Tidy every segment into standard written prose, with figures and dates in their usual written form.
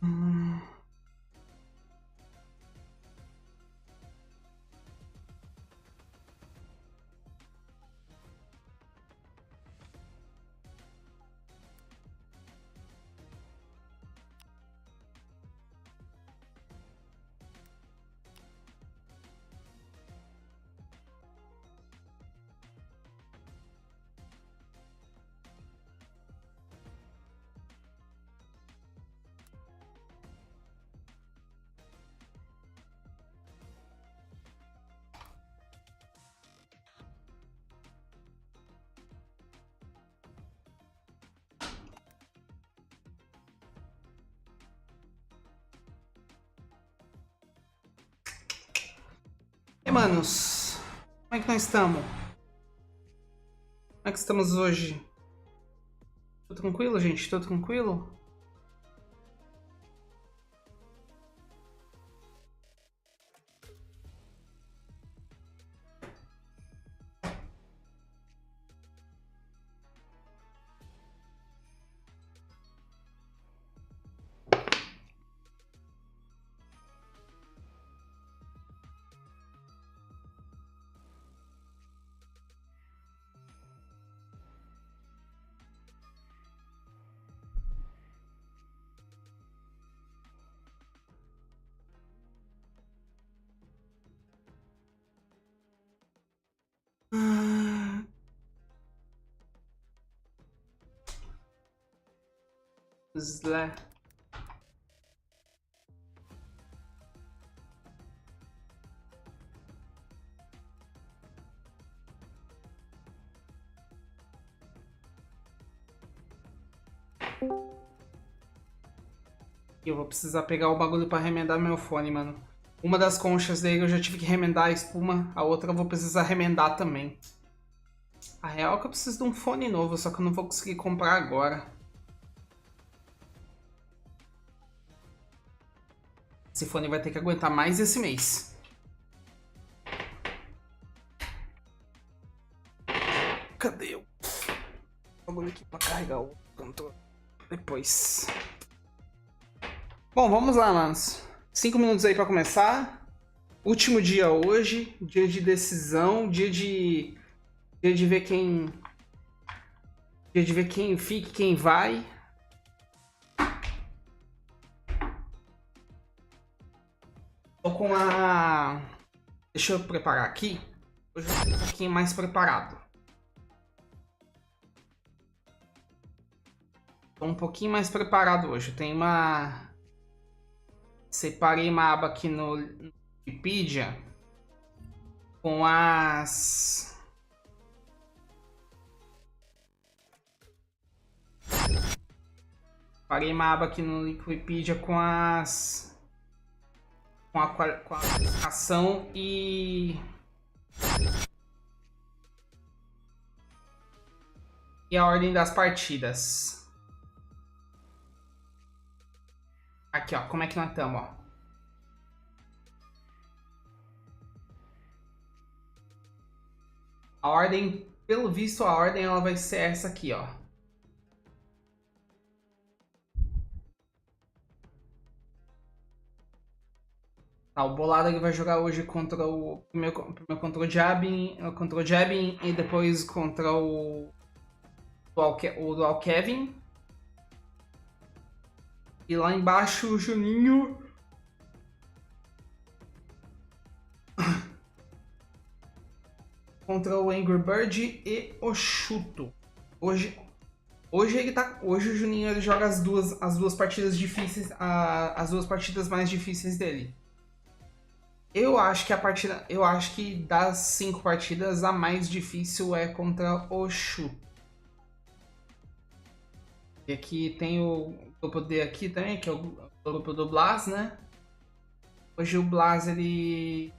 Hum. E manos, como é que nós estamos? Como é que estamos hoje? Tudo tranquilo, gente? Tudo tranquilo? Ah, Zlé. Eu vou precisar pegar o bagulho pra remendar meu fone, mano. Uma das conchas dele eu já tive que remendar a espuma, a outra eu vou precisar remendar também. A real é que eu preciso de um fone novo, só que eu não vou conseguir comprar agora. Esse fone vai ter que aguentar mais esse mês. Cadê o bagulho aqui pra carregar o controle? Depois. Bom, vamos lá, manos. 5 minutos aí pra começar. Último dia hoje, dia de decisão, dia de ver quem fica, quem vai. Tô com a... Deixa eu preparar aqui. Hoje eu tô um pouquinho mais preparado. Tô um pouquinho mais preparado hoje. Tem uma... Separei uma aba aqui no Wikipedia com as... Separei uma aba aqui no Wikipedia com as... Com a classificação e a ordem das partidas. Aqui, ó, como é que nós estamos, ó. A ordem, pelo visto, a ordem ela vai ser essa aqui, ó. Tá, o Bolado ele vai jogar hoje contra o primeiro contra o Jabin e depois contra o Dual Kevin. E lá embaixo o Juninho contra o Angry Bird e o Chuto. Hoje o Juninho ele joga as duas partidas difíceis, as duas partidas mais difíceis dele. Eu acho que das 5 partidas a mais difícil é contra o Chuto. E aqui tem o grupo D aqui também, que é o grupo do Blas, né? Hoje o Blas ele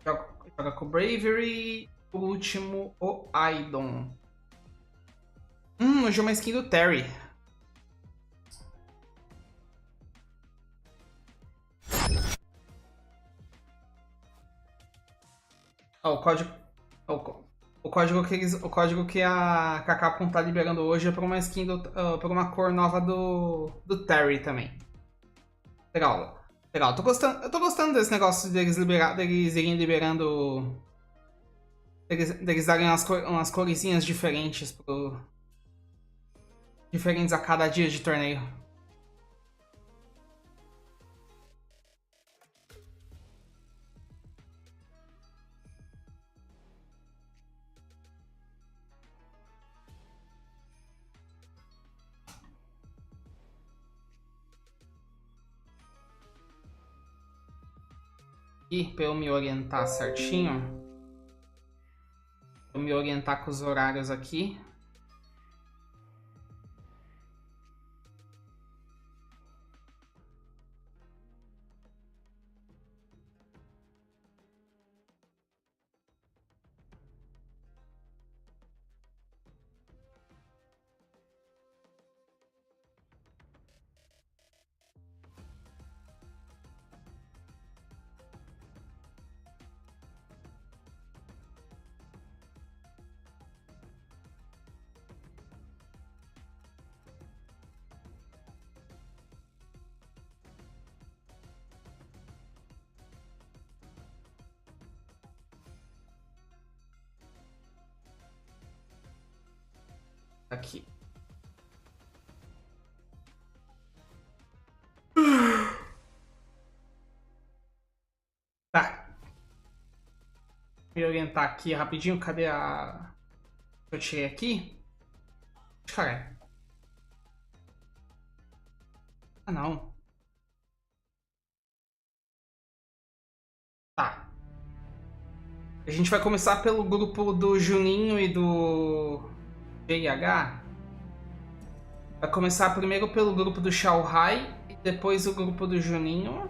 joga com o Bravery. Por último, o Aidon. Hoje é uma skin do Terry. Oh, o código que a Capcom tá liberando hoje é por uma skin por uma cor nova do Terry também. Legal. Legal. Eu tô gostando desse negócio deles irem liberando. Deles darem umas coresinhas diferentes diferentes a cada dia de torneio. E pra eu me orientar certinho, eu me orientar com os horários aqui. Aqui. Tá. Me orientar aqui rapidinho. Cadê a. Eu tirei aqui? Caralho. Ah, não. Tá. A gente vai começar pelo grupo do Juninho e do GH. Vai começar primeiro pelo grupo do Shanghai e depois o grupo do Juninho.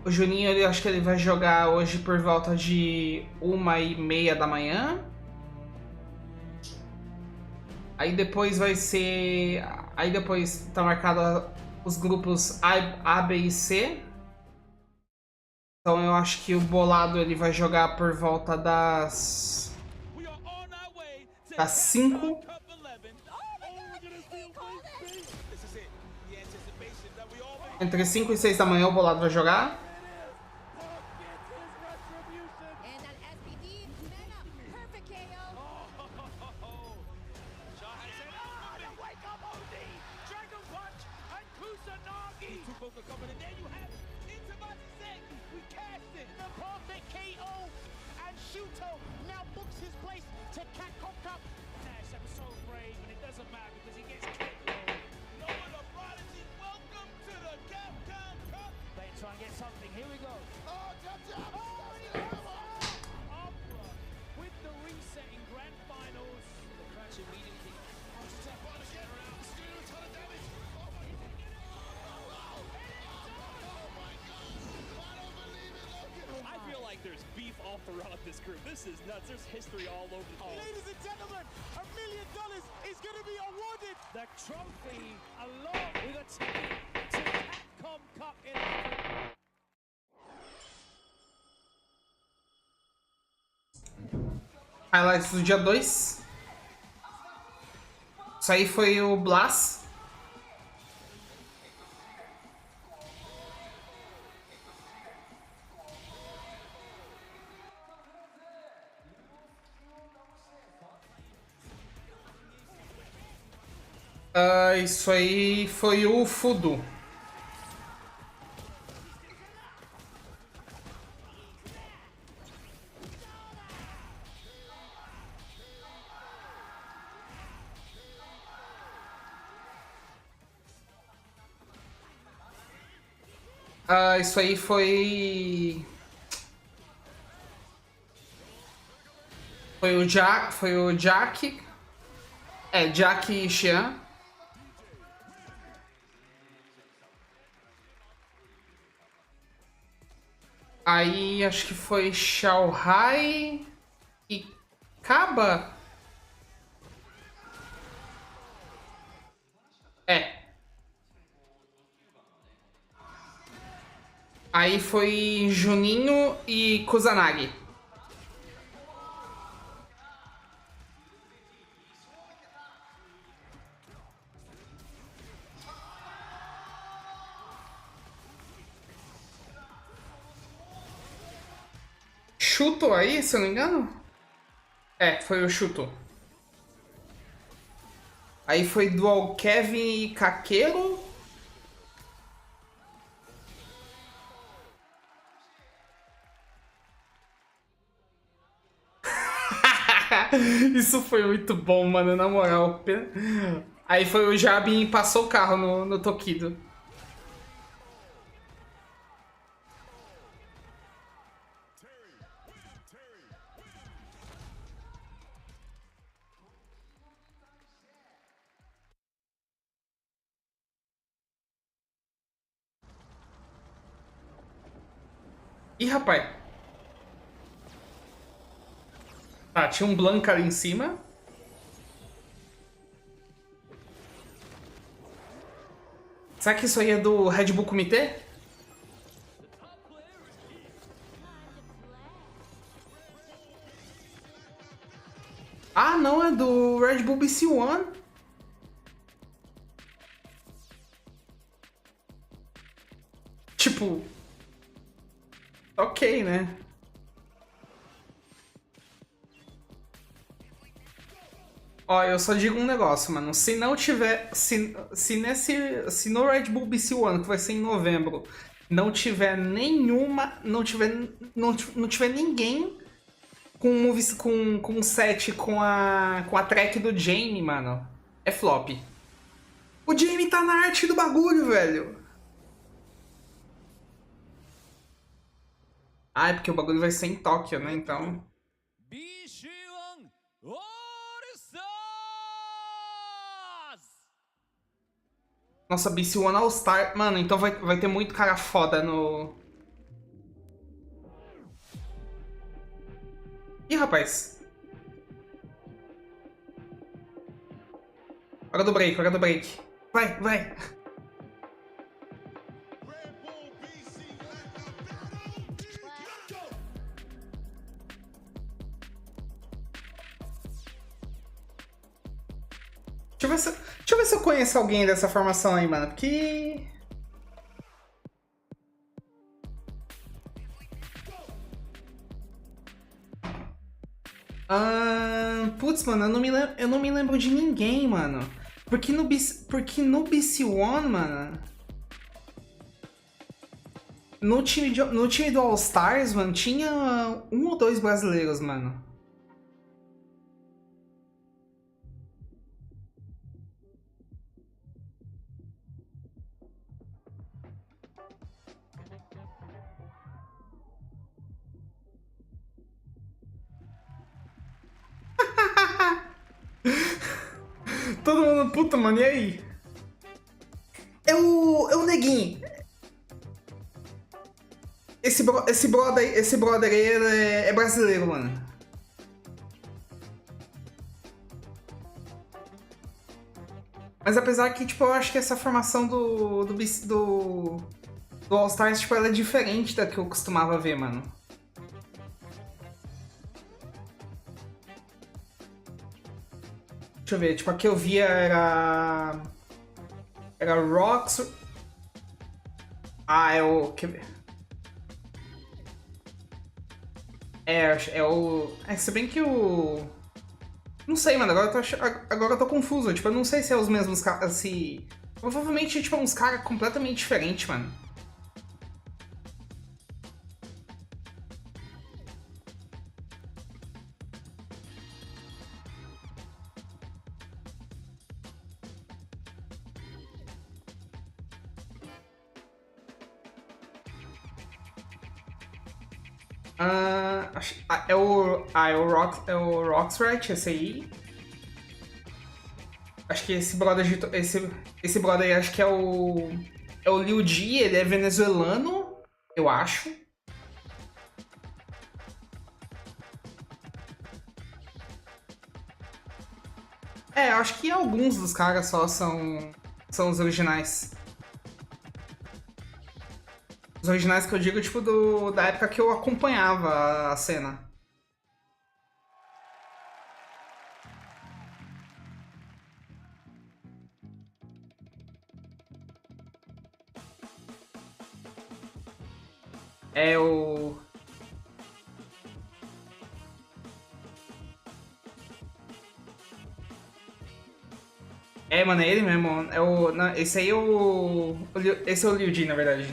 O Juninho, eu acho que ele vai jogar hoje por volta de 1h30 da manhã. Aí depois vai ser... Aí depois tá marcado os grupos A, B e C. Então eu acho que o bolado ele vai jogar por volta das 5. Entre 5 e 6 da manhã o bolado vai jogar. There's beef all throughout this group. This is nuts. There's history all over the place. Ladies and gentlemen, $1 million is going to be awarded. The trophy along with a ticket to Capcom Cup 11. Highlights do dia 2. Isso aí foi o Blas. Isso aí foi o Fudo. Isso aí foi... Foi o Jack. É, Jack e Xian. Aí acho que foi Shanghai e Kaba. É. Aí foi Juninho e Kusanagi. Chuto aí, se eu não me engano. É, foi o Chuto. Aí foi dual Kevin e Caqueiro. Isso foi muito bom, mano, na moral. Aí foi o Jabin e passou o carro no Tokido. Ih, rapaz. Tá, tinha um Blanca ali em cima. Será que isso aí é do Red Bull Comitê? Ah, não, é do Red Bull BC One. Tipo, ok, né? Ó, eu só digo um negócio, mano. Se não tiver. Se no Red Bull BC One, que vai ser em novembro, não tiver nenhuma. Não tiver ninguém com com set com a track do Jamie, mano. É flop. O Jamie tá na arte do bagulho, velho. Ah, é porque o bagulho vai ser em Tóquio, né? Então. BC1 All Stars! Nossa, BC One All Star. Mano, então vai ter muito cara foda no. Ih, rapaz. Hora do break, hora do break. Vai, vai. Deixa eu ver se eu conheço alguém dessa formação aí, mano. Porque. Putz, mano, eu não me lembro de ninguém, mano. Porque no BC One, mano. No time do All Stars, mano, tinha um ou dois brasileiros, mano. Todo mundo, puta, mano, e aí? É o Neguinho. Esse brother aí é brasileiro, mano. Mas apesar que, tipo, eu acho que essa formação do All Stars, tipo, ela é diferente da que eu costumava ver, mano. Deixa eu ver, tipo, a que eu via era Rox. Ah, é o. Quer ver? É o. Se bem que o. Não sei, mano, agora eu tô confuso. Tipo, eu não sei se é os mesmos caras. Se. Provavelmente, tipo, é uns caras completamente diferentes, mano. É o Roxrat, esse aí. Acho que esse brother aí, acho que é o Liu Di, ele é venezuelano, eu acho. Eu acho que alguns dos caras só são os originais. Os originais que eu digo, tipo, da época que eu acompanhava a cena. É o. mano, é ele mesmo. É o, não, esse aí é esse é o Liu Jin, na verdade.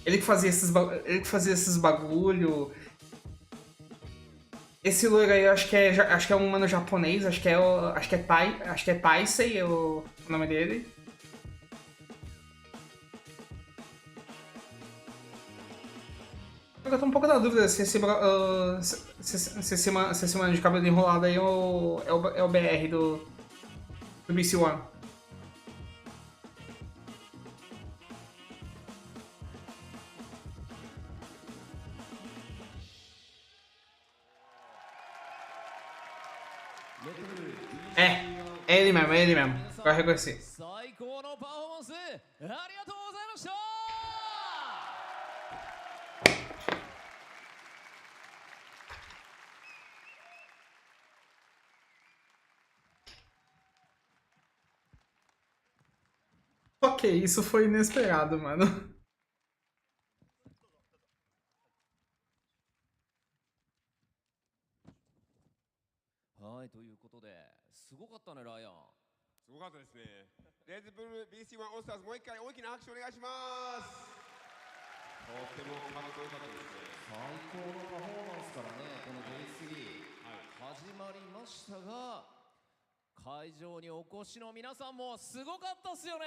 Ele que fazia esses bagulho. Esse loiro aí, eu acho que é um mano japonês, acho que é Taisei o nome dele. Eu tô um pouco na dúvida se esse mano de cabelo enrolado aí é o BR do BC One. É ele mesmo, é ele mesmo. Agora reconheci. 最高のパフォーマンスありがとうございました。 Ok, isso foi inesperado, mano. はい、ということですごかったね、ライアン。すごかったですね。レッドブル BC1 オールスターズもう一回大きな拍手お願いします。とってもかっこよかったですね。最高のパフォーマンスからね、この Day3、始まりましたが、会場にお越しの皆さんもすごかったっすよね。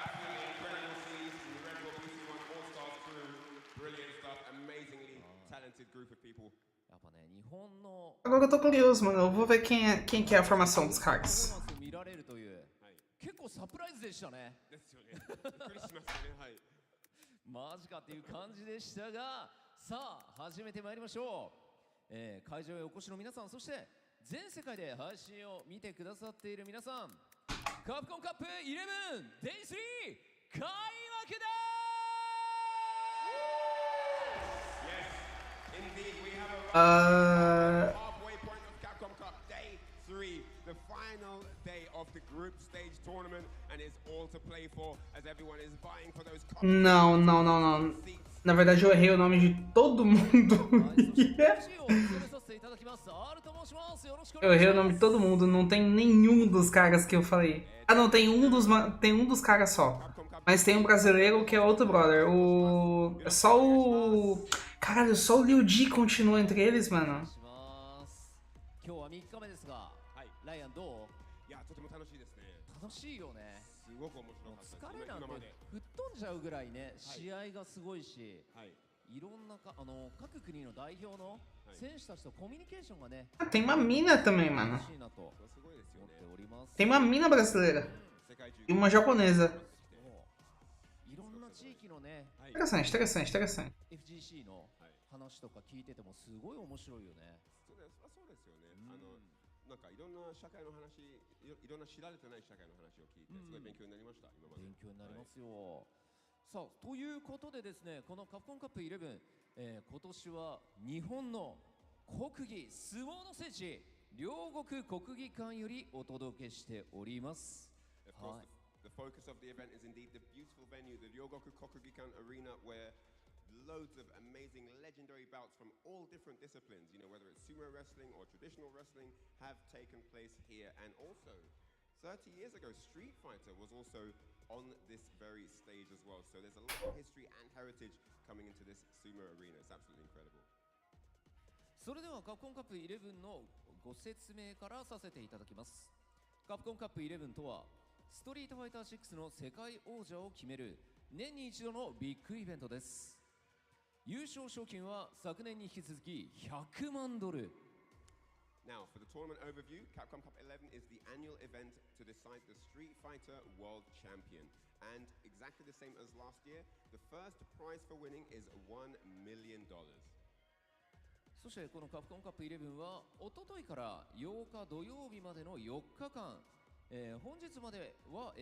Absolutely incredible scenes from the Red Bull BC1 All Stars crew. Brilliant stuff, amazingly talented group of people. やっぱね、日本の Agora eu tô curioso, mano. Eu vou ver quem que é a formação dos caras. パフォーマンス見られるという、結構サプライズでしたね。ですよね。びっくりしましたね。はい。マジかっていう感じでしたが、さあ始めてまいりましょう。会場へお越しの皆さん、そして全世界で配信を見てくださっている皆さん、カプコンカップ 11Day3 開幕です。 Yes, indeed, we have arrived at the halfway point of Capcom Cup Day 3, the final day of the group stage tournament, and it's all to play for as everyone is vying for those. Não. Na verdade, eu errei o nome de todo mundo. Eu errei o nome de todo mundo, não tem nenhum dos caras que eu falei. Ah, não, tem um dos caras só. Mas tem um brasileiro que é outro brother. É só o... Caralho, só o Liu Ji continua entre eles, mano. 今日は3日目ですが、ライアンどう？いや、とても楽しいですね。楽しいよね。すごく面白かったです。疲れなんて吹っ飛んじゃうぐらいね、試合がすごいし、いろんな各国の代表の選手たちとコミュニケーションがね。Tem uma mina também, mano. Tem uma mina brasileira. E uma japonesa. いろんな地域のね。Interessante. FGC の話とか聞いててもすごい面白いよね。そうですよね。なんかいろんな社会の話、いろんな知られてない社会の話を聞いて、すごい勉強になりました。今まで。勉強になりますよ。さあ、ということでですね、このカプコンカップ11、今年は日本の国技相撲の聖地、両国国技館よりお届けしております。はい。The focus of the event is indeed the beautiful venue, the Ryogoku Kokugikan Arena, where loads of amazing legendary bouts from all different disciplines, you know, whether it's sumo wrestling or traditional wrestling, have taken place here. And also, 30 years ago, Street Fighter was also on this very stage as well. So there's a lot of history and heritage coming into this sumo arena. It's absolutely incredible. それではカプコンカップ11のご説明からさせていただきます。カプコンカップ11とは、ストリートファイター6の世界王者を決める年に一度のビッグイベントです。優勝賞金は昨年に引き続き100万ドル。Now, for the tournament overview, Capcom Cup 11 is the annual event to decide the Street Fighter World Champion. And exactly the same as last year, the first prize for winning is $1 million. そしてこのカプコンカップ11はおとといから8日土曜日までの4日間、本日までは、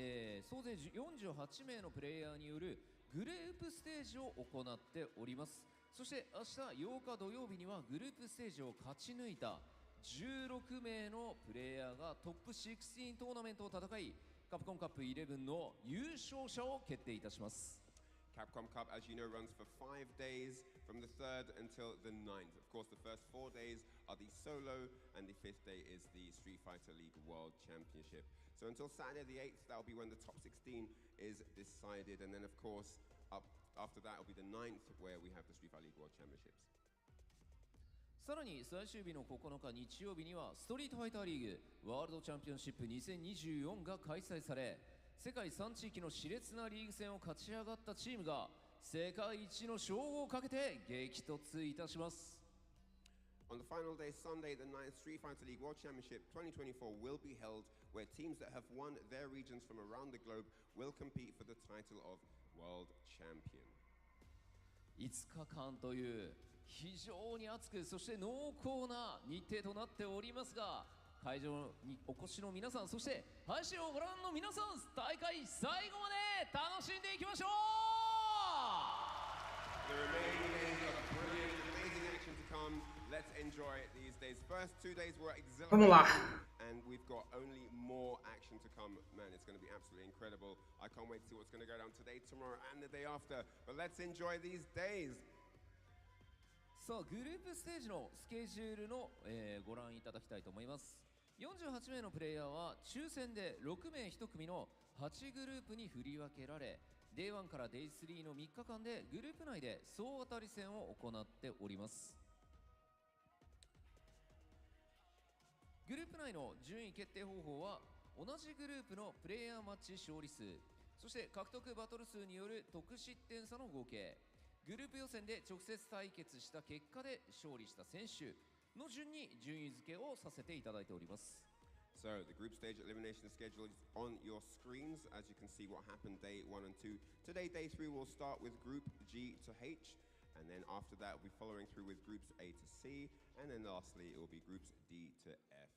総勢48名のプレイヤーによるグループステージを行っております。そして明日8日土曜日にはグループステージを勝ち抜いた16名のプレイヤーがトップ16トーナメントを戦い、カプコンカップ11の優勝者を決定いたします。Capcom Cup, as you know, runs for 5 days from the 3rd until the 9th. Of course, the first 4 days are the solo, and the 5th day is the Street Fighter League World Championship. So until Saturday the 8th, that'll be when the top 16 is decided, and then of course up after that will be the 9th where we have the Street Fighter League World Championships. さらに最終日の9日日曜日にはストリートファイターリーグワールドチャンピオンシップ2024が開催され、世界3地域の熾烈なリーグ戦を勝ち上がったチームが世界一の称号をかけて激突いたします。 On the final day, Sunday, the 9th Street Fighter League World Championship 2024 will be held, where teams that have won their regions from around the globe will compete for the title of World Champion. 5日間という非常に熱くそして濃厚な日程となっておりますが、会場にお越しの皆さん、そして配信をご覧の皆さん、大会最後まで楽しんでいきましょう。 The remaining days are brilliant, amazing action to come. Let's enjoy it these days. First 2 days were Vamos lá. exhilarating, and we've got only more action to come. Man, it's going to be absolutely incredible. I can't wait to see what's going to go down today, tomorrow, and the day after. But let's enjoy these days. さあグループステージのスケジュールの、ご覧いただきたいと思います。48名のプレイヤーは抽選で6名1組の8グループに振り分けられ、 Day1 から Day3 の3日間でグループ内で総当たり戦を行っております。グループ内の順位決定方法は同じグループのプレイヤーマッチ勝利数、そして獲得バトル数による得失点差の合計、グループ予選で直接対決した結果で勝利した選手の順に順位付けをさせていただいております。 So the group stage elimination schedule is on your screens, as you can see what happened day 1 and 2. Today, day 3 will start with group G to H, and then after that we'll be following through with groups A to C, and then lastly it will be groups D to F.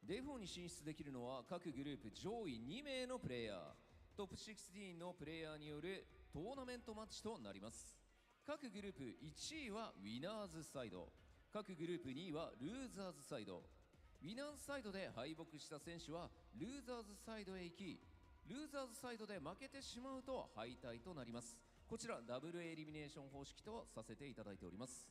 Day4 に進出できるのは各グループ上位2名のプレイヤー、トップ16のプレイヤーによるトーナメントマッチとなります。各グループ1位はウィナーズサイド、各グループ2位はルーザーズサイド。ウィナーズサイドで敗北した選手はルーザーズサイドへ行き、ルーザーズサイドで負けてしまうと敗退となります。こちらダブルエリミネーション方式とさせていただいております。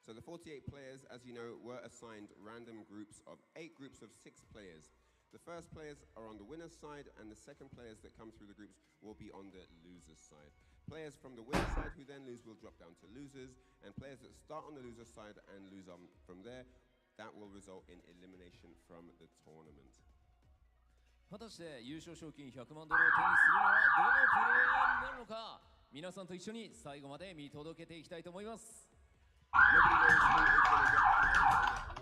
So the 48 players, as you know, were assigned random groups of 8 groups of 6 players. The first players are on the winner's side, and the second players that come through the groups will be on the loser's side. Players from the winner's side who then lose will drop down to losers, and players that start on the loser's side and lose on from there, that will result in elimination from the tournament. 果たして優勝賞金100万ドルを手にするのはどのプレイヤーになるのか、皆さんと一緒に最後まで見届けていきたいと思います。 Nobody knows who is going to get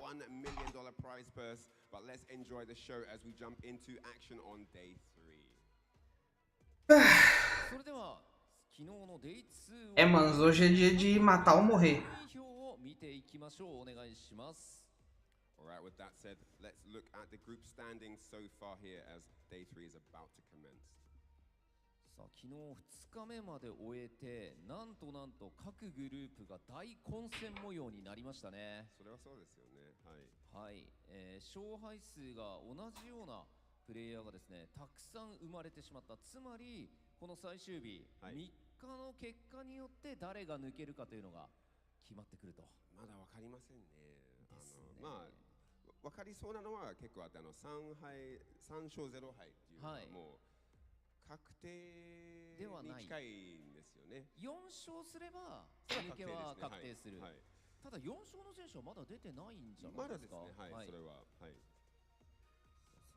$1 million prize purse, but let's enjoy the show as we jump into action on day 3. それでは昨日の Day2 É, manos, hoje é dia de matar ou morrer. 表を見ていきましょう。お願いします。 Alright, with that said, let's look at the group standings so far here as day 3 is about to commence. さあ昨日2日目まで終えて、なんと各グループが大混戦模様になりましたね。それはそうですよね。はい。はい、勝敗数が同じようなプレイヤーがですね、たくさん生まれてしまった。つまりこの最終日、はい、3日の結果によって誰が抜けるかというのが決まってくると。まだわかりませんね。まあわかりそうなのは結構あって、3勝0敗っていうのはもう確定に近いんですよね。4勝すれば抜けは確定する。はい、ただ4勝の選手はまだ出てないんじゃないですか。まだですね。はい、それは。はい。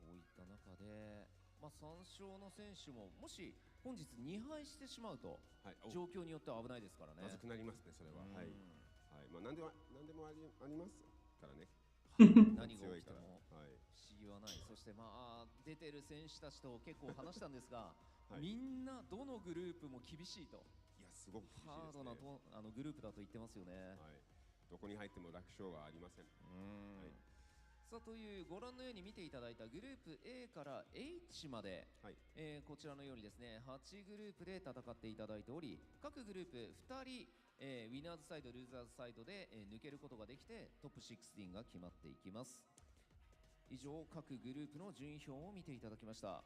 そういった中で、3勝の選手ももし本日2敗してしまうと、状況によっては危ないですからね。まずくなりますね、それは。はい。何でもありますからね。何が起きても不思議はない。そして出てる選手たちと結構話したんですが、みんなどのグループも厳しいと。いや、すごく厳しいですね。ハードなグループだと言ってますよね。はい。どこに入っても楽勝はありません。さあというご覧のように見ていただいたグループ A から H まで、こちらのようにですね、8グループで戦っていただいており、各グループ2人ウィナーズサイド、ルーザーズサイドで、抜けることができてトップ16が決まっていきます。以上、各グループの順位表を見ていただきました。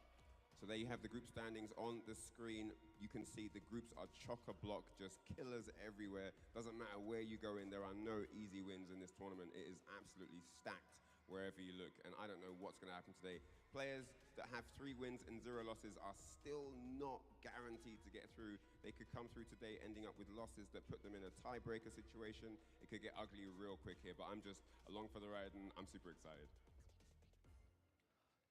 So there you have the group standings on the screen. You can see the groups are chock-a-block, just killers everywhere. Doesn't matter where you go in, there are no easy wins in this tournament. It is absolutely stacked wherever you look, and I don't know what's going to happen today. Players that have 3 wins and 0 losses are still not guaranteed to get through. They could come through today ending up with losses that put them in a tiebreaker situation. It could get ugly real quick here, but I'm just along for the ride and I'm super excited.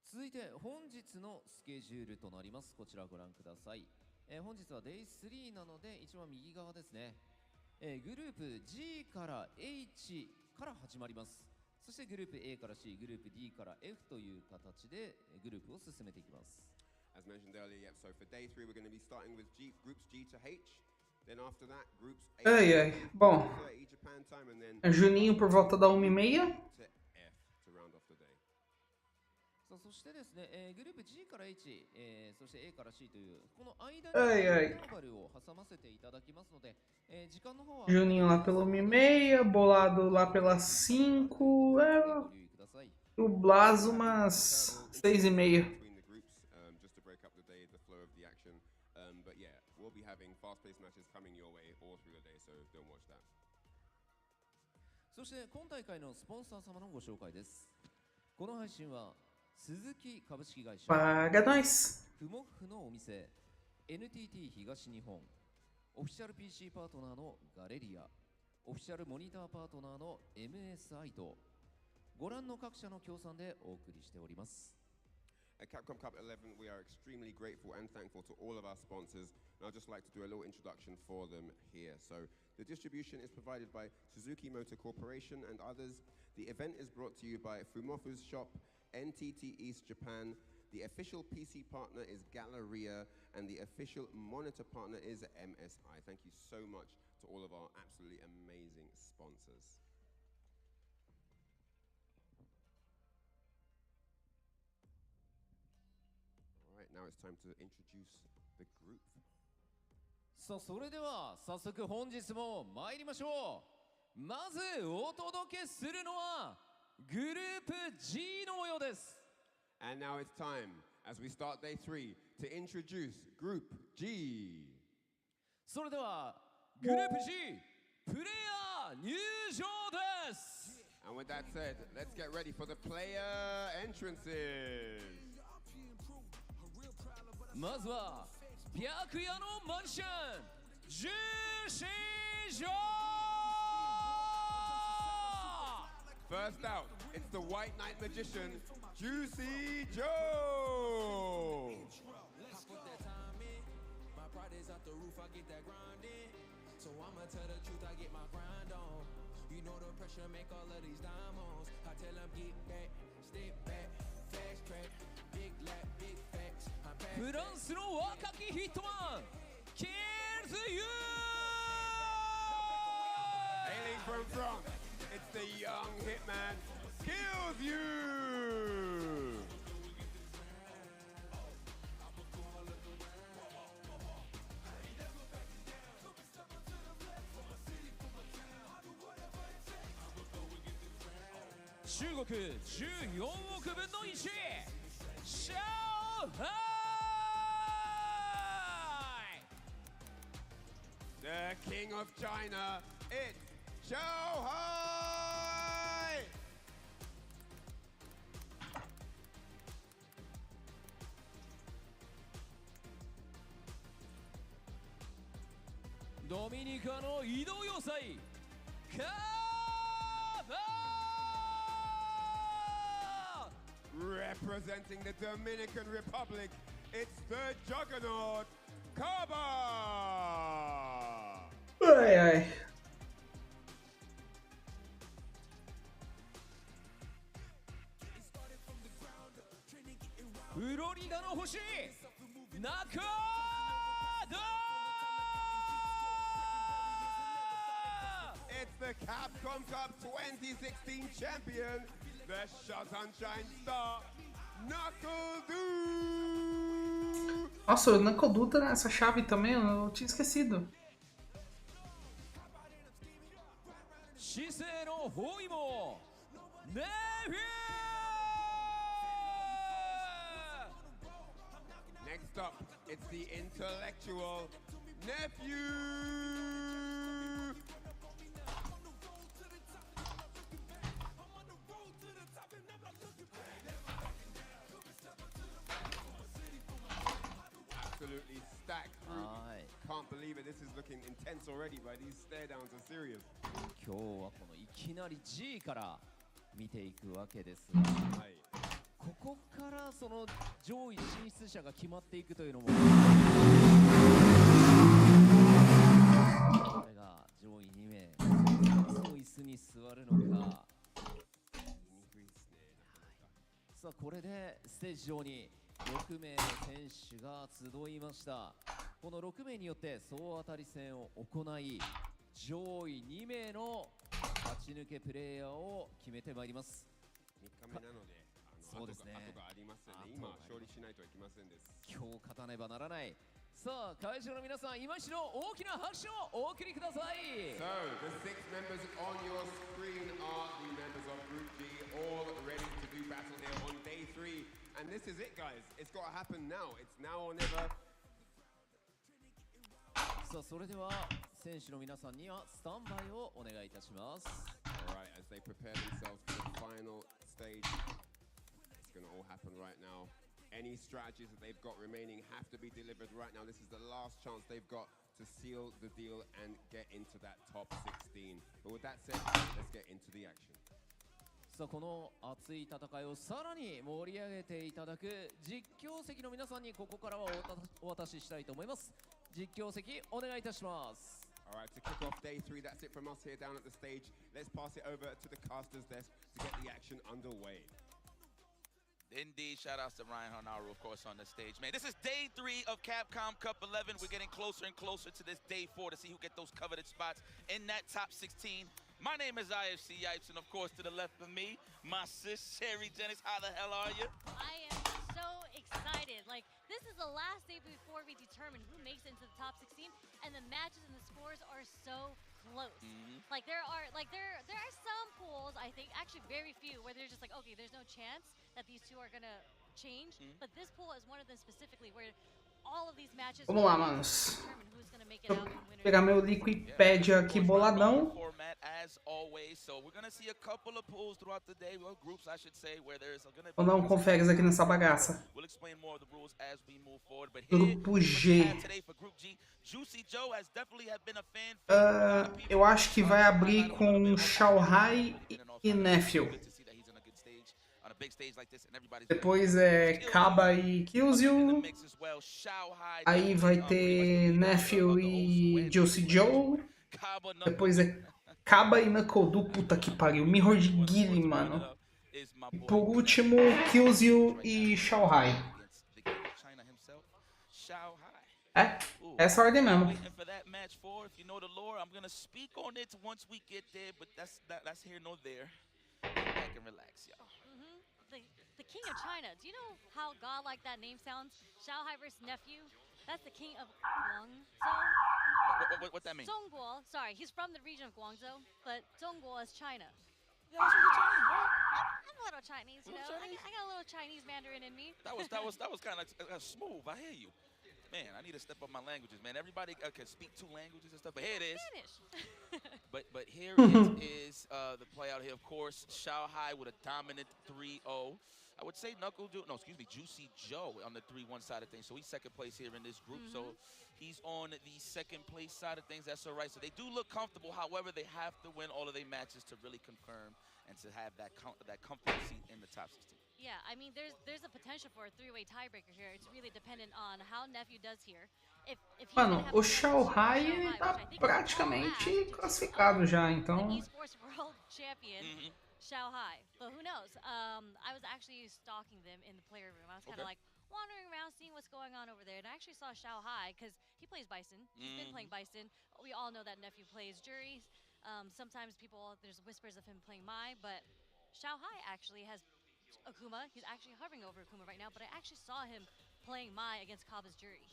続いて本日のスケジュールとなります。こちらご覧ください。本日は Day3 なので一番右側ですね。グループ G から H から始まります。そしてグループ A から C、グループ D から F という形でグループを進めていきます。As mentioned earlier, yep, so for day 3 we're going to be starting with groups G to H. Then after that, groups A Bom, Japan time, and then Juninho por volta da 1h30. to F to round off the day. そしてですね、グループ G から H、そして A から C というこの間にインターバルを挟ませていただきますので、時間の方は Juninho lá pela 1h30, Bolado lá pelas 5, e o Blas umas 6h30. Between the groups, just to break up the day, the flow of the action. But yeah, we'll be having fast-paced matches coming your way all through the day, so don't watch that. そして今大会のスポンサー様のご紹介です。この配信は鈴木株式会社 Paga nós! フモフのお店 NTT 東日本オフィシャル PC パートナーのガレリアオフィシャルモニターパートナーの MSI とご覧の各社の協賛でお送りしております。At Capcom Cup 11, we are extremely grateful and thankful to all of our sponsors, and I'd just like to do a little introduction for them here. So, the distribution is provided by Suzuki Motor Corporation and others. The event is brought to you by Fumofu's Shop, NTT East Japan. The official PC partner is Galleria, and the official monitor partner is MSI. Thank you so much to all of our absolutely amazing sponsors. Now it's time to introduce the group. さあそれでは早速本日も参りましょう。まずお届けするのはグループ G の模様です。And now it's time, as we start day 3, to introduce Group G. それではグループ G プレイヤー入場です。And with that said, let's get ready for the player entrances. まずは白夜のマジシャンジューシー・ジョー。 First out, it's the White Knight Magician, Juicy Joe. My pride is out the roof, I get that grind in. So I'ma tell the truth, I get my grind on. You know the pressure make all of these diamonds. I tell them get back, step back, fast track, big lap, big facts. フランスの若きヒットマンキルズ・ユー。 Hailing from France, it's the young hitman, Kills You. China 14億分の1シャオハイ。 The King of China, it's Shanghai!「ドミニカの移動要塞カバー」 Representing the Dominican Republic, it's the Juggernaut, Kaba! Ai, ai. フロリダの星中田。 It's the Capcom Cup 2016 champion, the Sunshine Star, Knuckle-Doo! Nossa, o Knuckle-Doo tá nessa chave também, eu tinha esquecido. 姿勢の包囲網ネフィー。Next up, it's the intellectual nephew. Absolutely stacked group. はい Can't believe it. This is looking intense already, but these stare downs are serious. 今日はこのいきなり G から見ていくわけですが、はい。ここからその上位進出者が決まっていくというのも、これが上位2名、その椅子に座るのか。さあこれでステージ上に6名の選手が集いました。この6名によって総当たり戦を行い、上位2名の勝ち抜けプレイヤーを決めてまいります。3日目なので、そうですね。後がありますので、今勝利しないといけませんです。今日勝たねばならない。さあ会場の皆さん、今一度大きな拍手をお送りください。So the 6 members on your screen are the members of Group G, all ready to do battle here on day 3. And this is it, guys. It's got to happen now. It's now or never. さあそれでは選手の皆さんにはスタンバイをお願いいたします。Alright, as they prepare themselves for the final stage, it's going to all happen right now. Any strategies that they've got remaining have to be delivered right now. This is the last chance they've got to seal the deal and get into that top 16. But with that said, let's get into the action. さあこの熱い戦いをさらに盛り上げていただく実況席の皆さんにここからはお渡ししたいと思います。実況席お願いいたします。Alright, to kick off day 3, that's it from us here down at the stage. Let's pass it over to the caster's desk to get the action underway. Indeed, shout outs to Ryan Honaru, of course, on the stage. Man, this is day 3 of Capcom Cup 11. We're getting closer and closer to this day 4 to see who get those coveted spots in that top 16. My name is IFC Yipes, and of course, to the left of me, my sis, Sherry Jennings. How the hell are you? I am so excited. Like, this is the last day before we determine who makes it into the top 16, and the matches and the scores are so close. Like, there are some pools, I think, actually very few, where they're just like, okay, there's no chance that these two are gonna change, but this pool is one of them specifically where all of these matches Vamos lá, manos. determine who's gonna make it out and winner. Pegar meu Wikipedia aqui boladão. Format as always, so we're gonna see a couple of pools throughout the day, or groups I should say, where there's gonna be. Vou dar um conferes aqui nessa bagaça. We'll explain more of the rules as we move forward, but here Grupo G. today for Group G, Juicy Joe has definitely been a fan. Eu acho que vai abrir com Shanghai e Nephew. Depois é Kaba e Kyuzu. Aí vai ter Nephew e Juicy Joe. Depois é Kaba e Nakodu. Puta que pariu. Mirror de Guile, mano. E por último, Kyuzu e Shanghai. É, essa ordem mesmo. The King of China. Do you know how godlike that name sounds? Shanghai versus Nephew. That's the King of Guangzhou. What that mean? Zhongguo. Sorry, he's from the region of Guangzhou, but Zhongguo is China. Yeah, I'm a little Chinese, you know. I got a little Chinese Mandarin in me. That was kind of smooth. I hear you. Man, I need to step up my languages, man. Everybody can speak 2 languages and stuff, but here it is. Spanish. but here it is the play out here, of course. Shanghai with a dominant 3-0. I would say Juicy Joe on the 3-1 side of things. So he's second place here in this group. So he's on the second place side of things. That's all right. So they do look comfortable. However, they have to win all of their matches to really confirm and to have that comfortable seat in the top 16. Yeah, I mean, there's a potential for a 3-way tiebreaker here. It's really dependent on how Nephew does here. If Mano, o Shanghai ele tá praticamente classificado já, então. Esports World Champion. Shanghai, but who knows? I was actually stalking them in the player room. I was kind of like wandering around, seeing what's going on over there, and I actually saw Shanghai because he plays Bison. He's been playing Bison. We all know that Nephew plays Jury. Sometimes there's whispers of him playing Mai, but Shanghai actually has Akuma. He's actually hovering over Akuma right now, but I actually saw him playing Mai against Kaba's Jury.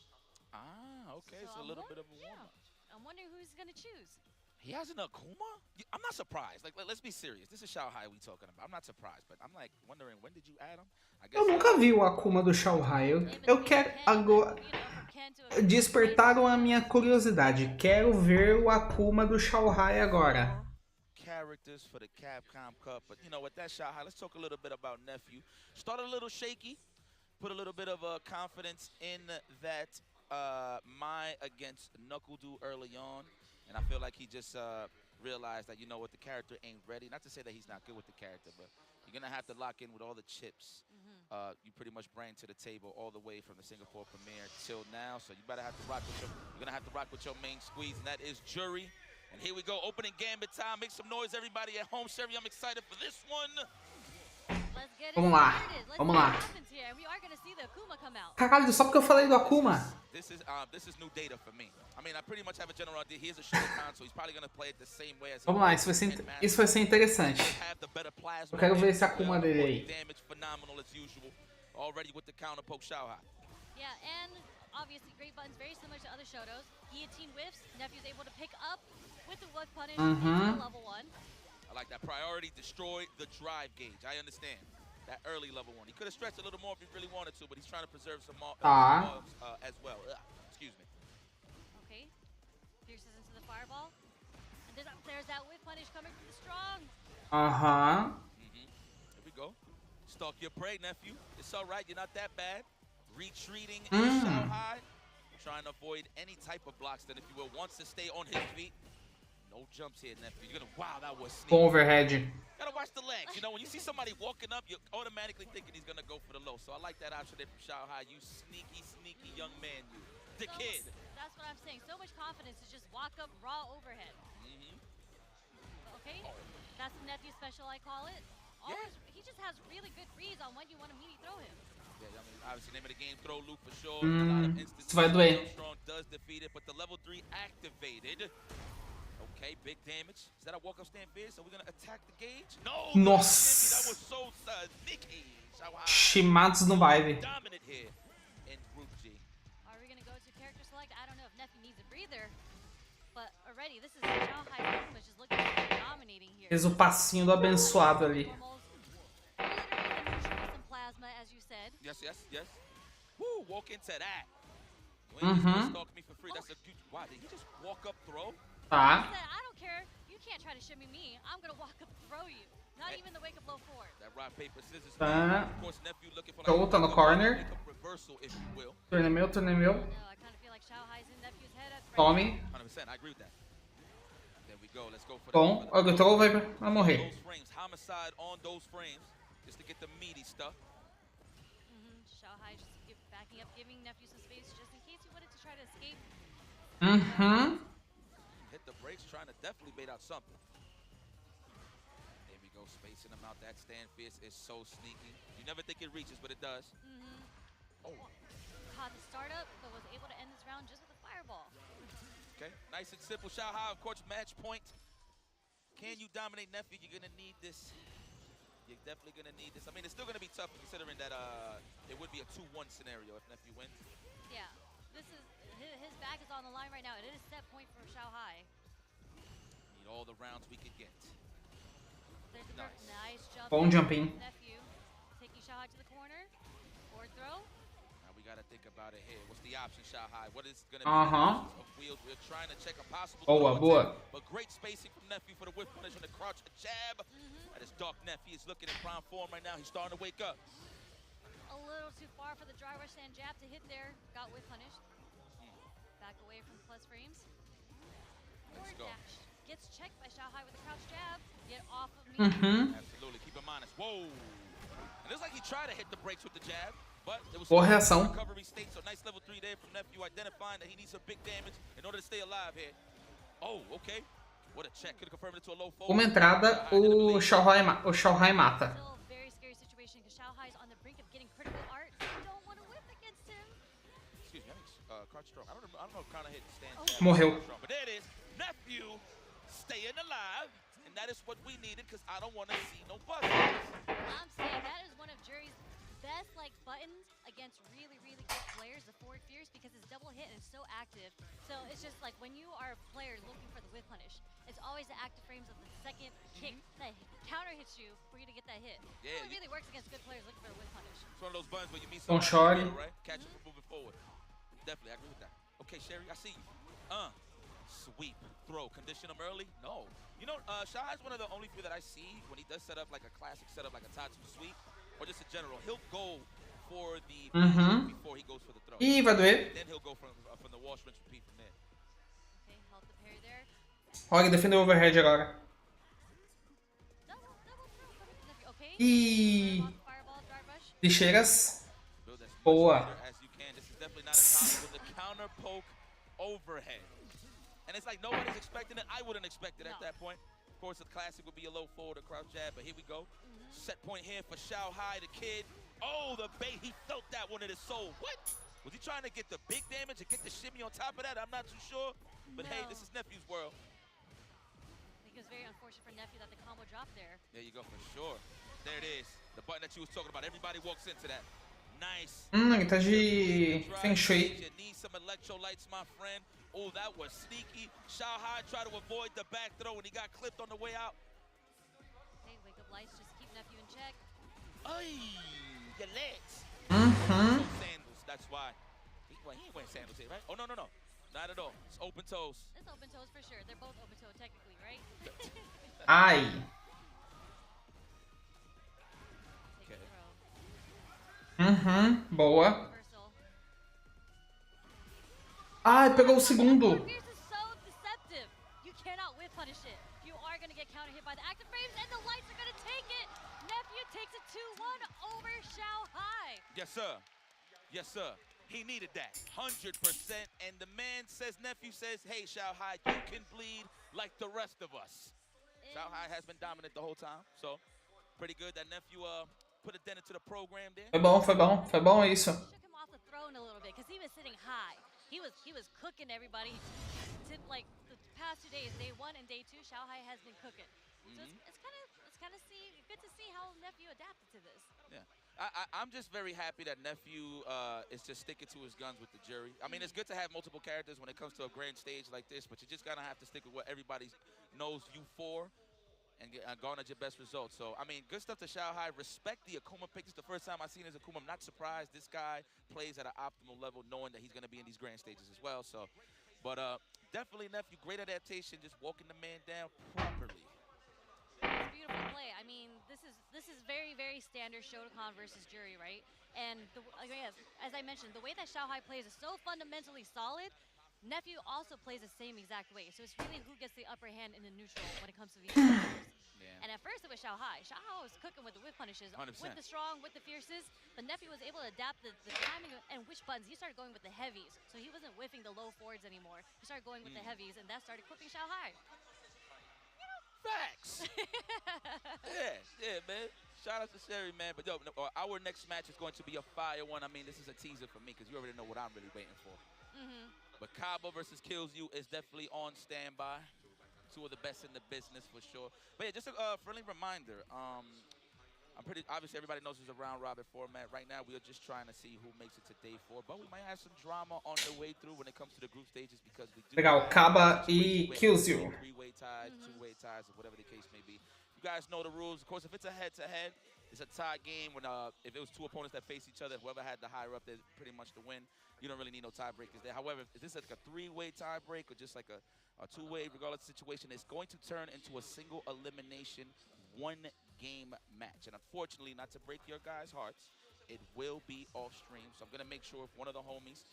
Ah, okay, so a little bit of a warm-up. I'm wondering who he's gonna choose. He has an Akuma? I'm not surprised. Like, let's be serious. This is Shanghai we talking about. I'm not surprised, but I'm like wondering when did you add him? I guess Eu nunca vi o Akuma do Shanghai. Eu quero agora. Despertaram a minha curiosidade. Quero ver o Akuma do Shanghai agora. Characters for the Capcom Cup, but you know what? That Shanghai. Let's talk a little bit about nephew. Started a little shaky, put a little bit of confidence in that Mai against Knuckle-Doo early on, and I feel like he just realized that, you know what, the character ain't ready. Not to say that he's not good with the character, but you're gonna have to lock in with all the chips you pretty much bring to the table all the way from the Singapore premiere till now. So you better have to rock with you're gonna have to rock with your main squeeze, and that is Jury. And here we go, opening gambit time. Make some noise, everybody at home. Sherry, I'm excited for this one. Vamos lá, vamos lá. Caralho, só porque eu falei do Akuma. This is new data for me. I mean, I pretty much have a general idea. He is a Shotokan, so he's probably going to play it the same way as. Vamos lá, isso vai ser interessante. Eu quero ver esse Akuma dele aí. Damage phenomenal as usual. Already with the counter poke Xiaohai. Yeah, and obviously great buttons, very similar to other Shotos. Guillotine whiffs, Nephew's able to pick up with the whiff punish into level 1. I like that. Priority, destroy the drive gauge. I understand. That early level 1. He could have stretched a little more if he really wanted to, but he's trying to preserve some as well. Excuse me. Okay. Pierces into the fireball. And there's that whiff punish coming from the strong. Here we go. Stalk your prey, nephew. It's all right. You're not that bad. Retreating in Shanghai. Trying to avoid any type of blocks that, if you will, wants to stay on his feet. No jumps here, nephew. You're gonna, wow, that was sneaky. Overhead. Gotta watch the legs. You know, when you see somebody walking up, you're automatically thinking he's gonna go for the low. So I like that option there from Shanghai. You sneaky young man, you. The kid. That's what I'm saying. So much confidence to just walk up raw overhead. Okay, that's the nephew special, I call it. Always, he just has really good reads on when you want to immediately throw him. Yeah, I mean, obviously, name of the game, throw loop for sure. A lot of instances, Isso vai doer. Strong does defeat it, but the level 3 activated. Okay, big damage. Is that a walk-up stand fierce? Are we gonna attack the gauge? No! Nossa! That was so sneaky. Shimatsu no baile. Dominant here in Group G. Are we gonna go to character select? I don't know if Nephew needs a breather, but already this is Shanghai just looking at dominating here. Fez o passinho do abençoado ali. Yes. Woo, walk into that. You ain't just stalk me for free. That's a good. Wow, did he just walk up throw? Tá. I don't care. You can't try to shimmy me. I'm gonna walk up and throw you. Not even the wake up low 4. That rock paper scissors. Tá. Of course, nephew looking for Show tá no corner. Reversal, if you will. Turno é meu. No, I kind of feel like Xiaohai's in Nephew's head at Tome. 100%. I agree with that. There we go. Let's go for Bom, o troll vai morrer. those frames. Homicide on those frames, just to get the meaty stuff. Xiaohai just backing up, giving Nephew some space just in case he wanted to try to escape. Hit the brakes, trying to definitely bait out something. There we go, spacing him out. That stand fierce is so sneaky. You never think it reaches, but it does. Oh. Caught the startup, but was able to end this round just with a fireball. Okay, nice and simple. Xiaohai, of course, match point. Can you dominate Nephew? You're gonna need this. You're definitely gonna need this. I mean, it's still gonna be tough considering that it would be a 2-1 scenario if Nephew wins. Yeah, this is his back is on the line right now. It is a set point for Xiaohai. Need all the rounds we could get. There's a nice jump. Bom jumping. Nephew taking Xiaohai to the corner. Forward throw. Now we gotta think about it here. What's the option, Xiaohai? What is gonna be the options of wheels? We're trying to check a possible. Boa. But great spacing from Nephew for the whip punish on the crouch, a jab. That is Dark Nephew is looking in prime form right now. He's starting to wake up. A little too far for the dry rush and jab to hit there. Got whip punished. Back away from plus frames. Let's go. Dash. Gets checked by Xiaohai with a crouch jab. Get off of me. Absolutely. Keep him honest. Whoa. It looks like he tried to hit the brakes with the jab, but it was Boa reação. recovery state. So nice level 3 there from Nephew, identifying that he needs some big damage in order to stay alive here. Oh, okay. What a check. Could have confirmed it to a low 4. Uma entrada, o Xiaohai mata. Still a very scary situation because Xiaohai's on the brink of getting critical art. You don't want to whip against him. Excuse me, crouch strong. I don't know if kind of hit stand. Morreu. But there it is. Nephew staying alive. And that is what we needed because I don't want to see no buzzers. I'm saying that is one of Jury's best like buttons against really, really good players, the forward fierce, because it's double hit and it's so active. So it's just like when you are a player looking for the whip punish, it's always the active frames of the second kick that counter hits you for you to get that hit. Yeah, So it really works against good players looking for a whip punish. It's one of those buttons where you meet Don't somebody in the shorty. middle, right? Catch it from moving forward. Definitely, I agree with that. Okay, Sherry, I see you. Sweep, throw, condition him early? No. You know, Shahai's one of the only few that I see when he does set up like a classic setup, like a Tatsu sweep, or just in general. He'll go for the before he goes for the throw. Ih, vai doer. Then he'll go from the wall rinse repeat from there. Okay, held the parry there. Olha, defendeu o overhead agora. Double throw coming from Nephew. Okay. Ih, Fireball, dart rush. trincheiras. Build as much Boa. later as you can. This is definitely not a counter with the counter poke overhead. And it's like nobody's expecting it. I wouldn't expect it at that point. Of course, the classic would be a low forward or crouch jab, but here we go. Set point here for Xiao Hai, the kid. Oh, the bait. He felt that one in his soul. What? Was he trying to get the big damage and get the shimmy on top of that? I'm not too sure. But hey, this is Nephew's world. I think it was very unfortunate for Nephew that the combo dropped there. There you go, for sure. There it is. The button that you was talking about. Everybody walks into that. Nice. Ele tá de Feng Shui. You need some electrolytes, my friend. Oh, that was sneaky. Xiao Hai tried to avoid the back throw and he got clipped on the way out. Okay, wake up lights, just keep Nephew in check. Ay, your legs. Sandals, that's why. He ain't wearing sandals here, right? Oh, no. Not at all. It's open toes. It's open toes for sure. They're both open toe technically, right? Ai. Take the throw. Boa. Reversal. Ai, pegou o segundo. Fierce is so deceptive. You cannot whip punish it. You are going to get counter hit by the active frames, and the lights are going to take it. Nephew takes it 2-1 over Xiao Hai. Yes, sir. Yes, sir. He needed that, 100%. And the man says, Nephew says, hey, Xiao Hai, you can bleed like the rest of us. Xiao Hai has been dominant the whole time, so pretty good that Nephew put a dent into the program there. Foi bom isso. Shook him off the throne a little bit because he was sitting high. He was cooking everybody. Like the past 2 days, day 1 and day 2, Xiao Hai has been cooking. So it's kind of good to see how Nephew adapted to this. Yeah, I'm just very happy that Nephew is just sticking to his guns with the jury. I mean, it's good to have multiple characters when it comes to a grand stage like this, but you just gotta have to stick with what everybody knows you for and garner your best results. So, I mean, good stuff to Xiao Hai. Respect the Akuma pick. This is the first time I've seen his Akuma. I'm not surprised. This guy plays at an optimal level, knowing that he's going to be in these grand stages as well. So, but definitely, Nephew, great adaptation, just walking the man down properly. It's a beautiful play. I mean, this is very, very standard Shotokan versus jury, right? And again, as I mentioned, the way that Xiao Hai plays is so fundamentally solid. Nephew also plays the same exact way. So it's really who gets the upper hand in the neutral when it comes to these players. And at first it was Xiao Hai. Xiao Hai was cooking with the whip punishes, 100%. with the strong, with the fierces. But Nephew was able to adapt the timing and which buttons. He started going with the heavies. So he wasn't whiffing the low forwards anymore. He started going with the heavies, and that started clipping Xiao Hai. Facts. yeah, man. Shout out to Sherry, man. But yo, our next match is going to be a fire one. I mean, this is a teaser for me because you already know what I'm really waiting for. But Cabo versus Kills You is definitely on standby. Two of the best in the business for sure. But yeah, just a friendly reminder. I'm pretty obviously everybody knows it's a round robin format. Right now we are just trying to see who makes it to day 4. But we might have some drama on the way through when it comes to the group stages because we do. Legal, Kaba e Kills You. 3-way ties, 2-way ties, or whatever the case may be. You guys know the rules. Of course, if it's a head-to-head, it's a tie game. When if it was 2 opponents that face each other, whoever had the higher up, there's pretty much the win. You don't really need no tiebreakers there. However, if this is like a 3-way tiebreak or just like a 2-way, regardless of the situation, it's going to turn into a single elimination 1-game match. And unfortunately, not to break your guys' hearts, it will be off stream. So I'm gonna make sure if one of the homies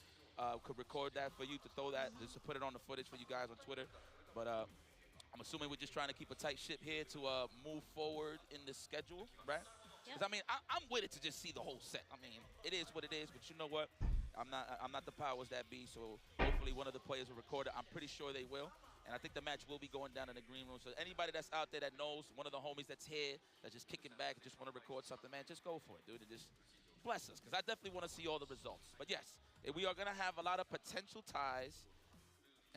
could record that for you to throw that, just to put it on the footage for you guys on Twitter. But I'm assuming we're just trying to keep a tight ship here to move forward in the schedule, right? Because I mean, I'm with it to just see the whole set. I mean, it is what it is. But you know what? I'm not the powers that be. So hopefully one of the players will record it. I'm pretty sure they will. And I think the match will be going down in the green room. So anybody that's out there that knows one of the homies that's here, that's just kicking back and just want to record something, man, just go for it, dude. And just bless us. Because I definitely want to see all the results. But yes, we are going to have a lot of potential ties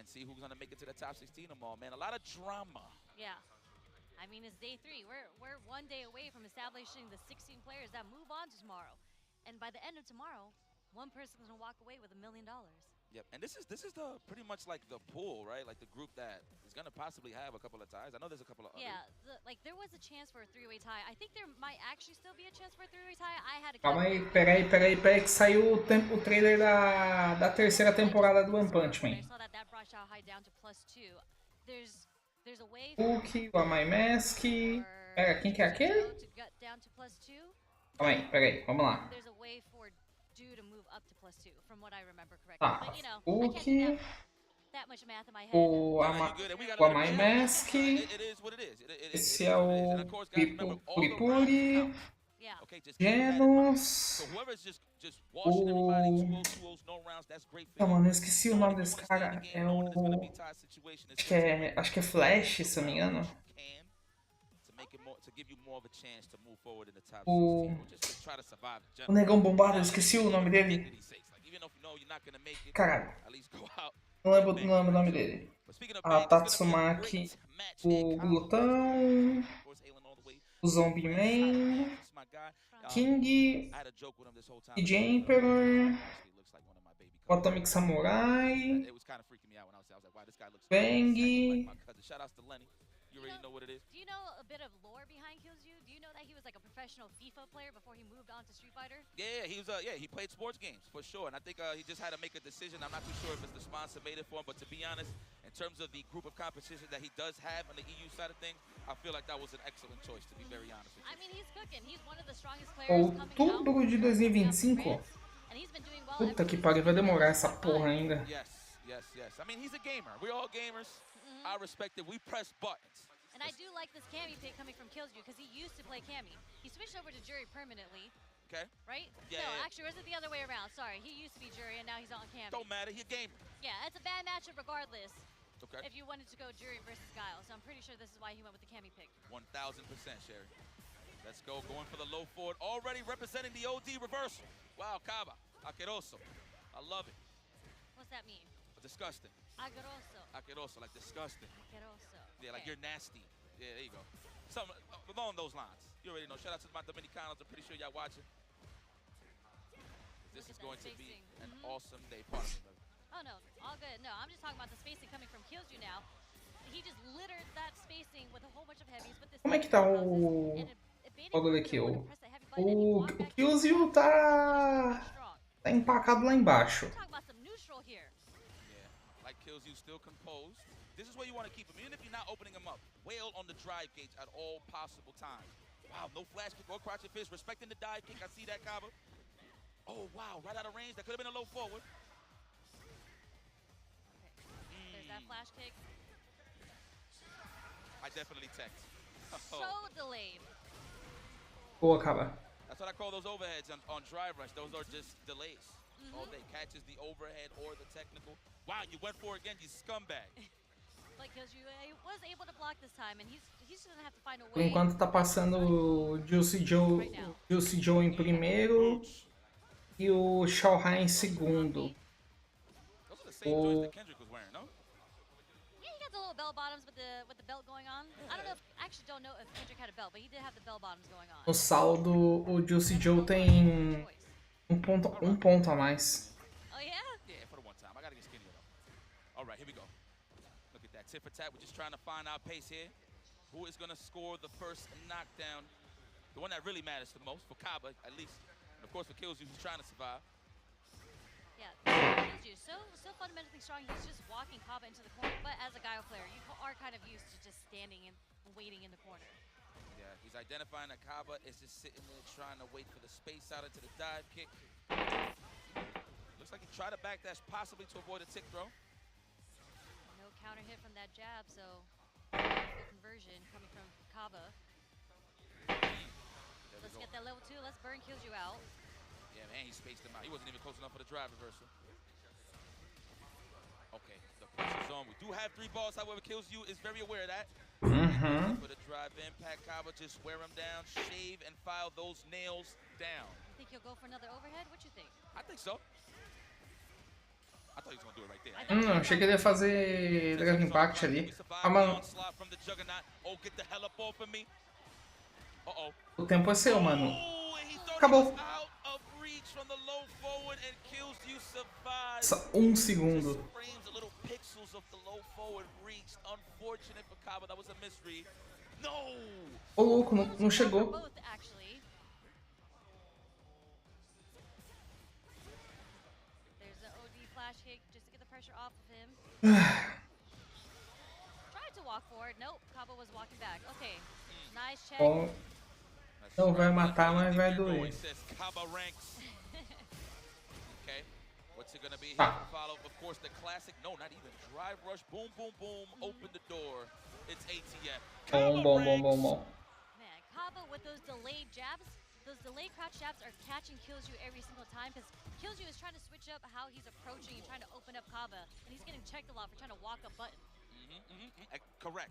and see who's going to make it to the top 16 tomorrow, man. A lot of drama. Yeah. I mean, it's day 3. We're 1 day away from establishing the 16 players that move on to tomorrow. And by the end of tomorrow, one person's gonna walk away with $1 million. Yep, and this is the pretty much like the pool, right? Like the group that is gonna possibly have a couple of ties. I know there's a couple of others. Yeah, like there was a chance for a three-way tie. I think there might actually still be a chance for a three-way tie. I had a Calma aí, peraí, que saiu o trailer da terceira temporada do One Punch Man. I saw that brought Xiao Hai down to +2. There's a way Hulk, o Amai Mask. Pera, quem que é aquele? to get down to +2. Calma aí, peraí, vamos lá. There's a way for Do to move up to +2, from what I remember correctly. Tá, But you know, I Hulk, can't do that much math in my head. o Amai Mask. It is what it is. Esse é o And of course, guys, remember, all the rounds Puripuri. count. Yeah. Okay, just keep that in mind. Genos. So whoever's just washing everybody 2-0, 2-0, no rounds, that's great for Ah, you. mano, eu esqueci o nome desse cara. É o. Acho que é Flash, se eu não me engano. O negão bombado, eu esqueci o nome dele. Caralho. Não lembro o nome dele. A Tatsumaki, o Glutão, o Zombie Man, King, DJ Emperor, o Atomic Samurai, Bang. You already know what it is. Do you know a bit of lore behind Killzoo? Do you know that he was like a professional FIFA player before he moved on to Street Fighter? Yeah, he was. He played sports games for sure, and I think he just had to make a decision. I'm not too sure if it's the sponsor made it for him, but to be honest, in terms of the group of competition that he does have on the EU side of things, I feel like that was an excellent choice. To be very honest with you. I mean, he's cooking. He's one of the strongest players coming out. Outubro de 2025? And he's been doing well. Puta que pariu, vai demorar essa porra ainda. Yes. I mean, he's a gamer. We're all gamers. I respect it. We press buttons. And I do like this Cammy pick coming from Killzoo because he used to play Cammy. He switched over to Jury permanently. Okay. Right? Yeah, no, yeah. actually, or is it the other way around? Sorry, he used to be Jury and now he's on Cammy. Don't matter. He's a gamer. Yeah, it's a bad matchup regardless. Okay. If you wanted to go Jury versus Guile, so I'm pretty sure this is why he went with the Cammy pick. 1000%, Sherry. Let's go. Going for the low forward. Already representing the OD reversal. Wow, Kaba. Akeroso. I love it. What's that mean? Disgusting. Agueroso. Like disgusting. Agueroso. Yeah, like Okay. you're nasty. Yeah, there you go. Something along those lines. You already know. Shout out to my Dominicanos. I'm pretty sure y'all watching. This is going to be an awesome day. Pardon me, brother. Oh no, all good. No, I'm just talking about the spacing coming from Killzoo now. He just littered that spacing with a whole bunch of heavies. But this Como é que tá o bagulho aqui? O Killzoo tá empacado lá embaixo. Yeah, like Killzoo still composed. This is where you want to keep him, even if you're not opening him up. Wail on the drive gauge at all possible times. Wow, no flash kick or crouching fist. Respecting the dive kick. I see that, Kaba. Oh, wow, right out of range. That could have been a low forward. Okay. There's that flash kick. I definitely text. So delayed. Boa, Kaba. That's what I call those overheads on drive rush. Those are just delays. All day. Catches the overhead or the technical. Wow, you went for it again, you scumbag. Like Killzoo was able to block this time, and he's just gonna have to find a Por way. enquanto tá passando o Juicy Joe em primeiro e o Xiao Hai em segundo. Those are the same joints that Kendrick was wearing, no? Yeah, he got the little bell bottoms with the belt going on. I don't know actually don't know if Kendrick had a belt, but he did have the bell bottoms going on. No saldo, o Juicy Joe tem um ponto a mais. Oh yeah? Yeah, for the one time. I gotta get skinnier though. All right, here we go. Look at that. Tit for tat. We're just trying to find our pace here. Who is gonna score the first knockdown? The one that really matters the most for Kaba, at least. And of course for Killzoo, who's trying to survive. Yeah, Killzoo so fundamentally strong. He's just walking Kaba into the corner. But as a Guile player, you are kind of used to just standing and waiting in the corner. Yeah, he's identifying that Kaba is just sitting there trying to wait for the space out into the dive kick. Looks like he tried to backdash possibly to avoid a tick throw. No counter hit from that jab, so good conversion coming from Kaba. Let's get that level 2. Let's burn Killzoo out. Yeah, man, he spaced him out. He wasn't even close enough for the drive reversal. Okay, the pressure's on. We do have 3 balls, however, Killzoo is very aware of that. For the drive impact, Kaba just wear him down, shave and file those nails down. You think he'll go for another overhead? What you think? I think so. I thought he was gonna do it right there. Achei que ele ia fazer Drive Impact ali. Ah, mano. Oh, get the hell up off of me. O tempo é seu, mano. Oh, and he thought Acabou. he was out of reach. from the low forward and kills you survive. Só segundo. Just frames, a little pixels of the low forward reached. Unfortunate for Kaba, that was a misread. No! Ô louco, não chegou. Both, actually. There's an OD flash kick just to get the pressure off of him. Tried to walk forward. Nope, Kaba was walking back. Okay, nice check. Bom, não vai matar, mas vai doer. Okay, what's it gonna be here to follow? Of course, the classic. No, not even drive rush. Boom, boom, boom. Open the door. It's ATF. Bom. Man, Kaba with those delayed jabs, those delayed crouch jabs are catching Killju every single time because Killju is trying to switch up how he's approaching and trying to open up Kaba, and he's getting checked a lot for trying to walk up button. Correct.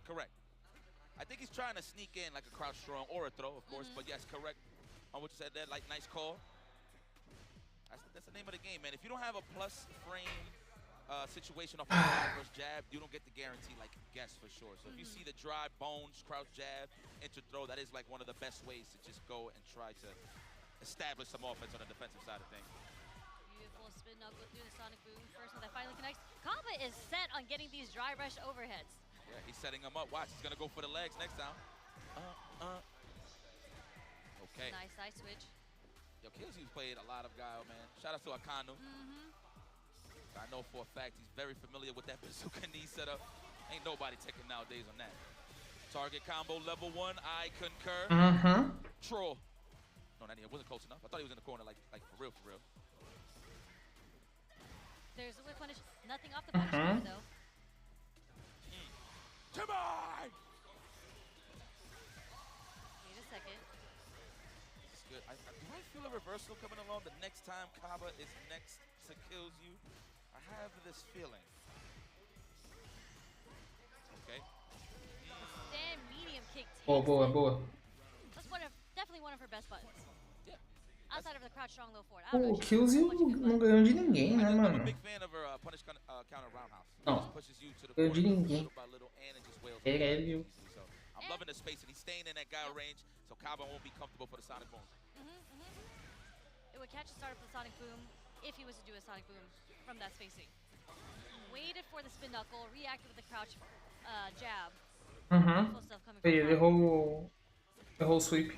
I think he's trying to sneak in like a crouch strong or a throw, of course, but yes, correct on what you said there. Like, nice call. That's the name of the game, man. If you don't have a plus frame situation off the drive versus jab, you don't get the guarantee like guess for sure. So if you see the drive, bones, crouch jab, enter throw, that is like one of the best ways to just go and try to establish some offense on the defensive side of things. Beautiful spin knuckle through the sonic boom. First one that finally connects. Kaba is set on getting these dry rush overheads. Yeah, he's setting him up. Watch, he's gonna go for the legs next time. Okay. Nice side switch. Yo, Killzu's played a lot of guile, man. Shout out to Akanu. I know for a fact he's very familiar with that bazooka knee setup. Ain't nobody taking nowadays on that. Target combo level 1, I concur. Troll. No, not even. It wasn't close enough. I thought he was in the corner, like for real. There's a whip punish. Nothing off the punish cover, though. Come on! Wait a second. It's good. Do I feel a reversal coming along the next time Kaba is next to Killzu? I have this feeling. Okay. Stand medium kick. Boa. That's definitely one of her best buttons. Yeah. Outside of the crouch strong low forward. O Killzu não ganhou de ninguém, né, mano? I'm a big fan of her punish counter roundhouse. Não, Pushes you to the ganhou de corner ninguém. little by little and it just wails. Ele. So I'm loving the space and he's staying in that guy range, so Kaba won't be comfortable for the sonic boom. It would catch a start for the sonic boom if he was to do a sonic boom from that spacing. Waited for the spin knuckle, reacted with the crouch jab. Beautiful stuff coming from Ele Kaba. errou o sweep.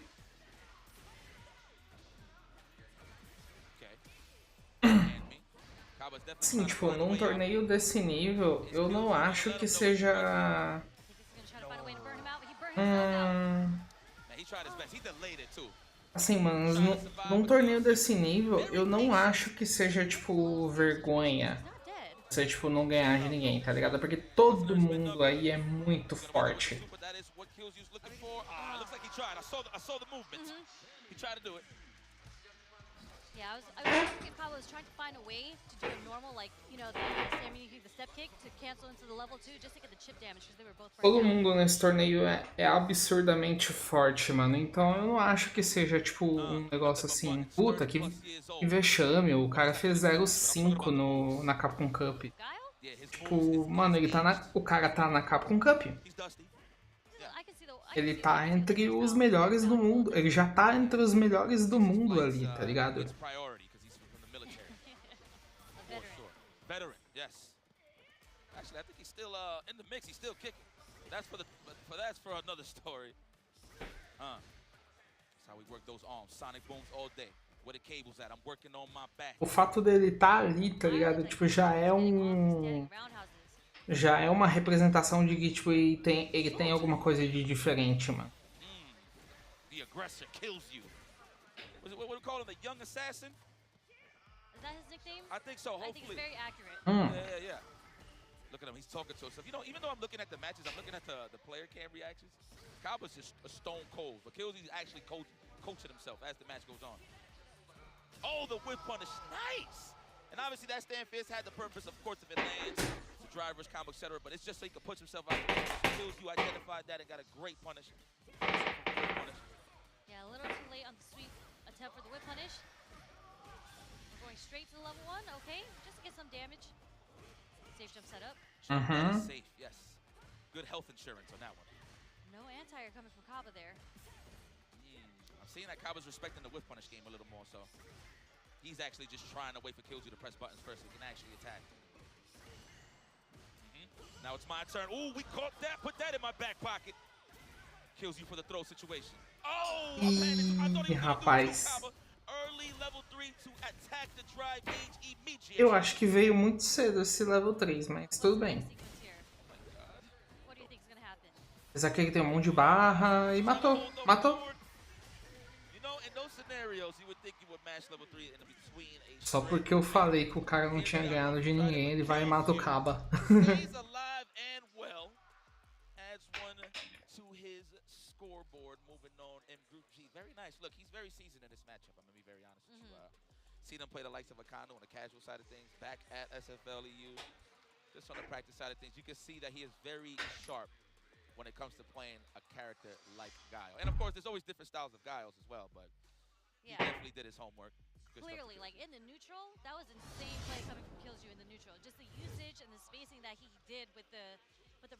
Sim, tipo, num torneio desse nível, eu não acho que seja... Assim, mano, num torneio desse nível, eu não acho que seja, tipo, vergonha você, tipo, não ganhar de ninguém, tá ligado? Porque todo mundo aí é muito forte. Yeah, I was wondering if Kaba was trying to find a way to do a normal, like, you know, the step kick to cancel into the level 2 just to get the chip damage because they were both Todo mundo nesse torneio é absurdamente forte, mano. Então eu não acho que seja, tipo, um negócio assim, puta, que vexame. O cara fez 0-5 na Capcom Cup. Tipo, mano, o cara tá na Capcom Cup. Ele tá entre os melhores do mundo. Ele já tá entre os melhores do mundo ali, tá ligado? Veteran, yes. Actually, I think he's still in the mix. He's still kicking. That's for another story. That's how we work those arms. Sonic booms all day. Where the cables at? I'm working on my back. O fato dele tá ali, tá ligado? Tipo, já é uma representação de que, tipo, ele tem alguma coisa de diferente, mano. The aggressor kills you. What do we call him? The young assassin? Is that his nickname? I think so, hopefully. I think it's very accurate. Yeah. Look at him, he's talking to himself. You know, even though I'm looking at the matches, I'm looking at the player cam reactions. Kaba's just a stone cold, but Killzy's actually coaching himself as the match goes on. Oh, the whip punish, nice! And obviously that stand fist had the purpose, of course, if it lands, to drive rush combo, etc. But it's just so he can push himself out. Killzy identified that and got a great punish. Yeah, a little too late on the sweep attempt for the whip punish. We're going straight to the level 1, okay? Just to get some damage. Safe jump set up. Safe, yes. Good health insurance on that one. No anti-air coming from Kaba there. I'm seeing that Kaba's respecting the whip punish game a little more, so. He's actually just trying to wait for Killsy to press buttons first so he can actually attack. Now it's my turn. Ooh, we caught that. Put that in my back pocket. Kills you for the throw situation. Oh, I thought he was gonna do two, Kaba. Early level 3 to attack the drive gauge immediately. Eu acho que veio muito cedo esse level 3, mas tudo bem. What do you think is gonna happen? Apesar que ele tem um monte de barra e matou. Matou. Só porque eu falei que o cara não tinha ganhado de ninguém, ele vai e mata o Kaba. Scoreboard moving on in Group G. Very nice. Look, he's very seasoned in this matchup. I'm going to be very honest with you. Seen him play the likes of Akano on the casual side of things, back at SFLEU. Just on the practice side of things, you can see that he is very sharp when it comes to playing a character like Guile. And of course, there's always different styles of Guiles as well, but he definitely did his homework. Clearly, like in the neutral, that was insane play coming from Kills You in the neutral. Just the usage and the spacing that he did with the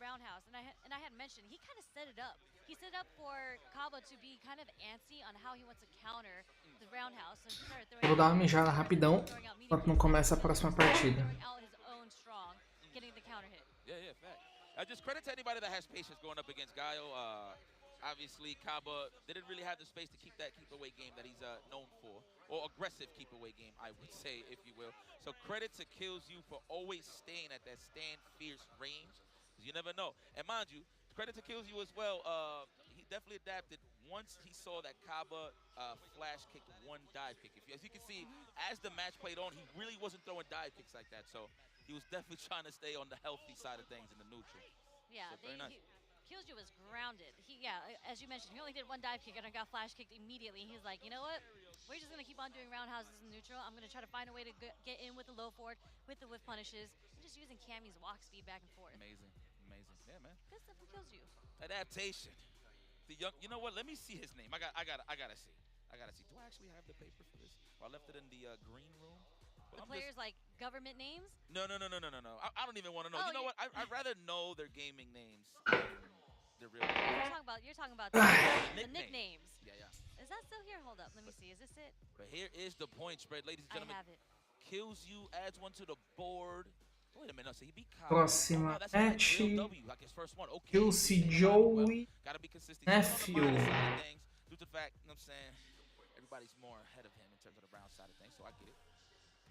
roundhouse. And I had mentioned he kind of set it up. He set it up for Kaba to be kind of antsy on how he wants to counter the roundhouse. So Eu vou dar uma mijada rapidão enquanto não começa a próxima partida. Yeah, fact. Just credit to anybody that has patience going up against Guile. Obviously, Kaba didn't really have the space to keep that keep-away game that he's known for. Or aggressive keep-away game, I would say, if you will. So credit to Kills You for always staying at that stand fierce range. You never know. And mind you, credit to Kills You as well. He definitely adapted once he saw that Kaba flash kicked one dive kick. As you can see, as the match played on, he really wasn't throwing dive kicks like that. So he was definitely trying to stay on the healthy side of things in the neutral. Yeah, so very nice. Kills You was grounded. As you mentioned, he only did one dive kick and I got flash kicked immediately. He's like, you know what? We're just going to keep on doing roundhouses in neutral. I'm going to try to find a way to get in with the low forward, with the whiff punishes, and just using Cammy's walk speed back and forth. Amazing. Yeah, man. Good stuff from Kills You. Adaptation. The young. You know what? Let me see his name. I gotta see. Do I actually have the paper for this? Or I left it in the green room. The players like government names? No. I don't even want to know. Oh, you know what? I'd rather know their gaming names than their real names. You're talking about the nicknames. Yeah. Is that still here? Hold up. Let me see. Is this it? But here is the point spread, ladies and gentlemen. I have it. Kills You, adds one to the board. Wait a minute, no, so he beat Kyle. Próxima match. Okay. Juicy Joey. Gotta be consistent. Nephew. Due to the fact, you know what I'm saying, everybody's more ahead of him in terms of the brown side of things, so I get it.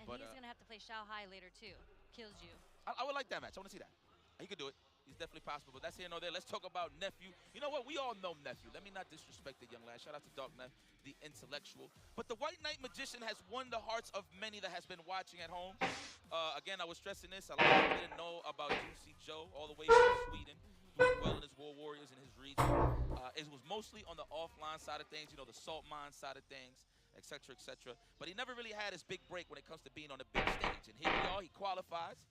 And he's gonna have to play Shao Hai later too. Kills You. I would like that match. I want to see that. He could do it. He's definitely possible, but that's here nor there. Let's talk about Nephew. You know what? We all know Nephew. Let me not disrespect the young lad. Shout out to Dark Neff, the intellectual. But the White Knight Magician has won the hearts of many that has been watching at home. Again, I was stressing this. A lot of people didn't know about Juicy Joe, all the way from Sweden, doing well in his War Warriors in his region. It was mostly on the offline side of things, you know, the salt mine side of things, etc., etc. But he never really had his big break when it comes to being on the big stage. And here we are. He qualifies,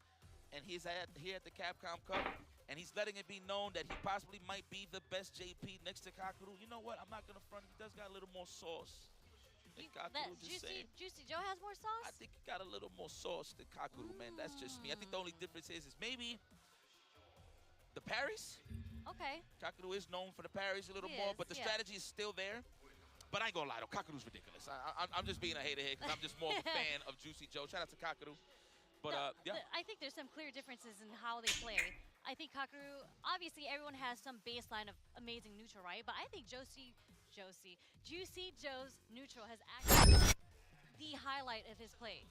and he's here at the Capcom Cup. And he's letting it be known that he possibly might be the best JP next to Kakuru. You know what? I'm not going to front. He does got a little more sauce. Juicy Joe has more sauce? I think he got a little more sauce than Kakuru, man. That's just me. I think the only difference is maybe the parries. Okay. Kakuru is known for the parries a little more, but the strategy is still there. But I ain't going to lie, though. Kakuru's ridiculous. I'm just being a hater here because I'm just more of a fan of Juicy Joe. Shout out to Kakuru. But, yeah. I think there's some clear differences in how they play. I think Kakuru, obviously everyone has some baseline of amazing neutral, right? But I think Juicy Joe's neutral has actually been the highlight of his play.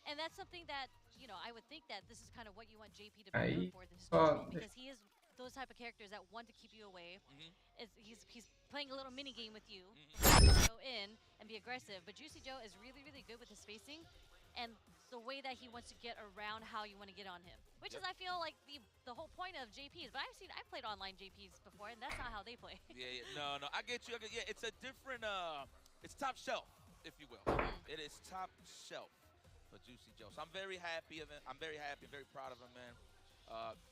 And that's something that, you know, I would think that this is kind of what you want JP to be known for, this neutral, because he is those type of characters that want to keep you away. He's playing a little mini game with you, go in and be aggressive. But Juicy Joe is really, really good with his spacing and the way that he wants to get around how you want to get on him, which is, I feel like, the whole point of JPs. But I've played online JPs before, and that's not how they play. No, I get you. Yeah, it's a different, it's top shelf, if you will. It is top shelf for Juicy Joe. So I'm very happy of him. I'm very happy, very proud of him, man.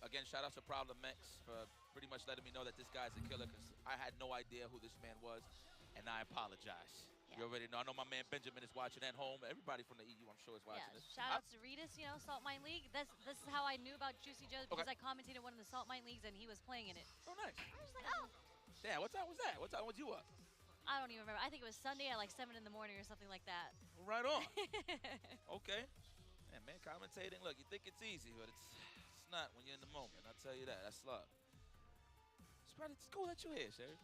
Again, shout out to Problem X for pretty much letting me know that this guy's a killer, because I had no idea who this man was, and I apologize. You already know. I know my man Benjamin is watching at home. Everybody from the EU, I'm sure, is watching this. Shout out to Ritas, you know, Salt Mine League. This is how I knew about Juicy Joe, because I commentated one of the Salt Mine Leagues and he was playing in it. Oh, nice. I was like, oh. Damn, what time was that? What time was you up? I don't even remember. I think it was Sunday at like 7 in the morning or something like that. Right on. Okay. Man, commentating. Look, you think it's easy, but it's not when you're in the moment. I'll tell you that. That's love. It's cool that you're here, Sherry.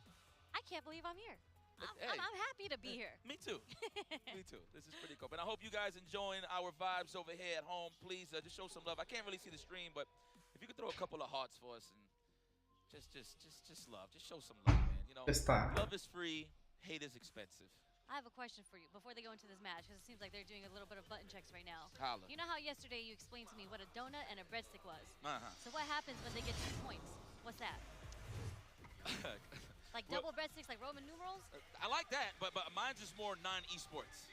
I can't believe I'm here. Hey. I'm happy to be here. Me too. Me too. This is pretty cool. And I hope you guys enjoying our vibes over here at home. Please just show some love. I can't really see the stream, but if you could throw a couple of hearts for us and just love. Just show some love, man. You know, love is free, hate is expensive. I have a question for you before they go into this match, because it seems like they're doing a little bit of button checks right now. Holla. You know how yesterday you explained to me what a donut and a breadstick was? Uh-huh. So what happens when they get 2 points? What's that? Like double breadsticks, like Roman numerals? I like that, but mine's just more non-esports.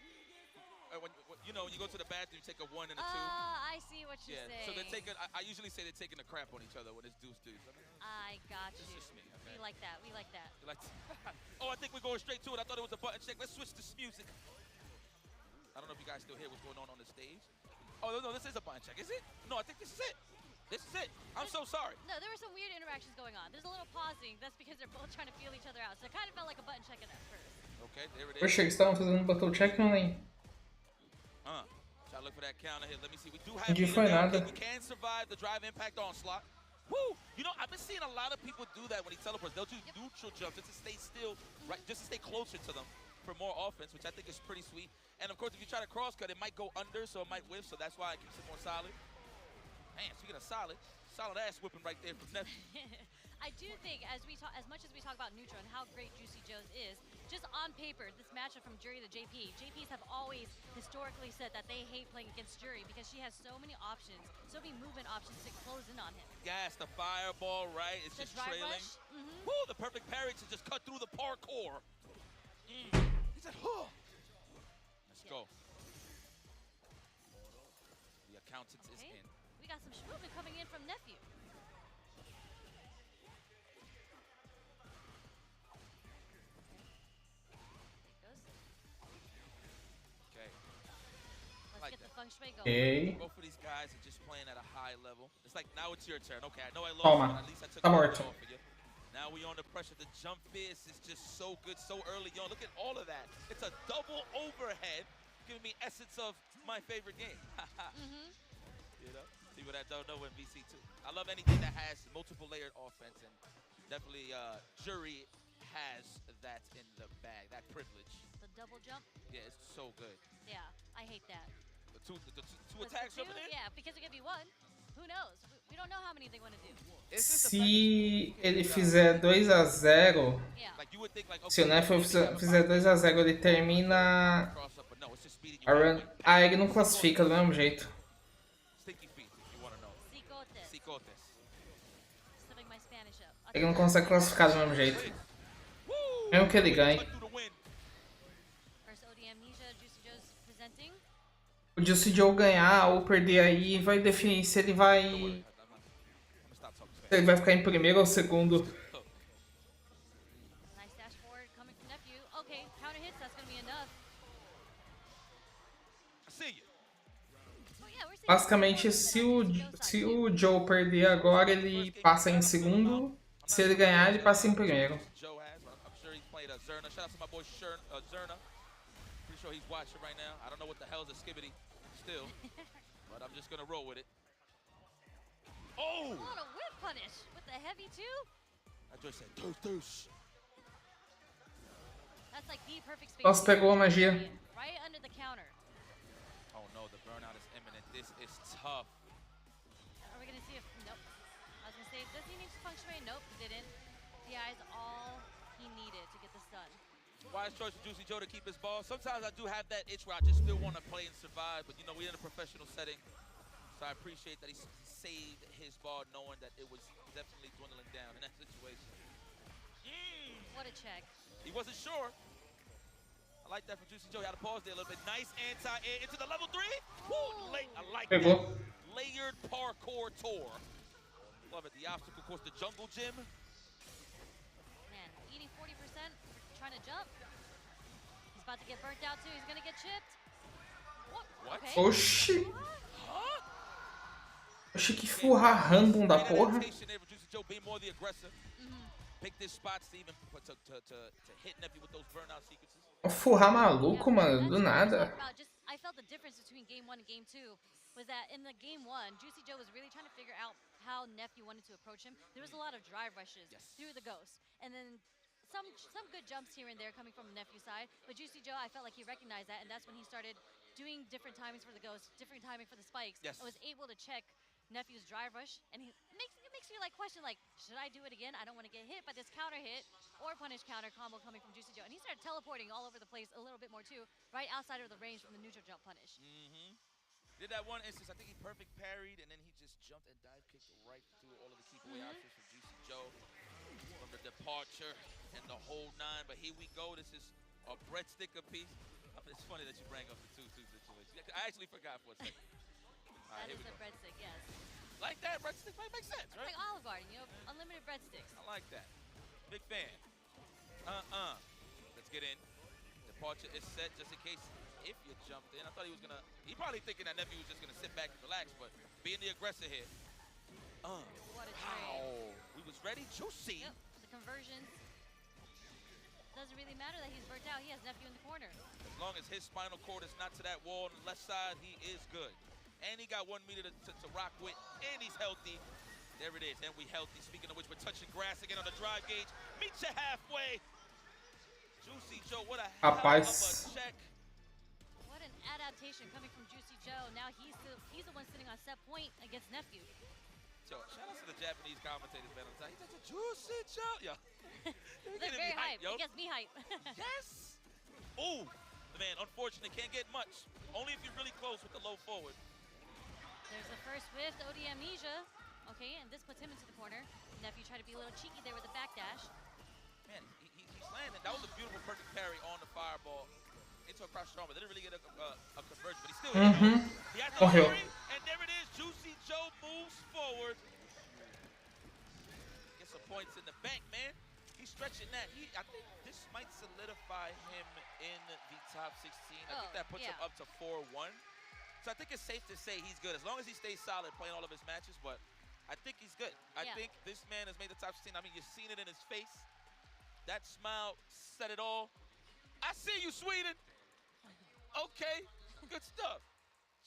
When you go to the bathroom, you take a 1 and a 2. I see what you're saying. So they're taking. I usually say they're taking a crap on each other when it's deuce. I got you. It's just me. Okay? We like that. We like that. Oh, I think we're going straight to it. I thought it was a button check. Let's switch this music. I don't know if you guys still hear what's going on the stage. Oh no, this is a button check. Is it? No, I think this is it. This is it. I'm so sorry. No, there were some weird interactions going on. There's a little pausing. That's because they're both trying to feel each other out. So it kind of felt like a button check at first. Okay, there it is. Poxa, eles estavam fazendo battle check, não lembro. Try to look for that counter here. Let me see. We do have. Não foi nada. We can survive the drive impact onslaught. Woo! You know, I've been seeing a lot of people do that when he teleports. They'll do neutral jumps just to stay still, right? Just to stay closer to them for more offense, which I think is pretty sweet. And of course, if you try to cross cut, it might go under, so it might whiff. So that's why it keeps it more solid. Man, speaking of solid ass whipping right there from Nephew. I do think as much as we talk about neutral and how great Juicy Joe's is, just on paper, this matchup from Jury to JP, JPs have always historically said that they hate playing against Jury because she has so many options, so many movement options to close in on him. Yes, the fireball, right? It's just trailing. Woo, the perfect parry to just cut through the parkour. He said, huh. Let's go. The accountant is in. We got some movement coming in from Nephew. Like get the feng shui going. Okay. Both of these guys are just playing at a high level. It's like now it's your turn. Okay, I know I lost, but at least I took it off for you. Now we on the pressure. The jump fierce is just so good, so early on. Look at all of that. It's a double overhead, giving me essence of my favorite game. You know, people that don't know in VC2. I love anything that has multiple layered offense, and definitely Jury has that in the bag, that privilege. The double jump? Yeah, it's so good. Yeah, I hate that. The two attacks jumping in? Yeah, because it could be one. Who knows? We don't know how many they want to do. Se ele fizer 2-0, se o Nephew fizer 2-0, ele termina a run. Ah, ele não classifica do mesmo jeito. Ele não consegue classificar do mesmo jeito. Mesmo que ele ganhe. O Juicy Joe ganhar ou perder aí vai definir se ele vai ficar em primeiro ou segundo. Basicamente, se o Joe perder agora, ele passa em segundo. Se ele ganhar, ele passa em primeiro. Sure he's watching right now. I don't know what the hell is a skibbity still, but I'm just gonna roll with it. Oh! On a whip punish with the heavy two. I just said deuce. That's like the perfect space. Nossa, pegou a magia. Right under the counter. Oh no, the burnout is imminent. This is tough. Are we gonna see if? Nope. I was gonna say, does he need to feng shui? Nope, he didn't. DI is all he needed to get this done. Wise choice for Juicy Joe to keep his ball. Sometimes I do have that itch where I just still want to play and survive, but you know, we're in a professional setting. So I appreciate that he saved his ball knowing that it was definitely dwindling down in that situation. What a check. He wasn't sure. I like that from Juicy Joe. He had to pause there a little bit. Nice anti-air into the level 3. Woo, late. I like that. Layered parkour tour. Love it. The obstacle course, the jungle gym. Man, eating 40%, trying to jump. He's about to get burnt out too. He's gonna get chipped. What? Okay. Oxi. Oxi, que furra random da porra. pick this spots to even to hit Nephew with those burnout sequences. Furrar maluco, Yeah, mano, do that's what I was nada. talking about. Just I felt the difference between game 1 and game 2 was that in the game 1, Juicy Joe was really trying to figure out how Nephew wanted to approach him. There was a lot of drive rushes through the ghost, and then some good jumps here and there coming from Nephew's side. But Juicy Joe, I felt like he recognized that, and that's when he started doing different timings for the ghost, different timing for the spikes. Yes. I was able to check Nephew's drive rush, and it makes me like question, like, should I do it again? I don't want to get hit by this counter hit or punish counter combo coming from Juicy Joe. And he started teleporting all over the place a little bit more too, right outside of the range from the neutral jump punish. Did that one instance, I think he perfect parried, and then he just jumped and dive kicked right through all of the keep away options from Juicy Joe. From the departure and the whole 9, but here we go. This is a breadstick apiece. It's funny that you bring up the 2-2 situation. I actually forgot for a second. That is a breadstick, yes. Like that, breadstick might make sense, right? Like Olive Garden, you know, unlimited breadsticks. I like that. Big fan. Let's get in. Departure is set just in case if you jumped in. I thought he was gonna. He probably thinking that Nephew was just gonna sit back and relax, but being the aggressor here. What a trade. We was ready. Juicy. Yep, the conversions. Doesn't really matter that he's burnt out. He has Nephew in the corner. As long as his spinal cord is not to that wall on the left side, he is good. And he got 1 meter to rock with, and he's healthy. There it is, and we healthy. Speaking of which, we're touching grass again on the drive gauge. Meet you halfway. Juicy Joe, what a hell of a check. What an adaptation coming from Juicy Joe. Now he's the one sitting on set point against Nephew. Yo, shout out to the Japanese commentators, man. He's such a Juicy Joe. Yo. Look, very hype. It gets me hype. Yes. Ooh, man, unfortunately, can't get much. Only if you're really close with the low forward. There's the first whiff, the OD Amnesia. Okay, and this puts him into the corner. Nephew tried to be a little cheeky there with the backdash. Man, he's landing. That was a beautiful, perfect parry on the fireball into a crouch strong, but didn't really get a conversion, but he still hit it. He has the parry, and there it is. Juicy Joe moves forward. Get some points in the bank, man. He's stretching that. I think this might solidify him in the top 16. I think that puts him up to 4-1. So I think it's safe to say he's good, as long as he stays solid playing all of his matches, but I think he's good. I think this man has made the top 16. I mean, you've seen it in his face. That smile said it all. I see you, Sweden. Okay, good stuff.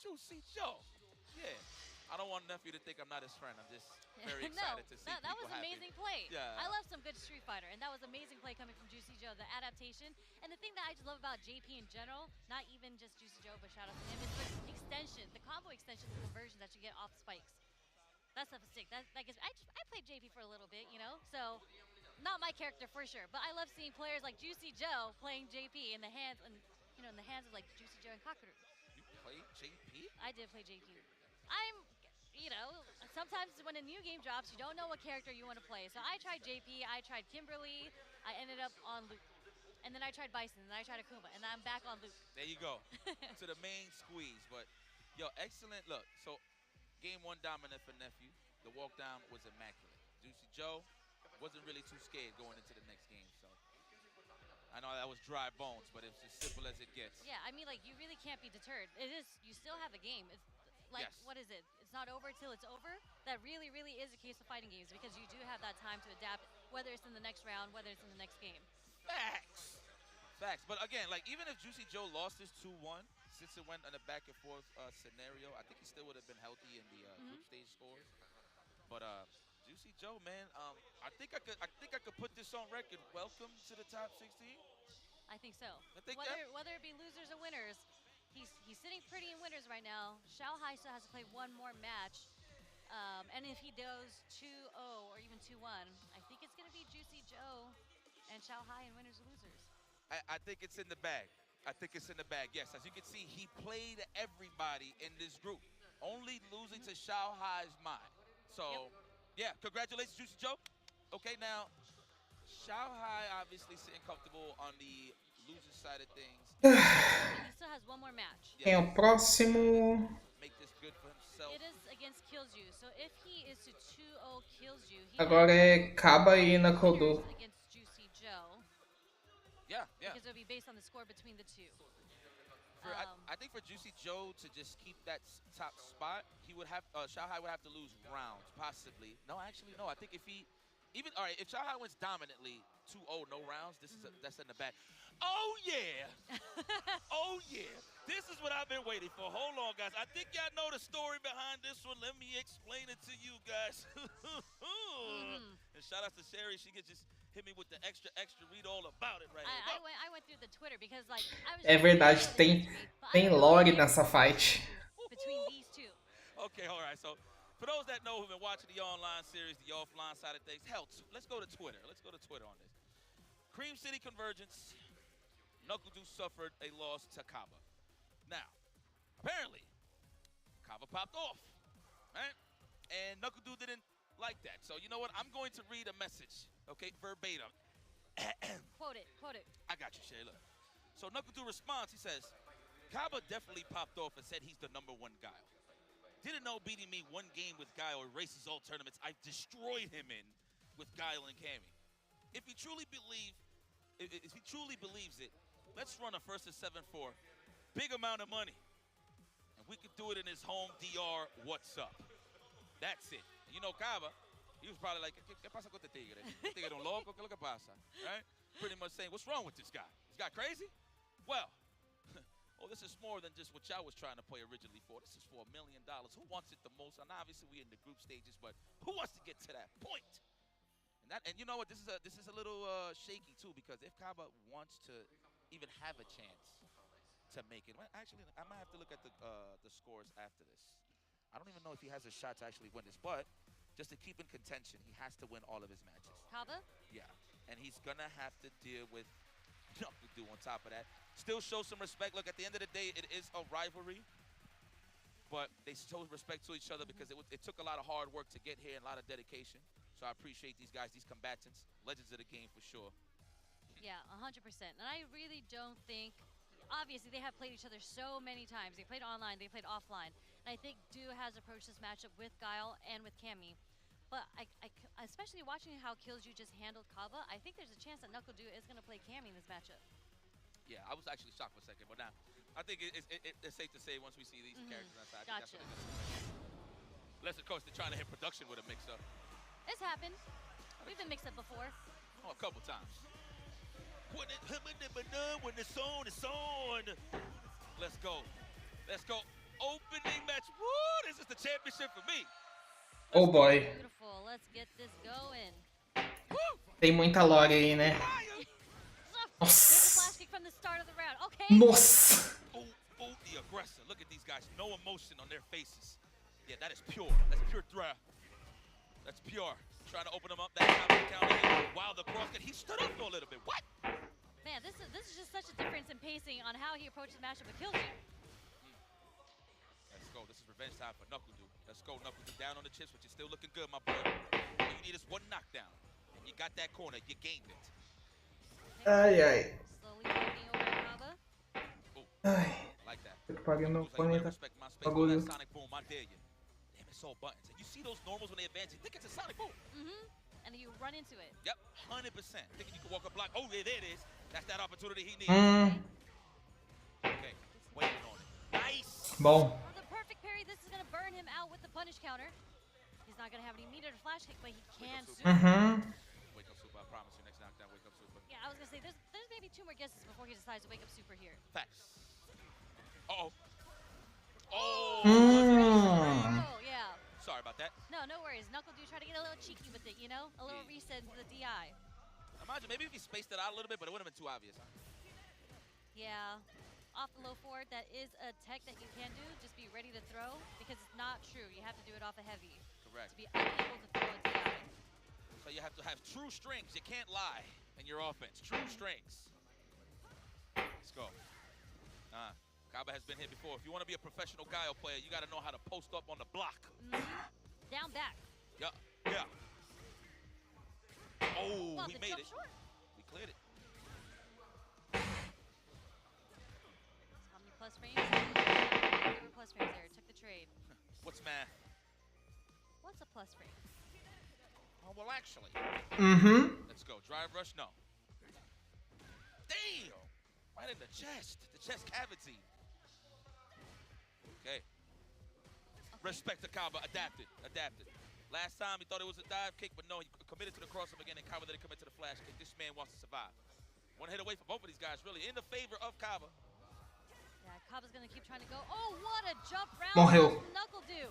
Juicy Joe. Yeah. I don't want Nephew to think I'm not his friend. I'm just very excited to see that was happy. amazing play. Yeah. I love some good Street Fighter, and that was amazing play coming from Juicy Joe. The adaptation, and the thing that I just love about JP in general, not even just Juicy Joe, but shout out to him, is the extension, the combo extension, the conversion that you get off spikes. That stuff is sick. That gets, I played JP for a little bit, you know, so not my character for sure, but I love seeing players like Juicy Joe playing JP in the hands, and in the hands of like Juicy Joe and Kakuru. You played JP? I did play JP. Sometimes when a new game drops, you don't know what character you want to play. So I tried JP, I tried Kimberly, I ended up on Luke. And then I tried Bison, and then I tried Akuma, and I'm back on Luke. There you go. To the main squeeze. But, yo, excellent. Look, so game 1 dominant for Nephew. The walk down was immaculate. Juicy Joe wasn't really too scared going into the next game. So I know that was dry bones, but it's as simple as it gets. Yeah, I mean, like, you really can't be deterred. You still have a game. It's like, what is it? It's not over till it's over. That really, really is a case of fighting games, because you do have that time to adapt, whether it's in the next round, whether it's in the next game. Facts. But again, like, even if Juicy Joe lost his 2-1, since it went on a back and forth scenario, I think he still would have been healthy in the group stage scores. But Juicy Joe, man, I think I could put this on record. Welcome to the top 16. I think so. Whether it be losers or winners, he's sitting pretty in winners right now. Xiao Hai still has to play one more match. And if he goes 2-0 or even 2-1, I think it's going to be Juicy Joe and Xiao Hai in winners or losers. I think it's in the bag. Yes, as you can see, he played everybody in this group, only losing to Xiao Hai's mind. So, yeah, congratulations, Juicy Joe. Okay, now, Xiao Hai obviously sitting comfortable on the loser side of things. He still has one more match. Quem é o próximo? Make this good for himself. It is against Killju. So if he is to 2-0 Killju, he Agora é Kaba e Nakodo. against Juicy Joe. Yeah. Because it'll be based on the score between the two. I think for Juicy Joe to just keep that top spot, he would have Xiao Hai would have to lose rounds, possibly. No, actually, no. I think if Even all right, if Shanghai wins dominantly 2-0, no rounds, this is that's in the back. Oh yeah, oh yeah. This is what I've been waiting for. Hold on, guys. I think y'all know the story behind this one. Let me explain it to you guys. And shout out to Sherry. She could just hit me with the extra. Read all about it right here. I went through the Twitter because like I was. É verdade, tem lore nessa fight. Between these two. Okay, all right. So, for those that know who've been watching the online series, the offline side of things, hell, let's go to Twitter. Let's go to Twitter on this. Cream City Convergence, Knuckle Deuce suffered a loss to Kaba. Now, apparently, Kaba popped off, right? And Knuckle Deuce didn't like that. So, you know what? I'm going to read a message, okay, verbatim. Quote it. I got you, Shayla. So, Knuckle Deuce responds. He says, Kaba definitely popped off and said he's the #1 guy. Didn't know beating me one game with Guile erases all tournaments I've destroyed him in with Guile and Cammy. If he truly believes it, let's run a first and 7-4. Big amount of money. And we could do it in his home DR. What's up? That's it. You know, Kaba, he was probably like, ¿Qué pasa con este tigre? Este tigre un loco, ¿qué es lo que pasa? Right? Pretty much saying, what's wrong with this guy? This guy crazy? Well, this is more than just what y'all was trying to play originally for. This is for $1 million. Who wants it the most? And obviously we in the group stages, but who wants to get to that point? And you know what? This is a little shaky too, because if Kaba wants to even have a chance to make it, well, actually I might have to look at the scores after this. I don't even know if he has a shot to actually win this, but just to keep in contention, he has to win all of his matches. Kaba? Yeah, and he's gonna have to deal with Knuckle Deuce on top of that. Still show some respect. Look, at the end of the day, it is a rivalry, but they show respect to each other because it took a lot of hard work to get here and a lot of dedication. So I appreciate these guys, these combatants, legends of the game for sure. Yeah, 100%. And I really don't think, obviously they have played each other so many times. They played online, they played offline. And I think Du has approached this matchup with Guile and with Cammy. But I especially watching how Killju just handled Kaba, I think there's a chance that Knuckle Deuce is going to play Cammy in this matchup. Yeah, I was actually shocked for a second, but now I think it's safe to say once we see these characters outside. Gotcha. Unless, of course, they're trying to hit production with a mix-up. It's happened. We've been mixed up before. Oh, a couple times. When it's on, it's on. Let's go. Let's go. Opening match. Woo! This is the championship for me. Oh boy. Beautiful. Let's get this going. Tem muita lore aí, né? Nossa. Flash kick from the start of the round. Okay. Nossa. Oh, the aggressor. Look at these guys. No emotion on their faces. Yeah, that is pure. That's pure threat. That's pure. Trying to open him up. That counter hit while the cross hit. He stood up for a little bit. What? Man, this is just such a difference in pacing on how he approaches the matchup with Killju. Let's go. This is revenge time for Knuckle Deuce. Let's go, Knuckle Deuce. Down on the chips, but you're still looking good, my boy. All you need is one knockdown. And you got that corner. You gained it. Ai, ai. Slowly moving over Kaba. Ai. Like that. Pagando o planeta. Bagulho. Sonic boom, I dare you. Damn, it's all buttons. And you see those normals when they advance, you think it's a Sonic boom. And you run into it. Yep, 100%. Thinking you can walk a block. Oh, yeah, there it is. That's that opportunity he needs. Okay, waiting on it. Nice. Bom. For the perfect parry, this is going to burn him out with the punish counter. He's not going to have any meter to flash kick, but he can super. Wake up super, I promise you. Next knockdown, wake up super. Yeah, I was going to say, there's maybe 2 more guesses before he decides to wake up super here. Facts. Uh-oh. Oh! Oh, yeah. Sorry about that. No worries. Knuckle Deuce try to get a little cheeky with it, you know? A little reset into the DI. Imagine, maybe if he spaced it out a little bit, but it wouldn't have been too obvious, huh? Yeah. Off the low forward, that is a tech that you can do. Just be ready to throw, because it's not true. You have to do it off a heavy. Correct. To be unable to throw a DI. So you have to have true strengths. You can't lie in your offense. True strengths. Let's go. Kaba has been here before. If you want to be a professional Guile player, you got to know how to post up on the block. Down back. Yeah. Oh, Well, we the made jump it. short. We cleared it. How many plus frames? There were plus frames there. Took the trade. What's math? What's a plus frame? Oh, well, actually. Let's go. Drive rush? No. Damn! Right in the chest cavity. Okay. Respect to Kaba. Adapted. Last time he thought it was a dive kick, but no, he committed to the crossover again, and Kaba didn't commit to the flash kick. This man wants to survive. One hit away for both of these guys, really, in the favor of Kaba. Yeah, Kaba's gonna keep trying to go. Oh, what a jump round Morreu. from Knuckle do.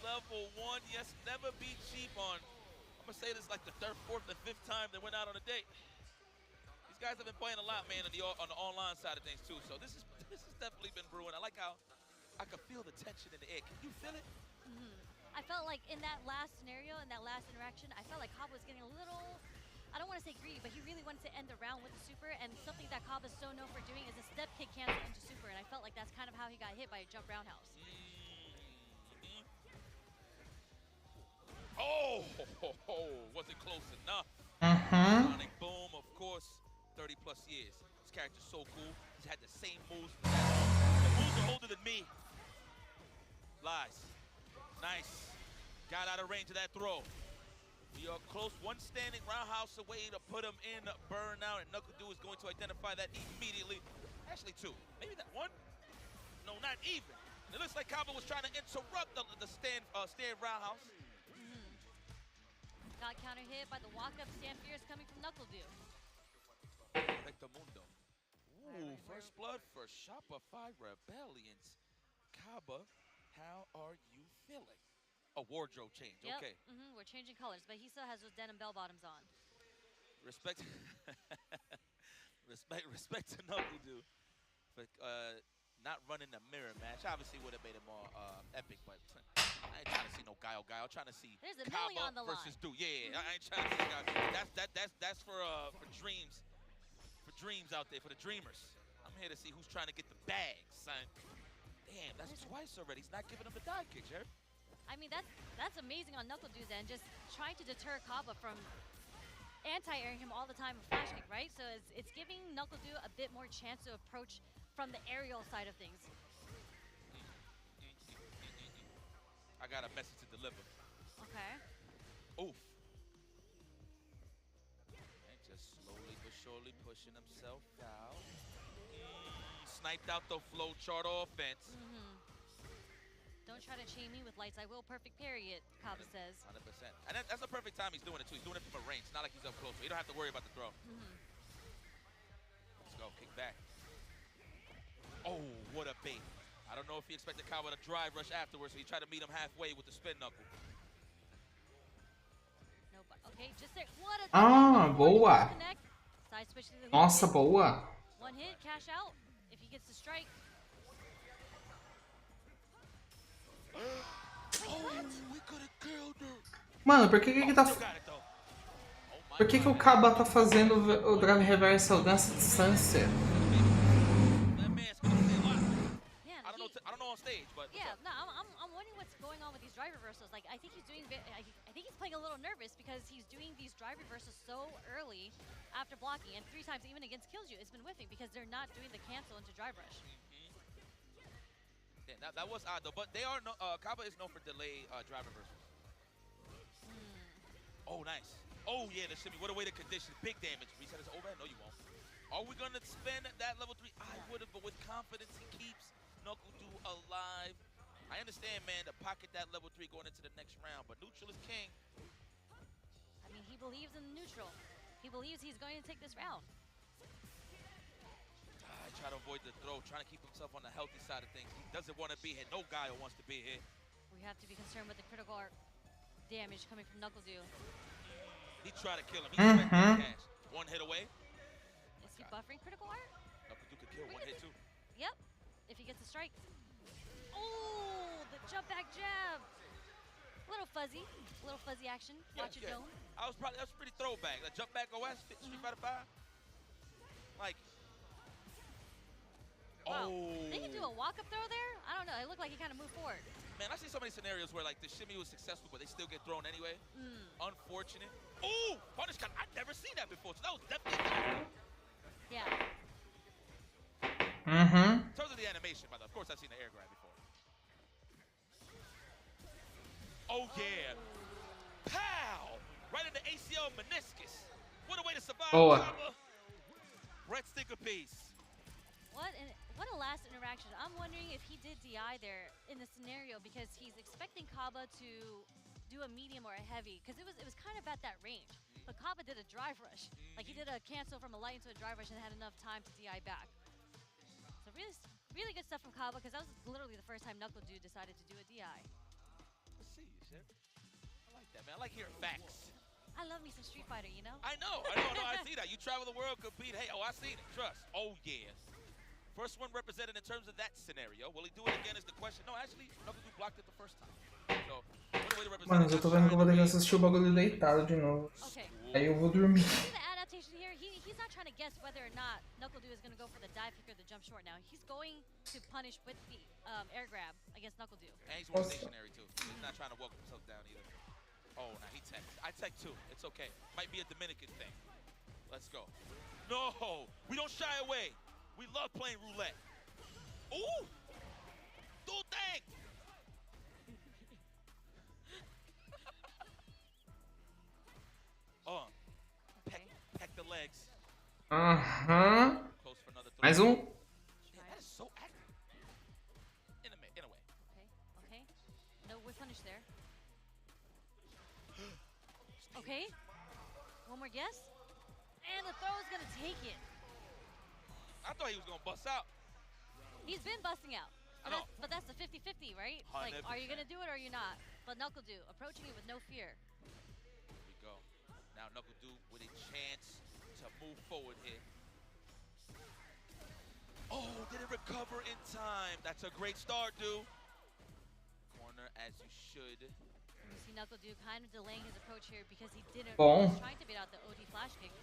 Level 1, yes, never be cheap on. I'm gonna say this like the third, fourth, and fifth time they went out on a date. These guys have been playing a lot, man, on the online side of things too. So this has definitely been brewing. I like how I can feel the tension in the air. Can you feel it? I felt like in that last scenario, in that last interaction, I felt like Kaba was getting a little, I don't want to say greedy, but he really wanted to end the round with the super, and something that Kaba's so known for doing is a step kick cancel into super, and I felt like that's kind of how he got hit by a jump roundhouse. Oh, wasn't close enough. Sonic Boom, of course, 30 plus years. This character's so cool. He's had the same moves. The moves are older than me. Lies. Nice. Got out of range of that throw. We are close. One standing roundhouse away to put him in burnout, and Knuckle Dew is going to identify that immediately. Actually, two. Maybe that one? No, not even. It looks like Kaba was trying to interrupt the stand roundhouse. Got counter hit by the walk-up stand fierce coming from Knuckle Dew. Mundo. Ooh, first blood for Shopify Rebellions. Kaba, how are you feeling? A wardrobe change, Yep. okay. We're changing colors, but he still has those denim bell bottoms on. Respect, respect to Knuckle Dew for not running the mirror match. Obviously, would have made it more epic, but I ain't trying to see no guile. I'm trying to see There's a Kaba million on the versus line. Dew. Yeah, I ain't trying to see guys. That's for dreams, out there, for the dreamers. I'm here to see who's trying to get the bag, son. Damn, that's twice already. He's not giving him the dive kick, Jared. I mean, that's amazing on Knuckle Dew's end, just trying to deter Kaba from anti-airing him all the time with flash kick, right? So it's giving Knuckle Dew a bit more chance to approach from the aerial side of things. I got a message to deliver. Okay. Oof. And just slowly but surely pushing himself out. Sniped out the flow chart offense. Don't try to chain me with lights. I will perfect parry it, Kaba says. 100%. And that's the perfect time he's doing it too. He's doing it from a range. It's not like he's up close. So you don't have to worry about the throw. Let's go. Kick back. Oh, what a bait. I don't know if he expected Kaba to drive rush afterwards, so he tried to meet him halfway with the spin knuckle. No, okay, just there. What a boa. Side switch to the Nossa, boa. One hit, cash out. If he gets the strike. We could have killed her. Mano, por que tá... Por que o Kaba tá fazendo o drive reversal nessa distância? I don't know on stage, but yeah, no, I'm wondering what's going on with these drive reversals. Like, I think he's doing, I think he's playing a little nervous because he's doing these drive reversals so early after blocking, and 3 times even against Killju, it's been whiffing because they're not doing the cancel into drive rush. Yeah, that was odd though, but they are Kaba is known for delay drive reversals. Oh, nice. Oh yeah, the shimmy. What a way to condition. Big damage. Reset his overhead. No, you won't. Are we gonna spend that level 3? I would have, but with confidence, he keeps Knuckle Dew alive. I understand, man, to pocket that level 3 going into the next round, but neutral is king. I mean, he believes in neutral. He believes he's going to take this round. Try to avoid the throw, trying to keep himself on the healthy side of things. He doesn't want to be here. No guy wants to be here. We have to be concerned with the critical art damage coming from Knuckle Dew. He tried to kill him. He expected cash. One hit away. Is he buffering critical art? Knuckle Dew could kill. One hit too. Yep. If he gets a strike. Oh, the jump back jab. Little fuzzy action. Watch it dome. That was pretty throwback. The jump back OS, Street Fighter 5. Like. Wow. Oh. They can do a walk-up throw there? I don't know. It looked like he kind of moved forward. Man, I see so many scenarios where like the shimmy was successful, but they still get thrown anyway. Unfortunate. Ooh, punish cut. I've never seen that before, so that was definitely good. Yeah. In terms of the animation, by the way, of course I've seen the air grab before. Oh yeah. Pow! Right in the ACL meniscus. What a way to survive. Brett Sticker piece. What a last interaction. I'm wondering if he did DI there in the scenario because he's expecting Kaba to do a medium or a heavy because it was kind of at that range. But Kaba did a drive rush. Like he did a cancel from a light into a drive rush and had enough time to DI back. So really good stuff from Kaba because that was literally the first time Knuckle Dude decided to do a DI. Let's see, sir. I like that, man. I like hearing facts. I love me some Street Fighter, you know? I know, I see that. You travel the world, compete. Hey, I seen it. Trust. Oh, yes. First one represented in terms of that scenario. Will he do it again is the question. No, actually, Knuckle Dude blocked it the first time. So, what a way to represent. Mano, eu tô vendo que eu vou ter que assistir o bagulho deitado de novo. Okay. Aí eu vou dormir. The adaptation here, he's not trying to guess whether or not Knuckle Dude is going to go for the dive kick or the jump short now. He's going to punish with the air grab against Knuckle Dude. And he's more stationary, too. He's not trying to walk himself down either. Oh, now he teched. I tech too. It's okay. Might be a Dominican thing. Let's go. No, we don't shy away. We love playing roulette. Ooh! Do thing! Oh, peck the legs. Close for another throw. Mais um. Man, that is so accurate. In a way. Okay. No whip punish there. Okay. One more guess. And the throw is going to take it. I thought he was going to bust out. He's been busting out. I know. But that's the 50-50, right? Like, are you going to do it or are you not? But Knuckle Dude, approaching it with no fear. Here we go. Now Knuckle Dude with a chance to move forward here. Oh, did it recover in time? That's a great start, dude. Corner as you should. You see Knuckle Dude kind of delaying his approach here because he didn't. Bom. He was trying to bait out the OD flash kick.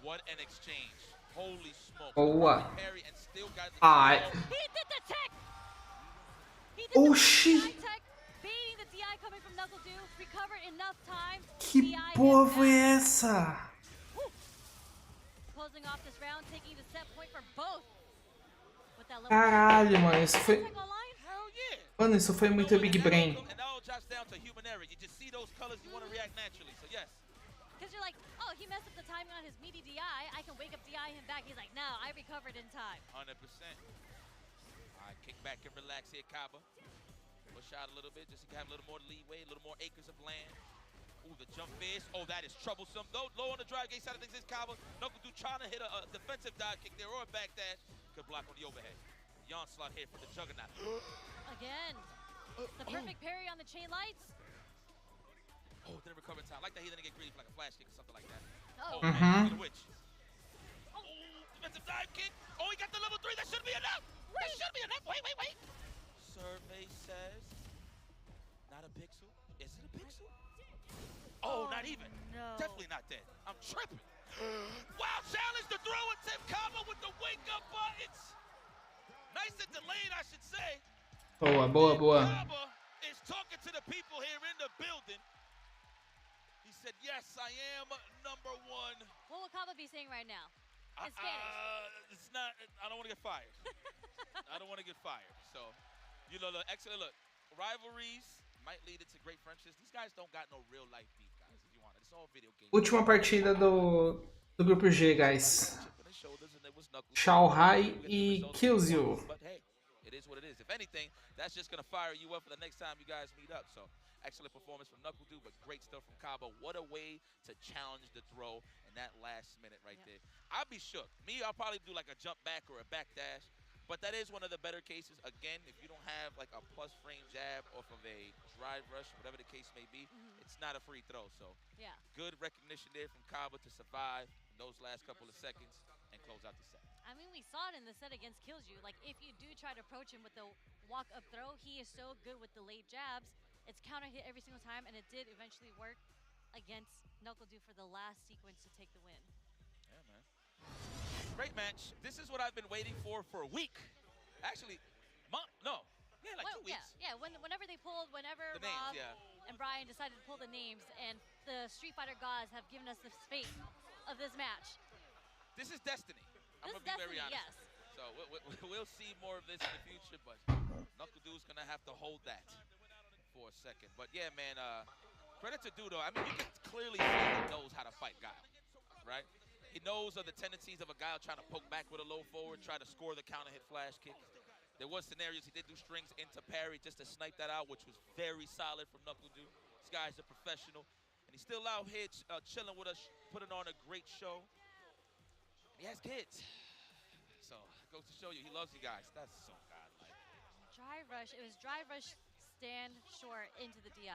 What an exchange. Holy smoke. Boa. Parry and still got the Ai. He did the tech! He did Oh, the shit. DI tech, baiting the DI coming from Knuckle Dude, recovered enough time. Que DI porra gets foi back. essa? Closing off this round, taking the set point for both. With that level Caralho, mano, isso foi. tech online. Hell yeah. Mano, isso foi muito Big Brain. And that all drops down to human error. You just see those colors, you want to react naturally. So yes. Because you're like, oh, he messed up the timing on his meaty DI. I can wake up DI him back. He's like, no, I recovered in time. 100%. All right, kick back and relax here, Kaba. Push out a little bit just to have a little more leeway, a little more acres of land. Ooh, the jump fist. Oh, that is troublesome. Though low on the drive gate side of things is Kaba. Knuckle Dude trying to hit a defensive dive kick there or a back dash. Good block on the overhead. The onslaught here for the Juggernaut. Again, the perfect parry on the chain lights. Oh, didn't recover in time. Like that he didn't get greedy for like a flash kick or something like that. Oh. Man, the witch. Oh, defensive dive kick. Oh, he got the level 3. That should be enough. That should be enough. Wait. Survey says not a pixel. Is it a pixel? Oh, not even. No. Definitely not dead. I'm tripping. Wow, challenge the throw attempt Kaba with the wake up buttons. Nice and delayed, I should say. Boa. Kaba is talking to the people here in the building. He said, yes, I am number one. What will Kaba be saying right now? In Spanish. It's not, I don't want to get fired. I don't want to get fired. So, you know, look, excellent, look, rivalries might lead into great friendships. These guys don't got no real life beef, guys, if you want it. It's all video games. Última partida do grupo G, guys. Shanghai e Killzone. But hey, it is what it is. If anything, that's just going to fire you up for the next time you guys meet up. So, excellent performance from Knuckle Dude, but great stuff from Kaba. What a way to challenge the throw in that last minute right there. I'll be shook. Me, I'll probably do like a jump back or a back dash. But that is one of the better cases. Again, if you don't have like a plus frame jab off of a drive rush, whatever the case may be, it's not a free throw. So good recognition there from Kaba to survive those last couple of seconds and close out the set. I mean, we saw it in the set against Killzone. Like, if you do try to approach him with the walk-up throw, he is so good with the late jabs. It's counter hit every single time, and it did eventually work against Knuckle Dude for the last sequence to take the win. Yeah, man. Great match. This is what I've been waiting for a week. Actually, like 2 weeks. Yeah. Whenever they pulled, whenever The names, Rob and Brian decided to pull the names, and the Street Fighter gods have given us the fate of this match. This is destiny. I'm This going to be very destiny, honest. yes. So we'll see more of this in the future, but Knuckle Dude's going to have to hold that for a second. But yeah, man, credit to Dude, though. I mean, you can clearly see he knows how to fight Guile, right? He knows of the tendencies of a guy trying to poke back with a low forward, try to score the counter hit flash kick. There was scenarios he did do strings into parry just to snipe that out, which was very solid from Knuckle Dude. This guy's a professional, and he's still out here chilling with us, putting on a great show. And he has kids, so it goes to show you he loves you guys. That's so godlike. Drive rush. It was drive rush, stand short into the DI.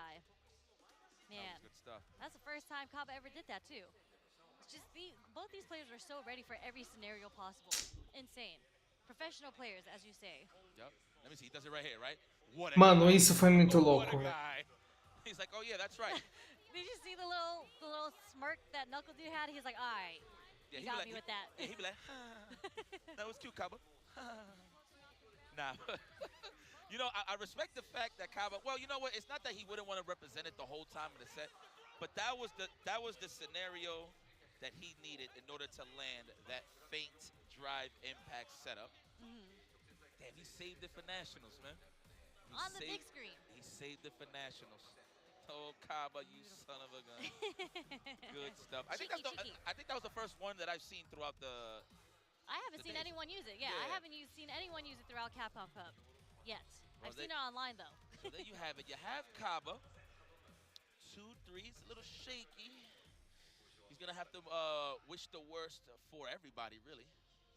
Man, That was good stuff. that's the first time Kaba ever did that too. It's just both these players were so ready for every scenario possible. Insane. Professional players, as you say. Yep. Let me see. He does it right here, right? What a Mano, guy. isso foi muito What a louco, velho. guy. He's like, oh yeah, that's right. Did you see the little smirk that Knuckle Dude had? He's like, all right, Yeah, you he be got like, me with that. Yeah, he'd be like, that was cute, Kaba. Nah. You know, I respect the fact that Kaba, well, you know what? It's not that he wouldn't want to represent it the whole time in the set, but that was the scenario that he needed in order to land that faint drive impact setup. Damn, he saved it for nationals, man. On the big screen. He saved it for nationals. Oh, Kaba, you son of a gun. Good stuff. I think that was the first one that I've seen throughout the. I haven't seen anyone use it. Yeah, I haven't seen anyone use it throughout Capcom Cup yet. Well, I've seen it online though. So there you have it. You have Kaba. 2-3. It's a little shaky. He's gonna have to wish the worst for everybody, really.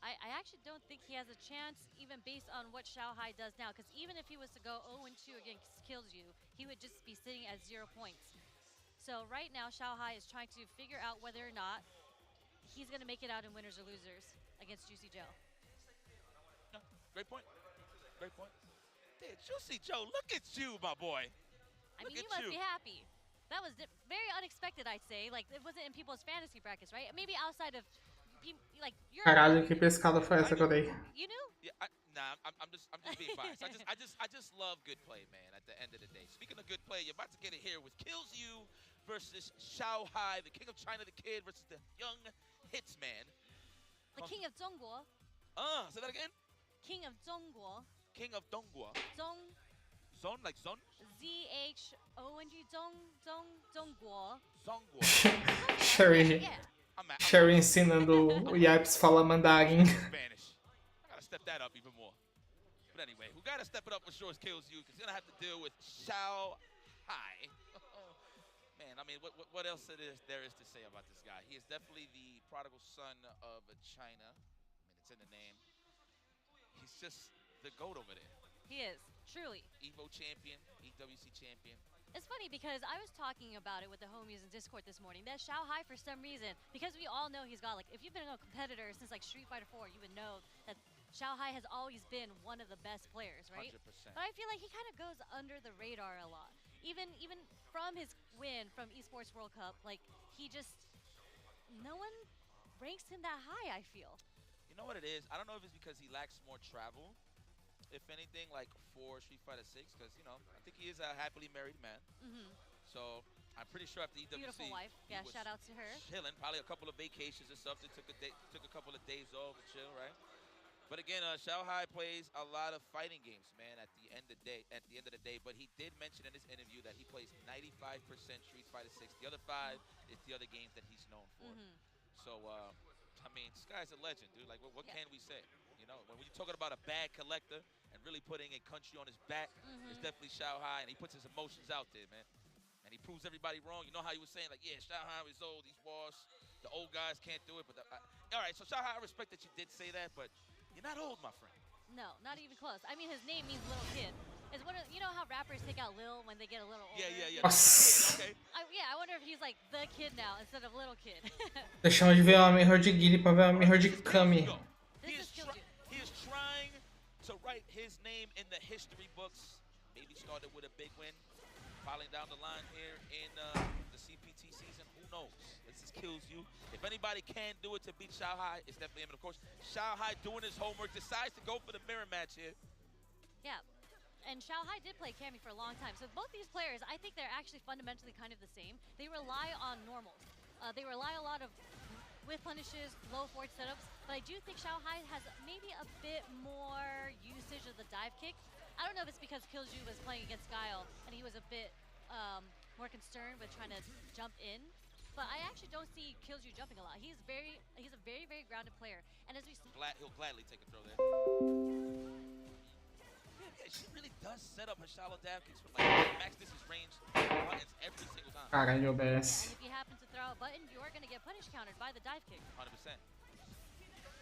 I actually don't think he has a chance, even based on what Xiaohai does now, because even if he was to go 0-2 against Killju, he would just be sitting at 0 points. So right now, Xiaohai is trying to figure out whether or not he's going to make it out in winners or losers against Juicy Joe. No, great point. Great point. Dude, Juicy Joe, look at you, my boy. I mean, you must be happy. That was very unexpected, I'd say. Like, it wasn't in people's fantasy brackets, right? Maybe outside of... Like, Caralho, que pescada foi essa que eu dei? You knew? Yeah, I'm just being biased. I just love good play, man. At the end of the day, speaking of good play, you're about to get it here with Kills You versus Xiaohai, the King of China, the Kid versus the young Hitsman. The King of Zhongguo. Say that again. King of Zhongguo. King of Dongguo. Zone like zone. ZHONG Zhongguo. Zongguo. Sherry. Yeah. Sherry ensinando o Yaps falar mandarim. Spanish. I gotta step that up even more. But anyway, who gotta step it up for sure is Kills You, because he's gonna have to deal with Xiaohai. Man, I mean, what else there is to say about this guy? He is definitely the prodigal son of China. I mean, it's in the name. He's just the GOAT over there. He is, truly. Evo champion, EWC champion. It's funny because I was talking about it with the homies in Discord this morning, that Xiaohai, for some reason, because we all know he's got, like, if you've been a competitor since, like, Street Fighter 4, you would know that Xiaohai has always been one of the best players, right? 100%. But I feel like he kind of goes under the radar a lot. Even from his win from Esports World Cup, like, he just, no one ranks him that high, I feel. You know what it is? I don't know if it's because he lacks more travel, if anything, like for Street Fighter 6, because, you know, I think he is a happily married man. So I'm pretty sure after EWC, Beautiful wife. Yeah, shout out to her. Chilling, probably a couple of vacations or something. Took a couple of days off and chill, right? But again, Xiaohai plays a lot of fighting games, man. At the end of the day, but he did mention in his interview that he plays 95% Street Fighter 6. The other 5 is the other games that he's known for. So, I mean, this guy's a legend, dude. Like, what can we say? You know, when you're talking about a bad collector and really putting a country on his back, it's definitely Xiaohai, and he puts his emotions out there, man. And he proves everybody wrong. You know how he was saying, like, yeah, Xiaohai is old, he's washed, the old guys can't do it. But all right, so Xiaohai, I respect that you did say that, but you're not old, my friend. No, not even close. I mean, his name means little kid. It's one of, you know how rappers take out Lil when they get a little older? Yeah. Nossa. Okay. I wonder if he's like the kid now instead of little kid. Deixamos de ver a mirror de Guile pra ver a mirror de Kami. He is trying to write his name in the history books. Maybe started with a big win, falling down the line here in the CPT season. Who knows? This is Kills You. If anybody can do it to beat Xiaohai, it's definitely him. And of course, Xiaohai doing his homework, decides to go for the mirror match here. Yeah. And Xiaohai did play Cammy for a long time. So both these players, I think they're actually fundamentally kind of the same. They rely on normals. They rely a lot of with punishes, low forward setups. But I do think Xiaohai has maybe a bit more usage of the dive kick. I don't know if it's because Killju was playing against Guile and he was a bit more concerned with trying to jump in. But I actually don't see Killju jumping a lot. He's a very, very grounded player. And as we see, He'll gladly take a throw there. Yeah, she really does set up her shallow dab kicks from like max distance range buttons every single time. Caralho, and OBS. if you happen to throw a button, you're going to get punish countered by the dive kick. 100%.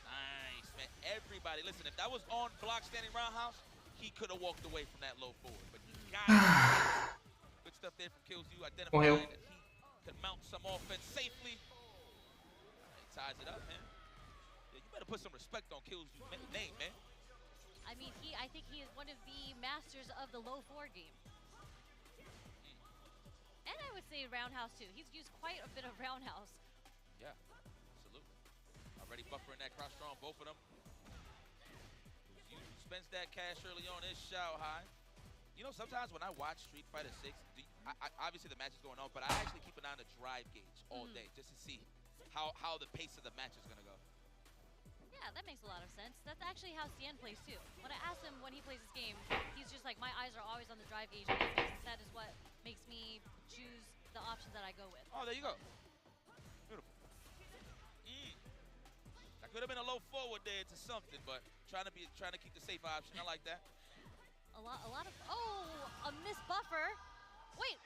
Nice, man. Everybody, listen, if that was on block standing roundhouse, he could have walked away from that low forward. But he got it. Good stuff there from Kills You, identifying that he can mount some offense safely. He ties it up, man. Yeah, you better put some respect on Kills You's name, man. I mean, I think he is one of the masters of the low forward game. And I would say roundhouse too. He's used quite a bit of roundhouse. Yeah, absolutely. Already buffering that cross draw on both of them. You spends that cash early on is Xiao Hai. You know, sometimes when I watch Street Fighter 6, obviously the match is going on, but I actually keep an eye on the drive gauge all day just to see how the pace of the match is going to go. Yeah, that makes a lot of sense. That's actually how Cien plays too. When I ask him when he plays this game, he's just like, my eyes are always on the drive gauge. And that is what makes me choose the option that I go with. Oh, there you go. Beautiful. That could have been a low forward there to something, but trying to keep the safe option. I like that. A lot of a missed buffer. Wait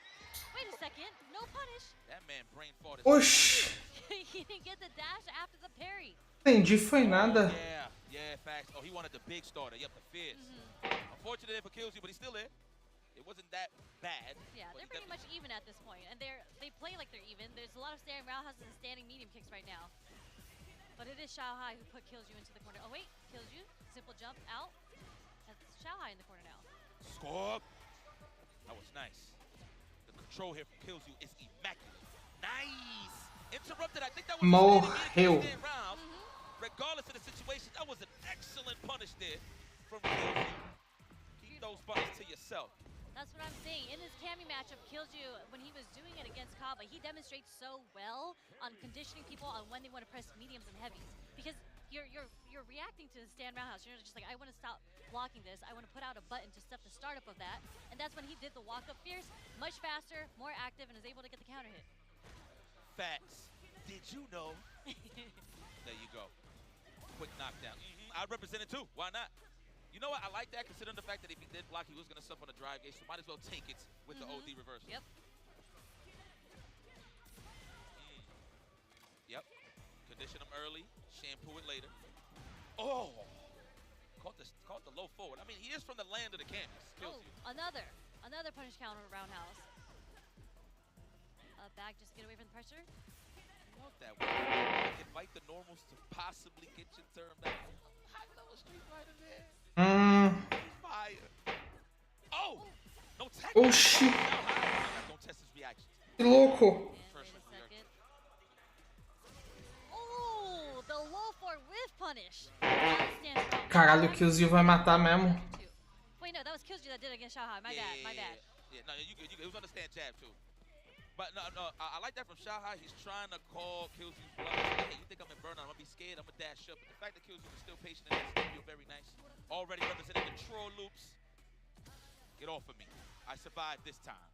a second. No punish. That man brain fought. Oxi. He didn't get the dash after the parry. Entendi, foi nada. Yeah, facts. Oh, he wanted the big starter. Yep, the fierce. Unfortunate for Kills You, but he's still there. It wasn't that bad. Yeah, they're pretty much even at this point, and they play like they're even. There's a lot of standing roundhouses and standing medium kicks right now. But it is Xiao Hai who put Kills You into the corner. Oh wait, Kills You, simple jump out. That's Xiao Hai in the corner now. Score. That was nice. The control here from Kills You is immaculate. Nice. Interrupted. I think that was Morreu. Regardless of the situation, that was an excellent punish there from Kills You. Keep those buttons to yourself. That's what I'm saying. In his Cammy matchup, Kills You, when he was doing it against Kaba, he demonstrates so well on conditioning people on when they want to press mediums and heavies. Because you're reacting to the stand roundhouse. You're just like, I want to stop blocking this. I want to put out a button to stop the startup of that. And that's when he did the walk-up fierce, much faster, more active, and is able to get the counter hit. Facts. Did you know? There you go. Quick knockdown. I represent it too. Why not? You know what? I like that, considering the fact that if he did block, he was going to suffer on the drive gauge, so might as well take it with the OD reversal. Yep. Yep. Condition him early, shampoo it later. Oh! Caught the low forward. I mean, he is from the land of the canvas. Kills You. Another punish counter roundhouse. Back, just get away from the pressure. Love that one. Like, invite the normals to possibly get your turn back. High level Street Fighter there. Fire. Oh! No tech. Oxi. Don't test his reaction. Que louco. Oh, the low forward with punish. Caralho, o Kills You vai matar mesmo. Wait, no, that was Kills You that did it against Xiao Hai. My bad. Yeah, no, you good. It was on the stand jab too. But no, I like that from Xiao Hai. He's trying to call Kills You's bluff. Hey, you think I'm in burnout? I'm gonna be scared. I'm gonna dash up. But the fact that Kills You is still patient in this feel very nice. Already representing the troll loops. Get off of me. I survived this time.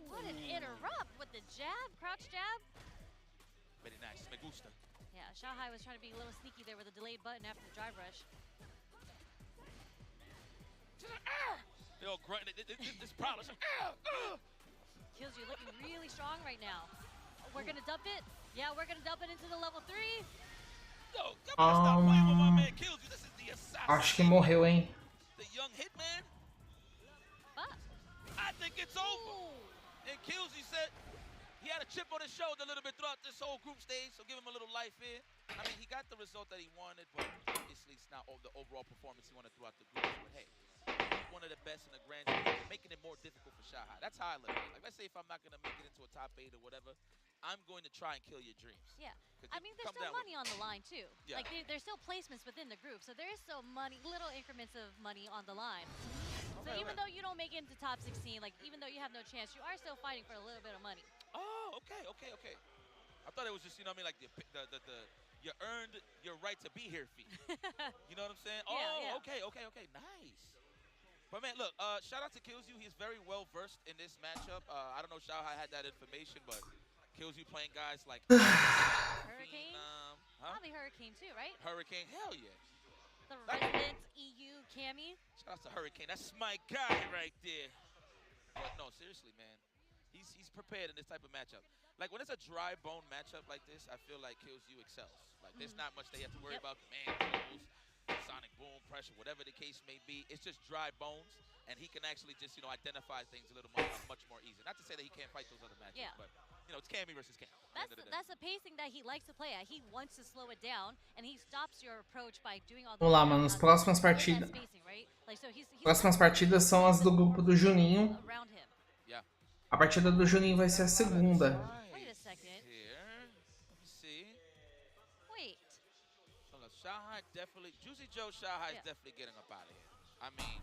What an interrupt with the jab, crouch jab. Very nice. Me gusta. Yeah, Xiao Hai was trying to be a little sneaky there with a delayed button after the drive rush. They all grunting. This problem. Kills You looking really strong right now. We're gonna dump it. Yeah, we're gonna dump it into the level 3. Yo, come on, stop playing with my man Kills You. This is the assassin. Acho que morreu, hein? The young hitman. But I think it's over. And Kills You said he had a chip on his shoulder a little bit throughout this whole group stage, so give him a little life here. I mean, he got the result that he wanted, but obviously it's not the overall performance he wanted throughout the group. But hey, he's one of the best in the grand stage, making it more difficult for Xiao Hai. That's how I look at it. Like, let's say if I'm not going to make it into a top 8 or whatever, I'm going to try and kill your dreams. yeah, I mean, there's still money on the line too. Yeah. Like there's still placements within the group, so there is still money, little increments of money on the line. So even though you don't make it into top 16, like even though you have no chance, you are still fighting for a little bit of money. Oh, okay. I thought it was just, you know what I mean, like the you earned your right to be here fee. You know what I'm saying? Yeah, Oh, yeah. Okay. Nice. But man, look, shout out to Kills You. He's very well versed in this matchup. I don't know if Xiao Hai had that information, but Kills you playing guys like Hurricane? huh? Probably Hurricane too, right? Hurricane. Hell yeah. The resident EU Cammy. Shout out to Hurricane. That's my guy right there. But no, seriously, man. He's prepared in this type of matchup. Like when it's a dry bone matchup like this, I feel like Kills You excels. Like there's not much they have to worry about. Command controls, sonic boom, pressure, whatever the case may be. It's just dry bones, and he can actually just identify things a little much more easy. Not to say that he can't fight those other matches, but it's Cammy versus Cam. That's the pacing that he likes to play at. He wants to slow it down, and he stops your approach by doing all the. Vamos lá, mano. As próximas partidas. Próximas partidas são as do grupo do Juninho. A partida do Juninho vai ser a segunda. Wait a second. Here, let me see. Wait. Shanghai definitely. Juicy Joe Shanghai is definitely getting up out of here. I mean.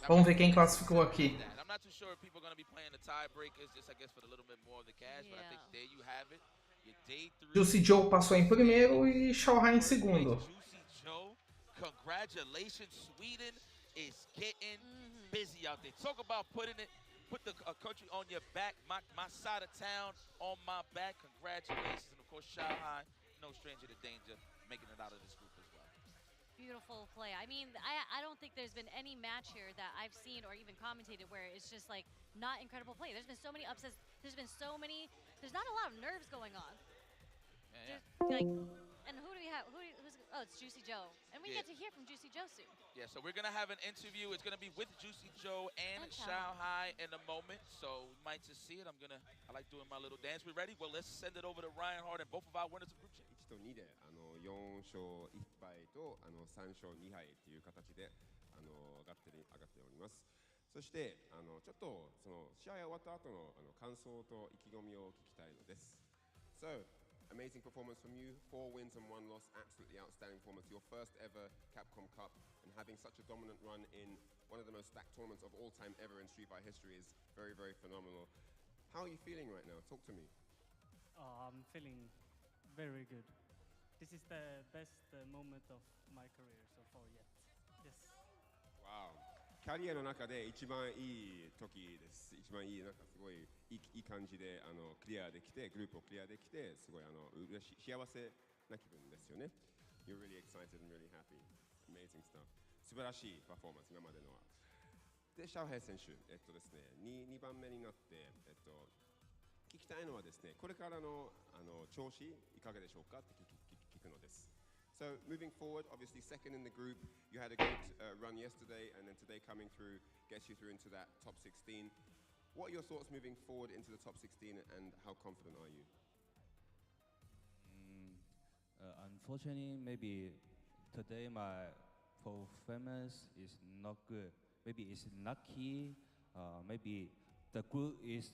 Vamos ver quem classificou aqui. I'm not too sure if people are going to be playing the tiebreakers, just I guess for a little bit more of the cash, but I think there you have it. Your day 3. Juicy Joe passou em primeiro e Shanghai em segundo. Juicy Joe, congratulations. Sweden is getting busy out there. Talk about put the country on your back, my side of town on my back. Congratulations, and of course Shanghai, no stranger to danger, making it out of this group as well. Beautiful play. I mean, I don't think there's been any match here that I've seen or even commentated where it's just like not incredible play. There's been so many upsets. There's not a lot of nerves going on. Like, and who do we have? It's Juicy Joe, and we get to hear from Juicy Joe soon. Yeah, so we're gonna have an interview. It's gonna be with Juicy Joe and Shanghai in a moment. So we might just see it. I like doing my little dance. We ready? Well, let's send it over to Ryan Hart and both of our winners of group chat. 1と2で4勝1敗と3勝2敗という形で上がっております。そしてちょっとその試合終わった後の感想と意気込みを聞きたいのです。So, amazing performance from you. 4 wins and 1 loss. Absolutely outstanding performance. Your first ever Capcom Cup, and having such a dominant run in one of the most stacked tournaments of all time ever in Street Fighter history is very, very phenomenal. How are you feeling right now? Talk to me. I'm feeling very good. This is the best moment of my career so far yet. Yes. Wow. キャリアの中で一番いい時です。一番いいすごいいい感じでクリアできて、グループをクリアできて、すごい嬉しい幸せな気分ですよね。You're really excited and really happy. Amazing stuff. 素晴らしいパフォーマンス今までのは。で、シャオヘイ選手ですね、2番目になって聞きたいのはですね、これからの調子いかがでしょうかって聞くのです。So moving forward, obviously second in the group, you had a good run yesterday, and then today coming through gets you through into that top 16. What are your thoughts moving forward into the top 16, and how confident are you? Unfortunately, maybe today my performance is not good. Maybe it's lucky. Maybe the group is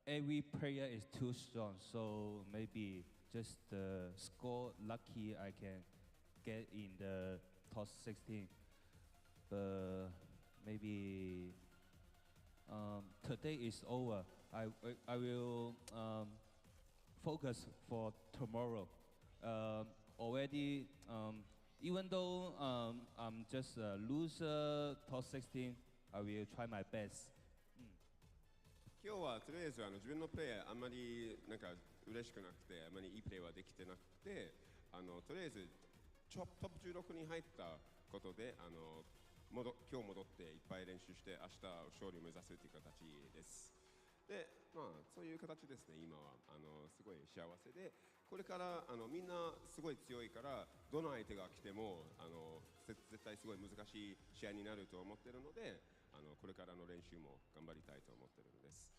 every player is too strong, so maybe just the score lucky I can get in the top 16. But maybe today is over. I will focus for tomorrow. Already, even though I'm just a loser top 16, I will try my best. 今日はとりあえず自分のプレーあんまりなんか嬉しくなくて、あんまりいいプレーはできてなくて、とりあえずトップ16に入ったことで今日戻っていっぱい練習して明日勝利を目指すという形です。で、そういう形ですね。今はすごい幸せで、これからみんなすごい強いからどの相手が来ても絶対すごい難しい試合になると思ってるので、これからの練習も頑張りたいと思ってるのです。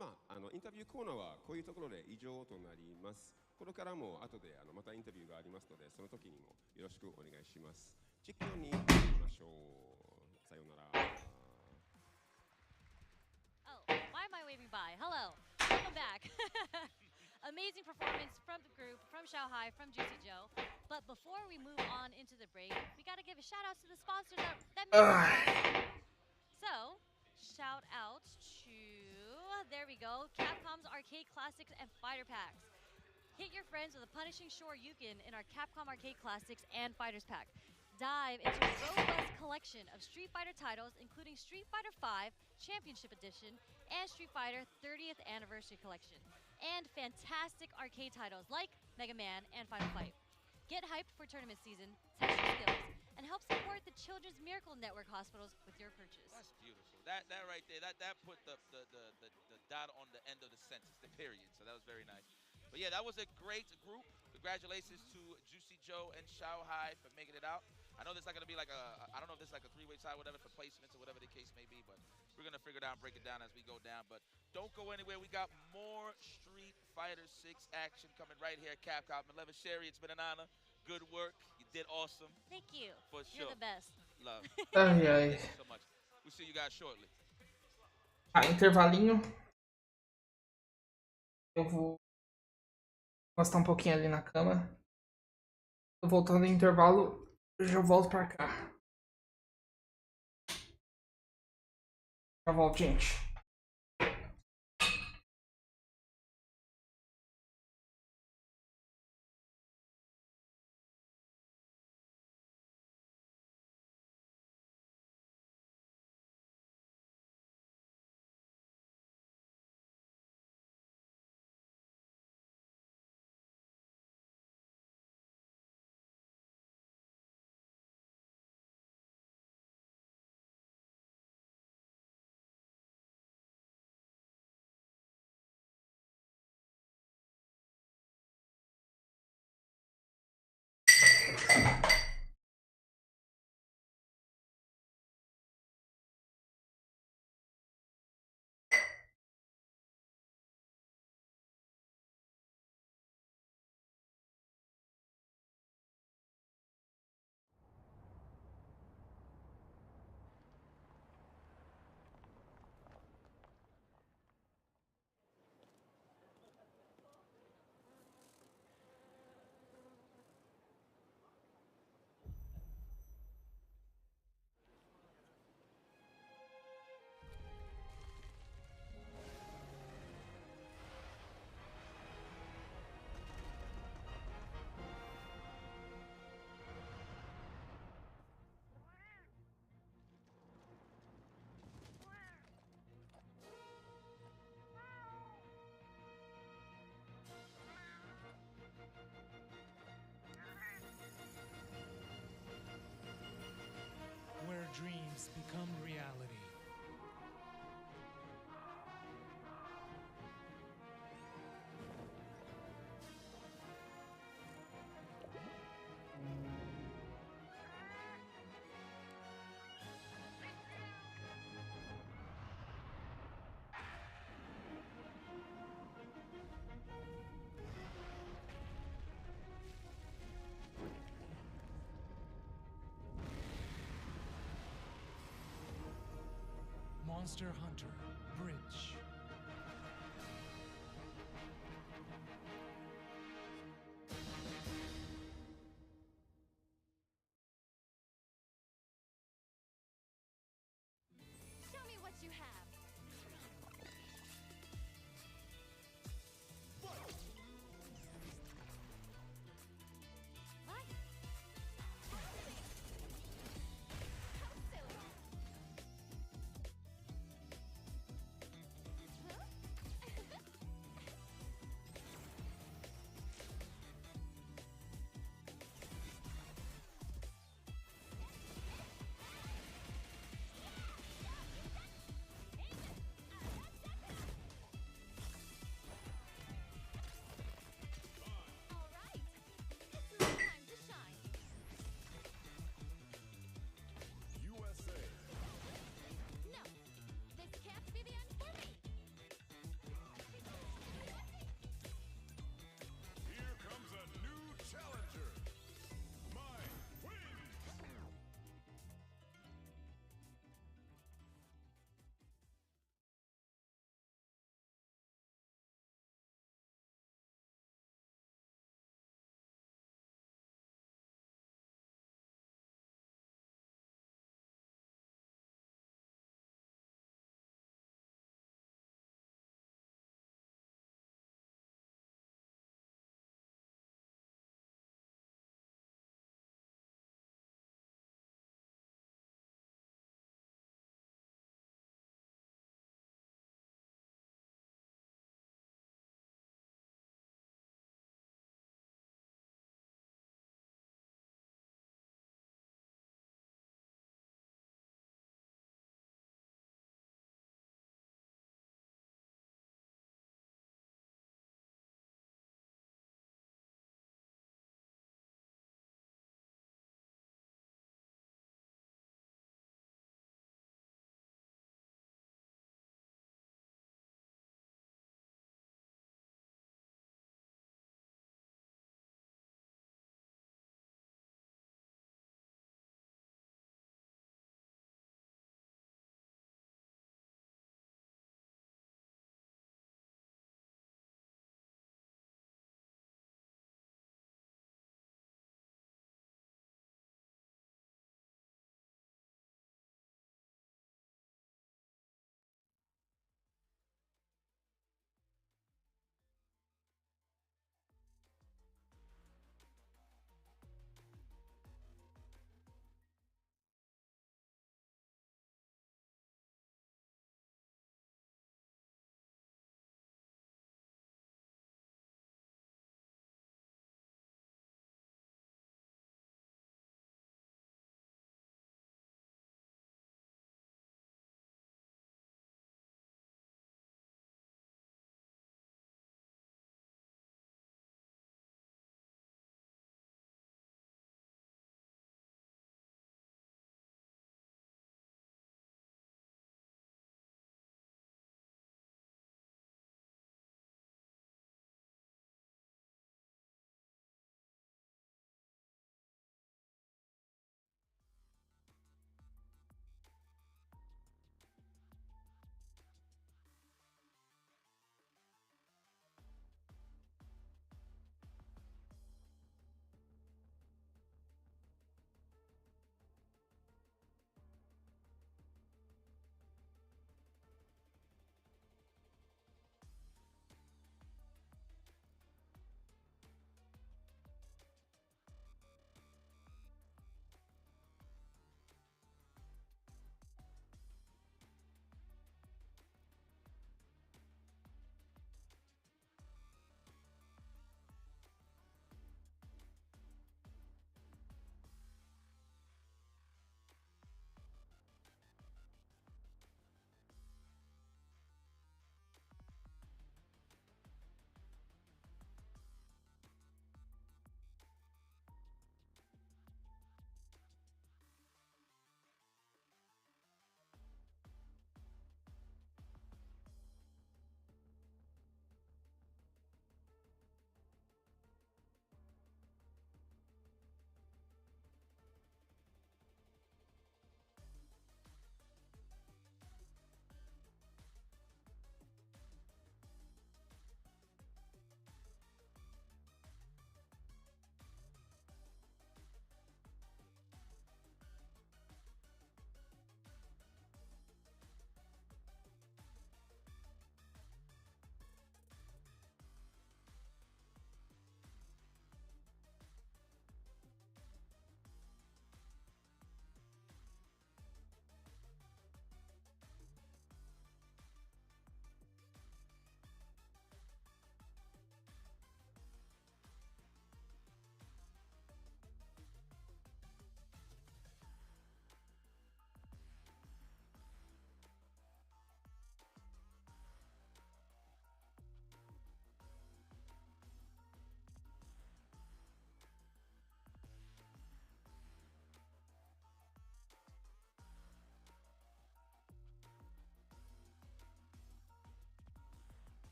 インタビューコーナーはこういうところで以上となります。これからも後でまたインタビューがありますので、その時にもよろしくお願いします。実況に行きましょう。さようなら。Oh, why am I waving by? Hello, welcome back. Amazing performance from the group, from Shanghai, from Juicy Joe. But before we move on into the break, we gotta give a shout out to the sponsors that make it. So, shout out to, there we go, Capcom's Arcade Classics and Fighter Packs. Hit your friends with a Punishing Shore Yukin in our Capcom Arcade Classics and Fighters Pack. Dive into a robust collection collection of Street Fighter titles, including Street Fighter V Championship Edition and Street Fighter 30th Anniversary Collection, and fantastic arcade titles like Mega Man and Final Fight. Get hyped for tournament season, test your skills, and help support the Children's Miracle Network hospitals with your purchase. That's beautiful. That right there, that put the dot on the end of the sentence, the period. So that was very nice. But yeah, that was a great group. Congratulations to Juicy Joe and Shao Hai for making it out. I know there's not going to be like I don't know if this is like a three-way tie, whatever, for placements or whatever the case may be, but we're going to figure it out and break it down as we go down. But don't go anywhere. We got more Street Fighter 6 action coming right here at Capcom 11. Sherry, it's been an honor. Good work. You did awesome. Thank you. For sure. You're the best. Love. Ai, ai. Thank you so much. We'll see you guys shortly. Ah, intervalinho. Eu vou encostar um pouquinho ali na cama. Tô voltando em intervalo, eu já volto pra cá. Já volto, gente. Where dreams become reality. Monster Hunter Bridge. Show me what you have. What? How silly.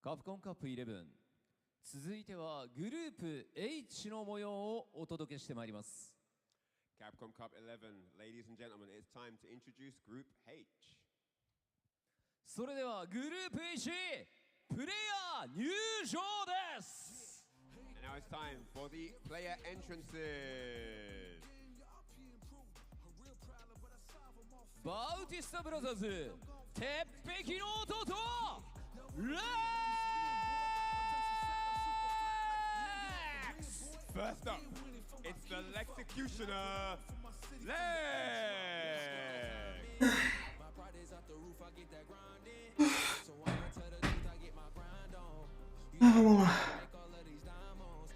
カプコンカップ11、続いてはグループ H の模様をお届けしてまいります。 Capcom Cup 11, ladies and gentlemen, it's time to introduce Group H. それではグループ H プレイヤー入場です。 And now it's time for the player entrances. バウティスタブラザーズ、鉄壁の弟レックス。 First up, it's the Lexecutioner, Lex. あ、vamos lá.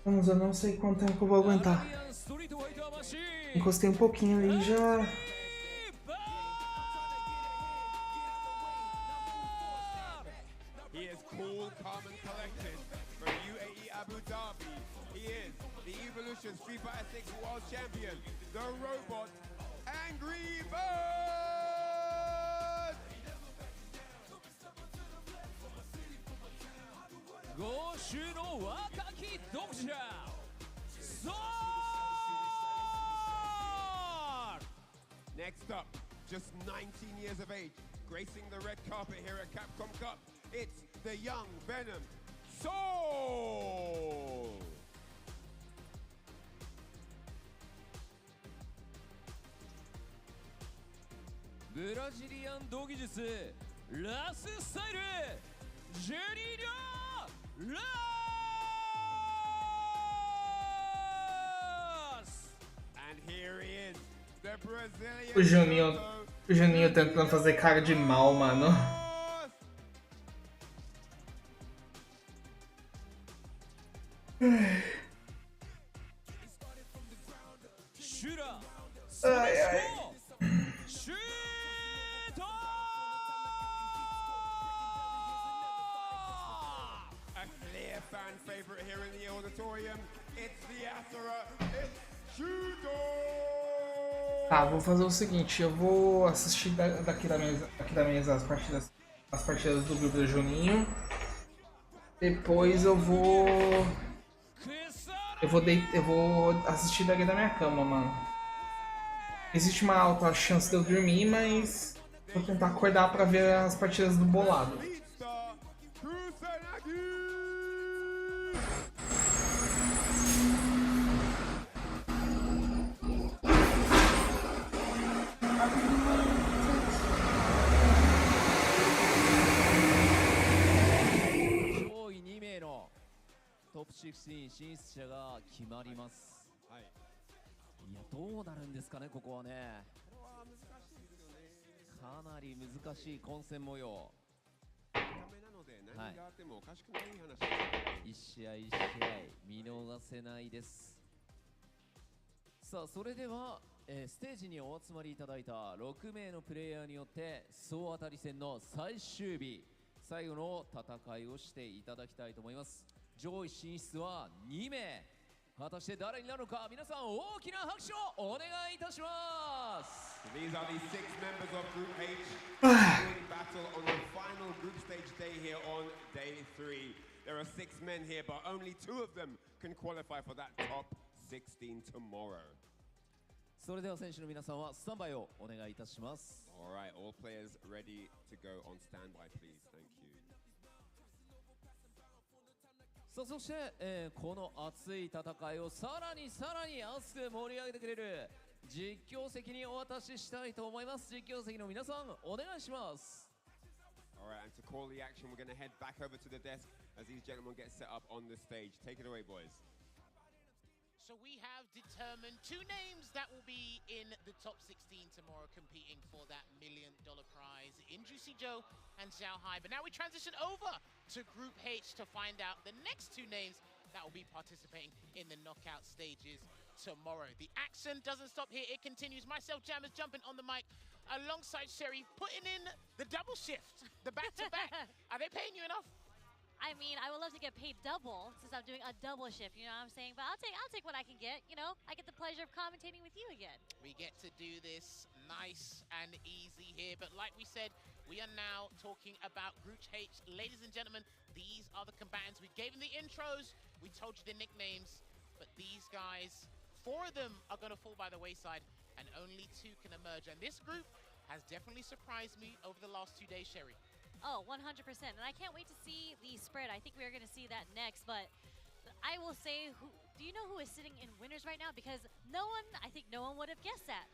Vamos, eu não sei quanto tempo eu vou aguentar. Encostei um pouquinho aí e já. He is cool, calm, and collected from UAE Abu Dhabi. He is the Evolution Street Fighter 6 World Champion, the robot Angry Bird. 豪州の若き読者ソール。 Next up, just 19 years of age, gracing the red carpet here at Capcom Cup, it's the young Venom Soul. ブラジリアン同技術ラススタイルジェリーリョラス。 And here he is, the Brazilian. O Juninho tentando fazer cara de mal, mano. Ai, ai. A clear fan favorite here in the auditorium. It's the Asura. It's Judo. Tá, vou fazer o seguinte, eu vou assistir daqui da mesa as partidas do grupo do Juninho. Depois eu vou assistir daqui da minha cama, mano. Existe uma alta chance de eu dormir, mas vou tentar acordar pra ver as partidas do bolado. Top 16進出者が決まります。はい。いや、どうなるんですかね、ここはね。かなり難しい混戦模様。はい。一試合一試合見逃せないです。さあ、それでは、ステージにお集まりいただいた6名のプレイヤーによって総当たり戦の最終日、最後の戦いをしていただきたいと思います。上位進出は2名。果たして誰になるのか、皆さん大きな拍手をお願いいたします。 These are the 6 members of Group H in battle on the final group stage day here on day 3. There are 6 men here, but only 2 of them can qualify for that top 16 tomorrow. それでは選手の皆さんはスタンバイをお願いいたします。 Alright, all players ready to go on standby, please. Thank you. さあ、そして、この熱い戦いをさらに熱く盛り上げてくれる実況席にお渡ししたいと思います。実況席の皆さん、お願いします。 Alright, and to call the action, we're going to head back over to the desk as these gentlemen get set up on the stage. Take it away, boys. So we have determined 2 names that will be in the top 16 tomorrow, competing for that $1 million prize in Juicy Joe and Xiao Hai. But now we transition over to Group H to find out the next 2 names that will be participating in the knockout stages tomorrow. The action doesn't stop here, it continues. Myself, Jammers, jumping on the mic alongside Sherry, putting in the double shift, the back-to-back. Are they paying you enough? I mean, I would love to get paid double since I'm doing a double shift, you know what I'm saying? But I'll take what I can get, you know? I get the pleasure of commentating with you again. We get to do this nice and easy here. But like we said, we are now talking about Group H. Ladies and gentlemen, these are the combatants. We gave them the intros, we told you the nicknames, but these guys, 4 of them are going to fall by the wayside, and only 2 can emerge. And this group has definitely surprised me over the last 2 days, Sherry. Oh, 100%. And I can't wait to see the spread. I think we're going to see that next. But I will say, do you know who is sitting in winners right now? Because I think no one would have guessed that.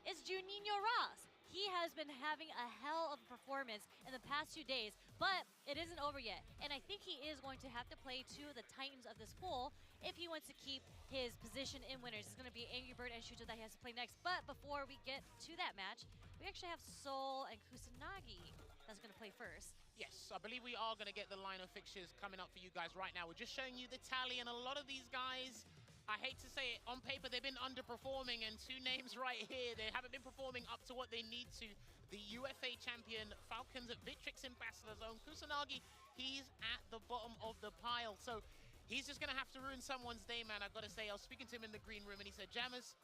It's Juninho Ross. He has been having a hell of a performance in the past 2 days, but it isn't over yet. And I think he is going to have to play 2 of the titans of this pool if he wants to keep his position in winners. It's going to be Angry Bird and Shuto that he has to play next. But before we get to that match, we actually have Soul and Kusanagi that's going to play first. Yes, I believe we are going to get the line of fixtures coming up for you guys right now. We're just showing you the tally, and a lot of these guys, I hate to say it, on paper they've been underperforming, and 2 names right here, they haven't been performing up to what they need to. The UFA champion, Falcons at Victrix Ambassador Zone, Kusanagi, he's at the bottom of the pile. So he's just going to have to ruin someone's day, man. I've got to say, I was speaking to him in the green room, and he said, Jammers,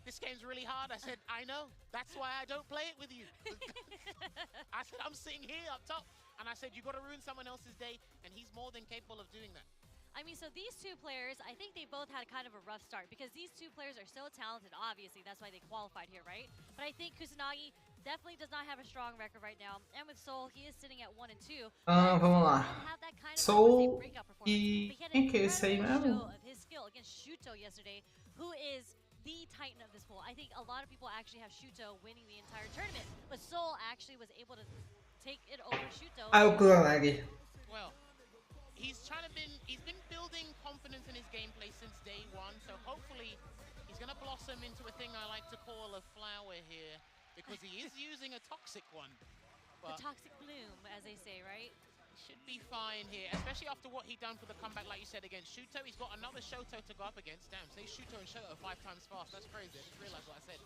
this game's really hard. I said, I know. That's why I don't play it with you. I said, I'm sitting here up top. And I said, you got to ruin someone else's day. And he's more than capable of doing that. I mean, so these 2 players, I think they both had kind of a rough start because these 2 players are so talented, obviously. That's why they qualified here, right? But I think Kusanagi definitely does not have a strong record right now. And with Soul, he is sitting at 1 and 2. Vamos lá. Soul e quem que é esse aí mesmo? Of his skill against Shuto yesterday, who is the titan of this pool. I think a lot of people actually have Shuto winning the entire tournament, but Soul actually was able to take it over Shuto. Ah, o Kusanagi. Well, he's been building confidence in his gameplay since day 1, so hopefully he's going to blossom into a thing I like to call a flower here, because he is using a toxic one. The toxic bloom, as they say, right? Should be fine here, especially after what he done for the comeback, like you said, against Shuto. He's got another Shoto to go up against. Damn, say Shuto and Shoto 5 times fast. That's crazy. I just realized what I said.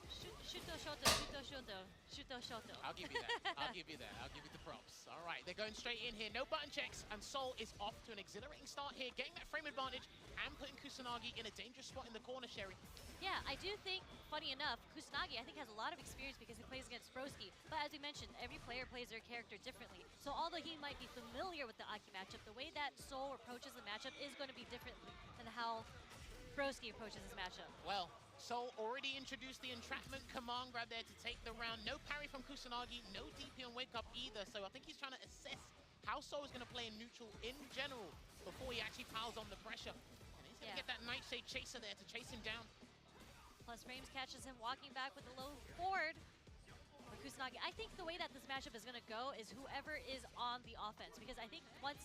Shuto, Shoto, Shuto, Shoto, Shuto, Shoto. I'll give you that. I'll give you that. I'll give you the props. All right, they're going straight in here. No button checks, and Soul is off to an exhilarating start here, getting that frame advantage and putting Kusanagi in a dangerous spot in the corner, Sherry. Yeah, I do think, funny enough, Kusanagi, I think, has a lot of experience because he plays against Broski. But as we mentioned, every player plays their character differently. So although he might be familiar with the Aki matchup, the way that Soul approaches the matchup is going to be different than how Broski approaches this matchup. Well, Soul already introduced the entrapment command grab there to take the round. No parry from Kusanagi, no DP on wake up either. So I think he's trying to assess how Soul is going to play in neutral in general before he actually piles on the pressure. And he's going to get that Nightshade Chaser there to chase him down. Plus frames catches him walking back with a low forward for Kusanagi. I think the way that this matchup is going to go is whoever is on the offense, because I think once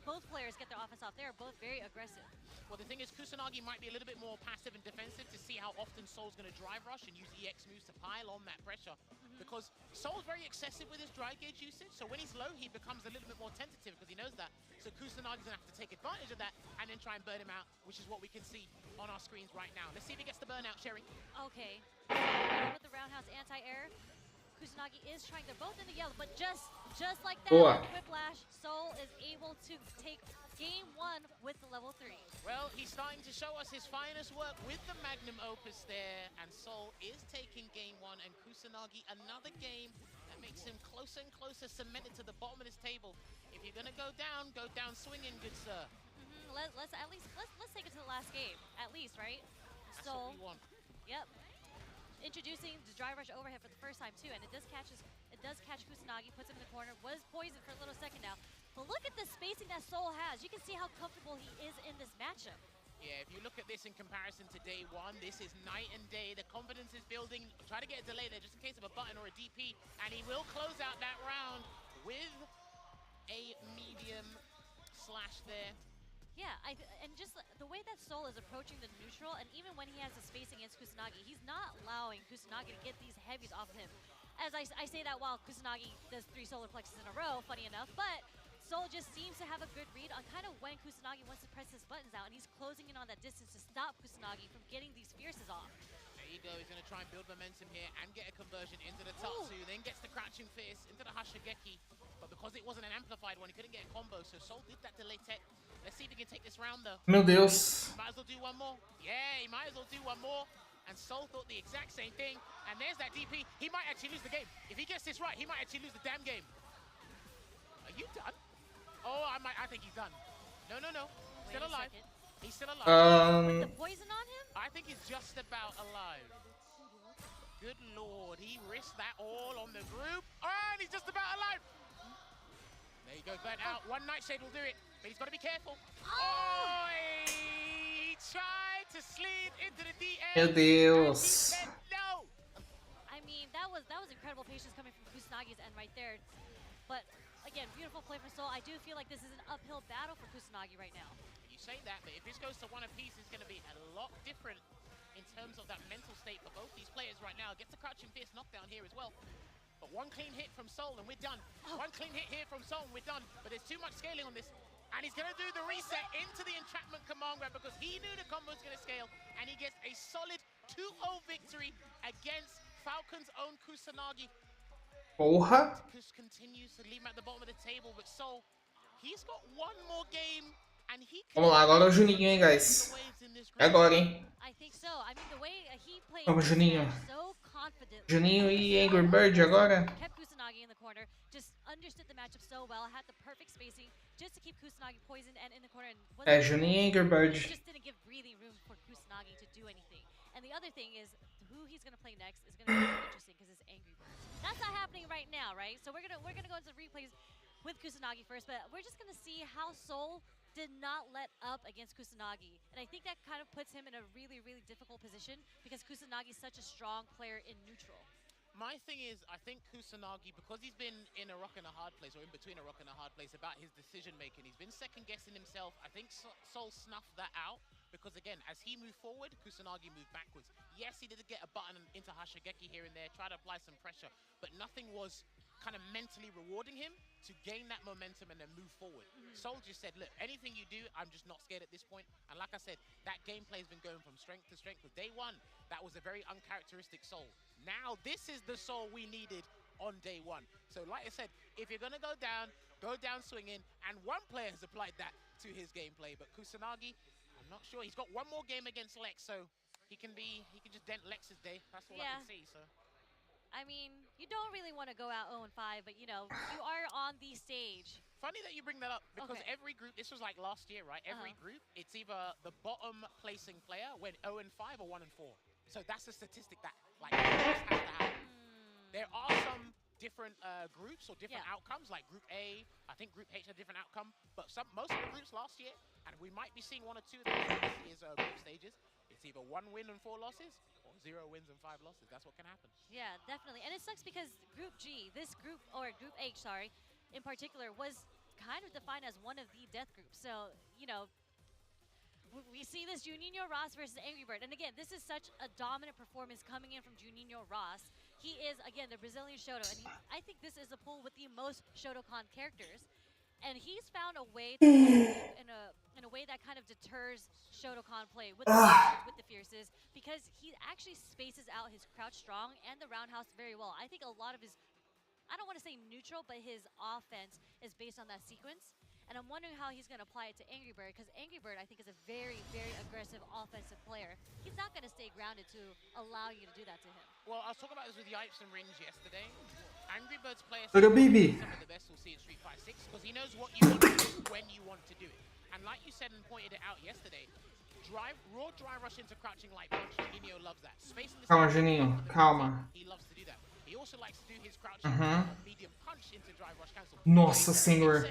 both players get their offense off, they are both very aggressive. Well, the thing is, Kusanagi might be a little bit more passive and defensive to see how often Soul's going to drive rush and use EX moves to pile on that pressure. Because Soul's very excessive with his dry gauge usage, so when he's low, he becomes a little bit more tentative because he knows that. So Kusanagi's going to have to take advantage of that and then try and burn him out, which is what we can see on our screens right now. Let's see if he gets the burnout, Sherry. Okay. So with the roundhouse anti-air, Kusanagi is trying. They're both in the yellow, but just like that, Whiplash, Soul is able to take game 1 with the level 3. Well, he's starting to show us his finest work with the magnum opus there, and Soul is taking game 1, and Kusanagi another game that makes him closer and closer, cemented to the bottom of this table. If you're gonna go down swinging, good sir. Let's take it to the last game, at least, right? That's what we want. Yep. Introducing the dry rush overhead for the first time too, and it does catch Kusanagi, puts him in the corner, was poisoned for a little second now. But look at the spacing that Soul has. You can see how comfortable he is in this matchup. Yeah, if you look at this in comparison to day 1, this is night and day. The confidence is building. Try to get a delay there just in case of a button or a DP, and he will close out that round with a medium slash there. Yeah, and just the way that Soul is approaching the neutral, and even when he has the space against Kusanagi, he's not allowing Kusanagi to get these heavies off of him. As I say that while Kusanagi does 3 solar plexes in a row, funny enough, but Soul just seems to have a good read on kind of when Kusanagi wants to press his buttons out, and he's closing in on that distance to stop Kusanagi from getting these fierces off. There you go, he's going to try and build momentum here and get a conversion into the Tatsu, then gets the crouching fist into the Hashigeki, but because it wasn't an amplified one, he couldn't get a combo, so Soul did that delay tech. Let's see if he can take this round though. Meu Deus. Might as well do one more. Yeah, he might as well do one more. And Soul thought the exact same thing. And there's that DP. He might actually lose the game. If he gets this right, he might actually lose the damn game. Are you done? Oh, I think he's done. No. Still alive. He's still alive. With the poison on him? I think he's just about alive. Good lord, he risked that all on the group. Oh, and he's just about alive. There you go, burnt out. One Nightshade will do it, but he's got to be careful. Oh, he tried to slid into the DM. Meu Deus. And he said no. I mean, that was incredible patience coming from Kusanagi's end right there. But again, beautiful play from Soul. I do feel like this is an uphill battle for Kusanagi right now. You say that, but if this goes to one apiece, it's going to be a lot different in terms of that mental state for both these players right now. Gets a crouching fierce knockdown here as well. But one clean hit from Soul and we're done. One clean hit here from Soul and we're done. But there's too much scaling on this. And he's going to do the reset into the entrapment command grab because he knew the combo was going to scale. And he gets a solid 2-0 victory against Falcon's own Kusanagi. Porra! Continues to leave him at the bottom of the table, but Soul, he's got one more game. Vamos lá, agora é o Juninho, hein, guys. É agora, hein. Vamos, Juninho. Juninho e Angry Bird agora. É, Juninho e Angry Bird. And the other thing is, who he's gonna play next is gonna be interesting because it's Angry Birds. That's not happening right now, right? So we're gonna go into replays with Kusanagi first, but we're just gonna see how Soul did not let up against Kusanagi. And I think that kind of puts him in a really, really difficult position because Kusanagi is such a strong player in neutral. My thing is, I think Kusanagi, because he's been in a rock and a hard place, or in between a rock and a hard place about his decision making, he's been second guessing himself. I think Soul snuffed that out because, again, as he moved forward, Kusanagi moved backwards. Yes, he did get a button into Hashigeki here and there, try to apply some pressure, but nothing was kind of mentally rewarding him to gain that momentum and then move forward. Soul just said, look, anything you do, I'm just not scared at this point. And like I said, that gameplay has been going from strength to strength. With day one, that was a very uncharacteristic Soul. Now, this is the Soul we needed on day one. So like I said, if you're going to go down swinging. And one player has applied that to his gameplay. But Kusanagi, I'm not sure. He's got one more game against Lex, so he can just dent Lex's day. That's all I can see, so. I mean, you don't really want to go out 0-5, but you know, you are on the stage. Funny that you bring that up because every group, this was like last year, right? Every group, it's either the bottom placing player went 0-5 or 1-4. So that's a statistic that like has to happen. There are some different groups or different outcomes, like Group A. I think Group H had a different outcome, but most of the groups last year, and we might be seeing one or two of those this year's group stages. It's either 1 win and 4 losses. 0 wins and 5 losses. That's what can happen. Yeah, definitely. And it sucks because Group G, this group, or Group H, sorry, in particular, was kind of defined as one of the death groups. So, you know, we see this Juninho Ross versus Angry Bird. And again, this is such a dominant performance coming in from Juninho Ross. He is, again, the Brazilian Shoto. And I think this is a pool with the most Shotokan characters. And he's found a way to in a way that kind of deters Shotokan play with the fierces because he actually spaces out his crouch strong and the roundhouse very well. I think a lot of his, I don't want to say neutral, but his offense is based on that sequence. And I'm wondering how he's going to apply it to Angry Bird because Angry Bird, I think, is a very, very aggressive offensive player. He's not going to stay grounded to allow you to do that to him. Well, I was talking about this with Yipes and Ringe yesterday. Angry Bird's players some of the best we'll see in Street Fighter 6 because he knows what you want to do when you want to do it. And like you said and pointed it out yesterday, raw dry rush into crouching light punch, Juninho loves that. Space in the calma, Juninho, calma. He loves to do that. He also likes to do his crouching medium punch into drive rush cancel. Nossa senhor.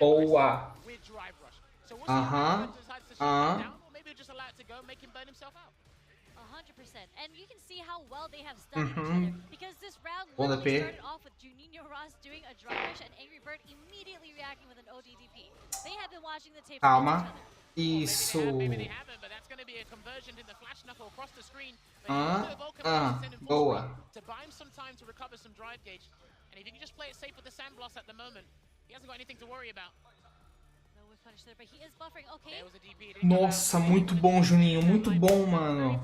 Boa. With drive rush. So we'll see if he decides to shut him down or maybe just allow it to go, make him burn himself out. 100%. And you can see how well they have studied each other. Because this round literally started off with Juninho Ross doing a dry rush and Angry Bird immediately reacting with an ODDP. They have been watching the tape calma. Each other. Isso. Maybe they haven't, but that's going to be a conversion in the flash knuckle across the screen. Boa. To buy him some time to recover some drive gauge. And if you can just play it safe with the sand blast at the moment, he hasn't got anything to worry about. There, but he is buffering. Okay. Nossa, muito bom, Juninho. Muito bom, mano.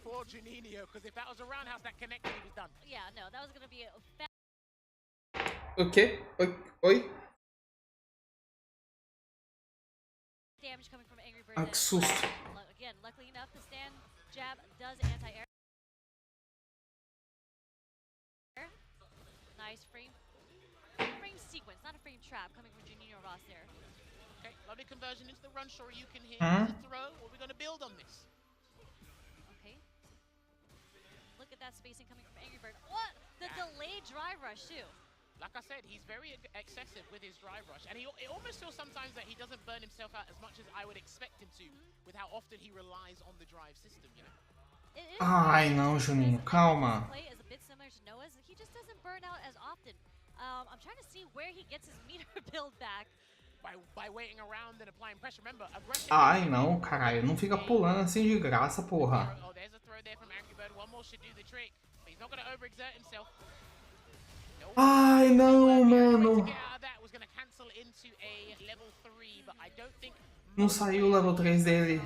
For Juninho, because if that was a roundhouse that connected, he was done. Yeah, no, that was going to be a Okay. Oi. Damage coming from Angry Bird. Ah, que susto. Again, luckily enough, the stand jab does anti-air. Nice frame sequence, not a frame trap coming from Juninho Ross there. Okay, lovely conversion into the run Shoryuken here. Huh? It's a throw, or we're going to build on this. Okay. Look at that spacing coming from Angry Bird. What? The delayed drive rush too. Like I said, he's very excessive with his drive rush, and it almost feels sometimes that he doesn't burn himself out as much as I would expect him to, with how often he relies on the drive system, you know? Ai, não, Juninho, calma. Play is a bit similar to Noah's. He just doesn't burn out as often. I'm trying to see where he gets his meter build back. By waiting around and applying pressure. Remember, aggressive. Ai, não, caralho, não fica pulando assim de graça, porra. Oh, there's a throw there from Angry Bird. One more should do the trick, but he's not going to overexert himself. Ai, não, mano. Não saiu o level 3 dele.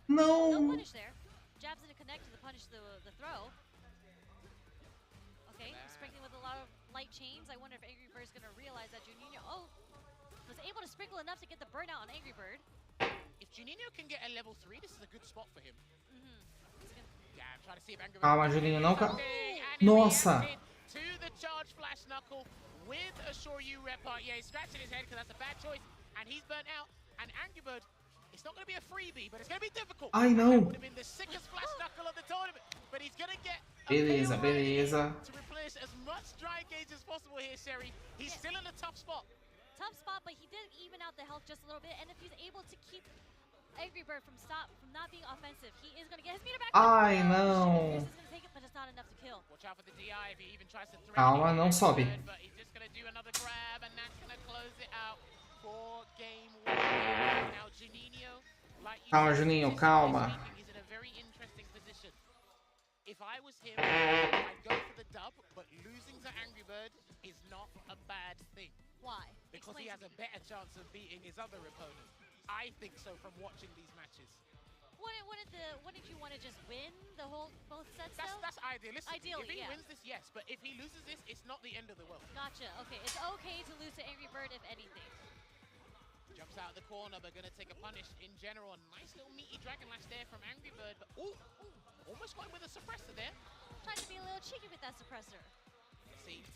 Não. No punish there. Jabs didn't connect to the punish the throw. Okay, sprinkling with a lot of light chains. I wonder if Angry Bird's gonna realize that Juninho was able to sprinkle enough to get the burnout on Angry Bird. If Juninho can get a level 3, this is a good spot for him. Calma, Juninho, não. Nossa. To the charge flash knuckle with a Shoryu rep part. Yeah, he's scratching his head because that's a bad choice, and he's burnt out. And Angry Bird, it's not going to be a freebie, but it's going to be difficult. Ai, não. Would have been the sickest flash knuckle of the tournament, but he's going to get Beleza, beleza. to replenish as much dry gauge as possible here, Sherry. He's still in a tough spot. Tough spot, but he did even out the health just a little bit, and if he's able to keep Angry Bird from not being offensive, he is going to get his meter back. Ai, não. This is going to take it, but it's not enough to kill. Watch out for the DI if he even tries to threaten. Calma, não sobe. But he's just going to do another grab, and that's going to close it out for game 1. Now Juninho, like you Calma, said, Juninho, calma. he's in a very interesting position. If I was him, I'd go for the dub, but losing to Angry Bird is not a bad thing. Why? Because he has a better chance of beating his other opponent. I think so from watching these matches. Wouldn't you want to just win both sets? That's idealistic. Ideally, if he yeah. wins this, yes, but if he loses this, it's not the end of the world. Gotcha. Okay, it's okay to lose to Angry Bird if anything. Jumps out of the corner, but gonna take a punish in general. A nice little meaty Dragon Lash there from Angry Bird, but almost going with a suppressor there. Trying to be a little cheeky with that suppressor. See,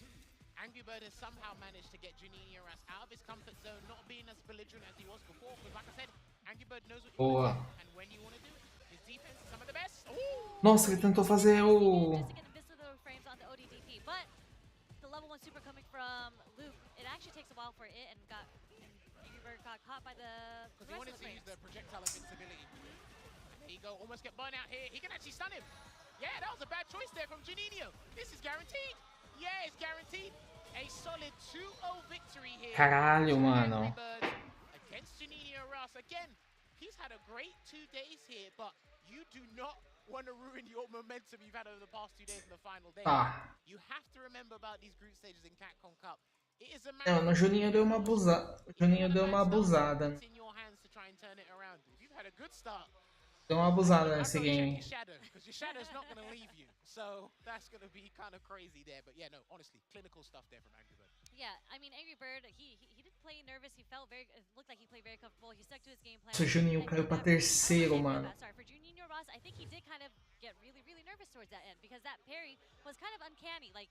Angry Bird has somehow managed to get Juninho out of his comfort zone, not being as belligerent as he was before. Because like I said, Angry Bird knows what you want to do and when you want to do it. His defense is some of the best. Nossa, ele tentou fazer o... But the level 1 super coming from Luke, it actually takes a while for it, and Angry Bird got caught by the because he wanted to use the projectile invincibility. There you go, almost get burnt out here. He can actually stun him. Yeah, that was a bad choice there from Juninho. This is guaranteed. Yeah, it's guaranteed. A solid 2-0 victory here. Caralho, mano. Against Juninho Ross. Again, he's had a great 2 days here, but you do not want to ruin your momentum you've had over the past 2 days in the final day. You have to remember about these group stages in Capcom Cup. It is a Mano, o Juninho deu uma abusada. O Juninho deu uma abusada. in your hands to try and turn it around. If you've had a good start, Deu uma abusada nesse game. because your shadow's not going to leave you. So that's going to be kind of crazy there. But yeah, no, honestly, clinical stuff there from Angry Bird. Yeah, I mean, Angry Bird, he didn't play nervous. He felt it looked like he played very comfortable. He stuck to his game plan. O Juninho caiu pra terceiro, mano. Sorry, for Juninho Ross, I think he did kind of get really, really nervous towards that end because that parry was kind of uncanny. Like,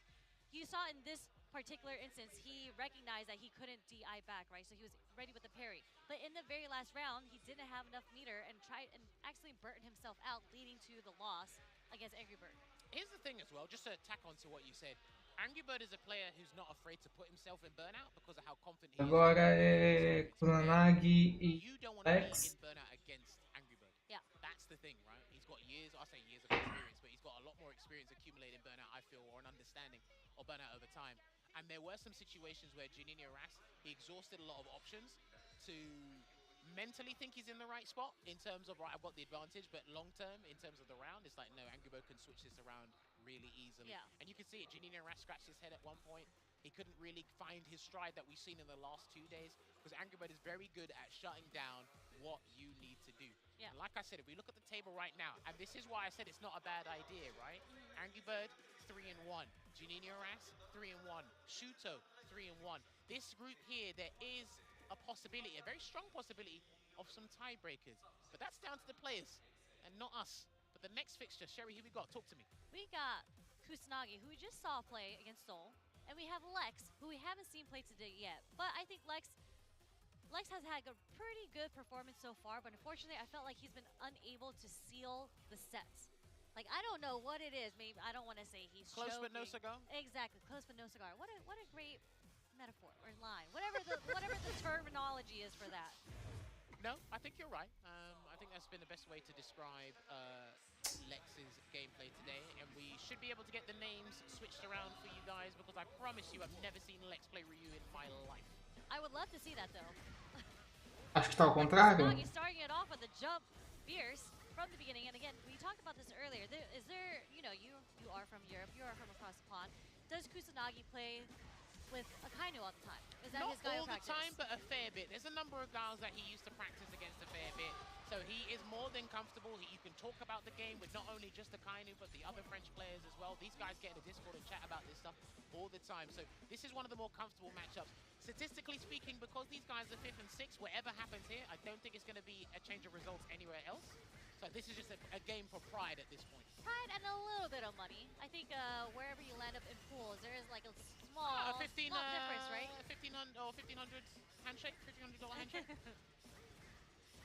you saw in this particular instance, he recognized that he couldn't DI back, right? So he was ready with the parry. But in the very last round, he didn't have enough meter and tried and actually burnt himself out, leading to the loss against Angry Bird. Here's the thing as well, just to tack on to what you said. Angry Bird is a player who's not afraid to put himself in burnout because of how confident he is. Agora é Kusanagi e You don't want to be in burnout against Angry Bird. Yeah. That's the thing, right? He's got years, I say years of experience, but he's got a lot more experience accumulated in burnout, I feel, or an understanding of burnout over time. And there were some situations where Juninho Ras, he exhausted a lot of options to mentally think he's in the right spot in terms of, right, I've got the advantage, but long term, in terms of the round, it's like, no, Angry Bird can switch this around really easily. Yeah. And you can see it, Juninho Ras scratched his head at one point. He couldn't really find his stride that we've seen in the last 2 days because Angry Bird is very good at shutting down what you need to do. Yeah. And like I said, if we look at the table right now, and this is why I said it's not a bad idea, right? Angry Bird, 3-1. Juninho Ras, 3-1. Shuto, 3-1. This group here, there is a possibility, a very strong possibility of some tiebreakers. But that's down to the players and not us. But the next fixture, Sherry, who we got? Talk to me. We got Kusanagi, who we just saw play against Seoul, and we have Lex, who we haven't seen play today yet. But I think Lex has had a pretty good performance so far, but unfortunately I felt like he's been unable to seal the sets. Like, I don't know what it is. Maybe I don't want to say he's close choking. but no cigar. Exactly, close but no cigar. What a great metaphor or line. Whatever the terminology is for that. No, I think you're right. I think that's been the best way to describe Lex's gameplay today, and we should be able to get the names switched around for you guys, because I promise you I've never seen Lex play Ryu in my life. I would love to see that though. Acho que tá ao contrário. Kusanagi starting it off with a jump fierce from the beginning, and again, we talked about this earlier. Is there, you know, you are from Europe, you are from across the pond. Does Kusanagi play with Akainu all the time? Is that Not his guy all the practice? time, but a fair bit. There's a number of guys that he used to practice against a fair bit. So he is more than comfortable. You can talk about the game with not only just Akainu, but the other French players as well. These guys get in the Discord and chat about this stuff all the time. So this is one of the more comfortable matchups. Statistically speaking, because these guys are 5th and 6th, whatever happens here, I don't think it's going to be a change of results anywhere else. So this is just a game for pride at this point. Pride and a little bit of money. I think wherever you land up in pools, there is like a small, small difference, right? 1500 or 1500 handshake, $1,500 handshake.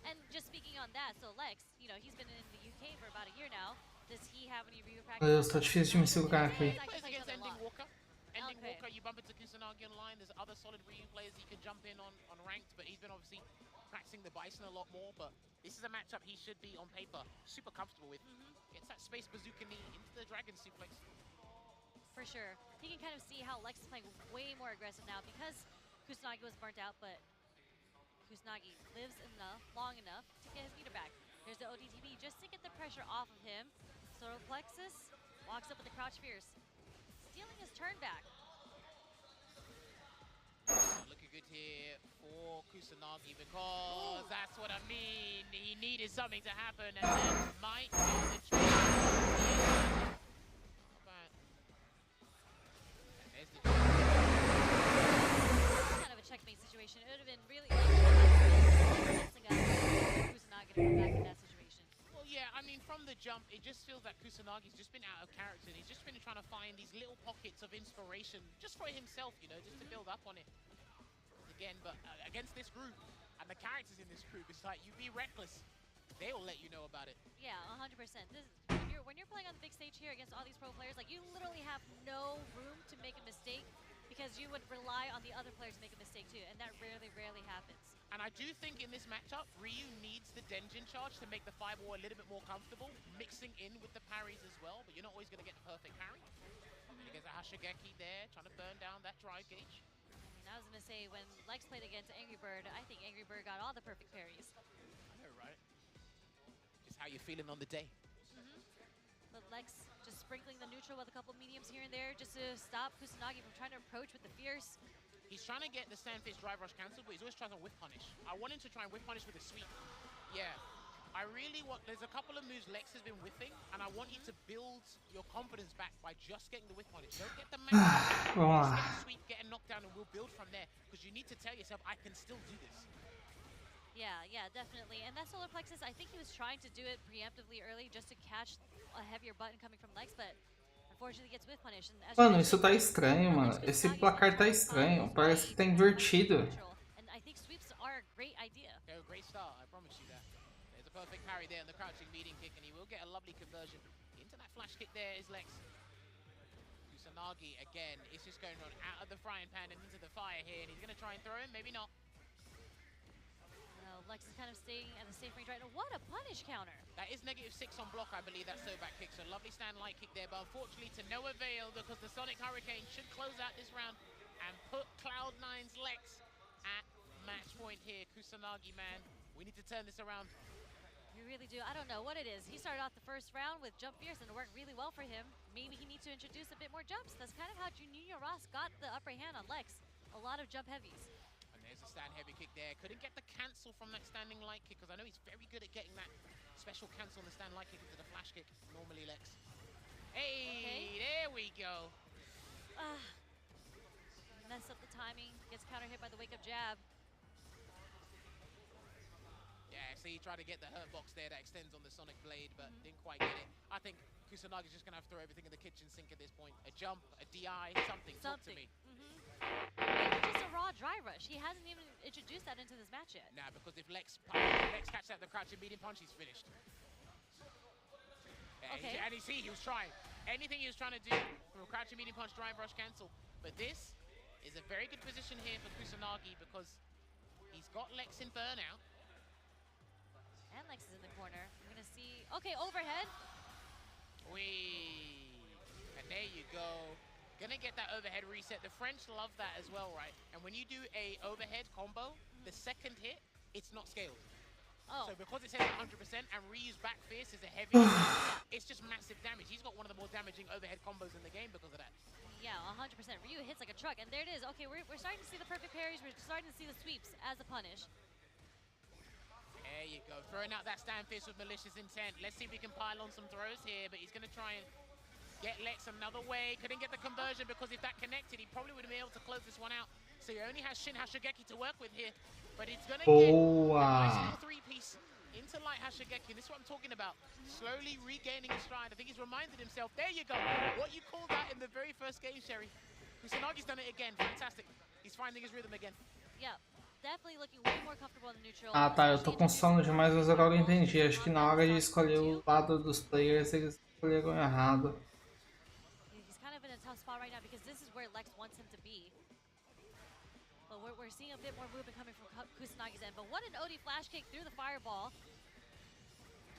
And just speaking on that, so Lex, you know, he's been in the UK for about a year now. Does he have any review practice? Meu Deus, tá difícil de me segurar aqui. Plays against Ending Walker. Ending Walker, you bump into Kusanagi online. There's other solid Ryu players you can jump in on ranked, but he's been obviously practicing the Bison a lot more. But this is a matchup he should be on paper super comfortable with. Gets that space bazooka knee into the Dragon Suplex. For sure. He can kind of see how Lex is playing way more aggressive now because Kusanagi was burnt out, but Kusanagi lives long enough to get his meter back. Here's the ODTB just to get the pressure off of him. Solar Plexus walks up with the Crouch Fierce, stealing his turn back. Looking good here for Kusanagi, because that's what I mean. He needed something to happen, and then might do the trick. Not bad. And there's the Kind of a checkmate situation. It would have been really messing up Kusanagi to come back in that situation. Well, yeah, I mean, from the jump, it just feels like Kusanagi's just been out of character. He's just been trying to find these little pockets of inspiration just for himself, you know, just to build up on it. Again, but against this group and the characters in this group, it's like, you be reckless, they'll let you know about it. Yeah, 100%. When you're playing on the big stage here against all these pro players, like, you literally have no room to make a mistake because you would rely on the other players to make a mistake too, and that rarely happens. And I do think in this matchup, Ryu needs the Denjin charge to make the fireball a little bit more comfortable, mixing in with the parries as well, but you're not always going to get the perfect parry. And he gets a Hashigeki there, trying to burn down that drive gauge. I was going to say, when Lex played against Angry Bird, I think Angry Bird got all the perfect parries. I know, right? Just how you're feeling on the day. But Lex just sprinkling the neutral with a couple mediums here and there just to stop Kusanagi from trying to approach with the fierce. He's trying to get the stand fish drive rush cancelled, but he's always trying to whip punish. I want him to try and whip punish with a sweep. Yeah. I really want, there's a couple of moves Lex has been whipping, and I want you to build your confidence back by just getting the whip punish. Don't get the max. Just get the sweep, get a knockdown, and we'll build from there. Because you need to tell yourself, I can still do this. Yeah, definitely. And that solar plexus, I think he was trying to do it preemptively early just to catch a heavier button coming from Lex, but unfortunately gets whip punish. Mano, isso tá estranho, mano. Esse placar tá estranho. Parece que tá invertido. And I think sweeps are a great idea. They're a great start, I promise you that. There's a perfect parry there in the crouching leading kick, and he will get a lovely conversion. Into that flash kick there is Lex. Kusanagi, again, is just going on out of the frying pan and into the fire here, and he's going to try and throw him, maybe not. Lex is kind of staying at the safe range right now. What a punish counter. That is -6 on block, I believe, that so back kick. So lovely stand light kick there, but unfortunately to no avail, because the Sonic Hurricane should close out this round and put Cloud9's Lex at match point here. Kusanagi, man, we need to turn this around. We really do. I don't know what it is. He started off the first round with jump fierce and it worked really well for him. Maybe he needs to introduce a bit more jumps. That's kind of how Junior Ross got the upper hand on Lex. A lot of jump heavies. And there's a stand heavy kick there. Couldn't get the cancel from that standing light kick, because I know he's very good at getting that special cancel on the stand light kick into the flash kick. Normally, Lex. Hey, there we go. Mess up the timing. Gets counter hit by the wake up jab. Yeah, so he tried to get the hurt box there that extends on the Sonic Blade, but didn't quite get it. I think Kusanagi's just going to have to throw everything in the kitchen sink at this point. A jump, a DI, something. Talk to me. Maybe just a raw dry rush. He hasn't even introduced that into this match yet. Nah, because if Lex catches out the crouching medium punch, he's finished. Yeah, Okay. And you see, he was trying. Anything he was trying to do from a crouching medium punch, drive rush, cancel. But this is a very good position here for Kusanagi because he's got Lex in burnout. And Lex is in the corner. We're gonna see. Okay, overhead. Wee. And there you go. Gonna get that overhead reset. The French love that as well, right? And when you do a overhead combo, the second hit, it's not scaled. Oh. So because it's hit 100% and Ryu's back fierce is a heavy, it's just massive damage. He's got one of the more damaging overhead combos in the game because of that. Yeah, 100%. Ryu hits like a truck, and there it is. Okay, we're starting to see the perfect parries. We're starting to see the sweeps as a punish. There you go. Throwing out that stand fist with malicious intent. Let's see if we can pile on some throws here, but he's going to try and get Lex another way. Couldn't get the conversion because if that connected, he probably would have been able to close this one out. So he only has Shin Hashigeki to work with here, but he's going to get a nice little three-piece into light Hashigeki. And this is what I'm talking about. Slowly regaining his stride. I think he's reminded himself. There you go. What you called that in the very first game, Sherry. Kusanagi's done it again. Fantastic. He's finding his rhythm again. Yeah. Definitely looking way more comfortable in the neutral. Ah, tá, eu tô com sono demais, mas agora eu entendi. Acho que na hora de escolher o lado dos players, eles escolheram errado. He's kind of in a tough spot right now because this is where Lex wants him to be. But we're seeing a bit more movement coming from Kusanagi's end. But what an OD flash kick through the fireball.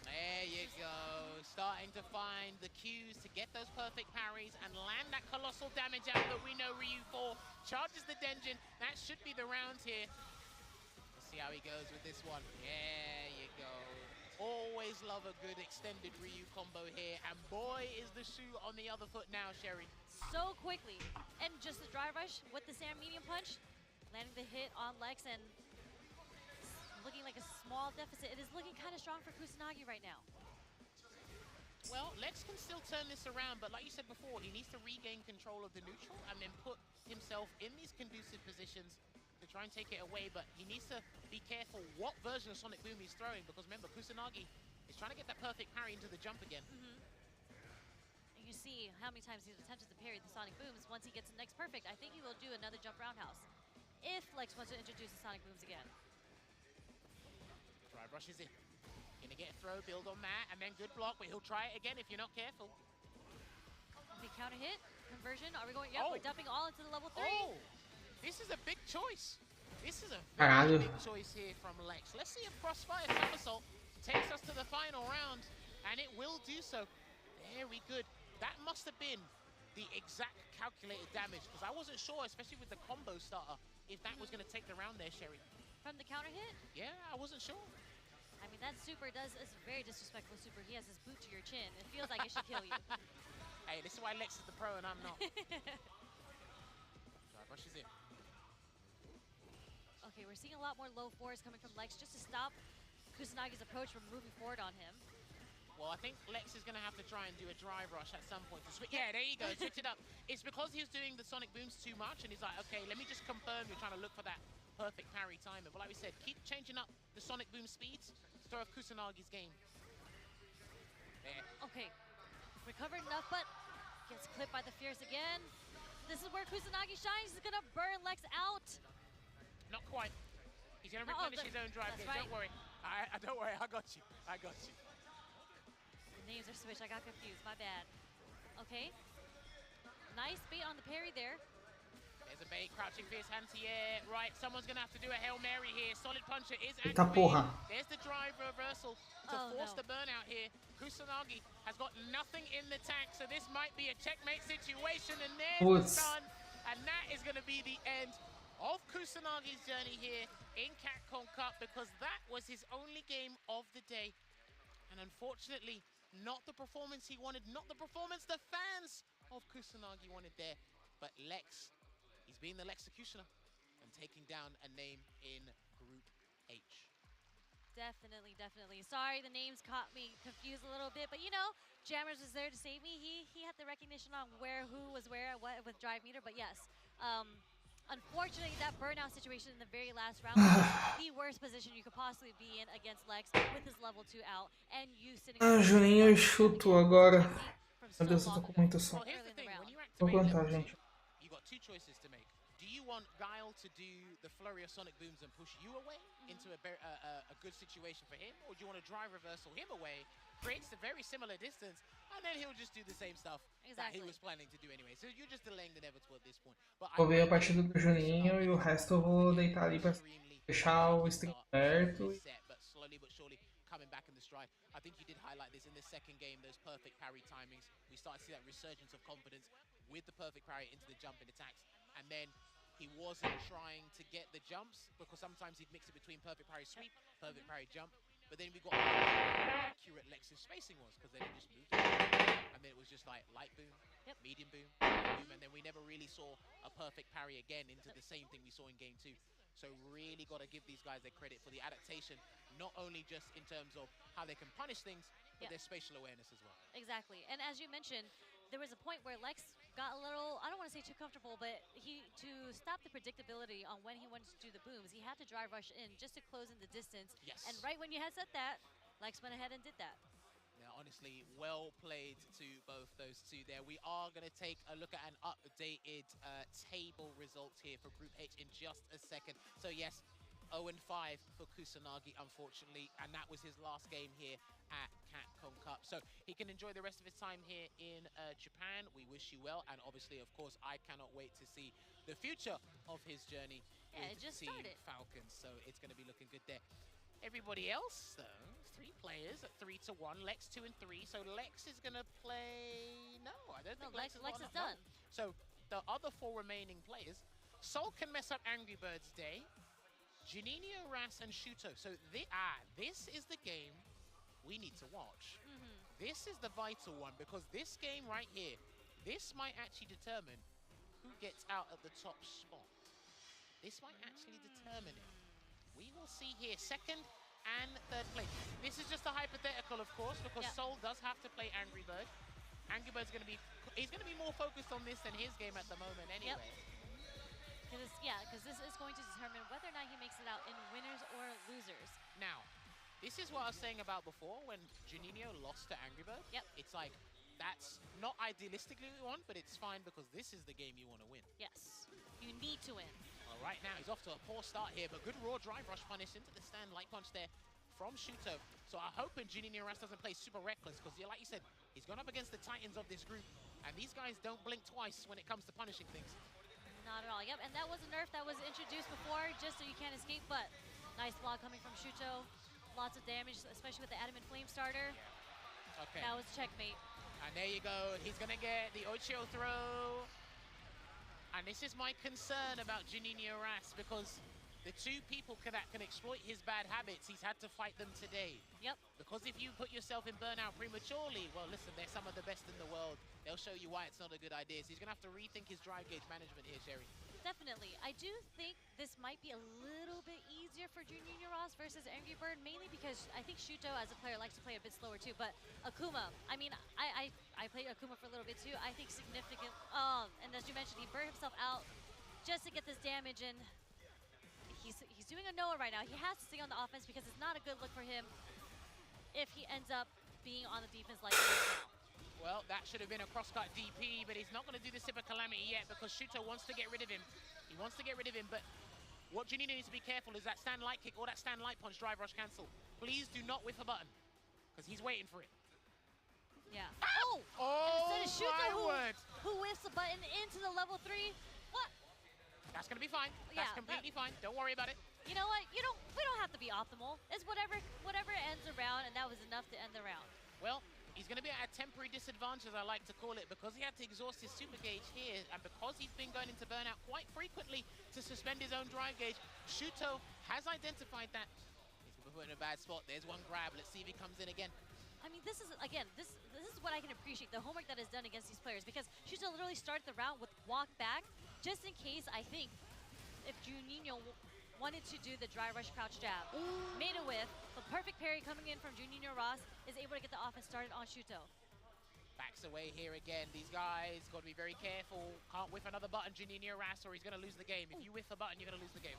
There you go. Starting to find the cues to get those perfect parries and land that colossal damage out that we know Ryu for. Charges the Denjin. That should be the round here. Let's see how he goes with this one. There you go. Always love a good extended Ryu combo here. And boy, is the shoe on the other foot now, Sherry. So quickly. And just the dry rush with the Sam medium punch. Landing the hit on Lex and looking like a small deficit. It is looking kind of strong for Kusanagi right now. Well, Lex can still turn this around, but like you said before, he needs to regain control of the neutral and then put himself in these conducive positions to try and take it away. But he needs to be careful what version of Sonic Boom he's throwing, because remember, Kusanagi is trying to get that perfect parry into the jump again. And you see how many times he's attempted to parry the Sonic Booms. Once he gets the next perfect, I think he will do another jump roundhouse. If Lex wants to introduce the Sonic Booms again. Drive rushes in. Gonna get a throw, build on that, and then good block, but he'll try it again if you're not careful. Big counter hit, conversion. Are we going? Yep, we're dumping all into the level 3. Oh, this is a big choice. This is a very big choice here from Lex. Let's see if Crossfire Somersault takes us to the final round, and it will do so. Very good. That must have been the exact calculated damage, because I wasn't sure, especially with the combo starter, if that was going to take the round there, Sherry. From the counter hit? Yeah, I wasn't sure. I mean, that super is a very disrespectful super. He has his boot to your chin. It feels like it should kill you. Hey, this is why Lex is the pro and I'm not. Drive rushes in. Okay, we're seeing a lot more low fours coming from Lex just to stop Kusanagi's approach from moving forward on him. Well, I think Lex is going to have to try and do a drive rush at some point. Yeah, there you go. Switch it up. It's because he was doing the Sonic Booms too much, and he's like, okay, let me just confirm you're trying to look for that perfect parry timer. But like we said, keep changing up the Sonic Boom speeds to throw off Kusanagi's game. There. Okay, recovered enough, but gets clipped by the Fierce again. This is where Kusanagi shines. He's going to burn Lex out. Not quite. He's going to replenish his own drive game. Right. Don't worry. Don't worry. I got you. I got you. The names are switched. I got confused. My bad. Okay. Nice bait on the parry there. There's a bait, crouching fierce anti-air. Right, someone's gonna have to do a Hail Mary here. Solid puncher is activated. There's the drive reversal to force the burnout here. Kusanagi has got nothing in the tank, so this might be a checkmate situation. And there's the sun, and that is gonna be the end of Kusanagi's journey here in Capcom Cup, because that was his only game of the day. And unfortunately, not the performance he wanted, not the performance the fans of Kusanagi wanted there. But Lex, he's being the Lexecutioner and taking down a name in Group H. Definitely, definitely. Sorry, the names caught me confused a little bit, but you know, Jammers was there to save me. He had the recognition on who was where, what with drive meter, but yes. Unfortunately, that burnout situation in the very last round was the worst position you could possibly be in against Lex with his level 2 out and you sitting Ah, on the Juninho e chuto agora. from Meu so Deus, eu tô long com ago. muito som. Well, here's Early the in the thing. When round. you Vou activate cantar, level 2, gente. you got two choices to make. Do you want Guile to do the flurry of sonic booms and push you away into a good situation for him, or do you want to drive reversal him away, creates a very similar distance, and then he'll just do the same stuff that he was planning to do anyway. So you're just delaying the inevitable at this point. But Vou ver a partida do Juninho e o resto eu vou deitar ali pra deixar o stream aberto. But slowly but surely coming back in the stride. I think you did highlight this in the second game, those perfect parry timings. We started to see that resurgence of confidence with the perfect parry into the jumping attacks. And then he wasn't trying to get the jumps because sometimes he'd mix it between perfect parry sweep, perfect parry jump. But then we got how accurate Lex's spacing was because then he just moved it. And then it was just like light boom, medium boom, boom, and then we never really saw a perfect parry again into the same thing we saw in game 2. So really got to give these guys their credit for the adaptation, not only just in terms of how they can punish things, but their spatial awareness as well. Exactly. And as you mentioned, there was a point where Lex got a little, I don't want to say too comfortable, but to stop the predictability on when he wanted to do the booms, he had to drive rush in just to close in the distance. Yes. And right when you had said that, Lex went ahead and did that. Now, honestly, well played to both those two there. We are going to take a look at an updated table results here for Group H in just a second. So yes, 0-5 for Kusanagi, unfortunately, and that was his last game here at Capcom Cup. So he can enjoy the rest of his time here in Japan. We wish you well, and obviously, of course, I cannot wait to see the future of his journey with it just Team started. Falcons. So it's going to be looking good there. Everybody else, though, 3 players at 3-1. Lex 2 and 3. So Lex is going to play. No, I don't think Lex is done. So the other 4 remaining players, Sol can mess up Angry Birds Day. Juninho, Ras, and Shuto. So this is the game we need to watch. This is the vital one because this game right here, this might actually determine who gets out at the top spot. This might actually determine it. We will see here, 2nd and 3rd place. This is just a hypothetical, of course, because Sol does have to play Angry Bird. Angry Bird's going to be, he's going to be more focused on this than his game at the moment anyway. Because this is going to determine whether or not he makes it out in winners or losers. Now, this is what I was saying about before when Juninho lost to Angry Bird. It's like, that's not idealistically what we want, but it's fine because this is the game you want to win. Yes, you need to win. Well, right now, he's off to a poor start here, but good raw drive rush punish into the stand, light punch there from Shuto. So I'm hoping Juninho Ras doesn't play super reckless because, like you said, he's gone up against the titans of this group, and these guys don't blink twice when it comes to punishing things. Not at all. Yep, and that was a nerf that was introduced before just so you can't escape, but nice block coming from Shuto. Lots of damage, especially with the Adamant Flame starter. Okay. That was checkmate. And there you go. He's going to get the Ocho throw. And this is my concern about Juninho Ras because the 2 people that can exploit his bad habits, he's had to fight them today. Yep. Because if you put yourself in burnout prematurely, well, listen, they're some of the best in the world. They'll show you why it's not a good idea. So he's going to have to rethink his drive gauge management here, Sherry. Definitely. I do think this might be a little bit easier for Juninho Ras versus Angry Bird, mainly because I think Shuto as a player likes to play a bit slower too, but Akuma, I mean, I played Akuma for a little bit too. I think significant, and as you mentioned, he burned himself out just to get this damage, and he's doing a Noah right now. He has to stay on the offense because it's not a good look for him if he ends up being on the defense like he is now. Well, that should have been a cross-cut DP, but he's not going to do the Sip of Calamity yet because Shuto wants to get rid of him. He wants to get rid of him, but what Juninho needs to be careful is that stand light kick or that stand light punch drive rush cancel. Please do not whiff a button because he's waiting for it. Yeah. Oh, instead of Shuto word. who whiffs the button into the level 3, what? That's going to be fine. That's completely fine. Don't worry about it. You know what? We don't have to be optimal. It's whatever ends the round, and that was enough to end the round. Well, he's going to be at a temporary disadvantage, as I like to call it, because he had to exhaust his super gauge here, and because he's been going into burnout quite frequently to suspend his own drive gauge, Shuto has identified that. He's been put in a bad spot. There's one grab. Let's see if he comes in again. I mean, this is, again, this is what I can appreciate, the homework that is done against these players, because Shuto literally started the round with walk back, just in case, I think, if Juninho wanted to do the dry rush crouch jab. Made a whiff, the perfect parry coming in from Juninho Ras is able to get the offense started on Shuto. Backs away here again. These guys got to be very careful. Can't whiff another button, Juninho Ras, or he's going to lose the game. If you whiff a button, you're going to lose the game.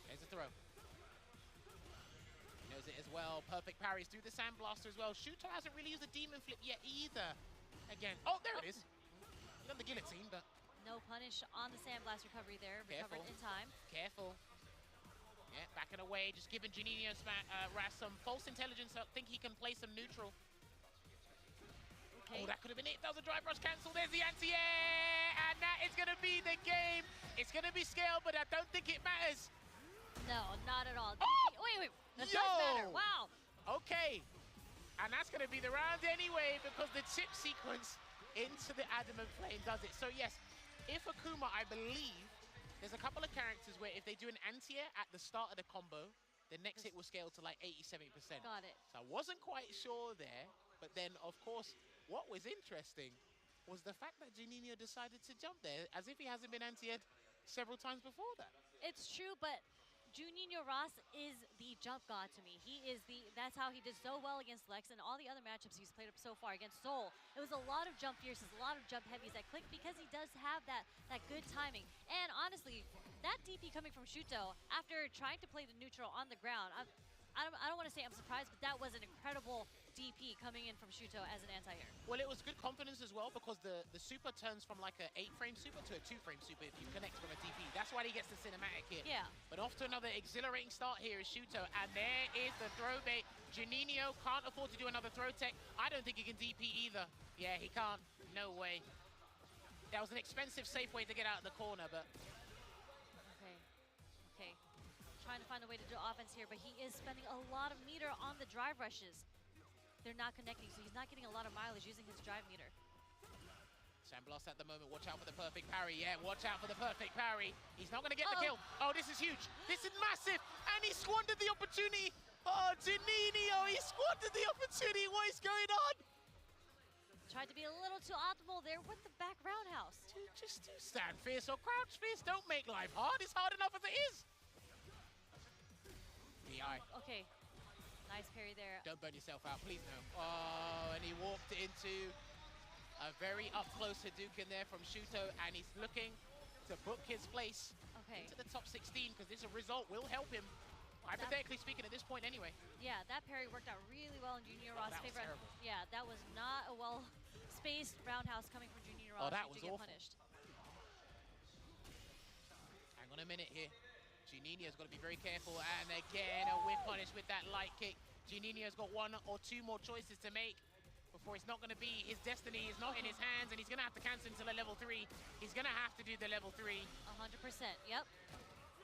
There's the throw. He knows it as well. Perfect parries through the Sandblaster as well. Shuto hasn't really used a Demon Flip yet either. Again. Oh, there it is. He's on the guillotine, but... No punish on the Sandblast recovery there. Careful. Recovered in time. Careful. Yeah, backing away. Just giving Juninho Ras some false intelligence. I think he can play some neutral. Okay. Oh, that could have been it. That was a drive rush cancel. There's the anti-air. And that is going to be the game. It's going to be scaled, but I don't think it matters. No, not at all. Oh! Wait. That Yo! does matter. Wow. Okay. And that's going to be the round anyway, because the chip sequence into the Adamant Flame does it. So yes, if Akuma, I believe, there's a couple of characters where if they do an anti-air at the start of the combo, the next hit will scale to like 80-70%. Got it. So I wasn't quite sure there, but then of course, what was interesting was the fact that Juninho decided to jump there as if he hasn't been anti-aired several times before that. It's true, but Juninho Ras is the jump god to me. That's how he did so well against Lex and all the other matchups he's played up so far against Soul. It was a lot of jump fierces, a lot of jump heavies that click because he does have that good timing. And honestly, that DP coming from Shuto after trying to play the neutral on the ground, I don't want to say I'm surprised, but that was an incredible DP coming in from Shuto as an anti-air. Well, it was good confidence as well because the super turns from like an 8-frame super to a 2-frame super if you connect from a DP. That's why he gets the cinematic here. Yeah. But off to another exhilarating start here is Shuto, and there is the throw bait. Juninho can't afford to do another throw tech. I don't think he can DP either. Yeah, he can't. No way. That was an expensive, safe way to get out of the corner, but... Okay. Trying to find a way to do offense here, but he is spending a lot of meter on the drive rushes. They're not connecting, so he's not getting a lot of mileage using his drive meter. Sandblast at the moment, watch out for the perfect parry. Yeah, watch out for the perfect parry. He's not gonna get the kill. Oh, this is huge. This is massive, and he squandered the opportunity. Oh, Juninho, he squandered the opportunity. What is going on? Tried to be a little too optimal there with the back roundhouse. Just stand fierce or crouch fierce. Don't make life hard. It's hard enough as it is. DI. Okay. Nice parry there. Don't burn yourself out, please no. Oh, and he walked into a very up-close Hadouken there from Shuto, and he's looking to book his place into the top 16, because this result will help him, hypothetically speaking, at this point anyway. Yeah, that parry worked out really well in Juninho Ras' favor. Terrible. Yeah, that was not a well-spaced roundhouse coming from Juninho Ras. Oh, that was to get awful. Punished. Hang on a minute here. Juninho's got to be very careful, and again a whip punish with that light kick. Juninho's got one or two more choices to make before it's not going to be his destiny is not in his hands, and he's going to have to cancel until a level 3. He's going to have to do the level 3. 100%, yep.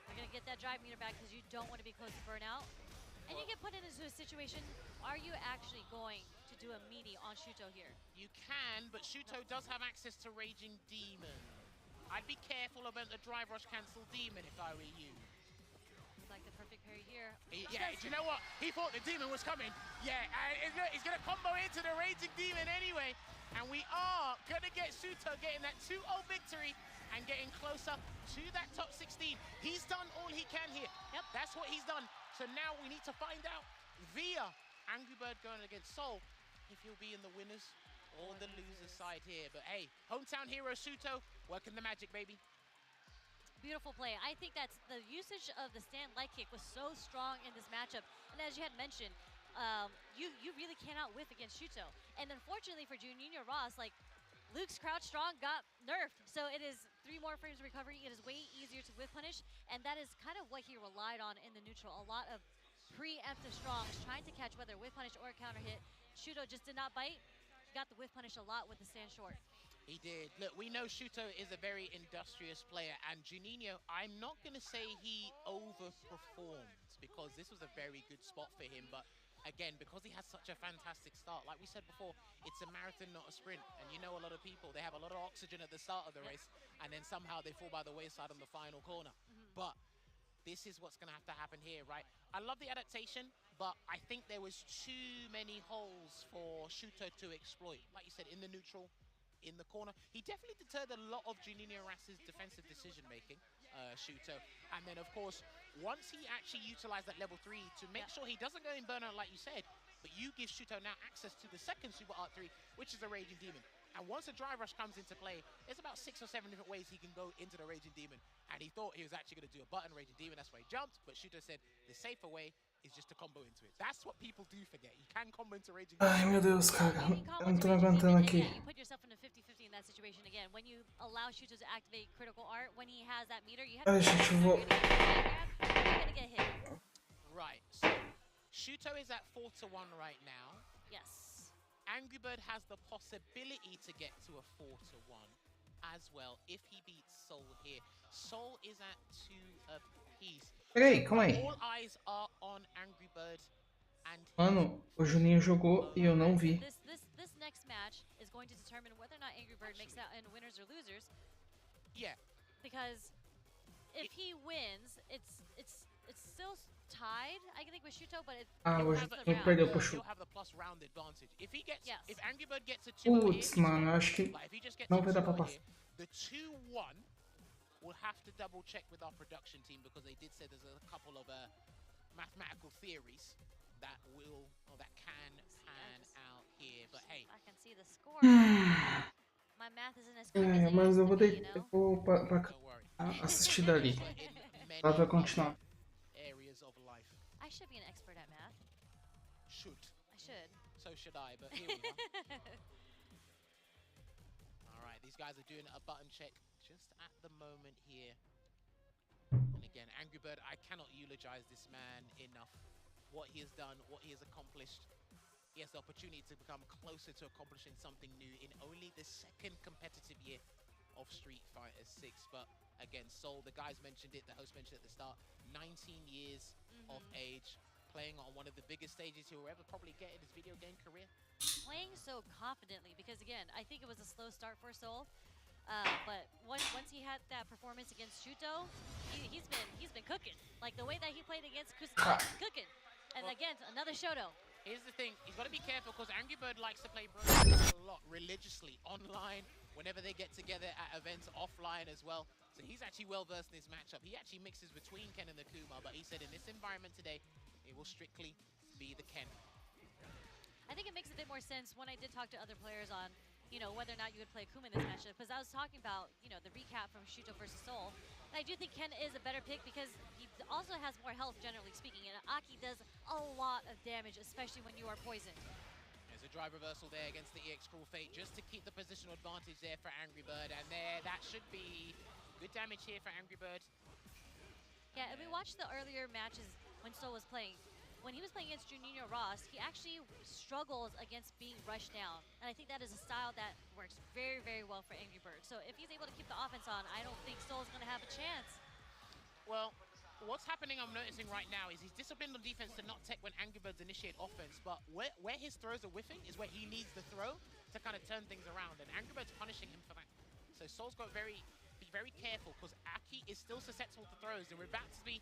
You're going to get that drive meter back because you don't want to be close to burnout. And you get put into a situation, are you actually going to do a meaty on Shuto here? You can, but Shuto does have access to Raging Demon. I'd be careful about the drive rush cancel Demon if I were you. Like the perfect parry here. Yeah, do you know what? He thought the Demon was coming. Yeah, and he's going to combo into the Raging Demon anyway. And we are going to get Shuto getting that 2-0 victory and getting closer to that top 16. He's done all he can here. Yep. That's what he's done. So now we need to find out via Angry Bird going against Soul if he'll be in the winners or the losers side here. But hey, hometown hero Shuto working the magic, baby. Beautiful play. I think that's the usage of the stand light kick was so strong in this matchup. And as you had mentioned, you really cannot whiff against Shuto. And unfortunately for Juninho Ras, like Luke's crouch strong got nerfed. So it is 3 more frames of recovery. It is way easier to whiff punish. And that is kind of what he relied on in the neutral. A lot of preemptive strongs trying to catch whether whiff punish or a counter hit. Shuto just did not bite. He got the whiff punish a lot with the stand short. He did. Look, we know Shuto is a very industrious player, and Juninho, I'm not going to say he overperformed because this was a very good spot for him, but again, because he has such a fantastic start, like we said before, it's a marathon, not a sprint, and you know a lot of people, they have a lot of oxygen at the start of the race, and then somehow they fall by the wayside on the final corner. But this is what's going to have to happen here, right? I love the adaptation, but I think there was too many holes for Shuto to exploit. Like you said, in the neutral, in the corner. He definitely deterred a lot of Juninho Ras's defensive decision-making, Shuto. And then, of course, once he actually utilized that level 3 to make sure he doesn't go in burnout, like you said, but you give Shuto now access to the second Super Art 3, which is a Raging Demon. And once a Drive Rush comes into play, there's about 6 or 7 different ways he can go into the Raging Demon. And he thought he was actually going to do a button Raging Demon, that's why he jumped, but Shuto said the safer way is just to combo into it. That's what people do forget. You can combo into Raging Demon. Ai, meu Deus, cara. You can Eu combo não to tô me Raging aguentando Demon, and aqui. yeah, you put yourself in a 50-50 in that situation again. When you allow Shuto to activate critical art, when he has that meter, you have Ai, to gente, eu vou... you're gonna get hit. Right, so Shuto is at 4-1 right now. Yes. Angry Bird has the possibility to get to a 4-1 as well if he beats Soul here. Soul is at 2 apiece. Peraí, calma aí. All eyes are on Angry Bird and Mano, o Juninho jogou e eu não vi. This next match is going to determine whether or not Angry Bird makes out in winners or losers. Yeah. Because if he wins, it's still tied, I think, with Shuto, but hoje he'll perdeu pro Shuto. have the plus round advantage. If he gets, yes. if Angry Bird gets a 2 Putz, mano, eu acho que não vai dar pra passar. The 2-1 we'll have to double check with our production team because they did say there's a couple of mathematical theories that can pan out here. But hey, I can see the score. My math isn't as quick as it Mas eu used vou to be, you know? eu vou assistir dali. Ela vai continuar. Areas of life. I should be an expert at math. Should. I should. So should I, but here we are. All right, these guys are doing a button check just at the moment here. And again, Angry Bird, I cannot eulogize this man enough. What he has done, what he has accomplished. He has the opportunity to become closer to accomplishing something new in only the second competitive year of Street Fighter 6. But again, Soul, the guys mentioned it, the host mentioned it at the start, 19 years of age, playing on one of the biggest stages he'll ever probably get in his video game career. Playing so confidently, because again, I think it was a slow start for Soul. But once he had that performance against Shuto, he's been cooking. Like the way that he played against Consistente, cooking. And again, another Shoto. Here's the thing, he's got to be careful because Angry Bird likes to play Broly a lot, religiously, online, whenever they get together at events, offline as well. So he's actually well versed in this matchup. He actually mixes between Ken and the Kuma, but he said in this environment today, it will strictly be the Ken. I think it makes a bit more sense when I did talk to other players on, you know, whether or not you would play Kuma in this matchup, because I was talking about, you know, the recap from Shuto versus Soul. And I do think Ken is a better pick because he also has more health, generally speaking, and Aki does a lot of damage, especially when you are poisoned. There's a drive reversal there against the EX Cruel Fate just to keep the positional advantage there for Angry Bird, and that should be good damage here for Angry Bird. Yeah, and we watched the earlier matches when Soul was playing. When he was playing against Juninho Ross, he actually struggles against being rushed down. And I think that is a style that works very, very well for Angry Bird. So if he's able to keep the offense on, I don't think Soul's going to have a chance. Well, what's happening I'm noticing right now is he's disciplined on defense to not tech when Angry Birds initiate offense, but where his throws are whiffing is where he needs the throw to kind of turn things around, and Angry Birds punishing him for that. So Soul's got to be very careful because Aki is still susceptible to throws, and we're about to be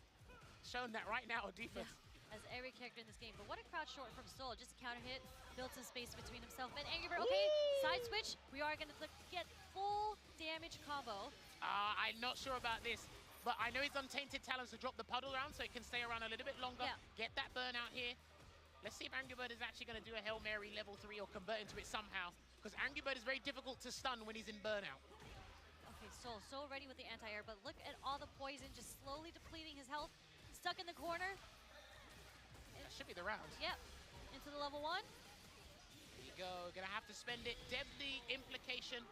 shown that right now on defense. Yeah. As every character in this game. But what a crouch short from Soul. Just a counter hit, built some space between himself and Angry Bird. Okay, side switch. We are going to get full damage combo. I'm not sure about this, but I know he's Untainted Talents to drop the puddle around so it can stay around a little bit longer. Yeah. Get that burnout here. Let's see if Angry Bird is actually going to do a Hail Mary level 3 or convert into it somehow, because Angry Bird is very difficult to stun when he's in burnout. Okay, Soul so ready with the anti-air, but look at all the poison just slowly depleting his health. Stuck in the corner. That should be the round. Yep, into the level 1. There you go, gonna have to spend it. Deadly implication,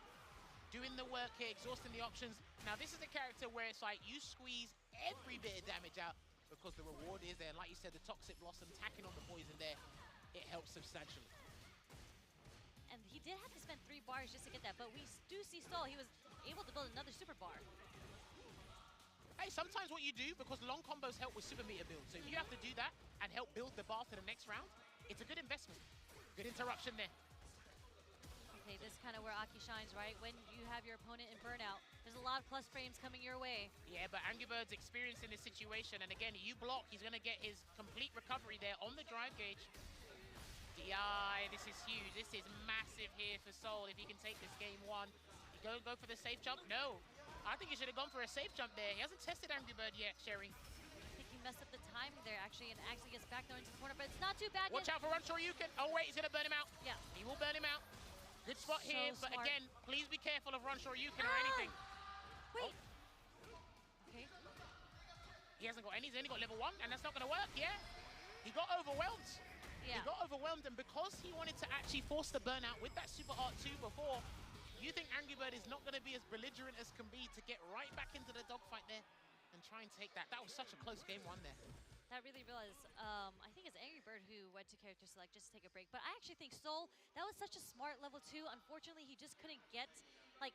doing the work here, exhausting the options. Now this is a character where it's like you squeeze every bit of damage out because the reward is there. And like you said, the Toxic Blossom tacking on the poison there, it helps substantially. And he did have to spend 3 bars just to get that, but we do see Soul, he was able to build another super bar. Hey, sometimes what you do, because long combos help with super meter build, so if you have to do that and help build the bar for the next round, it's a good investment. Good interruption there. Okay, this is kind of where Aki shines, right? When you have your opponent in burnout, there's a lot of plus frames coming your way. Yeah, but Angry Bird's experiencing this situation, and again, you block, he's gonna get his complete recovery there on the drive gauge. DI, this is huge. This is massive here for Soul if he can take this game 1. You go for the safe jump? No. I think he should have gone for a safe jump there. He hasn't tested Angry Bird yet, Sherry. I think he messed up the timing there actually, and actually gets back there into the corner, but it's not too bad. Watch out for run short Yukin. Oh wait, he's gonna burn him out. Yeah. He will burn him out. Good spot So here, but smart. again, please be careful of run short Yukin or anything. Wait. Okay. He hasn't got any, he's only got level 1, and that's not gonna work, yeah? He got overwhelmed. Yeah. He got overwhelmed, and because he wanted to actually force the burnout with that Super Art 2 before, you think Angry Bird is not gonna be as belligerent as can be to get right back into the dogfight there and try and take that. That was such a close game 1 there. That really was, I think it's Angry Bird who went to character select just to take a break. But I actually think Soul, that was such a smart level 2. Unfortunately, he just couldn't get, like,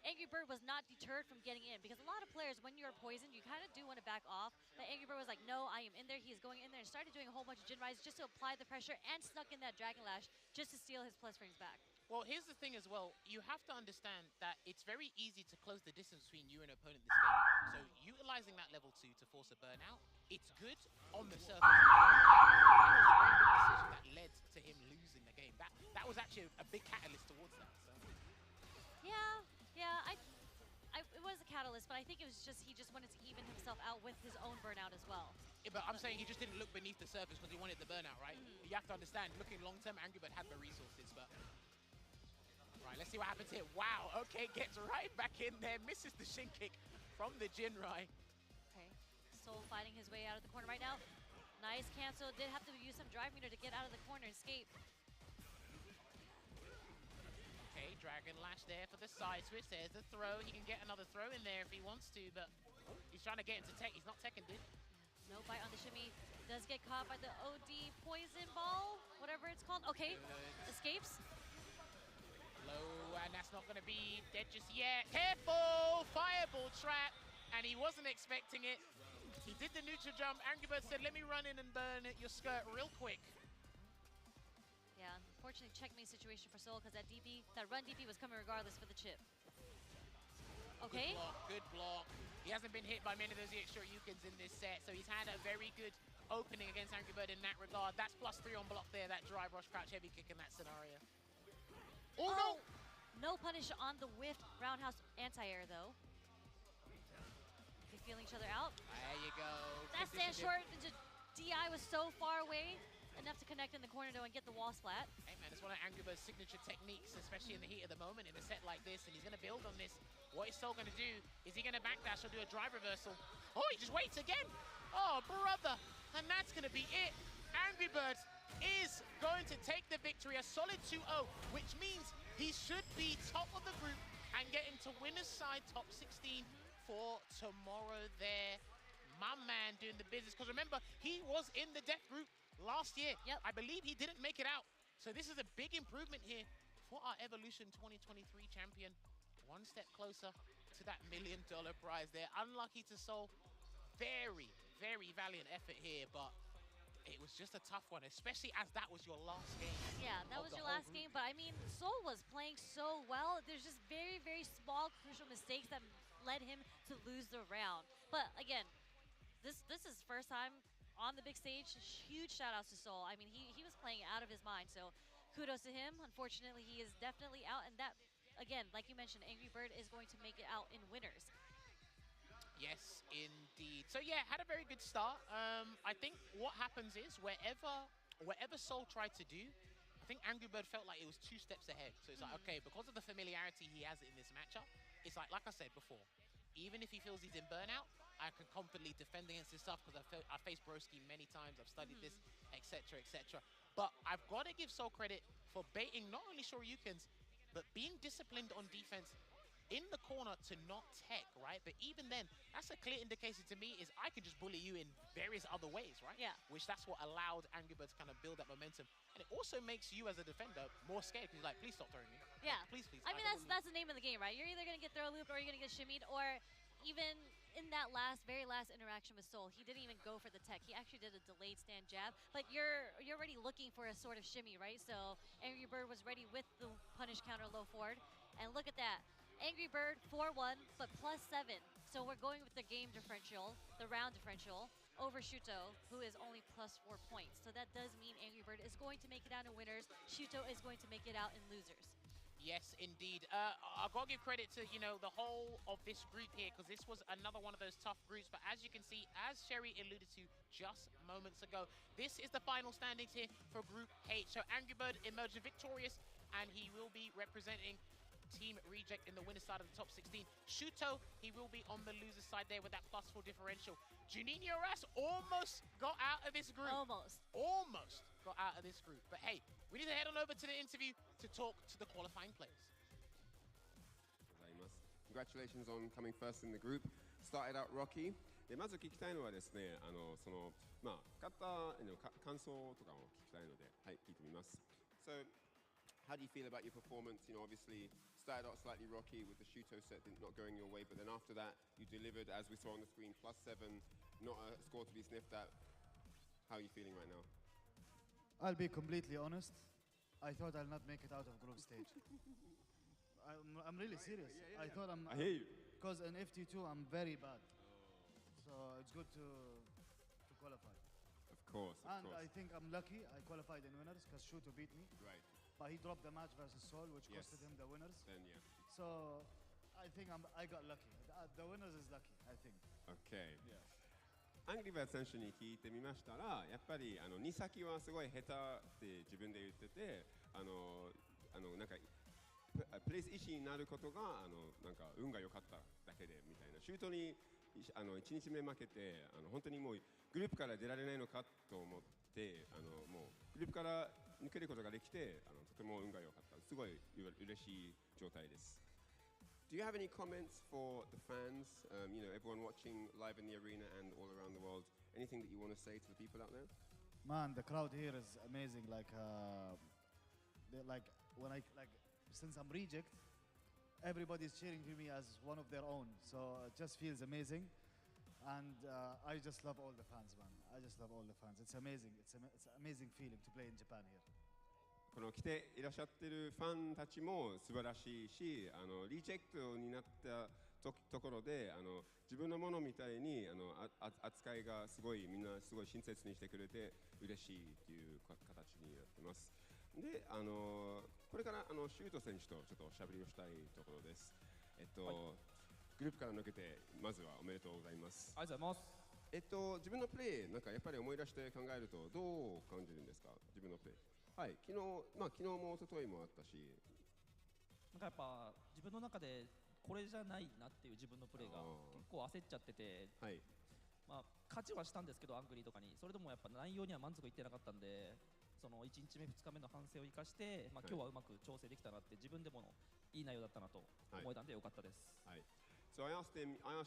Angry Bird was not deterred from getting in, because a lot of players, when you're poisoned, you kind of do want to back off. But Angry Bird was like, no, I am in there. He is going in there and started doing a whole bunch of Jin Rise just to apply the pressure and snuck in that Dragon Lash just to steal his plus frames back. Well, here's the thing as well. You have to understand that it's very easy to close the distance between you and an opponent this game. So utilizing that level 2 to force a burnout, it's good on the surface. That was a very big decision that led to him losing the game. That was actually a big catalyst towards that. So. Yeah, it was a catalyst, but I think it was just, he just wanted to even himself out with his own burnout as well. Yeah, but I'm saying he just didn't look beneath the surface because he wanted the burnout, right? You have to understand, looking long-term, Angry Bird had the resources, but... Right, let's see what happens here. Wow, okay, gets right back in there, misses the shin kick from the Jinrai. Okay, Soul fighting his way out of the corner right now. Nice cancel, did have to use some drive meter to get out of the corner and escape. Okay, Dragon Lash there for the side switch. There's the throw. He can get another throw in there if he wants to, but he's trying to get into tech. He's not teching, dude. No bite on the shimmy. Does get caught by the OD poison ball, whatever it's called. Okay, escapes. Low, and that's not going to be dead just yet. Careful! Fireball trap, and he wasn't expecting it. He did the neutral jump. Angry Bird said, let me run in and burn your skirt real quick. Yeah, unfortunately checkmate situation for Soul because that run DP was coming regardless for the chip. Okay. Good block. He hasn't been hit by many of those extra Yukins in this set, so he's had a very good opening against Angry Bird in that regard. That's +3 on block there, that drive rush crouch heavy kick in that scenario. Oh no! No punish on the whiffed roundhouse anti-air though. They feeling each other out. There you go. That stand short, the DI was so far away. Enough to connect in the corner though and get the wall splat. Hey man, it's one of Angry Bird's signature techniques, especially in the heat of the moment in a set like this, and he's gonna build on this. What is Soul gonna do? Is he gonna backdash or do a drive reversal? Oh, he just waits again! Oh, brother! And that's gonna be it. Angry Bird is going to take the victory, a solid 2-0, which means he should be top of the group and get into winner's side top 16 for tomorrow there. My man doing the business, because remember, he was in the death group last year. Yep. I believe he didn't make it out. So this is a big improvement here for our Evolution 2023 champion. One step closer to that $1 million prize there. Unlucky to Soul. Very, very valiant effort here, but it was just a tough one, especially as that was your last game. Yeah, that was your last game, but I mean, Soul was playing so well. There's just very, very small crucial mistakes that led him to lose the round. But again, this is first time on the big stage. Huge shout outs to Soul. I mean, he was playing out of his mind, so kudos to him. Unfortunately, he is definitely out, and that, again, like you mentioned, Angry Bird is going to make it out in winners. Yes, indeed. So yeah, had a very good start. I think what happens is whatever Soul tried to do, I think Angry Bird felt like it was 2 steps ahead. So it's like, okay, because of the familiarity he has in this matchup, it's like I said before, even if he feels he's in burnout, I can confidently defend against this stuff because I've faced Broski many times, I've studied this, etc., etc. But I've got to give Soul credit for baiting not only Shoryukens, but being disciplined on defense in the corner to not tech, right? But even then, that's a clear indication to me is I can just bully you in various other ways, right? Yeah. Which that's what allowed Angry Bird to kind of build that momentum. And it also makes you as a defender more scared because you're like, please stop throwing me. Yeah. Please, please. I mean, that's the name of the game, right? You're either going to get throw looped or you're going to get shimmied, or even in that very last interaction with Soul, he didn't even go for the tech. He actually did a delayed stand jab, but you're already looking for a sort of shimmy, right? So Angry Bird was ready with the punish counter low forward, and look at that. Angry Bird 4-1, but +7. So we're going with the game differential, the round differential, over Shuto, who is only +4 points. So that does mean Angry Bird is going to make it out in winners. Shuto is going to make it out in losers. Yes, indeed. I've got to give credit to, you know, the whole of this group here, because this was another one of those tough groups. But as you can see, as Sherry alluded to just moments ago, this is the final standings here for Group H. So Angry Bird emerged victorious, and he will be representing Team Reject in the winner's side of the top 16. Shuto, he will be on the loser's side there with that +4 differential. Juninho Ras almost got out of this group. Almost. Almost got out of this group. But hey, we need to head on over to the interview to talk to the qualifying players. Congratulations on coming first in the group. Started out rocky. でまず聞きたいのはですね、勝った感想とかを聞きたいので、はい、聞いてみます。So, how do you feel about your performance? You know, obviously started out slightly rocky with the Shuto set not going your way, but then after that you delivered, as we saw on the screen, +7, not a score to be sniffed at. How are you feeling right now? I'll be completely honest. I thought I'll not make it out of group stage. I'm really serious. I thought I hear you. Because in FT2 I'm very bad. So it's good to qualify. Of course, I think I'm lucky I qualified in winners because Shuto beat me. Right. But he dropped the match versus Sol, which costed him the winners. Then, yeah. So I think I got lucky. The winners is lucky, I think. Okay. Yeah. アングリバー選手に聞いてみましたら、やっぱり2先はすごい下手って自分で言ってて、なんかプレイス意思になることがなんか運が良かっただけでみたいな。シュートに1日目負けて本当にもうグループから出られないのかと思ってもうグループから抜けることができてとても運が良かった。すごい嬉しい状態です。Do you have any comments for the fans, you know, everyone watching live in the arena and all around the world? Anything that you want to say to the people out there? Man, the crowd here is amazing. Since I'm reject, everybody's cheering for me as one of their own. So it just feels amazing. And I just love all the fans, man. I just love all the fans. It's amazing. It's an amazing feeling to play in Japan here. この来ていらっしゃってるファンたちも素晴らしいし、リジェクトになったところで自分のものみたいに扱いがすごいみんなすごい親切にしてくれて嬉しいっていう形になってます。で、これからシュート選手とちょっとおしゃべりをしたいところです。グループから抜けてまずはおめでとうございます。ありがとうございます。自分のプレーなんかやっぱり思い出して考えるとどう感じるんですか？自分のプレー。はい、昨日も一昨日もあったし、なんかやっぱ自分の中でこれじゃないなっていう自分のプレーが結構焦っちゃってて、はい、勝ちはしたんですけどアングリーとかにそれでもやっぱ内容には満足いってなかったんで、その1日目2日目の反省を生かして、今日はうまく調整できたなって自分でもいい内容だったなと思えたんでよかったです。はい。So I asked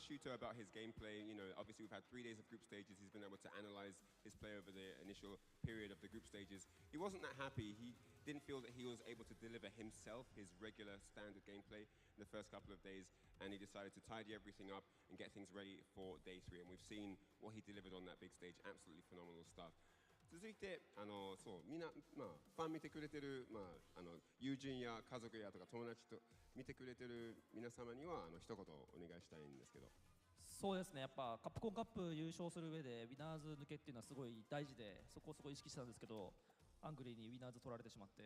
Shuto about his gameplay. You know, obviously we've had 3 days of group stages. He's been able to analyze his play over the initial period of the group stages. He wasn't that happy. He didn't feel that he was able to deliver himself, his regular standard gameplay in the first couple of days. And he decided to tidy everything up and get things ready for day 3. And we've seen what he delivered on that big stage. Absolutely phenomenal stuff. 続いてみんな、ファン見てくれてる、友人や家族やとか友達と見てくれてる皆様には一言お願いしたいんですけど。そうですね、やっぱカプコンカップ優勝する上でウィナーズ抜けっていうのはすごい大事で、そこをすごい意識したんですけど、アングリーにウィナーズ取られてしまって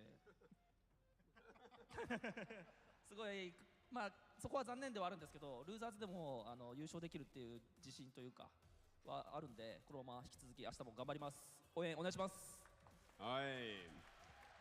すごいそこは残念ではあるんですけど、ルーザーズでも優勝できるっていう自信というかはあるんで、このまま引き続き明日も頑張ります。応援お願いします。はい。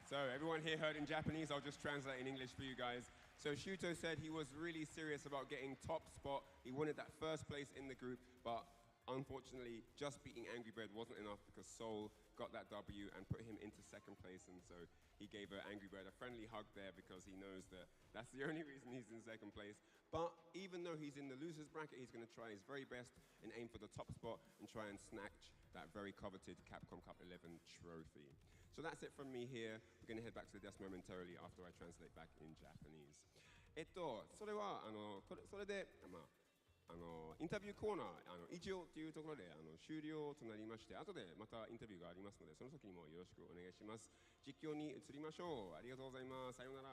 So everyone here heard in Japanese. I'll just translate in English for you guys. So Shuto said he was really serious about getting top spot. He wanted that first place in the group, but unfortunately, just beating Angry Bird wasn't enough because Seoul got that W and put him into second place, and so he gave Angry Bird a friendly hug there because he knows that that's the only reason he's in second place. But even though he's in the losers bracket, he's going to try his very best and aim for the top spot and try and snatch that very coveted Capcom Cup 11 trophy. So that's it from me here. We're going to head back to the desk momentarily after I translate back in Japanese. それはそれでインタビューコーナー以上というところで終了となりまして、後でまたインタビューがありますので、その時にもよろしくお願いします。実況に移りましょう。ありがとうございます。さようなら。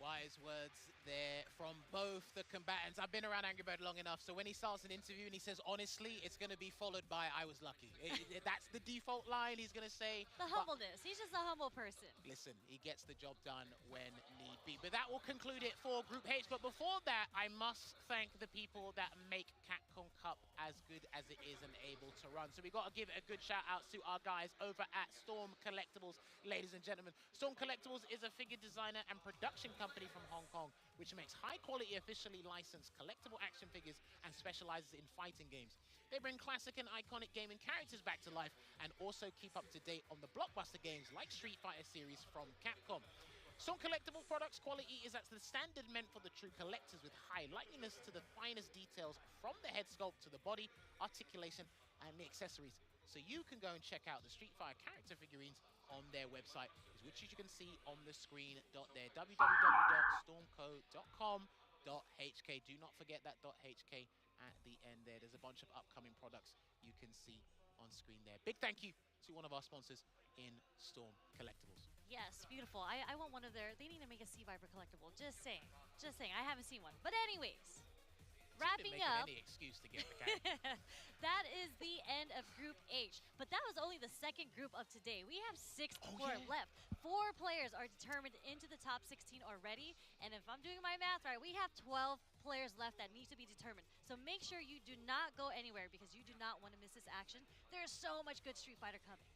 Why, wise words there from both the combatants. I've been around Angry Bird long enough, so when he starts an interview and he says honestly, it's going to be followed by I was lucky. That's the default line he's going to say. The humbleness. He's just a humble person. Listen, he gets the job done when need be. But that will conclude it for Group H. But before that, I must thank the people that make Capcom Cup as good as it is and able to run. So we got to give a good shout out to our guys over at Storm Collectibles, ladies and gentlemen. Storm Collectibles is a figure designer and production company from Hong Kong, which makes high-quality, officially licensed collectible action figures and specializes in fighting games. They bring classic and iconic gaming characters back to life and also keep up to date on the blockbuster games like Street Fighter series from Capcom. Storm Collectible products quality is at the standard meant for the true collectors, with high likeliness to the finest details from the head sculpt to the body, articulation, and the accessories. So you can go and check out the Street Fighter character figurines on their website, which you can see on the screen there, www.stormco.com.hk. Do not forget that .hk at the end there. There's a bunch of upcoming products you can see on screen there. Big thank you to one of our sponsors in Storm Collectibles. Yes, beautiful. I want one of their, they need to make a Sea Viper collectible. Just saying. Just saying. I haven't seen one. But anyways, wrapping up. Any excuse to get the cat. That is the end of Group H. But that was only the second group of today. We have 6 more left. 4 players are determined into the top 16 already. And if I'm doing my math right, we have 12 players left that need to be determined. So make sure you do not go anywhere because you do not want to miss this action. There is so much good Street Fighter coming.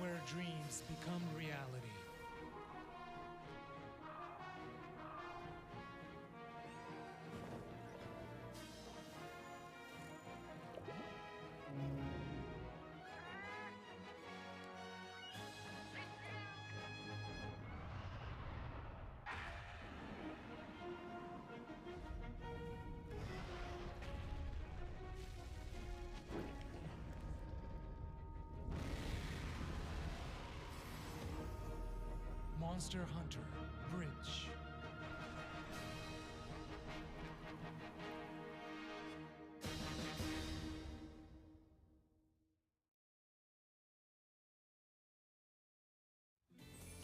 Where dreams become reality. Monster Hunter Bridge.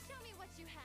Show me what you have.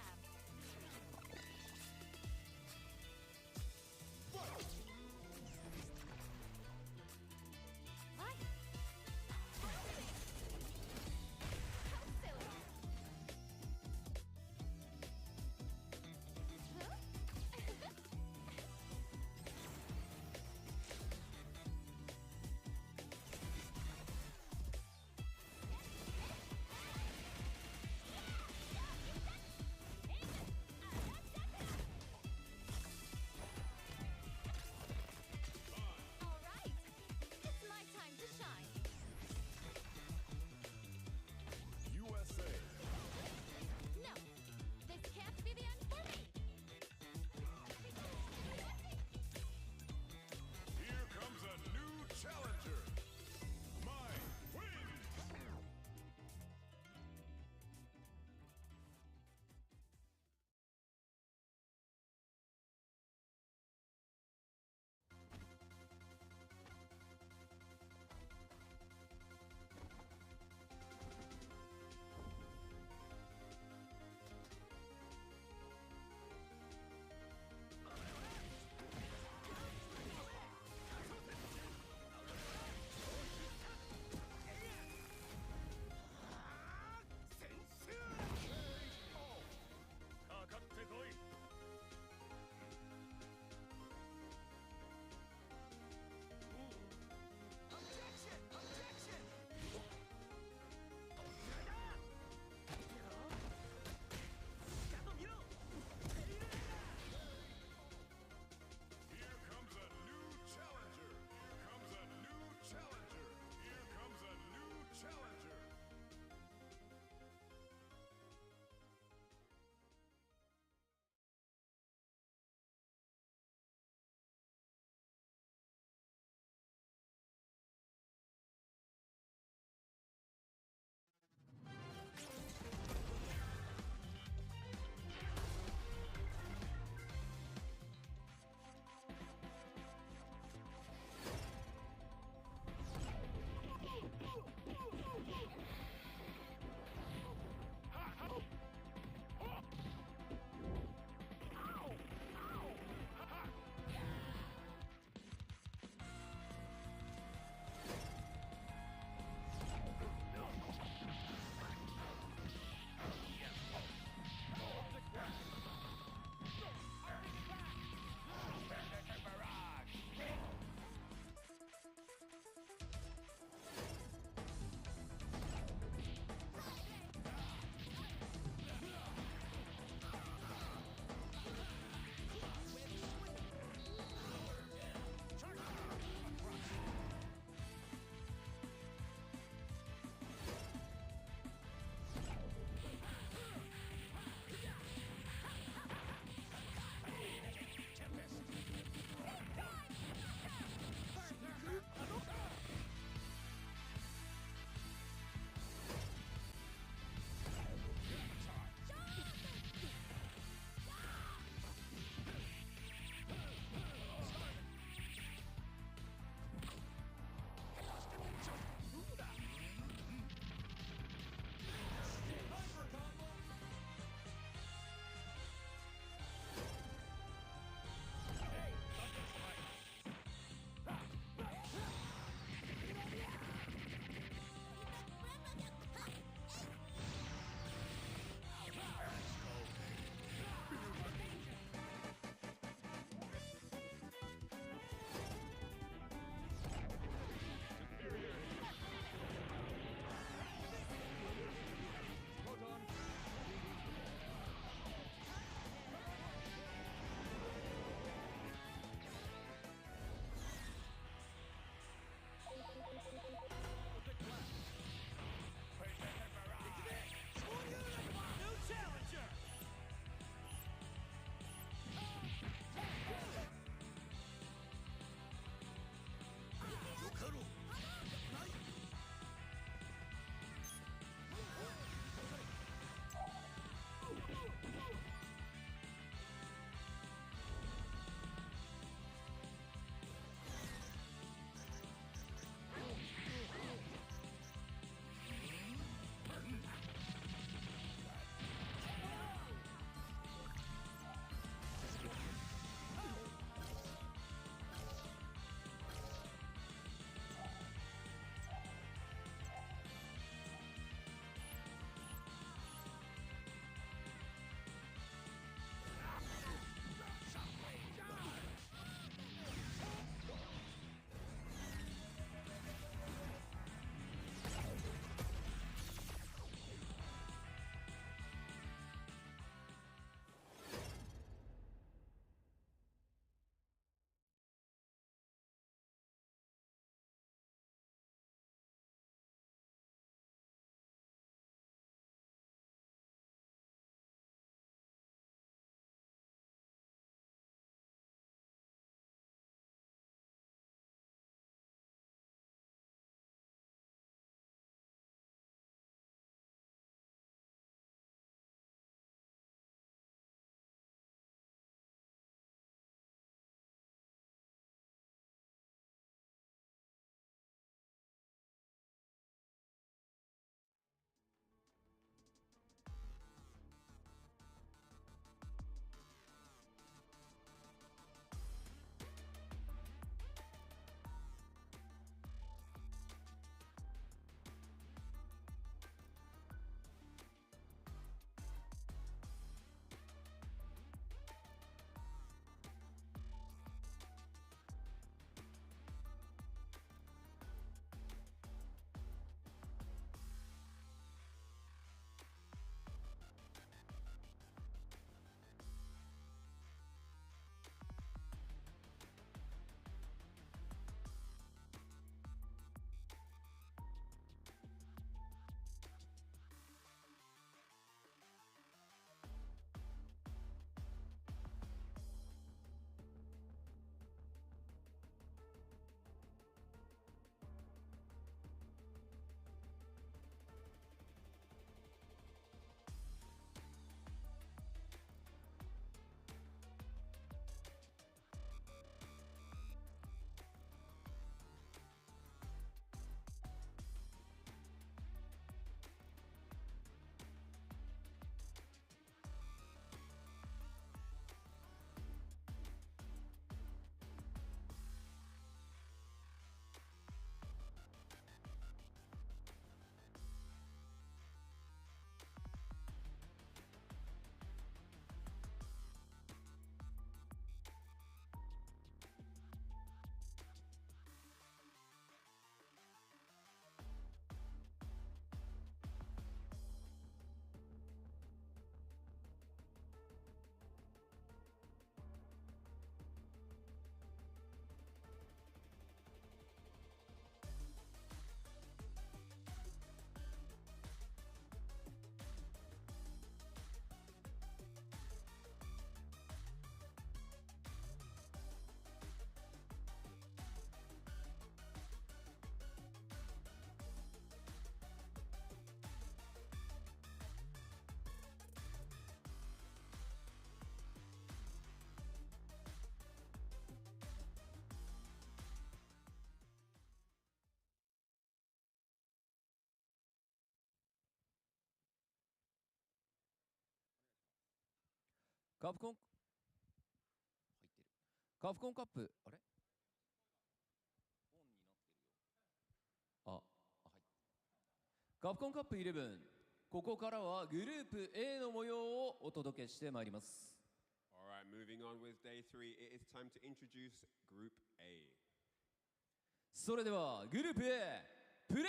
カプコン入ってる。カプコンカップあれ？オンになってるよ。はい。カプコンカップ11。ここからはグループ A の模様をお届けしてまいります。Alright, moving on with day 3, it is time to introduce Group A. それではグループ A プレイヤ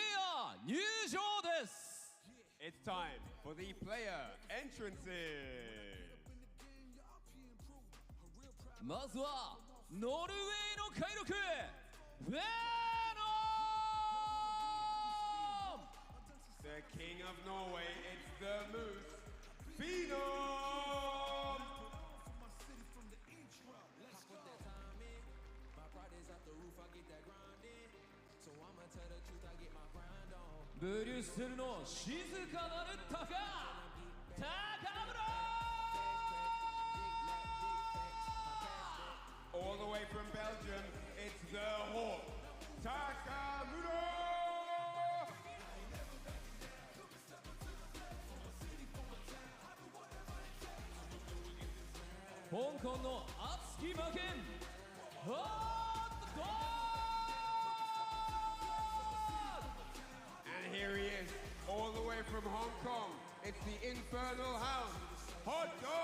ー入場です。 It's time for the player entrances. まずはノルウェーの海賊フェノム The king of Norway, it's the Moose, Phenom!ブリュッセルの静かなる鷹高村 All the way from Belgium, it's the Hawk, Takamura! 香港の熱き魔剣ホットドッグ And here he is, all the way from Hong Kong, it's the Infernal Hound, Hot Dog!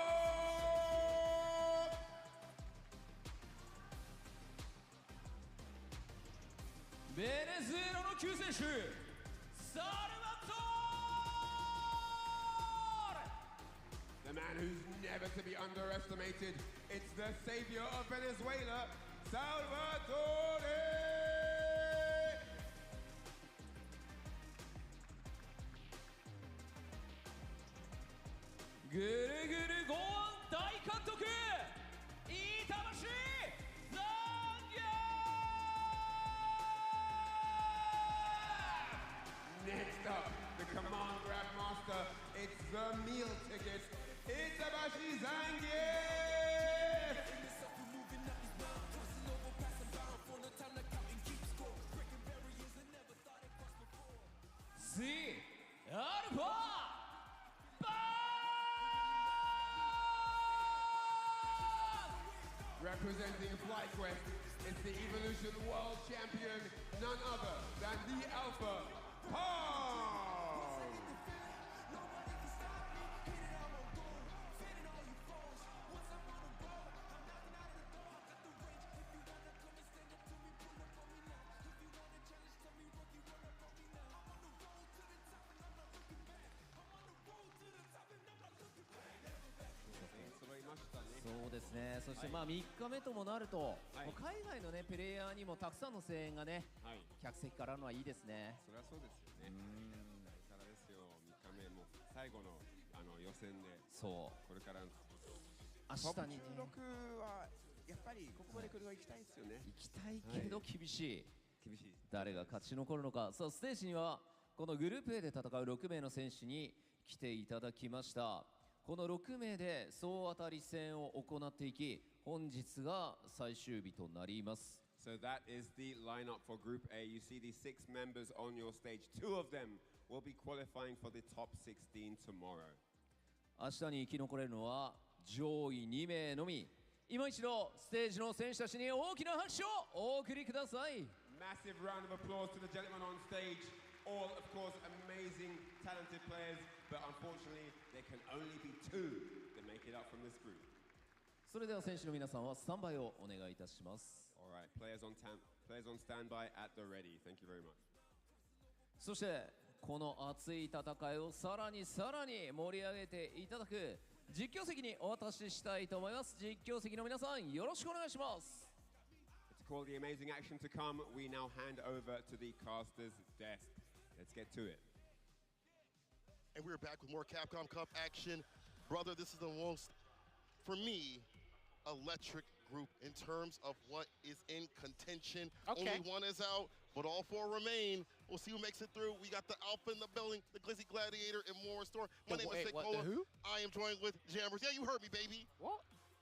ベネズエラの救世主サルバトーレ The man who's never to be underestimated, it's the savior of Venezuela, Salvatore! ぐるぐるご案大監督板橋残業 Next up, the command grab master, it's the meal ticket, Itabashi Zangief! C アルファバー Representing FlyQuest, it's the Evolution World Champion, none other than the Alpha Pong! .そうですね、そしてまあ3日目ともなると、もう海外のねプレイヤーにもたくさんの声援がね、客席からのはいいですね。それはそうですよね。からですよ、3日目も最後の予選で、そうこれから明日にね、トップ16はやっぱりここまで来るは行きたいですよね。行きたいけど厳しい。厳しい。誰が勝ち残るのか。さあステージにはこのグループ A で戦う6名の選手に来ていただきました。この6名で総当たり戦を行っていき、本日が最終日となります。So that is the lineup for Group A. You see these 6 members on your stage. 2 of them will be qualifying for the top 16 tomorrow. 明日に生き残れるのは上位2名のみ。今一度ステージの選手たちに大きな拍手をお送りください。Massive round of applause to the gentlemen on stage. All, of course, amazing, talented players, but unfortunately, there can only be 2 that make it up from this group. それでは選手の皆さんはスタンバイをお願いいたします。All right, players on standby at the ready. Thank you very much. そしてこの熱い戦いをさらに盛り上げていただく実況席にお渡ししたいと思います。実況席の皆さんよろしくお願いします。To call the amazing action to come, we now hand over to the caster's desk. Let's get to it. And we're back with more Capcom Cup action. Brother, this is the most, for me, electric group in terms of what is in contention. Okay. Only one is out, but all 4 remain. We'll see who makes it through. We got the Alpha in the building, the Glizzy Gladiator, and more in store. My name is Sikola. Who? I am joined with Jammers. Yeah, you heard me, baby. What?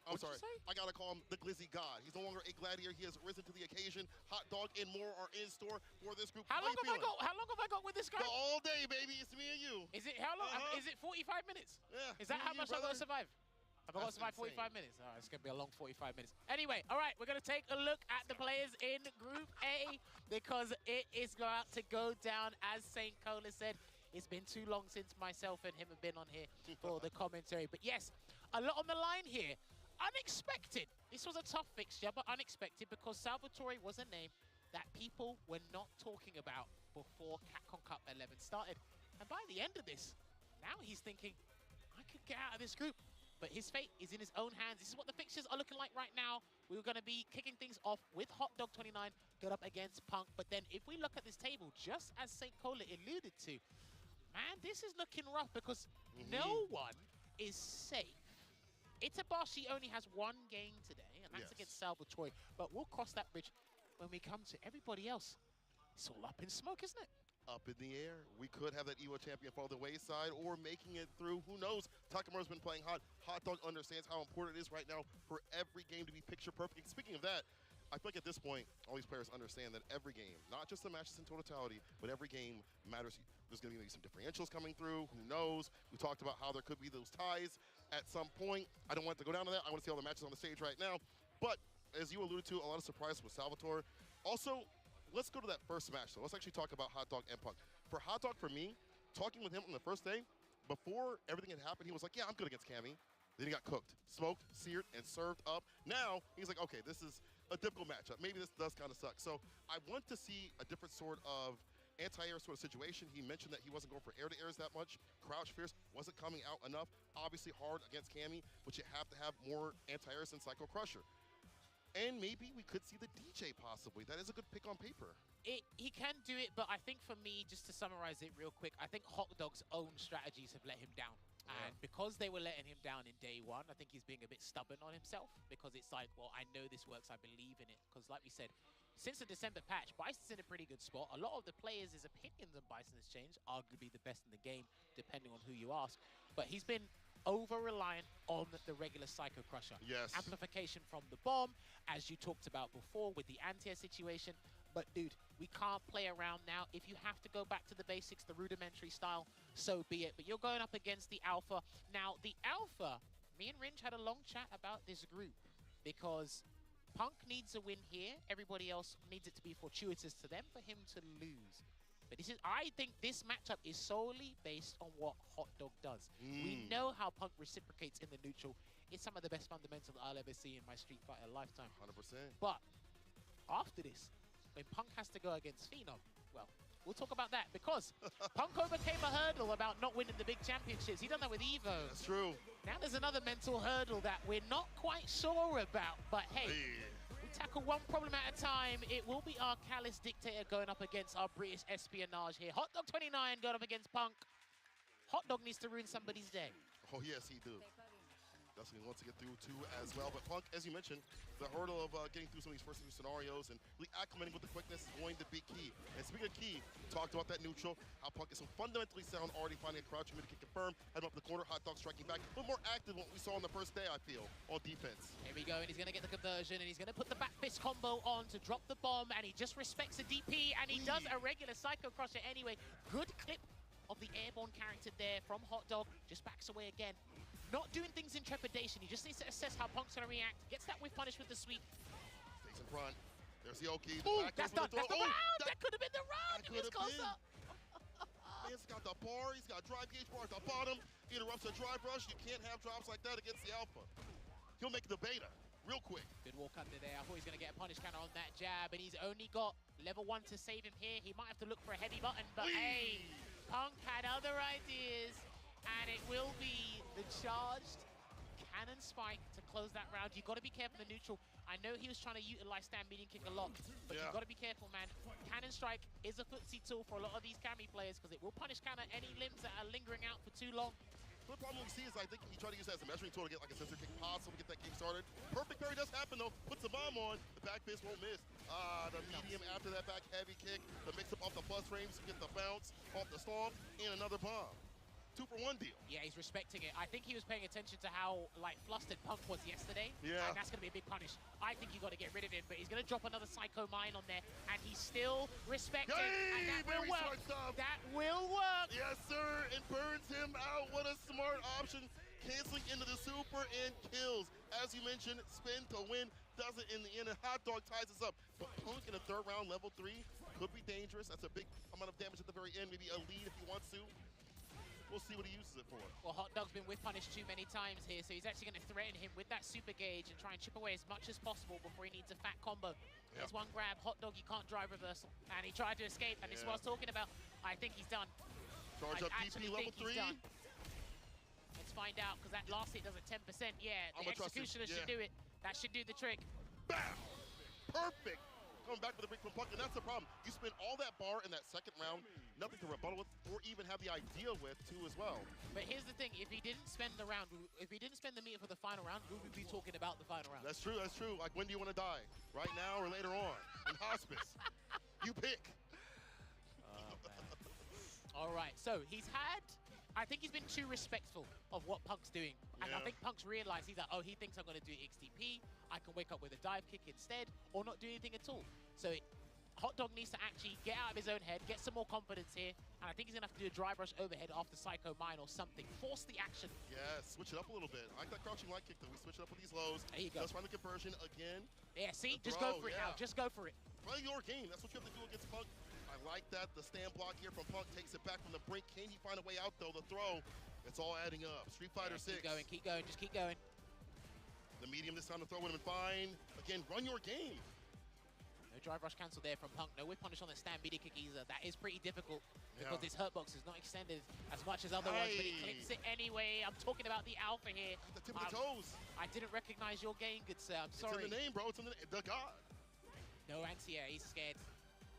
I'm sorry. I gotta call him the Glizzy God. He's no longer a gladiator. He has risen to the occasion. Hot dog and more are in store for this group. How long have I got with this guy? All day, baby. It's me and you. Is it how long? Is it 45 minutes? Yeah. Is that how much I got to survive? Have I got my 45 minutes? Oh, it's going to be a long 45 minutes. Anyway, all right, we're going to take a look at the players in Group A because it is about to go down. As St. Cola said, it's been too long since myself and him have been on here for the commentary. But yes, a lot on the line here. Unexpected. This was a tough fixture, but unexpected because Salvatore was a name that people were not talking about before Capcom Cup 11 started. And by the end of this, now he's thinking, I could get out of this group. But his fate is in his own hands. This is what the fixtures are looking like right now. We're going to be kicking things off with Hot Dog 29 going up against Punk. But then if we look at this table, just as St. Cola alluded to, man, this is looking rough because no one is safe. Itabashi only has one game today, and that's against Salvatore. But we'll cross that bridge when we come to everybody else. It's all up in smoke, isn't it? Up in the air. We could have that EVO champion fall the wayside or making it through. Who knows? Takamura's been playing hot. Hot Dog understands how important it is right now for every game to be picture perfect. Speaking of that, I feel like at this point, all these players understand that every game, not just the matches in totality, but every game matters. There's going to be maybe some differentials coming through. Who knows? We talked about how there could be those ties at some point. I don't want to go down to that. I want to see all the matches on the stage right now. But as you alluded to, a lot of surprises with Salvatore. Also, let's go to that first match. So let's actually talk about Hot Dog and Punk. For Hot Dog, for me, talking with him on the first day, before everything had happened, he was like, yeah, I'm good against Cammy. Then he got cooked, smoked, seared, and served up. Now, he's like, okay, this is a difficult matchup. Maybe this does kind of suck. So I want to see a different sort of anti-air sort of situation. He mentioned that he wasn't going for air-to-airs that much. Crouch Fierce wasn't coming out enough. Obviously hard against Cammy, but you have to have more anti-airs than Psycho Crusher. And maybe we could see the DJ possibly. That is a good pick on paper. He can do it, but I think for me, just to summarize it real quick, I think Hot Dog's own strategies have let him down. And because they were letting him down in day one, I think he's being a bit stubborn on himself because it's like, well, I know this works, I believe in it. Because like we said, since the December patch, Bison's in a pretty good spot. A lot of the players' opinions on Bison has changed, arguably the best in the game, depending on who you ask. But he's been over-reliant on the regular Psycho Crusher. Yes. Amplification from the bomb, as you talked about before with the anti-air situation. But dude, we can't play around now. If you have to go back to the basics, the rudimentary style, so be it. But you're going up against the Alpha. Now, the Alpha, me and Ringe had a long chat about this group because Punk needs a win here. Everybody else needs it to be fortuitous to them for him to lose. But this is, I think this matchup is solely based on what Hot Dog does. We know how Punk reciprocates in the neutral. It's some of the best fundamentals I'll ever see in my Street Fighter lifetime. 100%. But after this, when Punk has to go against Phenom, well, we'll talk about that because Punk overcame a hurdle about not winning the big championships. He done that with Evo. That's true. Now there's another mental hurdle that we're not quite sure about. But hey, we tackle one problem at a time. It will be our callous dictator going up against our British espionage here. Hot Dog 29 going up against Punk. Hot Dog needs to ruin somebody's day. Oh, yes, he do. Definitely wants to get through too as well. But Punk, as you mentioned, the hurdle of getting through some of these first few scenarios and really acclimating with the quickness is going to be key. And speaking of key, talked about that neutral, how Punk is so fundamentally sound, already finding a crouch humidity can confirm, head up the corner, Hot Dog striking back. A little more active than what we saw on the first day, I feel, on defense. Here we go, and he's going to get the conversion, and he's going to put the back fist combo on to drop the bomb, and he just respects the DP, and he does a regular Psycho Crusher anyway. Good clip of the airborne character there from Hot Dog, just backs away again. Not doing things in trepidation, he just needs to assess how Punk's gonna react. Gets that whiff punish with the sweep. Stays in front. There's the Oki. Ooh, that's done. That's the round! That could have been the round if he was closer. Man's got the bar, he's got drive gauge bar at the bottom. He interrupts a drive rush. You can't have drops like that against the Alpha. He'll make the beta real quick. Good walk under there. I thought he was gonna get a punish counter on that jab, and he's only got level 1 to save him here. He might have to look for a heavy button, but hey, Punk had other ideas. And it will be the charged cannon spike to close that round. You've got to be careful in the neutral. I know he was trying to utilize stand medium kick a lot, but you've got to be careful, man. Cannon strike is a footsie tool for a lot of these Cammy players because it will punish counter any limbs that are lingering out for too long. The problem we see is I think he tried to use that as a measuring tool to get like a sensor kick possible to get that game started. Perfect parry does happen though. Puts the bomb on. The back fist won't miss. The medium after that back heavy kick. The mix up off the plus frames to get the bounce off the stomp and another bomb. 2-for-1 deal. Yeah, he's respecting it. I think he was paying attention to how like flustered Punk was yesterday. Yeah. And that's going to be a big punish. I think you got to get rid of him, but he's going to drop another Psycho Mine on there, and he's still respecting. And that will work. That will work. Yes, sir. It burns him out. What a smart option. Canceling into the super. never-end kills. As you mentioned, spin to win doesn't in the end, and Hot Dog ties us up. But Punk in a third round, level 3, could be dangerous. That's a big amount of damage at the very end, maybe a lead if he wants to. We'll see what he uses it for. Well, Hot Dog's been whip punished too many times here, so he's actually going to threaten him with that super gauge and try and chip away as much as possible before he needs a fat combo. There's one grab, Hot Dog, you can't drive reversal. And he tried to escape, and this is what I was talking about. I think he's done. Charge up DP level 3. Let's find out, because that last hit does a 10%. Yeah, the executioner should do it. That should do the trick. Bam! Perfect! Coming back with a break from Punk, and that's the problem. You spend all that bar in that second round, nothing to rebuttal with, or even have the idea with, too, as well. But here's the thing, if he didn't spend the round, if he didn't spend the meter for the final round, we would be talking about the final round. That's true, that's true. Like, when do you want to die? Right now or later on? In hospice? You pick. All right, so he's had, I think he's been too respectful of what Punk's doing. And I think Punk's realized, he's like, oh, he thinks I'm going to do XTP. I can wake up with a dive kick instead, or not do anything at all. So Hot Dog needs to actually get out of his own head, get some more confidence here. And I think he's going to have to do a drive rush overhead after Psycho Mine or something. Force the action. Yeah, switch it up a little bit. I like that crouching light kick, though. We switch it up with these lows. There you go. Let's find the conversion again. Yeah, see? Just go for it now. Just go for it. Play your game. That's what you have to do against Punk. I like that. The stand block here from Punk takes it back from the brink. Can he find a way out, though? The throw, it's all adding up. Street Fighter 6. Keep going, just keep going. The medium this time, the throw would have been fine. Again, run your game. No drive rush cancel there from Punk. No whip punish on the stand media kick either. That is pretty difficult because this hurt box is not extended as much as other ones, but he clicks it anyway. I'm talking about the alpha here. At the tip of the toes. I didn't recognize your game, good sir. I'm sorry. It's in the name, bro. It's in the god. No anti-air. He's scared.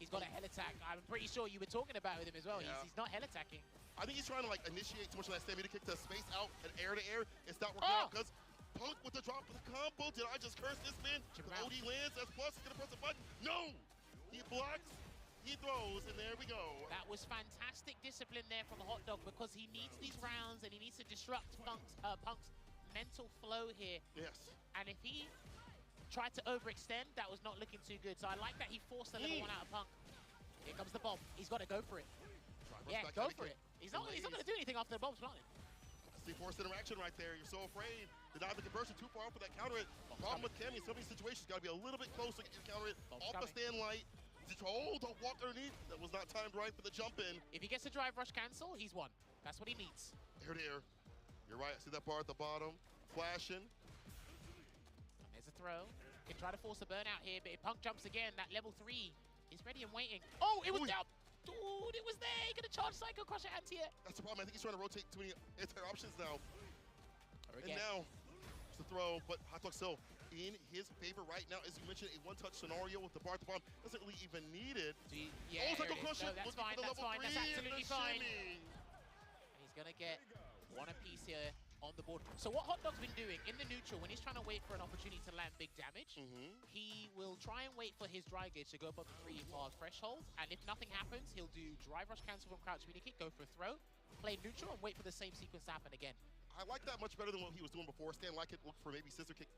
He's got a hell attack. I'm pretty sure you were talking about with him as well. Yeah. He's not hell attacking. I think he's trying to like initiate too much of that stand media kick to space out and air to air. It's not working out because Punk with the drop of the combo. Did I just curse this man? OD lands. That's plus. He's gonna press the button. No! He blocks. He throws, and there we go. That was fantastic discipline there from the Hot Dog because he needs these rounds and he needs to disrupt Punk's mental flow here. Yes. And if he tried to overextend, that was not looking too good. So I like that he forced the level 1 out of Punk. Here comes the bomb. He's got to go for it. Yeah, go for it. He's not going to do anything after the bomb's planted. See, forced interaction right there. You're so afraid. Denied the conversion too far off for that counter hit. Problem with Cammy in some of these situations, got to be a little bit closer to get your counter hit. Off the stand light. Oh, don't walk underneath. That was not timed right for the jump in. If he gets a drive rush cancel, he's won. That's what he needs. There. You're right. See that bar at the bottom? Flashing. And there's a throw. Can try to force a burnout here, but if Punk jumps again, that level 3 is ready and waiting. Oh, it was down. Dude, it was there. He's going to charge Psycho Crusher anti-air. That's the problem. I think he's trying to rotate too many anti-air options now. And now, it's the throw, but Hot Dog still in his favor right now. As you mentioned, a one-touch scenario with the bar at the bottom. Doesn't really even need it. Yeah, Psycho Crusher. No, that's fine, that's fine. That's absolutely fine. He's going to get one apiece here on the board. So what Hot Dog's been doing in the neutral, when he's trying to wait for an opportunity to land big damage, he will try and wait for his dry gauge to go above the 3-bar threshold, and if nothing happens, he'll do drive rush cancel from crouch media kick, go for a throw, play neutral, and wait for the same sequence to happen again. I like that much better than what he was doing before. Stand like it, look for maybe scissor kick,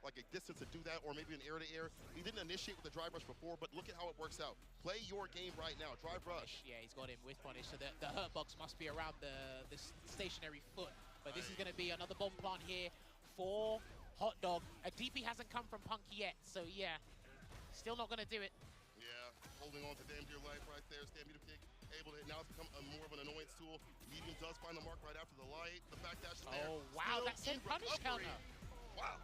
like a distance to do that, or maybe an air-to-air. He didn't initiate with the drive rush before, but look at how it works out. Play your game right now. Drive rush. Yeah, he's got him with punish, so the hurt box must be around the stationary foot. But this is going to be another bomb plant here for Hot Dog. A DP hasn't come from Punk yet, so yeah, still not going to do it. Yeah, holding on to damn dear life right there. Stand meter kick, able to hit. Now it's become more of an annoyance tool. Medium does find the mark right after the light. The backdash is there. Oh, wow, that said punish counter. Wow.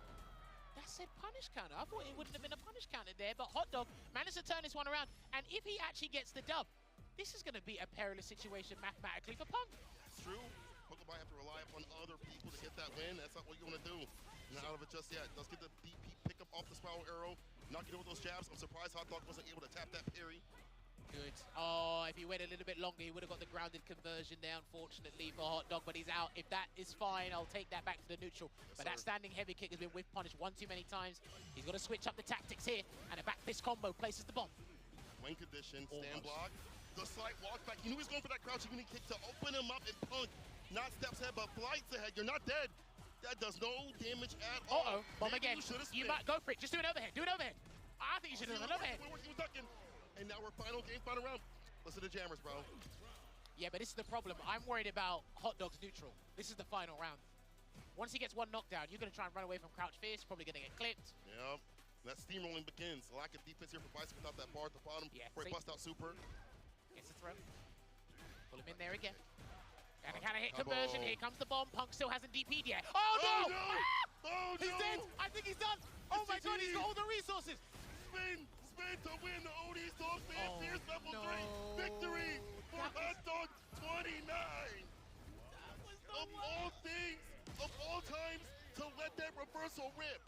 That said punish counter. I thought it wouldn't have been a punish counter there, but Hot Dog managed to turn this one around. And if he actually gets the dub, this is going to be a perilous situation mathematically for Punk. That's true. Punk might have to rely upon other people to get that win. That's not what you want to do. Not out of it just yet. Does get the DP pick up off the spiral arrow. Not getting with those jabs. I'm surprised Hot Dog wasn't able to tap that parry. Good. Oh, if he went a little bit longer, he would have got the grounded conversion there, unfortunately, for Hot Dog, but he's out. If that is fine, I'll take that back to the neutral. But that standing heavy kick has been whiff punished one too many times. He's got to switch up the tactics here, and a back fist combo places the bomb. Wing condition, stand block. The slight walk back. He knew he was going for that crouching unique kick to open him up, and Punk not steps ahead, but flights ahead. You're not dead. That does no damage at all. Bomb again. You might go for it. Just do it overhead. Do it overhead. I think you should do it overhead. We're working with ducking. And now we're final round. Listen to jammers, bro. Yeah, but this is the problem. I'm worried about Hot Dog's neutral. This is the final round. Once he gets one knockdown, you're going to try and run away from crouch fist, probably going to get clipped. Yep. That steamrolling begins. Lack of defense here for Bison without that bar at the bottom. Yeah, Before he bust out super. Gets the throw. Pull him in there again. And a kind of hit conversion. Here comes the bomb. Punk still hasn't DP'd yet. Oh, no! No! Ah! Oh, He's no! dead! I think he's done! Oh my god, he's got all the resources! Spin to win the OD Storm Fan Fierce level 3 victory for Hot Dog 29! Of all things, of all times, to let that reversal rip.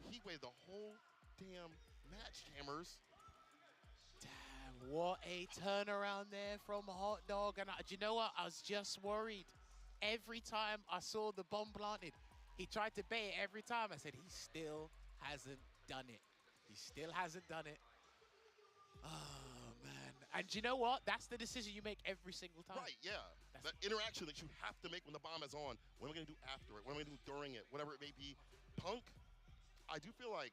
He waited the whole damn match, Hammers. Damn, what a turnaround there from Hot Dog. And do you know what? I was just worried. Every time I saw the bomb planted, he tried to bait it every time. I said, he still hasn't done it. He still hasn't done it. Oh, man. And do you know what? That's the decision you make every single time. Right, yeah. That interaction that you have to make when the bomb is on. What am I going to do after it? What am I going to do during it? Whatever it may be. Punk, I do feel like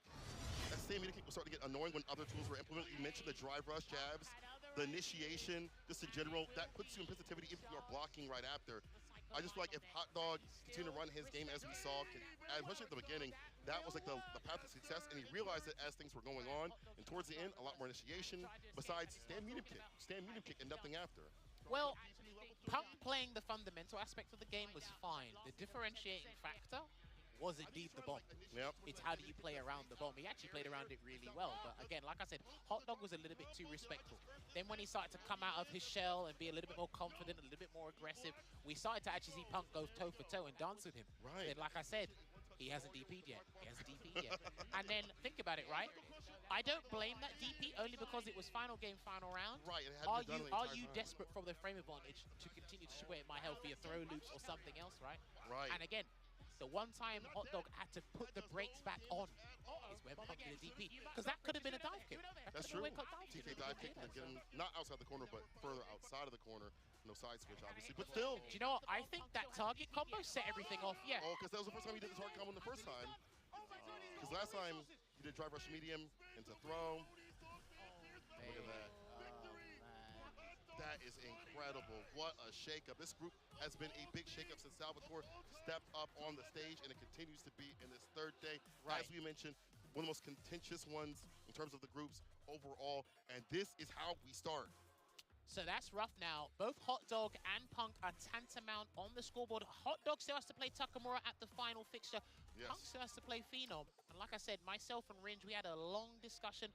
that same meter kick will start to get annoying when other tools were implemented. You mentioned the drive rush jabs, the initiation, just in general. That puts you in positivity if you are blocking right after. I just feel like if Hot Dog continued to run his game as we saw, especially at the beginning, that was like the path to success, and he realized it as things were going on. And towards the end, a lot more initiation, besides stand medium kick, and nothing after. Well, Punk playing the fundamental aspect of the game was fine. The differentiating factor was indeed the bomb. Yep. It's how do you play around the bomb. He actually played around it really well. But again, like I said, Hot Dog was a little bit too respectful. Then when he started to come out of his shell and be a little bit more confident, a little bit more aggressive, we started to actually see Punk go toe for toe and dance with him. Right. And like I said, he hasn't DP'd yet. He hasn't DP'd yet. And then think about it, right? I don't blame that DP only because it was final game, final round. Right. It Are you desperate for the frame advantage to continue to sweat my health via throw loops or something else, right? Right. And again, the one time Hot Dog had to put the brakes back on is when Punk did a DP. Because that could have been a dive kick. That's true. TK dive kick to get him not outside the corner, but further outside of the corner. No side switch, obviously, but still. Do you know what? I think that target combo set everything off, yeah. Oh, because that was the first time he did the target combo the first time. Because last time he did drive rush medium into throw. Look at that. That is incredible. What a shakeup. This group has been a big shakeup since Salvatore stepped up on the stage, and it continues to be in this third day. Right. As we mentioned, one of the most contentious ones in terms of the groups overall, and this is how we start. So that's rough now. Both Hot Dog and Punk are tantamount on the scoreboard. Hot Dog still has to play Takamura at the final fixture. Yes. Punk still has to play Phenom. And like I said, myself and Ringe, we had a long discussion.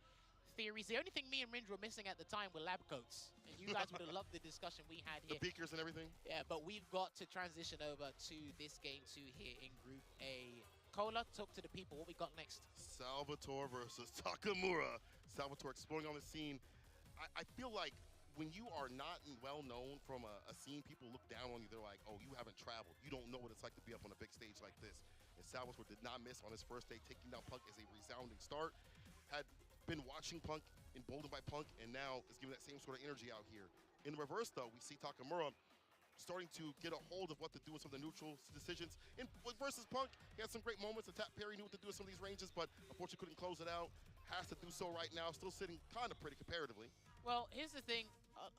Theories. The only thing me and Ringe were missing at the time were lab coats. And you guys would have loved the discussion we had here. The beakers and everything. Yeah, but we've got to transition over to this game 2 here in Group A. Cola, talk to the people. What we got next? Salvatore versus Takamura. Salvatore exploding on the scene. I feel like when you are not well known from a scene, people look down on you. They're like, oh, you haven't traveled. You don't know what it's like to be up on a big stage like this. And Salvatore did not miss on his first day. Taking down Punk is a resounding start. Had been watching Punk, emboldened by Punk, and now is giving that same sort of energy out here. In the reverse, though, we see Takamura starting to get a hold of what to do with some of the neutral decisions. Versus Punk, he had some great moments. The tap parry, knew what to do with some of these ranges, but unfortunately couldn't close it out. Has to do so right now, still sitting kind of pretty comparatively. Well, here's the thing.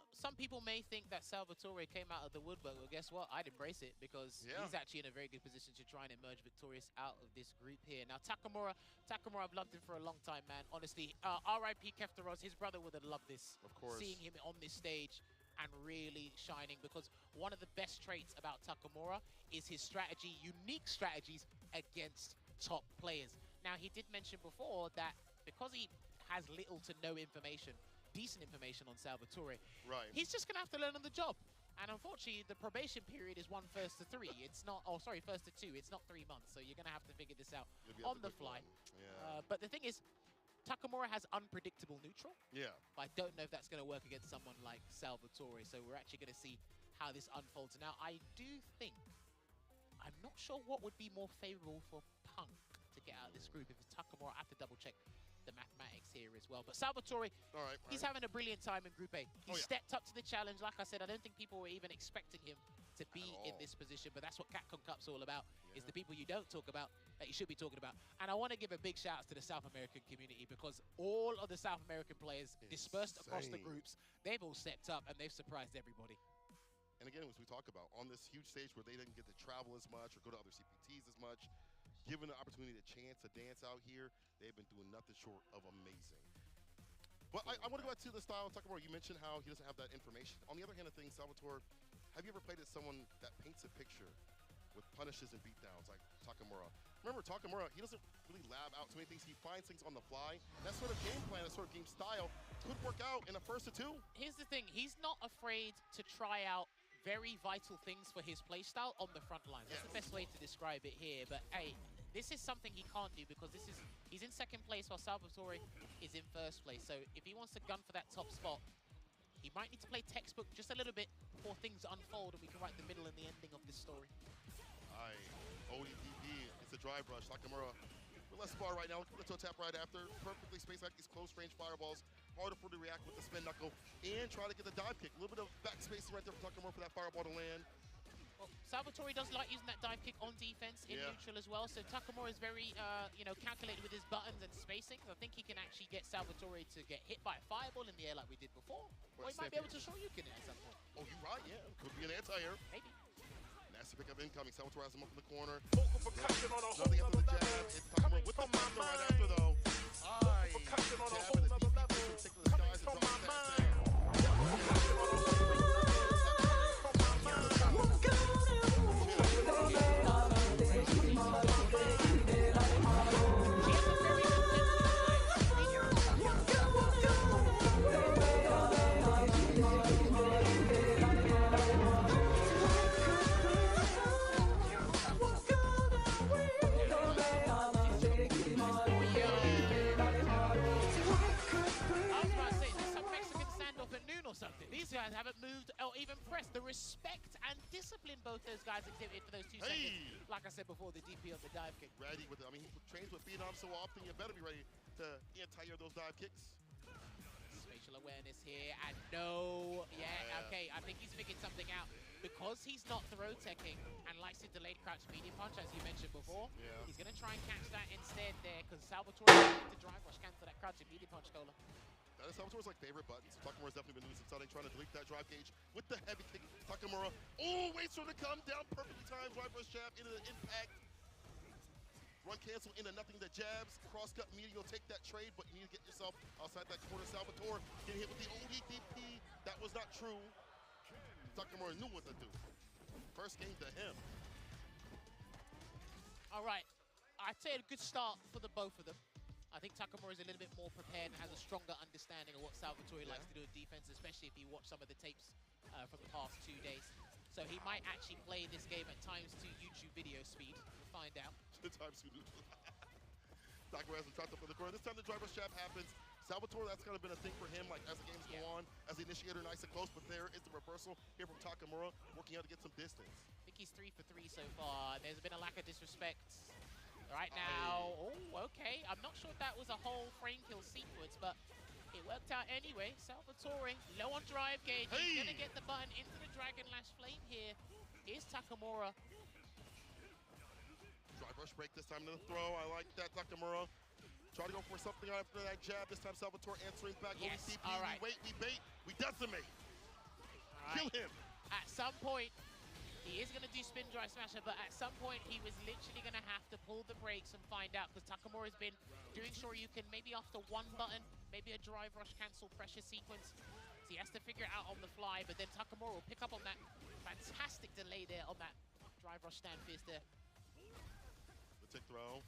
Some people may think that Salvatore came out of the woodwork. Well, guess what? I'd embrace it because he's actually in a very good position to try and emerge victorious out of this group here. Now, Takamura, I've loved him for a long time, man. Honestly, R.I.P. Keftaros, his brother would have loved this. Of course. Seeing him on this stage and really shining, because one of the best traits about Takamura is his strategy, unique strategies against top players. Now, he did mention before that because he has little to no information, decent information on Salvatore, right, he's just gonna have to learn on the job. And unfortunately, the probation period is 1 1st to 3. It's not, oh sorry, 1st to 2. It's not 3 months, so you're gonna have to figure this out on the fly. Yeah. But the thing is, Takamura has unpredictable neutral. Yeah. But I don't know if that's gonna work against someone like Salvatore. So we're actually gonna see how this unfolds. Now, I do think, I'm not sure what would be more favorable for Punk to get out of this group. If it's Takamura, I have to double check the mathematics here as well. But Salvatore, he's having a brilliant time in Group A. He stepped up to the challenge. Like I said, I don't think people were even expecting him to be in this position, but that's what Capcom Cup's all about, is the people you don't talk about that you should be talking about. And I want to give a big shout out to the South American community, because all of the South American players dispersed across the groups, they've all stepped up and they've surprised everybody. And again, as we talk about, on this huge stage where they didn't get to travel as much or go to other CPTs as much, given the opportunity to chance to dance out here, they've been doing nothing short of amazing. But I want to go back to the style of Takamura. You mentioned how he doesn't have that information. On the other hand of things, Salvatore, have you ever played as someone that paints a picture with punishes and beatdowns like Takamura? Remember, Takamura, he doesn't really lab out too many things. He finds things on the fly. That sort of game plan, that sort of game style could work out in a first or two. Here's the thing, he's not afraid to try out very vital things for his playstyle on the front line. That's the best way to describe it here. But hey, this is something he can't do because he's in second place while Salvatore is in first place. So if he wants to gun for that top spot, he might need to play textbook just a little bit before things unfold and we can write the middle and the ending of this story. Aye, ODDP, it's a drive rush. Takamura with less bar right now, looking for the toe tap right after. Perfectly spaced out these close range fireballs. Harder for him to react with the spin knuckle and try to get the dive kick. A little bit of back spacing right there for Takamura for that fireball to land. Well, Salvatore does like using that dive kick on defense in neutral as well, so Takamura is very, calculated with his buttons and spacing. I think he can actually get Salvatore to get hit by a fireball in the air like we did before. Or he might be able to show you can at some point. Oh, you're right, yeah. Could be an anti-air. Maybe. Nasty pickup incoming. Salvatore has him up in the corner. Nothing after the jab. It's Takamura with the thunder right after, though. Aye. Jab and the DP push him to the skies and drop that thing. These guys haven't moved or even pressed. The respect and discipline both those guys exhibited for those 2 seconds. Like I said before, the DP on the dive kick. Ready with it. I mean, he trains with phenom so often, you better be ready to anti-air those dive kicks. Spatial awareness here, and no, okay, I think he's figured something out. Because he's not throw teching and likes to delayed crouch medium punch, as you mentioned before, he's going to try and catch that instead there, because Salvatore is to drive rush cancel that crouch medium punch, Cola. That is Salvatore's favorite button, so Takamura's definitely been doing some studying, trying to delete that drive gauge with the heavy kick. Takamura, waits for him to come down, perfectly timed drive rush jab into the impact. Run cancel into nothing that jabs. Cross cut media, you'll take that trade, but you need to get yourself outside that corner. Salvatore getting hit with the ODDP. That was not true. Takamura knew what to do. First game to him. All right, I'd say a good start for the both of them. I think Takamura is a little bit more prepared and has a stronger understanding of what Salvatore likes to do in defense, especially if you watch some of the tapes from the past 2 days. So he might actually play this game at times to YouTube video speed. We'll find out. Times 2 neutral. Takamura has him trapped up in the corner. This time the driver jab happens. Salvatore, that's kind of been a thing for him, like as the games go on, as the initiator, nice and close, but there is the reversal here from Takamura, working out to get some distance. I think he's 3 for 3 so far. There's been a lack of disrespect. Right now, okay. I'm not sure if that was a whole frame kill sequence, but it worked out anyway. Salvatore, low on drive gauge. He's going to get the button into the Dragon Lash Flame here. Here's Takamura. Drive rush break this time to the throw. I like that, Takamura. Try to go for something after that jab. This time Salvatore answering back. Yes, all right. We wait, we bait, we decimate. Kill him. At some point, he is going to do spin drive smasher, but at some point he was literally going to have to pull the brakes and find out, because Takamura has been doing sure you can maybe after one button, maybe a drive rush cancel pressure sequence. So he has to figure it out on the fly, but then Takamura will pick up on that fantastic delay there on that drive rush stand fierce there. The tick throw.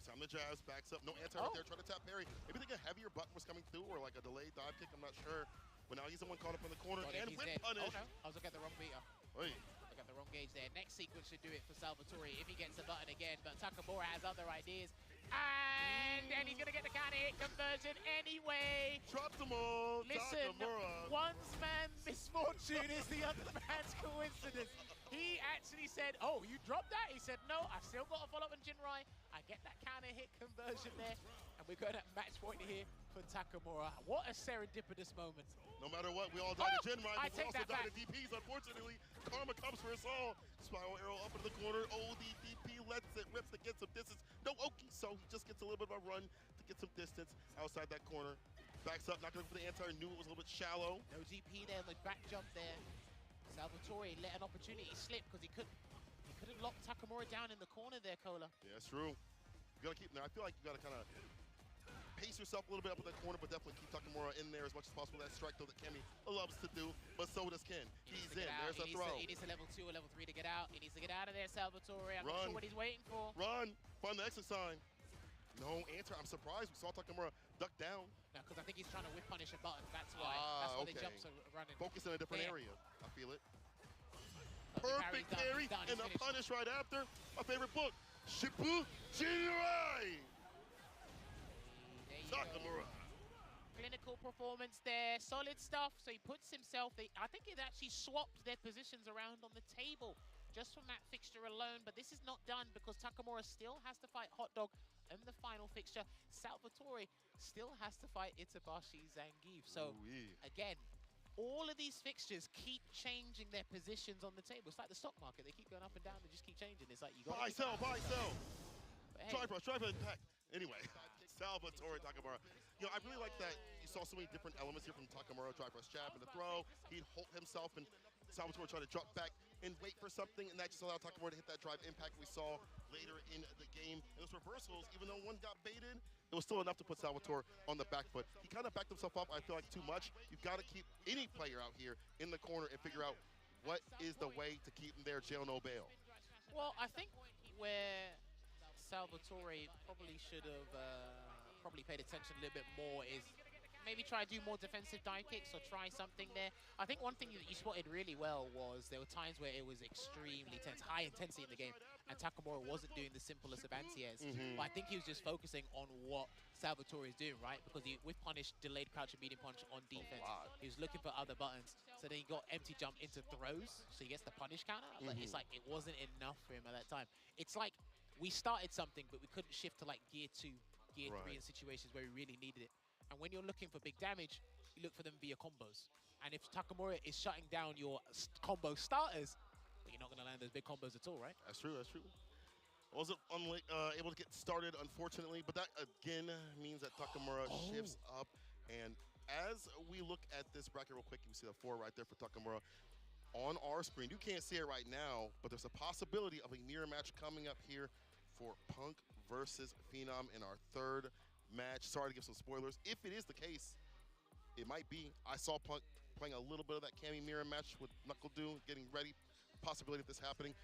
Time the jabs, backs up, no answer right there, trying to tap parry. Maybe think a heavier button was coming through, or like a delayed dive kick, I'm not sure. But now he's the one caught up in the corner, and whip punish. Oh no, I was looking at the wrong beater. Oy. I got the wrong gauge there. Next sequence should do it for Salvatore if he gets the button again, but Takamura has other ideas. And he's gonna get the counter hit conversion anyway. Dropped them all. Listen, Takamura. One's man misfortune is the other man's coincidence. He actually said, oh, you dropped that? He said, no, I still got to follow up on Jinrai. I get that counter hit conversion there. And we're going at match point here for Takamura. What a serendipitous moment. No matter what, we all died to Jinrai, I but we take also that died back. to DPs. Unfortunately, karma comes for us all. Spiral arrow up into the corner. ODDP lets it rip to get some distance. No Oki, so he just gets a little bit of a run to get some distance outside that corner. Backs up, not going for the anti, knew it was a little bit shallow. No DP there, the back jump there. Salvatore let an opportunity slip because he could have locked Takamura down in the corner there, Cola. Yeah, that's true. You gotta keep him there. I feel like you gotta kind of pace yourself a little bit up in that corner, but definitely keep Takamura in there as much as possible. That strike though that Kemi loves to do, but so does Ken. He's in. There's a throw. He needs a level 2 or level 3 to get out. He needs to get out of there, Salvatore. I'm Run. not sure what he's waiting for. Run. Find the exit sign. No answer. I'm surprised we saw Takamura duck down. No, because I think he's trying to whip punish a button. That's why. That's why Okay. the jumps are running. Focus in a different area. I feel it. Okay, Perfect parry and a punish right after. My favorite book, Shippu Jinrai. Takamura. Clinical performance there, solid stuff. So he puts himself, I think it actually swapped their positions around on the table just from that fixture alone. But this is not done because Takamura still has to fight Hot Dog in the final fixture. Salvatore still has to fight Itabashi Zangief. So again, all of these fixtures keep changing their positions on the table. It's like the stock market. They keep going up and down. They just keep changing. It's like you got buy, sell, buy, sell. Hey. Tripod impact. Anyway, Salvatore Takamura. You know, I really like that you saw so many different elements here from Takamura. Tripod jab and the throw. He'd hold himself, and Salvatore tried to drop back and wait for something, and that just allowed Takamura to hit that drive impact we saw later in the game. And those reversals, even though one got baited, it was still enough to put Salvatore on the back foot. He kind of backed himself up, I feel like, too much. You've got to keep any player out here in the corner and figure out what is the way to keep him there, jail no bail. Well, I think where Salvatore probably should have probably paid attention a little bit more is maybe try to do more defensive dive kicks or try something there. I think one thing that you spotted really well was there were times where it was extremely tense, high intensity in the game, and Takamura wasn't doing the simplest of anti-airs. But I think he was just focusing on what Salvatore is doing, right? Because he, with punish, delayed crouch and medium punch on defense, he was looking for other buttons. So then he got empty jump into throws, so he gets the punish counter. But it's like it wasn't enough for him at that time. It's like we started something, but we couldn't shift to like gear 2, gear 3 in situations where we really needed it. And when you're looking for big damage, you look for them via combos. And if Takamura is shutting down your combo starters, you're not going to land those big combos at all, right? That's true, that's true. Wasn't able to get started, unfortunately, but that, again, means that Takamura shifts up. And as we look at this bracket real quick, you see the 4 right there for Takamura on our screen. You can't see it right now, but there's a possibility of a mirror match coming up here for Punk versus Phenom in our 3rd match. Sorry to give some spoilers. If it is the case, it might be. I saw Punk playing a little bit of that Cammy mirror match with Knuckle Dew, getting ready. Possibility of this happening.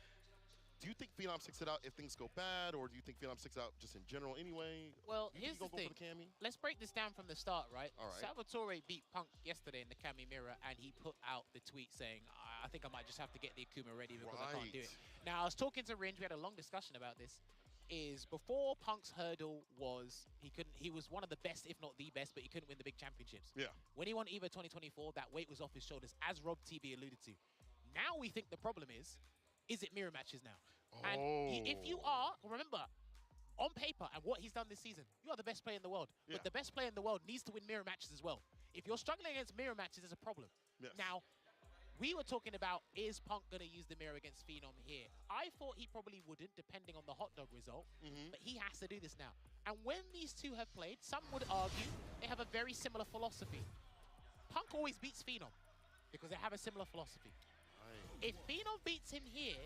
Do you think Phenom sticks it out if things go bad, or do you think Phenom sticks it out just in general anyway? Well, here's the thing. Let's break this down from the start, right? All right. Salvatore beat Punk yesterday in the Cammy mirror, and he put out the tweet saying, I think I might just have to get the Akuma ready because I can't do it. Now, I was talking to Ringe. We had a long discussion about this. Is before Punk's hurdle was he was one of the best, if not the best, but he couldn't win the big championships. Yeah. When he won EVO 2024, that weight was off his shoulders, as Rob TV alluded to. Now we think the problem is it mirror matches now? And if you are, remember, on paper and what he's done this season, you are the best player in the world. But the best player in the world needs to win mirror matches as well. If you're struggling against mirror matches, there's a problem. Yes. Now, we were talking about, is Punk going to use the mirror against Phenom here? I thought he probably wouldn't, depending on the hot dog result, but he has to do this now. And when these two have played, some would argue they have a very similar philosophy. Punk always beats Phenom because they have a similar philosophy. Right. If Phenom beats him here,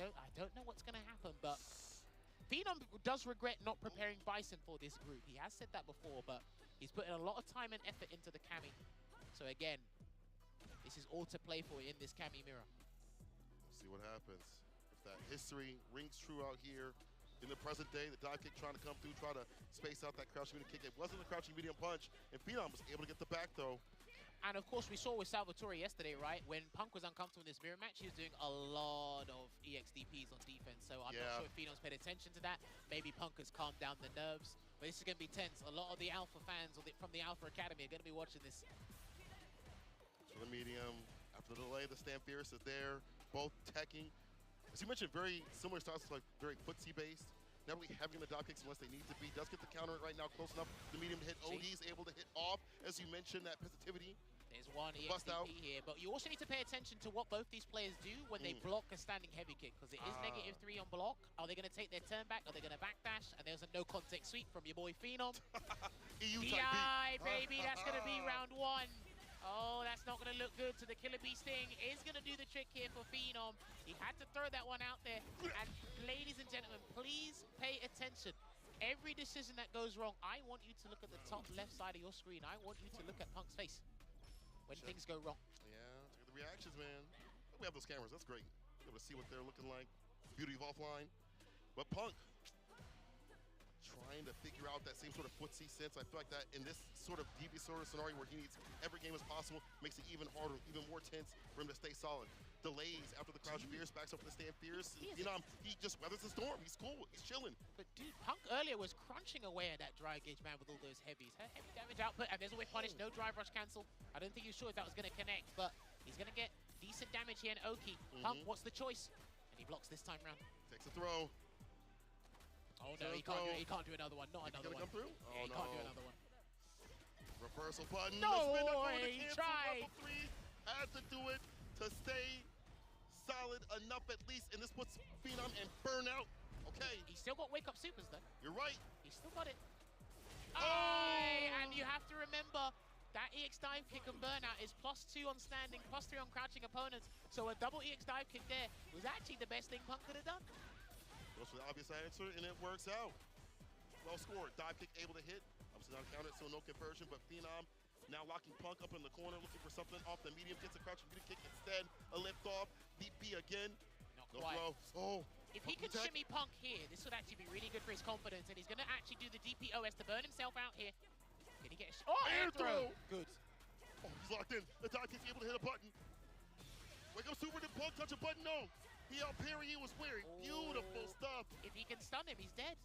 I don't know what's going to happen, but Phenom does regret not preparing Bison for this group. He has said that before, but he's putting a lot of time and effort into the Cammy. So again, this is all to play for in this Cammy mirror. We'll see what happens. If that history rings true out here in the present day, the dive kick trying to come through, try to space out that crouching medium kick. It wasn't a crouching medium punch, and Phenom was able to get the back throw. And of course, we saw with Salvatore yesterday, right? When Punk was uncomfortable in this mirror match, he was doing a lot of EXDPs on defense. So I'm not sure if Phenom's paid attention to that. Maybe Punk has calmed down the nerves. But this is going to be tense. A lot of the Alpha fans from the Alpha Academy are going to be watching this. To the medium. After the delay, the Stampfierce is there. Both teching. As you mentioned, very similar styles, like very footsie-based. Not really having the dive kicks unless they need to be. Does get the counter right now close enough. The medium to hit. OD's able to hit off. As you mentioned, that positivity. There's one EXDP here, but you also need to pay attention to what both these players do when they block a standing heavy kick, because it is -3 on block. Are they going to take their turn back? Are they going to backdash? And there's a no contact sweep from your boy Phenom. EU DI, baby, that's going to be round 1. Oh, that's not going to look good. So the Killer Bee Sting is going to do the trick here for Phenom. He had to throw that one out there. And ladies and gentlemen, please pay attention. Every decision that goes wrong, I want you to look at the top left side of your screen. I want you to look at Punk's face when things go wrong. Yeah, look at the reactions, man. We have those cameras. That's great. Be able to see what they're looking like. Beauty of offline. But Punk, trying to figure out that same sort of footsie sense. I feel like that in this sort of DB sort of scenario where he needs every game as possible, makes it even harder, even more tense for him to stay solid. Delays after the crouch fierce, backs up for the stand fierce. He just weathers the storm. He's cool. He's chilling. But dude, Punk earlier was crunching away at that dry gauge man with all those heavies. Heavy damage output, and there's a whip punish. No drive rush cancel. I don't think he was sure if that was going to connect, but he's going to get decent damage here in Oki. Punk, what's the choice? And he blocks this time round. Takes a throw. Oh no, he can't do another one. Not another one. Come through? Yeah, he can't do another one. Reversal button. No way, he tried. Level 3 had to do it to stay solid enough at least, and this puts Phenom in burnout. Okay. He's still got wake up supers though. You're right. He's still got it. And you have to remember that EX dive kick and burnout is +2 on standing, +3 on crouching opponents. So a double EX dive kick there was actually the best thing Punk could have done. Goes for the obvious answer, and it works out. Well scored. Dive kick able to hit. Obviously not counted, so no conversion, but Phenom now locking Punk up in the corner, looking for something off the medium, gets a crouching medium kick instead. A lift off. DP again. Not no quite. throw. Oh. If he can shimmy Punk here, this would actually be really good for his confidence, and he's going to actually do the DPOS to burn himself out here. Can he get a air throw? Good. Oh, he's locked in. The dive kick's able to hit a button. Wake up super, did Punk touch a button? No. He out parry, he was wearing. Beautiful stuff. If he can stun him, he's dead.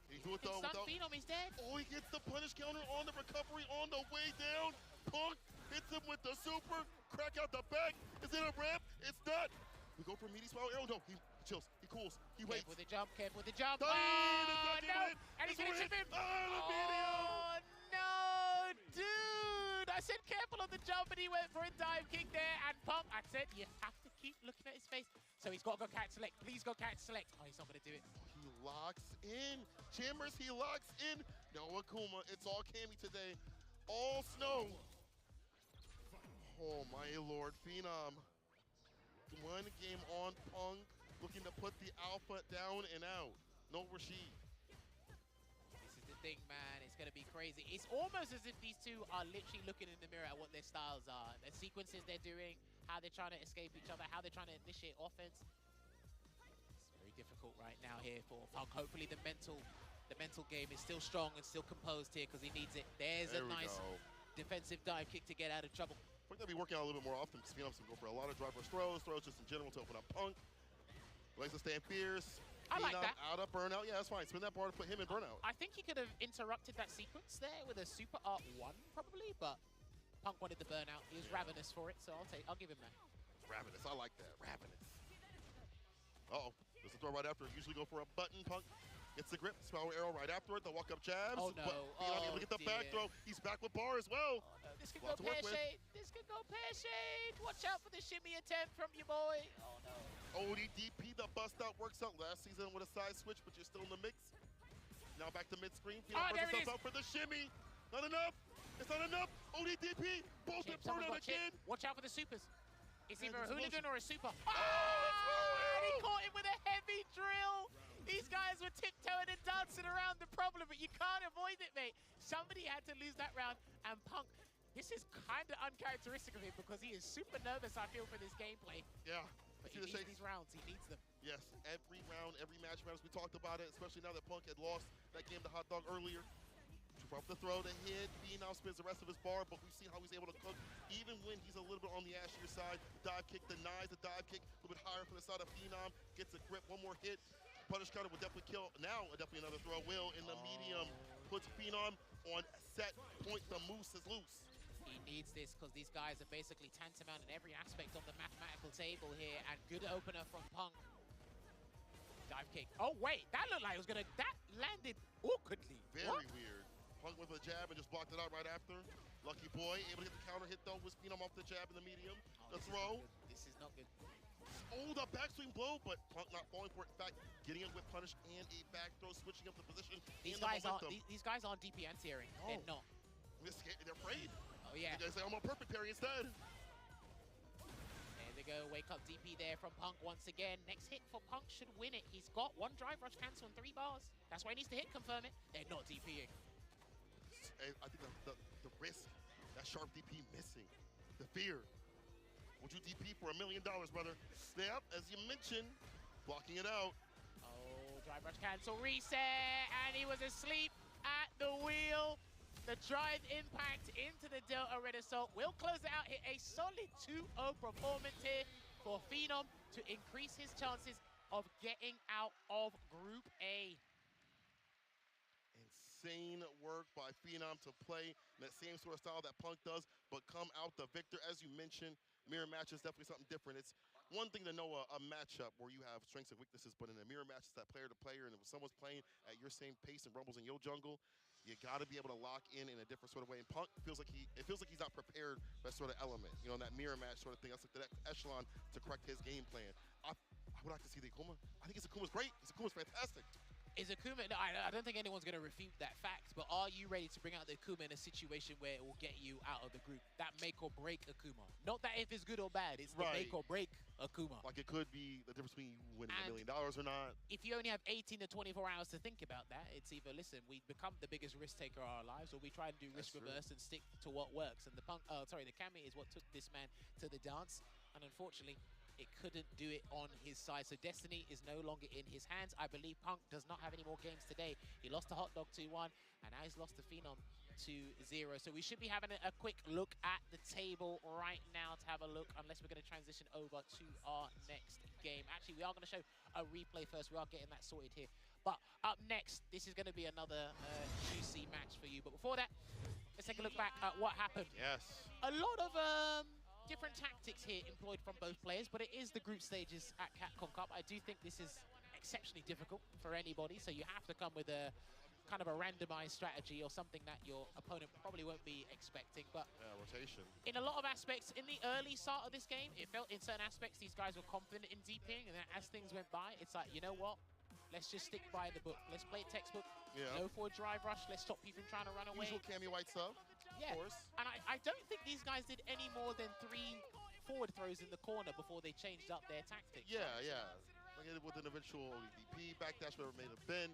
He do it though. Stun Phenom, he's dead. Oh, he gets the punish counter on the recovery on the way down. Punk hits him with the super. Crack out the back. Is it a ramp? It's not. We go for a meaty spiral arrow. No, he chills. He cools. He waits. Careful with the jump. Careful with the jump. Oh, no. And he finishes him. Oh, no, dude. I said careful on the jump, and he went for a dive kick there. And Punk, I said you have to keep looking at his face. So he's got to go catch select. Please go catch select. Oh, he's not going to do it. He locks in. Jammers, he locks in. No Akuma. It's all Cammy today. All snow. Oh, my lord. Phenom. One game on Punk. Looking to put the alpha down and out. No Rashid. This is the thing, man. It's going to be crazy. It's almost as if these two are literally looking in the mirror at what their styles are. The sequences they're doing, how they're trying to escape each other, how they're trying to initiate offense. It's very difficult right now here for Punk. Hopefully the mental game is still strong and still composed here because he needs it. There's a nice defensive dive kick to get out of trouble. Punk gotta be working out a little bit more often because Phenom's gonna go for a lot of drive rush throws just in general to open up Punk. Likes to stand fierce. I like that. Out of burnout. Yeah, that's fine. Spin that bar to put him in burnout. I think he could have interrupted that sequence there with a super art 1 probably, but Punk wanted the burnout. He was ravenous for it, so I'll give him that. Ravenous. I like that. Ravenous. Uh-oh. There's a throw right after. Usually go for a button. Punk gets the grip. Spiral arrow right after it. The walk-up jabs. Oh, no. But Phenom able to get the back throw. He's back with bar as well. Oh, no. This could go pear-shade. This could go pear-shade. Watch out for the shimmy attempt from your boy. Oh, no. ODDP, the bust out works out last season with a side switch, but you're still in the mix. Now back to mid-screen. Phenom puts himself out for the shimmy. Not enough. It's not enough. ODDP. Both in burnout again. Watch out for the supers. It's either a there's hooligan or a super. Oh, and he caught him with a heavy drill. These guys were tiptoeing and dancing around the problem, but you can't avoid it, mate. Somebody had to lose that round, and Punk, this is kind of uncharacteristic of him because he is super nervous, I feel, for this gameplay. Yeah. But he needs these rounds. He needs them. Yes, every round, every match matters. We talked about it, especially now that Punk had lost that game to Hot Dog earlier. From the throw, the hit, Phenom spins the rest of his bar, but we've seen how he's able to cook even when he's a little bit on the ashier side. Dive kick denies the dive kick, a little bit higher from the side of Phenom, gets a grip, one more hit. Punish counter will definitely kill. Now, definitely another throw will in the medium. Puts Phenom on set point. The moose is loose. He needs this because these guys are basically tantamount in every aspect of the mathematical table here, and good opener from Punk. Dive kick. Oh, wait, that looked like it was gonna, that landed awkwardly. Very weird. Punk with a jab and just blocked it out right after. Lucky boy, able to get the counter hit though, with Phenom off the jab in the medium. The throw. This is not good. Oh, the backswing blow, but Punk not falling for it. In fact, getting it with punish and a back throw, switching up the position. These guys aren't DP anti-airing. They're not. They're afraid. Oh, yeah. You guys say, I'm on perfect parry instead. There they go, wake up DP there from Punk once again. Next hit for Punk should win it. He's got one drive rush cancel and 3 bars. That's why he needs to hit confirm it. They're not DPing. I think the risk, that sharp DP missing, the fear. Would you DP for $1 million, brother? Yep, as you mentioned, blocking it out. Oh, drive rush cancel, reset, and he was asleep at the wheel. The drive impact into the Delta Red Assault will close it out. Hit a solid 2-0 performance here for Phenom to increase his chances of getting out of Group A. Insane work by Phenom to play in that same sort of style that Punk does, but come out the victor. As you mentioned, mirror match is definitely something different. It's one thing to know a matchup where you have strengths and weaknesses, but in a mirror match, it's that player to player, and if someone's playing at your same pace and rumbles in your jungle, you got to be able to lock in a different sort of way. And Punk feels like he's not prepared for that sort of element, you know, that mirror match sort of thing. That's like the next echelon to correct his game plan. I would like to see the Akuma. I think his Akuma's great. His Akuma's fantastic. Is Akuma, no, I don't think anyone's going to refute that fact, but are you ready to bring out the Akuma in a situation where it will get you out of the group? That make or break Akuma. Not that if it's good or bad, it's the make or break Akuma. Like it could be the difference between you winning $1 million or not. If you only have 18 to 24 hours to think about that, it's either, listen, we become the biggest risk taker of our lives, or we try and do risk reverse and stick to what works. And the Kami is what took this man to the dance, and unfortunately, it couldn't do it on his side. So Destiny is no longer in his hands. I believe Punk does not have any more games today. He lost to Hot Dog 2-1, and now he's lost to Phenom 2-0. So we should be having a quick look at the table right now to have a look, unless we're going to transition over to our next game. Actually, we are going to show a replay first. We are getting that sorted here. But up next, this is going to be another juicy match for you. But before that, let's take a look back at what happened. Yes. A lot of different tactics here employed from both players, but it is the group stages at Capcom Cup. I do think this is exceptionally difficult for anybody, so you have to come with a kind of a randomized strategy or something that your opponent probably won't be expecting. But rotation. In a lot of aspects, in the early start of this game, it felt in certain aspects these guys were confident in DPing, and then as things went by, it's like, you know what? Let's just stick by the book. Let's play textbook. Yeah. Go for a drive rush. Let's stop people from trying to run away. Usual Cammy White stuff. Yeah, of course. And I don't think these guys did any more than 3 forward throws in the corner before they changed up their tactics. Yeah, yeah. Like with an eventual DP, backdash, whatever it may have been.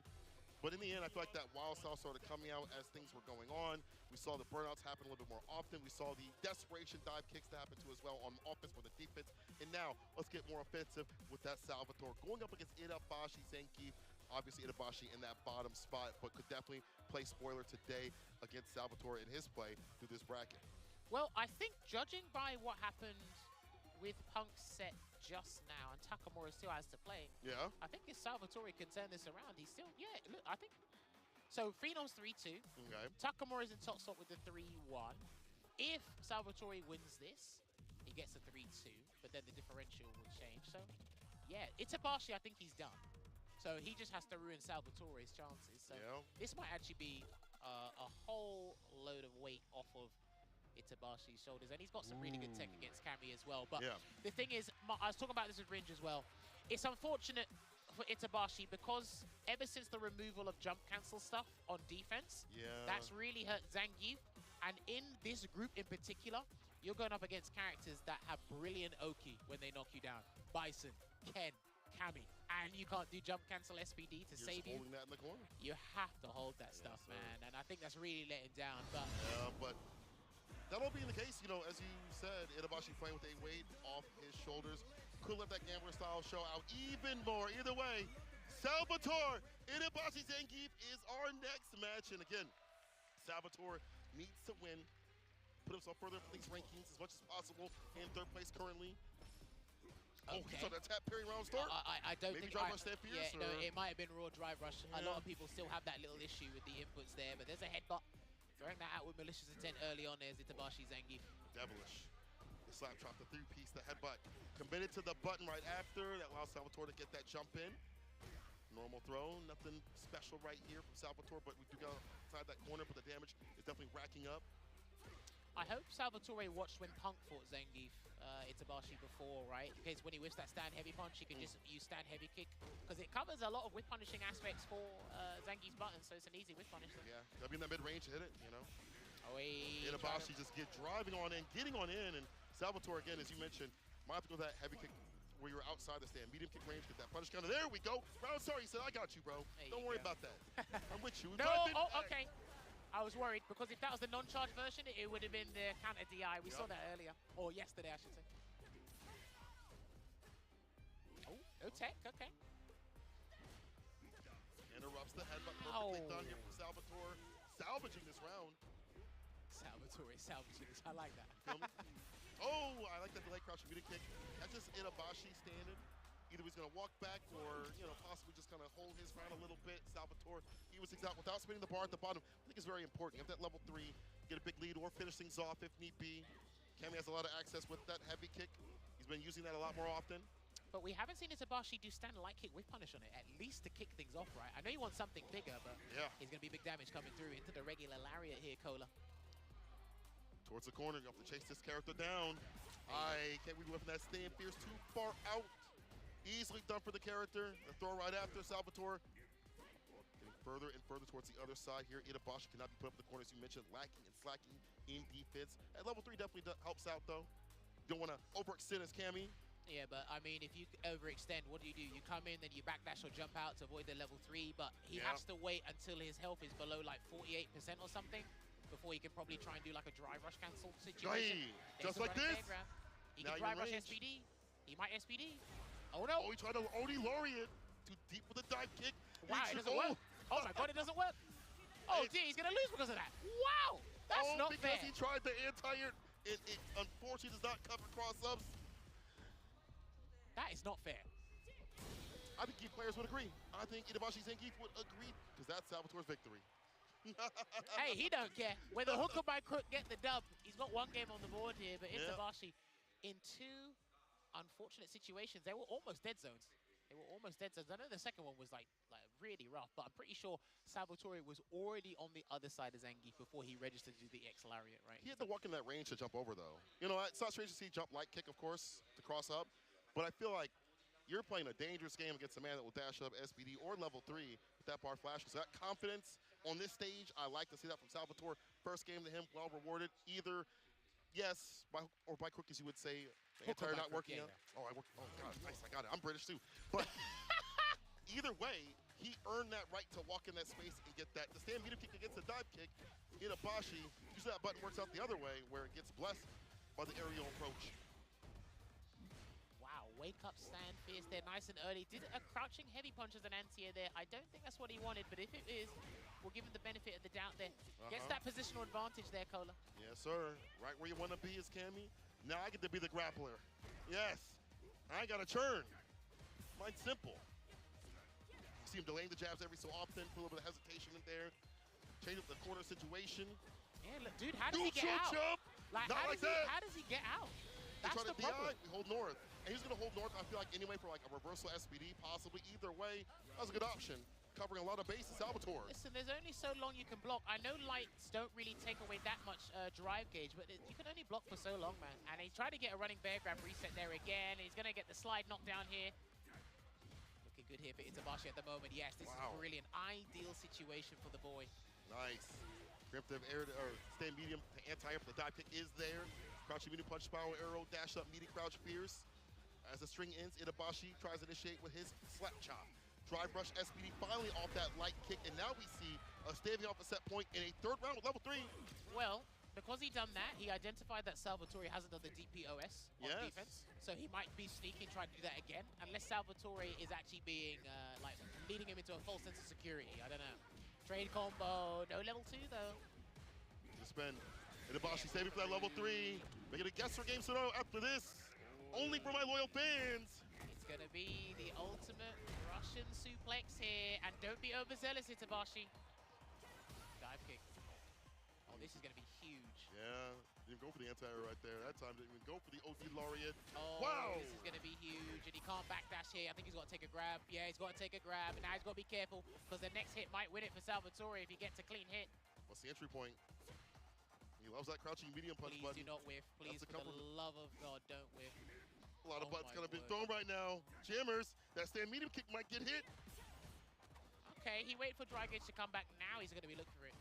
But in the end, I feel like that wild style started coming out as things were going on. We saw the burnouts happen a little bit more often. We saw the desperation dive kicks that happen too as well on offense for the defense. And now, let's get more offensive with that Salvatore. Going up against Itabashi, Zangief. Obviously, Itabashi in that bottom spot, but could definitely play spoiler today against Salvatore in his play through this bracket. Well, I think judging by what happened with Punk's set just now, and Takamura still has to play. Yeah. I think if Salvatore can turn this around, he's still, yeah, look, I think. So Phenom's 3-2. Okay. Takamura's in top spot with the 3-1. If Salvatore wins this, he gets a 3-2, but then the differential will change. So, yeah, Itabashi, I think he's done. So he just has to ruin Salvatore's chances. So this might actually be a whole load of weight off of Itabashi's shoulders. And he's got some really good tech against Cammy as well. But the thing is, I was talking about this with Ringe as well. It's unfortunate for Itabashi because ever since the removal of jump cancel stuff on defense, that's really hurt Zangief. And in this group in particular, you're going up against characters that have brilliant Oki when they knock you down. Bison, Ken, Cammy. And you can't do jump cancel SPD to save you. Holding that in the corner. You have to hold that stuff, man. And I think that's really letting down. But but that'll be the case. You know, as you said, Itabashi playing with a weight off his shoulders. Could let that gambler style show out even more. Either way, Salvatore, Itabashi Zangief is our next match. And again, Salvatore needs to win, put himself further up in these rankings as much as possible. In 3rd place currently. Oh, so that tap parry round start? I don't Maybe think... drive rush there, Pierce? Yeah, no, it might have been raw drive rush. A lot of people still have that little issue with the inputs there, but there's a headbutt. Throwing that out with malicious intent early on there's Itabashi Zangief. Devilish. The slap drop, the 3-piece, the headbutt. Committed to the button right after. That allows Salvatore to get that jump in. Normal throw, nothing special right here from Salvatore, but we do go inside that corner, but the damage is definitely racking up. I hope Salvatore watched when Punk fought Zangief, Itabashi before, right? In case when he whiffs that stand heavy punch, he can just use stand heavy kick. Because it covers a lot of whip punishing aspects for Zangief's button, so it's an easy whip punish. Yeah, gotta be in that mid-range to hit it, you know? Oh, Itabashi just driving on in, getting on in, and Salvatore, again, as you mentioned, might have to go that heavy kick where you're outside the stand. Medium kick range, get that punish counter. There we go. Round sorry, he said, I got you, bro. Don't worry about that. I'm with you. No, okay. I was worried because if that was the non-charge version, it would have been the counter DI. We saw that earlier. Or yesterday, I should say. Oh, no tech, okay. Interrupts the headbutt, perfectly done here from Salvatore. Salvaging this round. Salvatore salvaging this, I like that. Feel me? Oh, I like that delay crouch medium kick. That's just Itabashi standing. Either he's going to walk back or, possibly just kind of hold his ground a little bit. Salvatore, he was exact without spinning the bar at the bottom. I think it's very important. You have that level 3, get a big lead or finish things off if need be. Cammy has a lot of access with that heavy kick. He's been using that a lot more often. But we haven't seen Itabashi do stand light kick with punish on it, at least to kick things off, right? I know you want something bigger, but he's going to be big damage coming through into the regular lariat here, Cola. Towards the corner, you have to chase this character down. I can't be whipping that stand fierce too far out. Easily done for the character. The throw right after Salvatore. Getting further and further towards the other side here. Itabashi cannot be put up in the corner, as you mentioned, lacking and slacking in defense. At level 3 definitely helps out, though. You don't want to overextend as Cammy. Yeah, but I mean, if you overextend, what do? You come in, then you backdash or jump out to avoid the level 3, but he has to wait until his health is below like 48% or something before he can probably try and do like a drive rush cancel situation. Just like this. He can drive rush SPD. He might SPD. Oh no! Oh, he tried to OD Laureate. Too deep with the dive kick. Wow, it doesn't work. Oh my god, it doesn't work. Oh dear, he's gonna lose because of that. Wow! That's not fair. Because he tried the anti-air, it unfortunately does not cover cross-ups. That is not fair. I think Geef players would agree. I think Itabashi and Geef would agree, because that's Salvatore's victory. Hey, he don't care. Whether Hook or by Crook get the dub, he's got one game on the board here, but Itabashi in 2 unfortunate situations. They were almost dead zones. They were almost dead zones. I know the second one was like really rough, but I'm pretty sure Salvatore was already on the other side of Zangief before he registered to do the X Lariat, right? He had to walk in that range to jump over, though. It's not strange to see jump light kick, of course, to cross up, but I feel like you're playing a dangerous game against a man that will dash up SPD or level 3 with that bar flash. So that confidence on this stage, I like to see that from Salvatore. First game to him, well rewarded. Either yes, by crook, as you would say, the anti-air not working out. Oh, I worked. Oh god, nice, I got it. I'm British too. But either way, he earned that right to walk in that space and get that. The stand medium kick against the dive kick, Itabashi, usually that button works out the other way, where it gets blessed by the aerial approach. Wow, wake up stand fierce there, nice and early. Did a crouching heavy punch as an anti-air there. I don't think that's what he wanted, but if it is, we'll give him the benefit of the doubt there. Gets that positional advantage there, Cola. Yes, sir. Right where you want to be is Cammy. Now I get to be the grappler. Yes. I got to churn. Mine's simple. You see him delaying the jabs every so often, put a little bit of hesitation in there. Change up the corner situation. Yeah, look, dude, how does he get out? Jump. Like, Not like that. How does he get out? That's the DI, problem. we hold north. And he's going to hold north, I feel like, anyway, for like a reversal SPD, possibly. Either way, that was a good option. Covering a lot of bases, Salvatore. Listen, there's only so long you can block. I know lights don't really take away that much drive gauge, but you can only block for so long, man. And he tried to get a running bear grab reset there again. He's going to get the slide knocked down here. Looking good here for Itabashi at the moment. Yes, this is brilliant. Ideal situation for the boy. Nice. Preemptive air or stand medium to anti-air for the dive kick is there. Crouching medium punch, spiral arrow, dash up, meaty crouch fierce. As the string ends, Itabashi tries to initiate with his slap chop. Drive rush SPD finally off that light kick, and now we see a staving off a set point in a 3rd round with level 3. Well, because he done that, he identified that Salvatore hasn't done the DPOS on defense, so he might be sneaky and try to do that again, unless Salvatore is actually being, like, leading him into a false sense of security. I don't know. Trade combo, no level 2 though. To spend. Itabashi saving for that level 3. Making a guess for game scenario after this. Only for my loyal fans. It's going to be the ultimate Russian suplex here. And don't be overzealous, Itabashi. Dive kick. Oh, this is going to be huge. Yeah, didn't go for the anti-air right there. That time didn't even go for the OD Laureate. Oh, wow. This is going to be huge. And he can't backdash here. I think he's got to take a grab. Yeah, he's got to take a grab. And now he's got to be careful because the next hit might win it for Salvatore if he gets a clean hit. What's the entry point? He loves that crouching medium punch Please button. do not whiff. Please, for the love of God, don't whiff. A lot of buttons gonna be thrown right now. Jammers, that stand medium kick might get hit. Okay, he waited for dry gauge to come back. Now he's gonna be looking for it.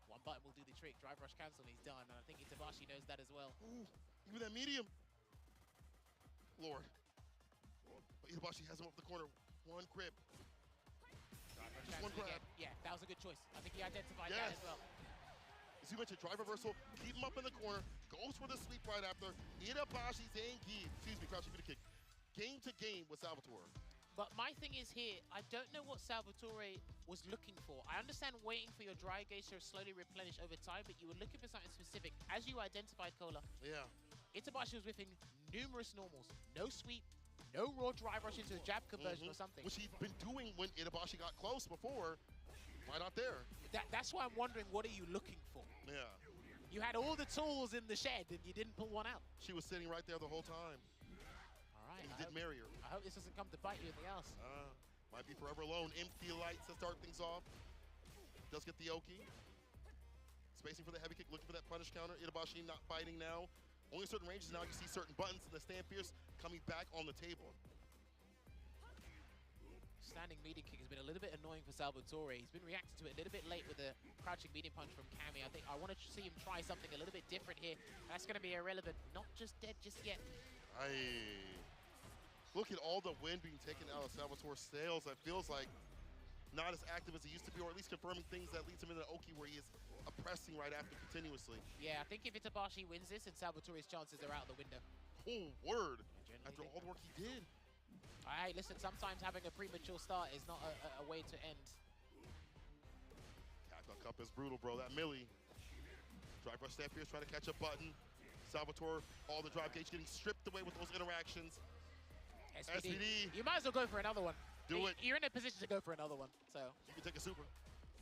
1% button will do the trick. Drive rush cancel, and he's done. And I think Itabashi knows that as well. Ooh, even that medium. Lord. But Itabashi has him up the corner. One grip. Just one grab. Yeah, that was a good choice. I think he identified Yes. that as well. As you mentioned, drive reversal, keep him up in the corner, goes for the sweep right after. Itabashi Zangief, excuse me, crouching for the kick. Game to game with Salvatore. But my thing is here, I don't know what Salvatore was looking for. I understand waiting for your dry gauge to slowly replenish over time, but you were looking for something specific. As you identified, Cola, yeah, Itabashi was whipping numerous normals. No sweep, no raw drive rush into a jab conversion or something. Which he'd been doing when Itabashi got close before. Why not there? That's why I'm wondering, what are you looking for? Yeah. You had all the tools in the shed and you didn't pull one out. She was sitting right there the whole time. All right. And he did marry her. I hope this doesn't come to bite you in the ass. Might be forever alone. Empty lights to start things off. Does get the Oki. Spacing for the heavy kick, looking for that punish counter. Itabashi not biting now. Only certain ranges now, you see certain buttons and the stand fierce coming back on the table. Standing medium kick has been a little bit annoying for Salvatore. He's been reacting to it a little bit late with a crouching medium punch from Cammy. I think I want to see him try something a little bit different here. That's going to be irrelevant. Not just dead just yet. Look at all the wind being taken out of Salvatore's sails. It feels like not as active as he used to be, or at least confirming things that leads him into Oki where he is oppressing right after continuously. Yeah, I think if Itabashi wins this, and Salvatore's chances are out the window. Oh, word. After all the work he did. All right, listen, sometimes having a premature start is not a way to end. Capcom Cup is brutal, bro. That Millie. Drive rush stand fierce trying to catch a button. Salvatore, all the drive gauge getting stripped away with those interactions. SPD. You might as well go for another one. Do it. You're in a position to go for another one, so. You can take a super.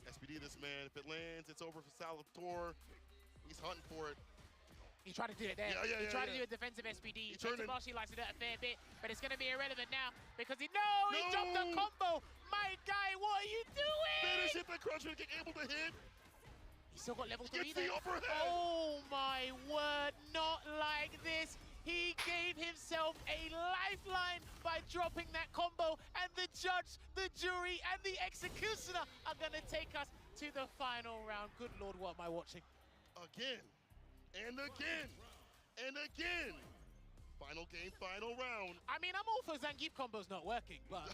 SPD, this man, if it lands, it's over for Salvatore. He's hunting for it. He tried to do it there. He tried to do a defensive SPD. Itabashi likes to do it a fair bit, but it's going to be irrelevant now because he dropped the combo. My guy, what are you doing? Finish it, the crunch kick able to hit. He's still got level 3 Gets there. the overhead. Oh my word, not like this. He gave himself a lifeline by dropping that combo, and the judge, the jury, and the executioner are going to take us to the final round. Good Lord, what am I watching? Again, and again, and again. Final game, final round. I mean, I'm all for Zangief combos not working, but...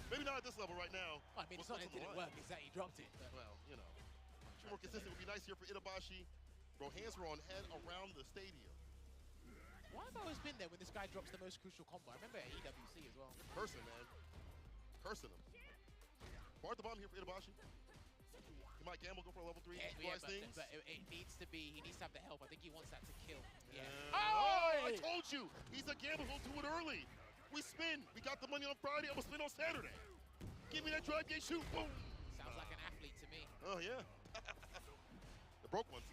Maybe not at this level right now. I mean, it's not that it didn't work, it's that he dropped it. But. Well, you know. More consistent would be nice here for Itabashi. Bro, hands were on head around the stadium. Why have I always been there when this guy drops the most crucial combo? I remember at EWC as well. Cursing, man. Cursing him. Bar at the bottom here for Itabashi. He might gamble, go for a level 3, things. But it needs to be, he needs to have the help. I think he wants that to kill. Yeah. Oh, I told you. He's a gambler, he'll do it early. We spin. We got the money on Friday, I'm gonna spin on Saturday. Give me that drive gate shoot, boom. Sounds like an athlete to me. Oh, yeah. The broke ones.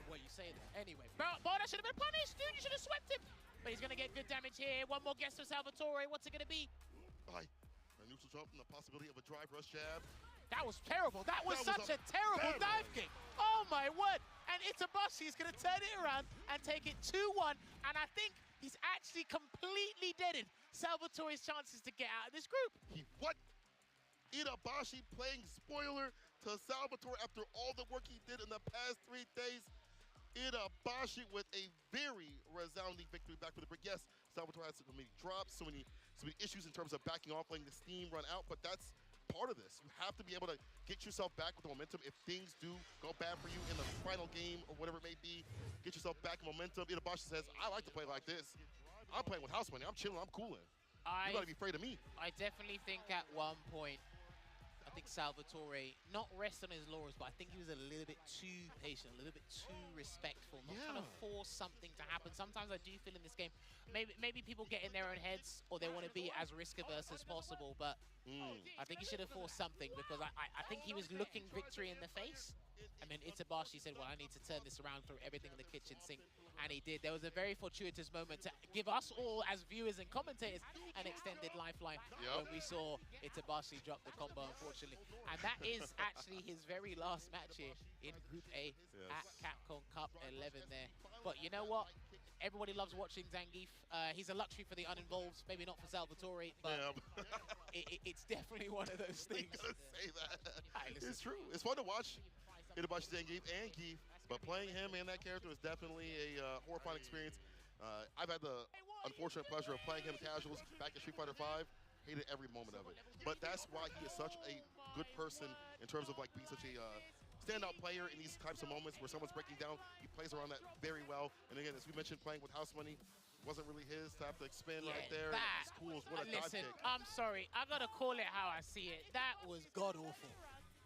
What you say there? Anyway, but that should have been punished, dude. You should have swept him. But he's gonna get good damage here. One more guess for Salvatore. What's it gonna be? A neutral jump and the possibility of a drive rush jab. That was terrible. That was such a terrible dive kick. Oh my word. And Itabashi is gonna turn it around and take it 2-1. And I think he's actually completely deaded Salvatore's chances to get out of this group. What? Itabashi playing spoiler to Salvatore after all the work he did in the past 3 days. Itabashi with a very resounding victory back with the brick. Yes, Salvatore had so many drops, so many issues in terms of backing off, letting the steam run out, but that's part of this. You have to be able to get yourself back with the momentum if things do go bad for you in the final game or whatever it may be. Get yourself back in momentum. Itabashi says, I like to play like this. I'm playing with house money. I'm chilling. I'm cooling. You gotta be afraid of me. I definitely think at one point, I think Salvatore, not rest on his laurels, but I think he was a little bit too patient, a little bit too respectful, not trying to force something to happen. Sometimes I do feel in this game, maybe people get in their own heads or they want to be as risk-averse as possible, but I think he should have forced something because I think he was looking victory in the face. And then Itabashi said, well, I need to turn this around through everything in the kitchen sink. And he did. There was a very fortuitous moment to give us all, as viewers and commentators, an extended lifeline when we saw Itabashi drop the combo, unfortunately. And that is actually his very last match here in Group A at Capcom Cup 11 there. But you know what? Everybody loves watching Zangief. He's a luxury for the uninvolved, maybe not for Salvatore, but it's definitely one of those things. Say that. It's true. It's fun to watch. Itabashi and Geef, but playing him and that character is definitely a horrifying experience. I've had the unfortunate pleasure of playing him casuals back in Street Fighter V. Hated every moment of it. But that's why he is such a good person in terms of like being such a standout player in these types of moments where someone's breaking down. He plays around that very well. And again, as we mentioned, playing with house money wasn't really his to have to spin right there. That, It's cool. What a dive listen, kick. I'm sorry. I gotta call it how I see it. That was god awful.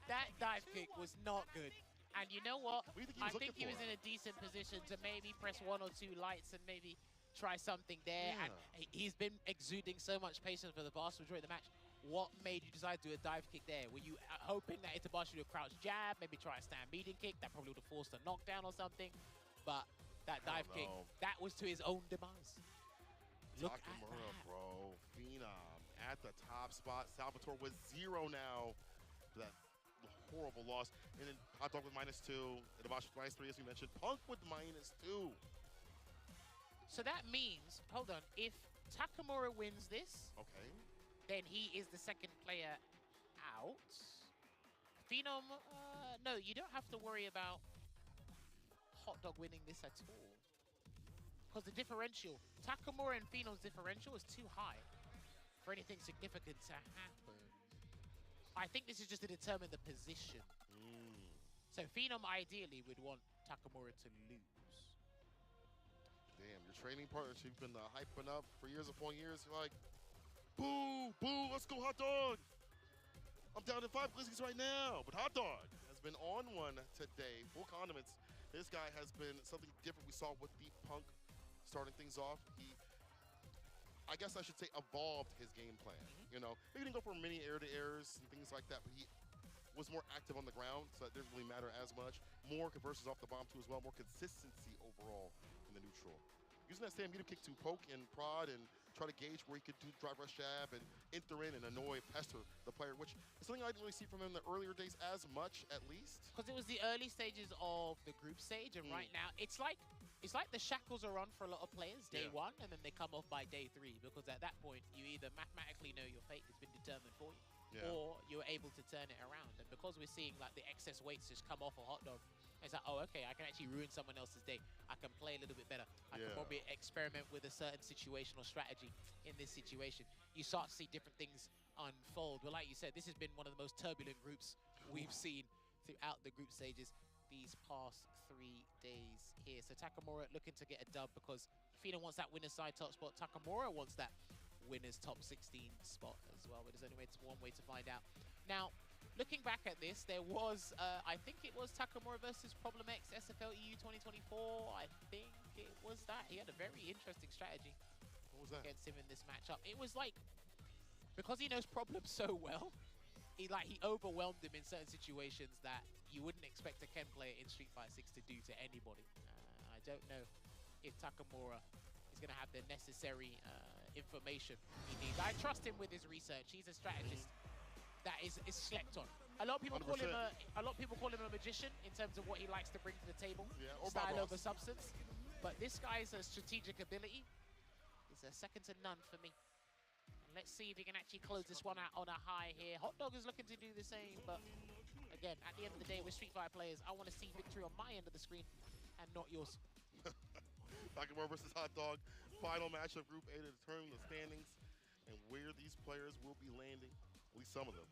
That dive kick was not good. And you know what? I think he was in a decent position to maybe press 1 or 2 lights and maybe try something there. Yeah. And he's been exuding so much patience for the vast majority of the match. What made you decide to do a dive kick there? Were you hoping that Itabashi would crouch jab, maybe try a stand median kick? That probably would have forced a knockdown or something. But that dive kick, that was to his own demise. Look at that. Bro. Phenom at the top spot. Salvatore with 0 now. That horrible loss. And then Hot Dog with -2. Itabashi with -3, as we mentioned. Punk with -2. So that means, hold on, if Takamura wins this, okay, then he is the second player out. Phenom, no, you don't have to worry about Hot Dog winning this at all. Because the differential, Takamura and Phenom's differential is too high for anything significant to happen. I think this is just to determine the position. So Phenom ideally would want Takamura to lose. Damn, your training partnership you've been hyping up for years upon years. You're like, boo, boo, let's go Hot Dog. I'm down in 5 Glizzies right now. But Hot Dog has been on one today. Full condiments. This guy has been something different we saw with the Punk starting things off. He, I guess I should say, evolved his game plan. You know, maybe didn't go for many air-to-airs and things like that, but he was more active on the ground, so that didn't really matter as much. More conversions off the bomb too as well. More consistency overall in the neutral. Using that stand medium kick to poke and prod and try to gauge where he could do drive rush jab and enter in and annoy, pester the player, which is something I didn't really see from him in the earlier days as much, at least. Because it was the early stages of the group stage, and right now it's like the shackles are on for a lot of players day 1, and then they come off by day 3, because at that point you either mathematically know your fate has been determined for you, or you're able to turn it around. And because we're seeing like the excess weights just come off a Hot Dog, it's like, oh, okay, I can actually ruin someone else's day. I can play a little bit better. I can probably experiment with a certain situational strategy in this situation. You start to see different things unfold. But like you said, this has been one of the most turbulent groups we've seen throughout the group stages these past 3 days here. So Takamura looking to get a dub because Phenom wants that winner's side top spot. Takamura wants that winner's top 16 spot as well. But there's only one way to find out. Now, looking back at this, there was, I think it was Takamura versus Problem X SFL EU 2024. I think it was that. He had a very interesting strategy against him in this matchup. It was like, because he knows Problem so well, he overwhelmed him in certain situations that you wouldn't expect a Ken player in Street Fighter 6 to do to anybody. I don't know if Takamura is going to have the necessary information he needs. I trust him with his research. He's a strategist that is slept on. A lot of people call him a magician in terms of what he likes to bring to the table, style over substance. But this guy's strategic ability is second to none for me. And let's see if he can actually close this one out on a high here. Hot Dog is looking to do the same, but again, at the end of the day, we're Street Fighter players. I want to see victory on my end of the screen and not yours. Takamura versus Hot Dog. Final match of Group A to determine the standings and where these players will be landing. At least some of them.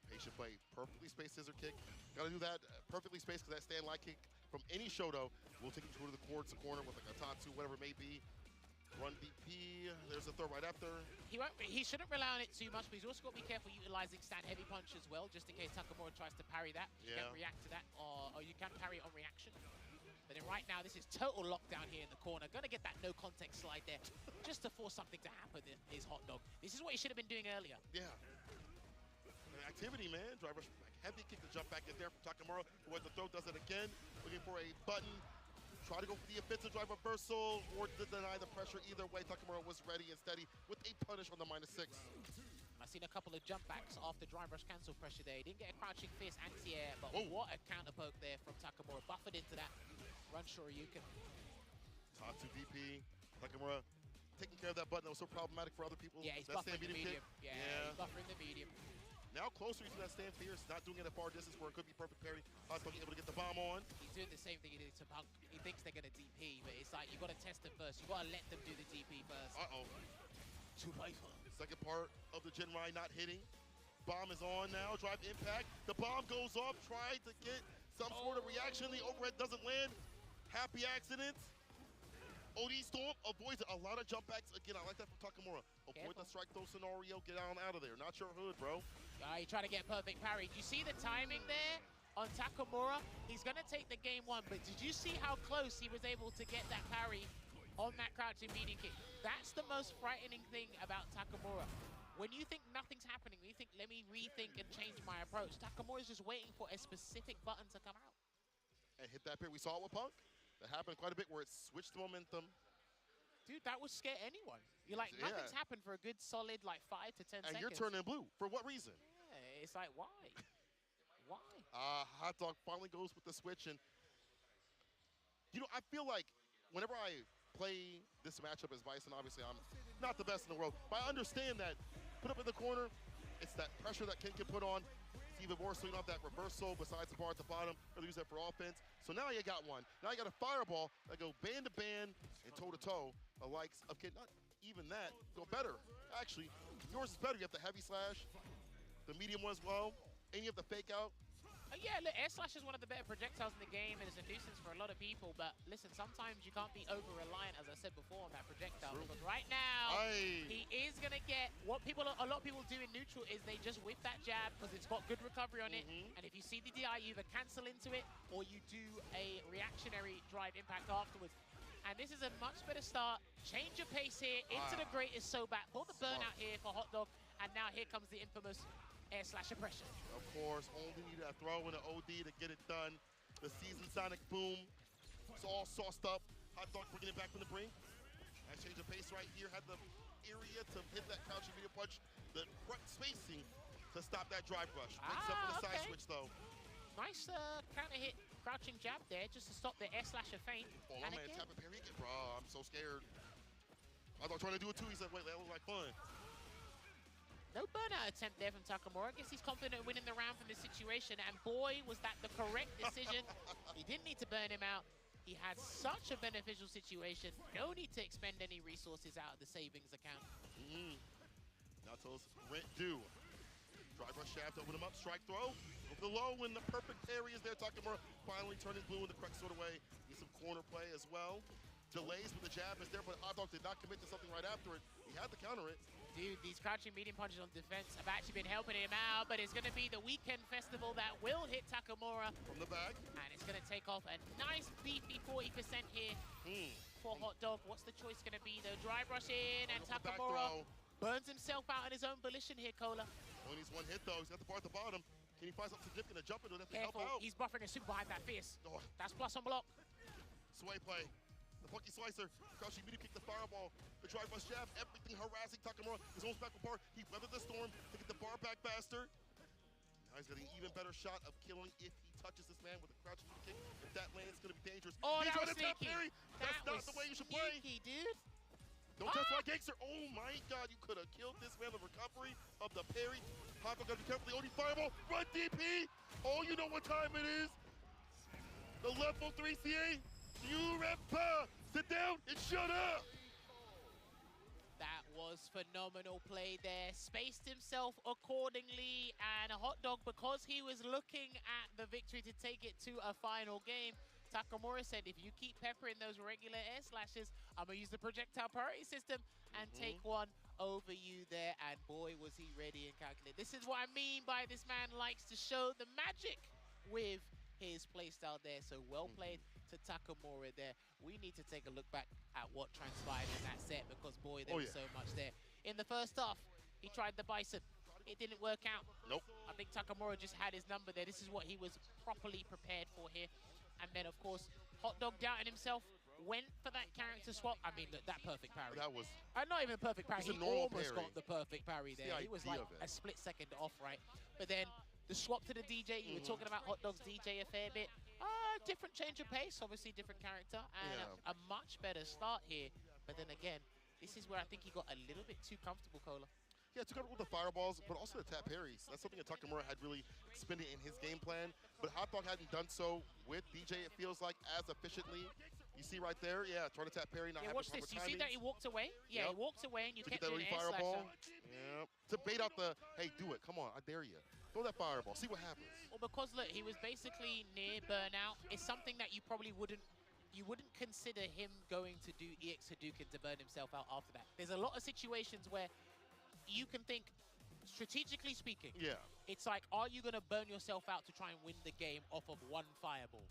Patient play, perfectly spaced scissor kick. Got to do that perfectly spaced because that stand light kick from any Shoto will take you to the corner with like a Tatsu, whatever it may be. Run DP, there's a throw right after. He shouldn't rely on it too much, but he's also got to be careful utilizing stand heavy punch as well, just in case Takamura tries to parry that. You can react to that, or you can parry it on reaction. But then right now, this is total lockdown here in the corner. Gonna get that no context slide there, just to force something to happen is Hot Dog. This is what he should have been doing earlier. Yeah. Activity, man. Driver heavy kick to jump back in there from Takamura. Who at the throw does it again. Looking for a button. Try to go for the offensive drive reversal or to deny the pressure. Either way, Takamura was ready and steady with a punish on the -6. I've seen a couple of jump backs after drive rush cancel pressure there. He didn't get a crouching fist anti-air, but what a counter poke there from Takamura. Buffered into that run Shoryuken. Tatsu DP. Takamura taking care of that button that was so problematic for other people. Yeah, he's that buffering the medium. Yeah, he's buffering the medium. Now closer, he's gonna stand fierce, not doing it at far distance where it could be perfect parry. Hot dog able to get the bomb on. He's doing the same thing he did to Punk. He thinks they're gonna DP, but it's like you gotta test them first. You gotta let them do the DP first. Uh-oh. Second part of the Gen Ride not hitting. Bomb is on now, drive impact. The bomb goes off, tried to get some sort of reaction. The overhead doesn't land. Happy accident. OD Storm avoids a lot of jump backs. Again, I like that from Takamura. Avoid the strike throw scenario, get out of there. Not your hood, bro. He tried to get perfect parry. Do you see the timing there on Takamura? He's gonna take the game one, but did you see how close he was able to get that parry on that crouching medium kick? That's the most frightening thing about Takamura. When you think nothing's happening, when you think, let me rethink and change my approach, Takamura's just waiting for a specific button to come out. And hit that parry. We saw it with Punk. That happened quite a bit where it switched the momentum. Dude, that would scare anyon. You're like, nothing's happened for a good solid, like, 5 to 10 seconds. And you're turning blue. For what reason? Yeah, it's like, why? Why? Hot Dog finally goes with the switch. And, you know, I feel like whenever I play this matchup as Bison, obviously I'm not the best in the world, but I understand that put up in the corner, it's that pressure that Ken can put on. It's even more swinging off that reversal besides the bar at the bottom. Really use that for offense. So now you got one. Now you got a fireball that go band to band and toe to toe. The likes of Ken, not even that, go better. Actually, yours is better. You have the heavy slash, the medium one as well, and you have the fake out. Yeah, look, air slash is one of the better projectiles in the game and is a nuisance for a lot of people, but listen, sometimes you can't be over-reliant, as I said before, on that projectile, because right now, he is going to get, a lot of people do in neutral is they just whip that jab because it's got good recovery on it, and if you see the DI, you either cancel into it or you do a reactionary drive impact afterwards. And this is a much better start. Change of pace here, into the greatest Sobat, pull the burnout here for Hot Dog, and now here comes the infamous air slash oppression. Of course, only need a throw in an OD to get it done. The season Sonic Boom. It's all sauced up. Hot Dog bringing it back from the brink. Nice change of pace right here. Had the area to hit that crouching medium punch. The correct spacing to stop that drive rush. Breaks up with the side switch though. Nice counter hit, crouching jab there just to stop the air slash of feint. Oh, my man, tap and parry again. Bro, I'm so scared. Hot Dog trying to do it too. He said, wait, that looks like fun. No burnout attempt there from Takamura. I guess he's confident in winning the round from this situation, and boy, was that the correct decision. He didn't need to burn him out. He had such a beneficial situation. No need to expend any resources out of the savings account. Nato's rent due. Drive rush shaft, open him up, strike throw. Over the low when the perfect parry is there. Takamura finally turning blue in the correct sort of way. Need some corner play as well. Delays with the jab is there, but Hot Dog did not commit to something right after it. He had to counter it. Dude, these crouching medium punches on defense have actually been helping him out, but it's going to be the weekend festival that will hit Takamura. From the back. And it's going to take off a nice beefy 40% here for Hot Dog. What's the choice going to be, though? Drive rush in, and Takamura burns himself out on his own volition here, Cola. Only needs one hit, though. He's got the bar at the bottom. Can he find something significant to jump into? Careful, help out? He's buffering a super behind that fierce. That's plus on block. Sway play. The funky slicer, crouching medium kick, the fireball, the drive rush jab, everything harassing Takamura. His own back with bar. He weathered the storm to get the bar back faster. Now he's getting an even better shot of killing if he touches this man with a crouching medium kick. If that lands, it's gonna be dangerous. Oh, he's that was sneaky. That's not the way you should play. Dude. Don't touch my gangster. Oh my God, you could have killed this man. The recovery of the parry. Hot Dog gotta be careful. The OD fireball. Run DP. Oh, you know what time it is. The level 3 CA. You Repa. Sit down and shut up! That was phenomenal play there. Spaced himself accordingly, and Hot Dog, because he was looking at the victory to take it to a final game, Takamura said, if you keep peppering those regular air slashes, I'm going to use the projectile priority system and take one over you there. And boy, was he ready and calculated. This is what I mean by this man likes to show the magic with his playstyle there. So well played to Takamura there. We need to take a look back at what transpired in that set, because boy, there was so much there. In the first half, he tried the Bison. It didn't work out. Nope. I think Takamura just had his number there. This is what he was properly prepared for here. And then, of course, Hot Dog doubted himself, went for that character swap. I mean, look, that perfect parry. That was... not even a perfect parry. He almost got the perfect parry there. He was like a split second off, right? But then the swap to the DJ, you were talking about Hot Dog's DJ a fair bit. Different change of pace, obviously different character, and a much better start here. But then again, this is where I think he got a little bit too comfortable, Cola. Yeah, took out with the fireballs, but also the tap parries. That's something that Takamura had really expended in his game plan, but Hot Dog hadn't done so with DJ, it feels like, as efficiently. You see right there, yeah, trying to tap parry, not Yeah, having watch proper this. You see that he walked away? Yeah, Yep. he walked away and you to kept get that doing ready air fireball. slasher. Yeah. To bait out the, hey, do it. Come on, I dare you. Throw that fireball. See what happens. Well, because look, he was basically near burnout. It's something that you probably wouldn't consider him going to do EX Hadouken to burn himself out after that. There's a lot of situations where you can think, strategically speaking, yeah, it's like, are you going to burn yourself out to try and win the game off of one fireball?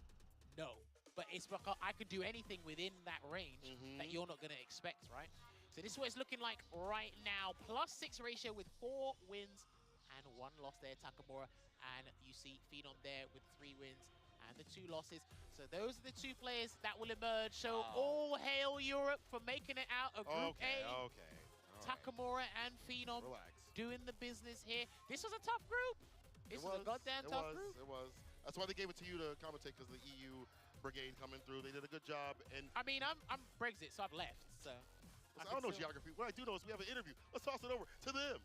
No. But it's because I could do anything within that range that you're not going to expect, right? So this is what it's looking like right now. +6 ratio with 4 wins and 1 loss there, Takamura. And you see Phenom there with 3 wins and the 2 losses. So those are the 2 players that will emerge. So all hail Europe for making it out of Group A. Okay. Takamura and Phenom doing the business here. This was a tough group. This was a goddamn tough group. It was. That's why they gave it to you to commentate, because the EU brigade coming through. They did a good job. And I mean, I'm Brexit, so I've left. So I don't know geography. What I do know is we have an interview. Let's toss it over to them.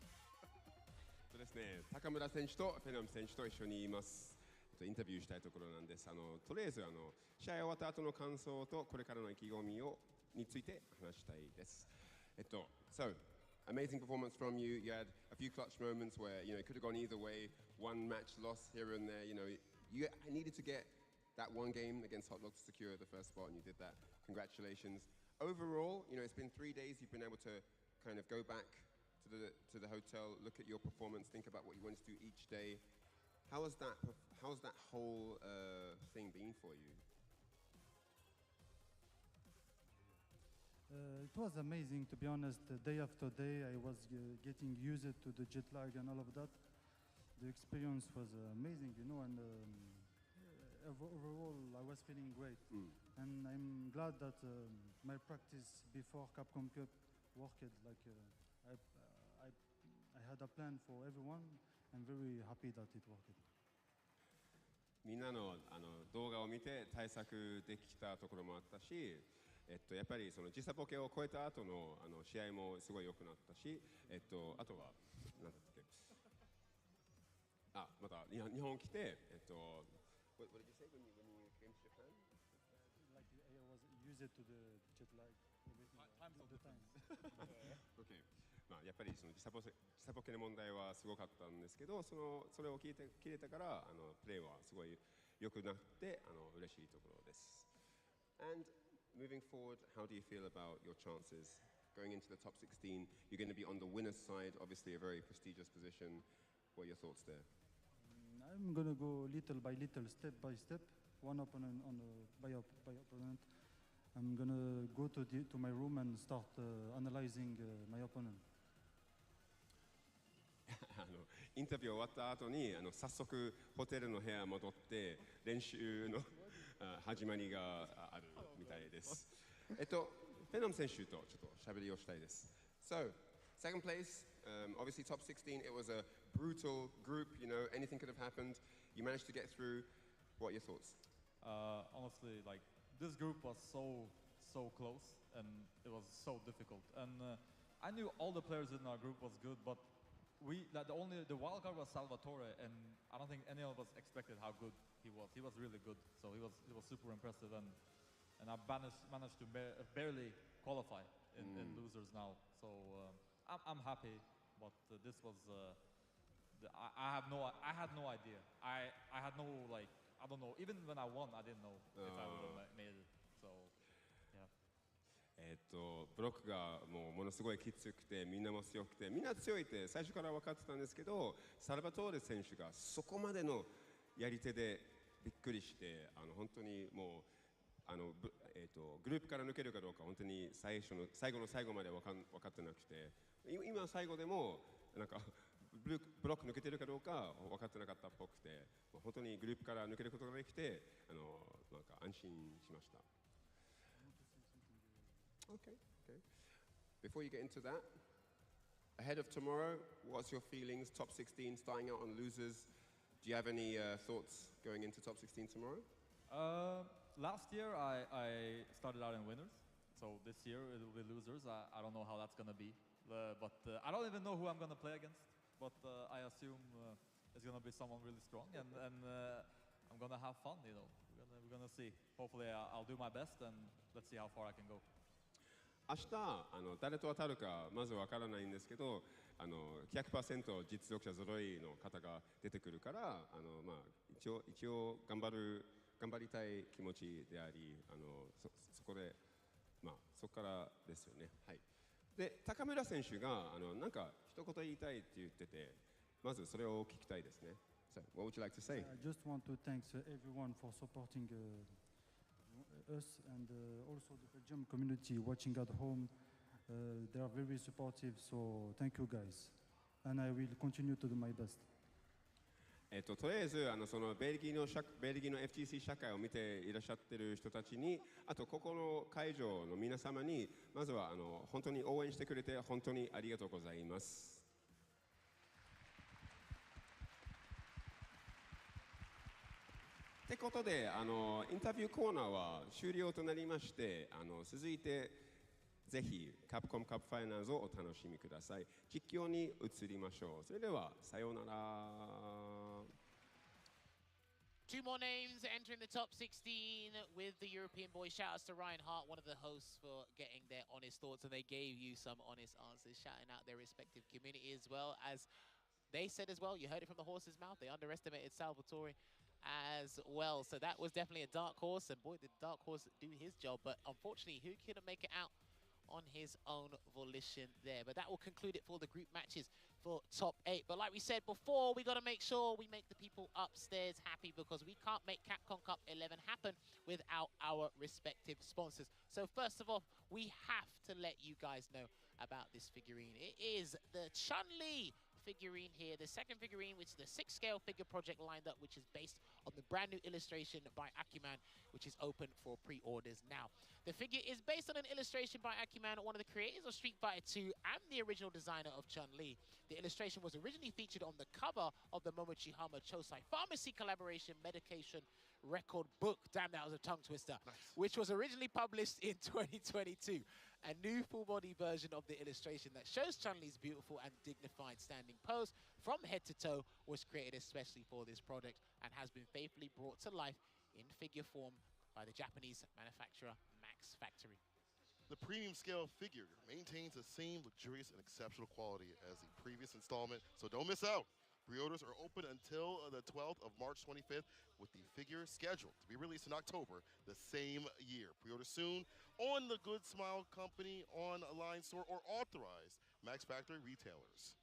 そうですね、高村選手とフェノム選手と一緒にいます。インタビューしたいところなんです。とりあえず試合終わった後の感想とこれからの意気込みについて話したいです。So amazing performance from you. You had a few clutch moments where it could have gone either way. One match loss here and there. You needed to get that one game against Hot Dog to secure the first spot, and you did that. Congratulations. Overall, it's been 3 days. You've been able to kind of go back to the hotel, look at your performance, think about what you wanted to do each day. How has that whole thing been for you? It was amazing, to be honest. Day after day, I was getting used to the jet lag and all of that. The experience was amazing, and overall, I was feeling great. And I'm glad that my practice before Capcom Cup worked. Like I had a plan for everyone. I'm very happy that it worked. みんなの動画を見て対策できたところもあったし、やっぱりその時差ボケを超えた後の試合もすごい良くなったし、あとはなんだっけ、また日本来てWhat did you say when you came to Japan? Like I was used to the jet lag, everything. Times of the time. Okay. やっぱりその時差ボケの問題はすごかったんですけど、それを切れたからプレーはすごい良くなって嬉しいところです。And moving forward, how do you feel about your chances going into the top 16? You're going to be on the winner's side, obviously a very prestigious position. What are your thoughts there? I'm gonna go little by little, step by step, one opponent by opponent. I'm gonna go to my room and start analyzing my opponent. インタビュー終わった後に早速ホテルの部屋戻って練習の始まりがあるみたいです。フェノム選手とちょっと喋りをしたいです。So, second place, obviously top 16, it was a brutal group, anything could have happened. You managed to get through. What are your thoughts? Honestly, like, this group was so close, and it was so difficult. And I knew all the players in our group was good, but the wild card was Salvatore, and I don't think any of us expected how good he was. He was really good, so he was super impressive, and I managed to barely qualify in losers now. So I'm happy, but this was I had no idea. I had no, like, I don't know. Even when I won, I didn't know if I would have made it. So yeah. ブロックがものすごいきつくてみんなも強くてみんな強いって最初から分かってたんですけど、サルバトーレ選手がそこまでのやり手でびっくりして本当にもうグループから抜けるかどうか本当に最後の最後まで分かってなくて、今最後でもなんかブロック抜けてるかどうか分かってなかったっぽくて、本当にグループから抜けることができてなんか安心しました。Okay. Before you get into that, ahead of tomorrow, what's your feelings? Top 16, starting out on losers. Do you have any thoughts going into top 16 tomorrow? Last year, I started out in winners. So this year, it will be losers. I don't know how that's going to be. But I don't even know who I'm gonna play against. But I assume it's gonna be someone really strong, and I'm gonna have fun. You know, we're gonna see. Hopefully, I'll do my best, and let's see how far I can go. 明日誰と当たるかまずわからないんですけど100% 実力者揃いの方が出てくるからまあ、一応頑張りたい気持ちでありそこで、まあ、そこからですよね。はい、で高村選手がなんか一言言いたいって言っててまずそれを聞きたいですね。So, what would you like to say? I just want to thank everyone for supporting us and also the Belgium community watching at home. They are very supportive, so thank you guys. And I will continue to do my best. とりあえずそのベルギーの FGC 社会を見ていらっしゃってる人たちにあとここの会場の皆様にまずは本当に応援してくれて本当にありがとうございます。ってことでインタビューコーナーは終了となりまして続いてぜひカプコムカップファイナルズをお楽しみください。実況に移りましょう。それではさようなら。Two more names entering the top 16 with the European boys. Shout-outs to Ryan Hart, one of the hosts, for getting their honest thoughts, and they gave you some honest answers, shouting out their respective community as well. As they said as well, you heard it from the horse's mouth, they underestimated Salvatore as well. So that was definitely a dark horse, and boy, did the dark horse do his job. But unfortunately, who couldn't make it out on his own volition there. But that will conclude it for the group matches for top 8. But like we said before, we got to make sure we make the people upstairs happy because we can't make Capcom Cup 11 happen without our respective sponsors. So first of all, we have to let you guys know about this figurine. It is the Chun-Li figurine here, the second figurine, which is the 6-scale figure project lined up, which is based on the brand new illustration by Acuman, which is open for pre-orders now. The figure is based on an illustration by Acuman, one of the creators of Street Fighter 2 and the original designer of Chun-Li. The illustration was originally featured on the cover of the Momochihama Chosai Pharmacy collaboration medication record book. Damn, that was a tongue twister. Nice. Which was originally published in 2022. A new full-body version of the illustration that shows Chun-Li's beautiful and dignified standing pose from head to toe was created especially for this project and has been faithfully brought to life in figure form by the Japanese manufacturer Max Factory. The premium scale figure maintains the same luxurious and exceptional quality as the previous installment, so don't miss out. Pre-orders are open until the 12th of March 25th, with the figure scheduled to be released in October the same year. Pre-order soon on the Good Smile Company online store or authorized Max Factory retailers.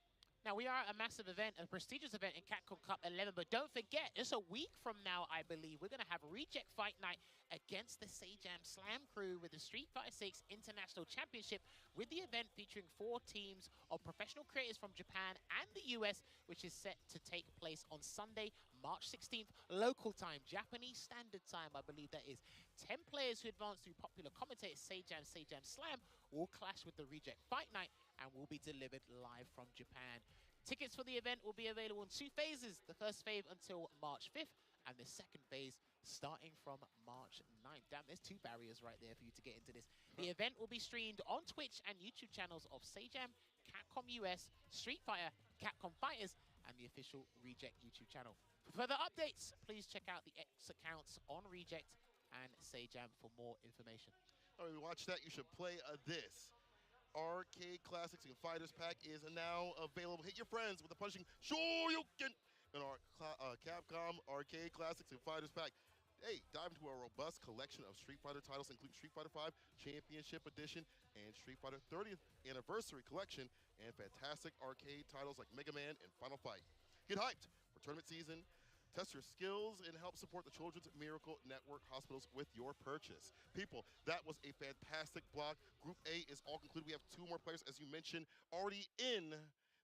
Now, we are a massive event, a prestigious event in Capcom Cup 11, but don't forget, just a week from now, I believe, we're going to have Reject Fight Night against the Seijam Slam crew with the Street Fighter 6 International Championship, with the event featuring 4 teams of professional creators from Japan and the US, which is set to take place on Sunday, March 16th, local time, Japanese Standard Time, I believe that is. 10 players who advance through popular commentator Seijam Slam will clash with the Reject Fight Night and will be delivered live from Japan. Tickets for the event will be available in 2 phases, the first phase until March 5th, and the second phase starting from March 9th. Damn, there's 2 barriers right there for you to get into this. The event will be streamed on Twitch and YouTube channels of Seijam, Capcom US, Street Fighter, Capcom Fighters, and the official Reject YouTube channel. For further updates, please check out the X accounts on Reject and Seijam for more information. All right, watch that. You should play this. Arcade Classics and Fighters Pack is now available. Hit your friends with the punishing Shoryuken in our Capcom Arcade Classics and Fighters Pack. Hey, dive into a robust collection of Street Fighter titles, including Street Fighter V Championship Edition and Street Fighter 30th Anniversary Collection, and fantastic arcade titles like Mega Man and Final Fight. Get hyped for tournament season. Test your skills and help support the Children's Miracle Network hospitals with your purchase. People, that was a fantastic block. Group A is all concluded. We have 2 more players, as you mentioned, already in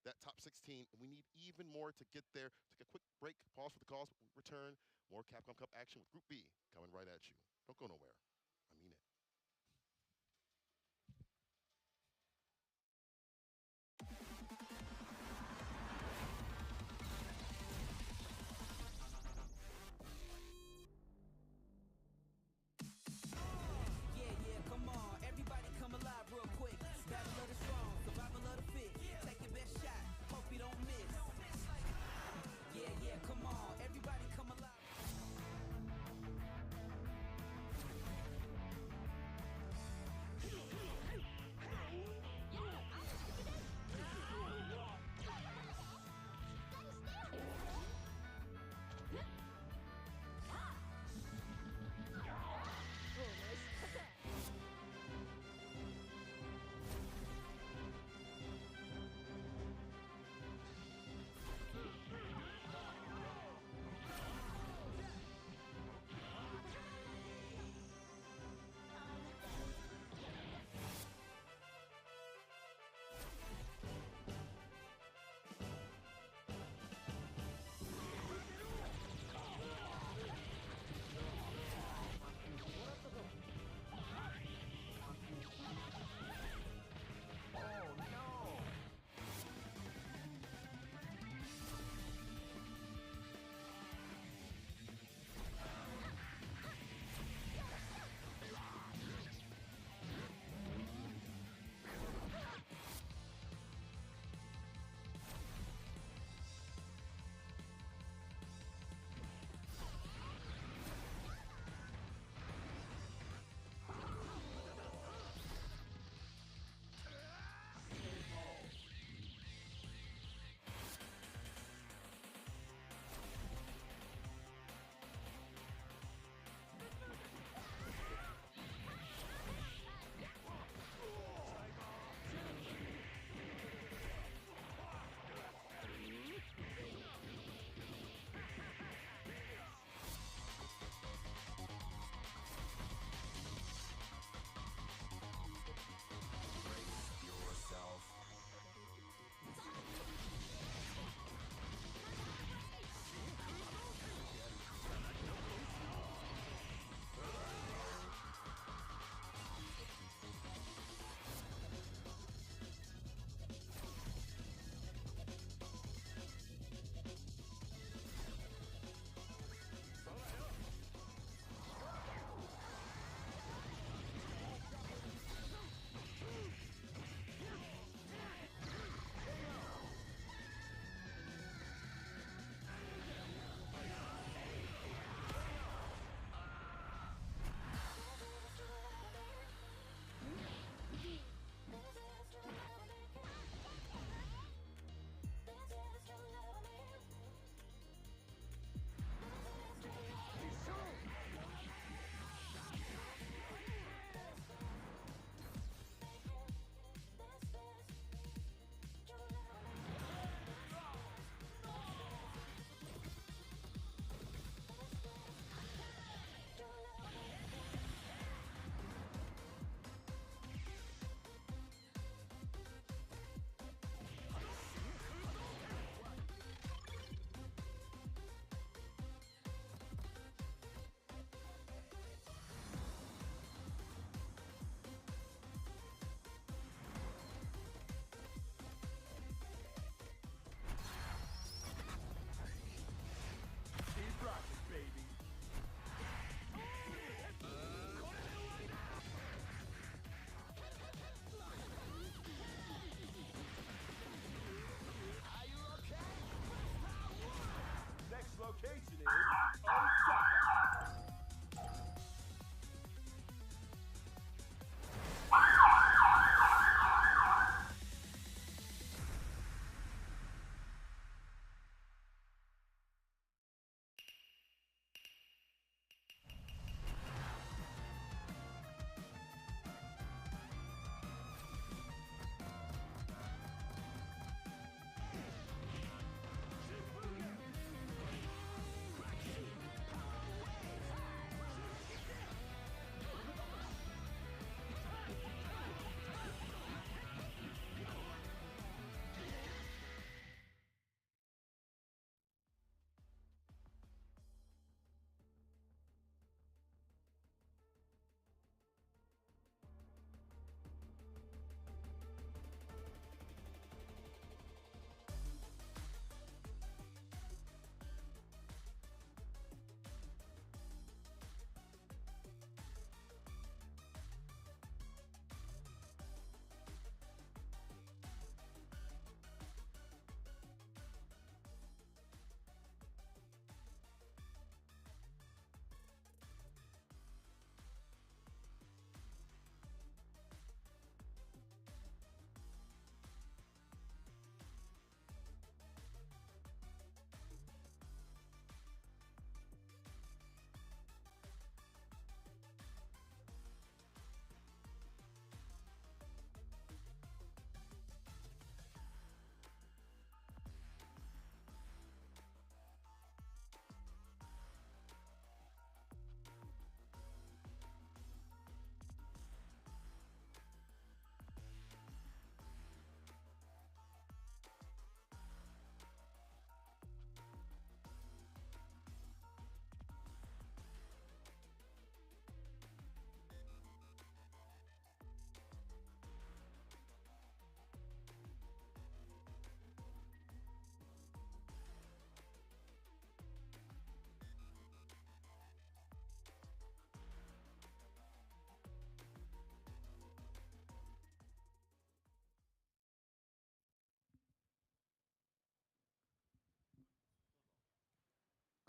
that top 16. And we need even more to get there. Take a quick break, pause for the cause. When we return, more Capcom Cup action with Group B coming right at you. Don't go nowhere. I mean it. Come on, everybody come alive real quick. Battle of the strong, survival of the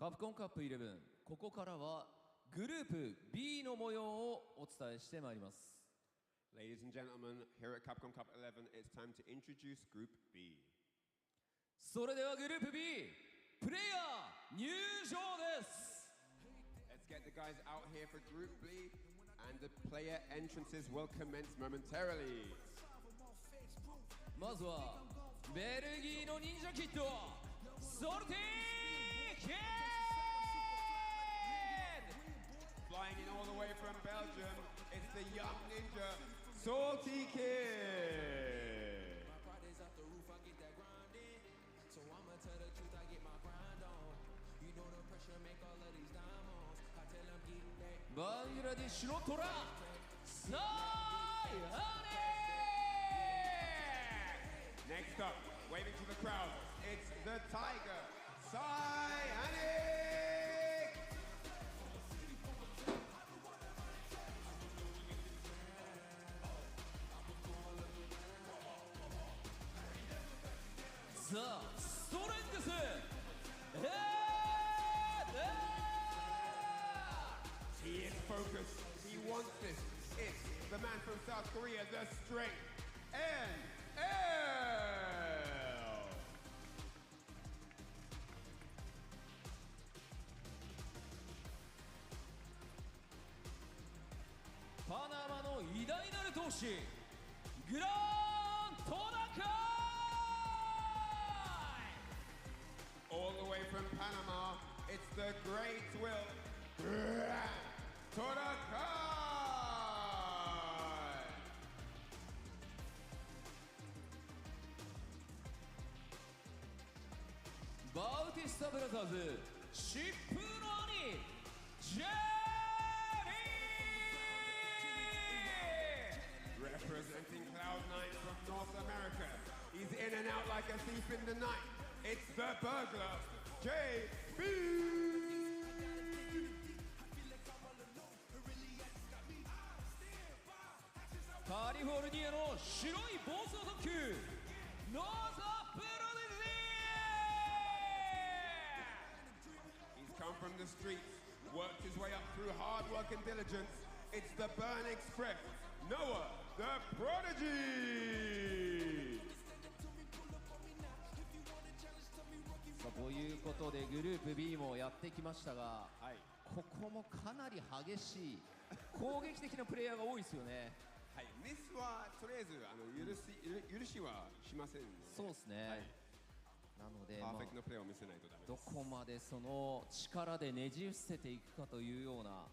カプコンカップ11、ここからはグループ B の模様をお伝えしてまいります。 Ladies and gentlemen, here at Capcom Cup 11, it's time to introduce Group B. それではグループ B、プレイヤー入場です。 Let's get the guys out here for Group B, and the player entrances will commence momentarily. まずはベルギーの忍者キッド、ソルティキッド。 Flying in all the way from Belgium, it's the young ninja, Salty Kid. So I'ma tell the truth, I get my grind on. You know the pressure make all of these diamonds. I tell them get back. バングラディッシュのトラ、サイハネ。 Next up, waving to the crowd, it's the Tiger, Sai-Hanik! ザ・ストレングス、He is focused, he wants this, it's the man from South Korea, the strength, N-L! パナマの偉大なる闘士、グラントナカイ。 All the way from Panama, it's the Great Will, Torakai! バウティスタブラザーズ、疾風の兄、ジェリー。 Representing Cloud9 from North America, he's in and out like a thief in the night. It's the burglar, JB! カリフォルニアの白い暴走特急、ノーザプロディ He's come from the streets, worked his way up through hard work and diligence. It's the Burn Express, Noah the Prodigy! さあということでグループ B もやってきましたが、ここもかなり激しい攻撃的なプレイヤーが多いですよね。はい、ミスはとりあえず許しはしませんので、そうですね、はい、なので、パーフェクトなプレーを見せないとダメです。どこまでその力でねじ伏せていくかというような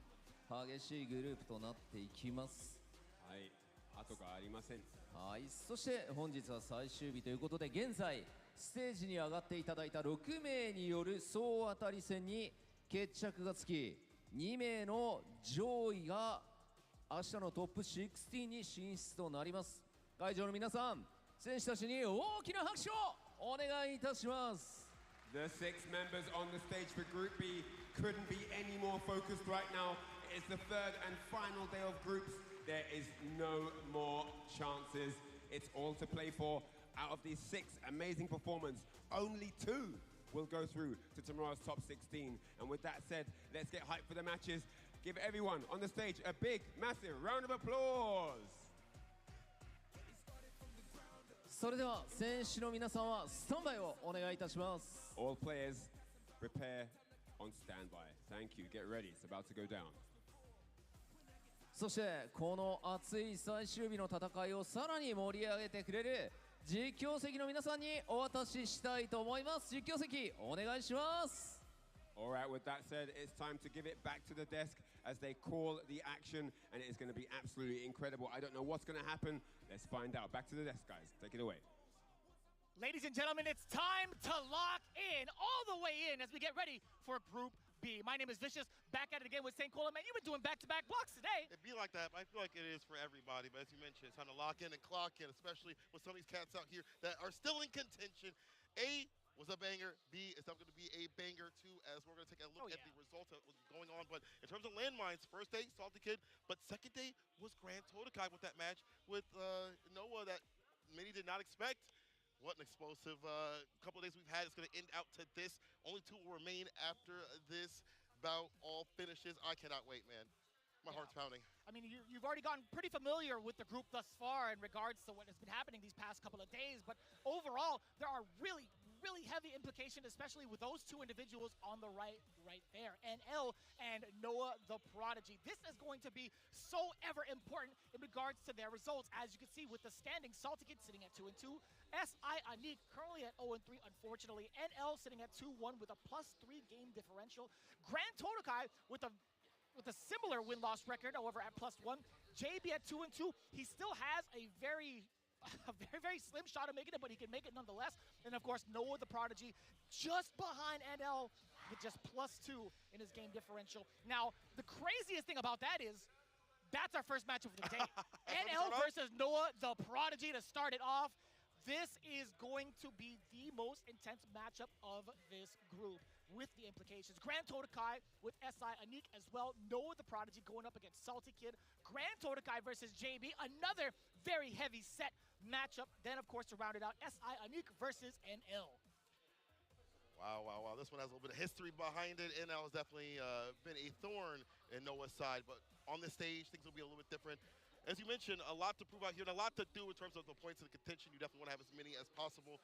激しいグループとなっていきます。はい、後がありません。はい、そして本日は最終日ということで、現在ステージに上がっていただいた6名による総当たり戦に決着がつき、2名の上位が明日のトップ16に進出となります。会場の皆さん、選手たちに大きな拍手をお願いいたします。 The 6 members on the stage for Group B couldn't be any more focused right now. It's the third and final day of groups. There is no more chances. It's all to play for. Out of these 6 amazing performers, only 2 will go through to tomorrow's top 16. And with that said, let's get hyped for the matches. Give everyone on the stage a big, massive round of applause. それでは選手の皆さんはスタンバイをお願いいたします。 All players, prepare on standby. Thank you. Get ready. It's about to go down. そしてこの熱い最終日の戦いをさらに盛り上げてくれる実況席の皆さんにお渡ししたいと思います。実況席お願いします。 Alright, with that said, it's time to give it back to the desk as they call the action, and it is going to be absolutely incredible. I don't know what's going to happen. Let's find out. Back to the desk, guys. Take it away. Ladies and gentlemen, it's time to lock in, all the way in as we get ready for Group B. My name is Vicious, back at it again with St. Cola. Man, you've been doing back-to-back blocks today. It'd be like that. I feel like it is for everybody, but as you mentioned, it's time to lock in and clock in, especially with some of these cats out here that are still in contention. A was a banger. B is not going to be a banger too, as we're going to take a look at the results of what's going on. But in terms of landmines, first day, Salty Kid, but second day was Grand Totakai with that match with Noah that many did not expect. What an explosive couple of days we've had. It's going to end out to this. Only 2 will remain after this bout all finishes. I cannot wait, man. My heart's pounding. I mean, you've already gotten pretty familiar with the group thus far in regards to what has been happening these past couple of days, but overall, there are really heavy implications, especially with those 2 individuals on the right there, NL and Noah the Prodigy. This is going to be so ever important in regards to their results. As you can see with the standings, Salty Kid sitting at 2-2, SI Anik currently at 0-3, unfortunately. NL sitting at 2-1 with a +3 game differential. Grand Totokai with a similar win-loss record, however, at +1. JB at 2-2. He still has a very slim shot of making it, but he can make it nonetheless. And of course, Noah the Prodigy just behind NL with just +2 in his game differential. Now, the craziest thing about that is that's our first matchup of the day. NL versus Noah the Prodigy to start it off. This is going to be the most intense matchup of this group with the implications. Grand Totokai with SI Anik as well. Noah the Prodigy going up against Salty Kid. Grand Totokai versus JB, another very heavy set matchup. Then, of course, to round it out, SI Anik versus NL. Wow. This one has a little bit of history behind it. NL has definitely been a thorn in Noah's side, but on this stage, things will be a little bit different. As you mentioned, a lot to prove out here and a lot to do in terms of the points of the contention. You definitely want to have as many as possible.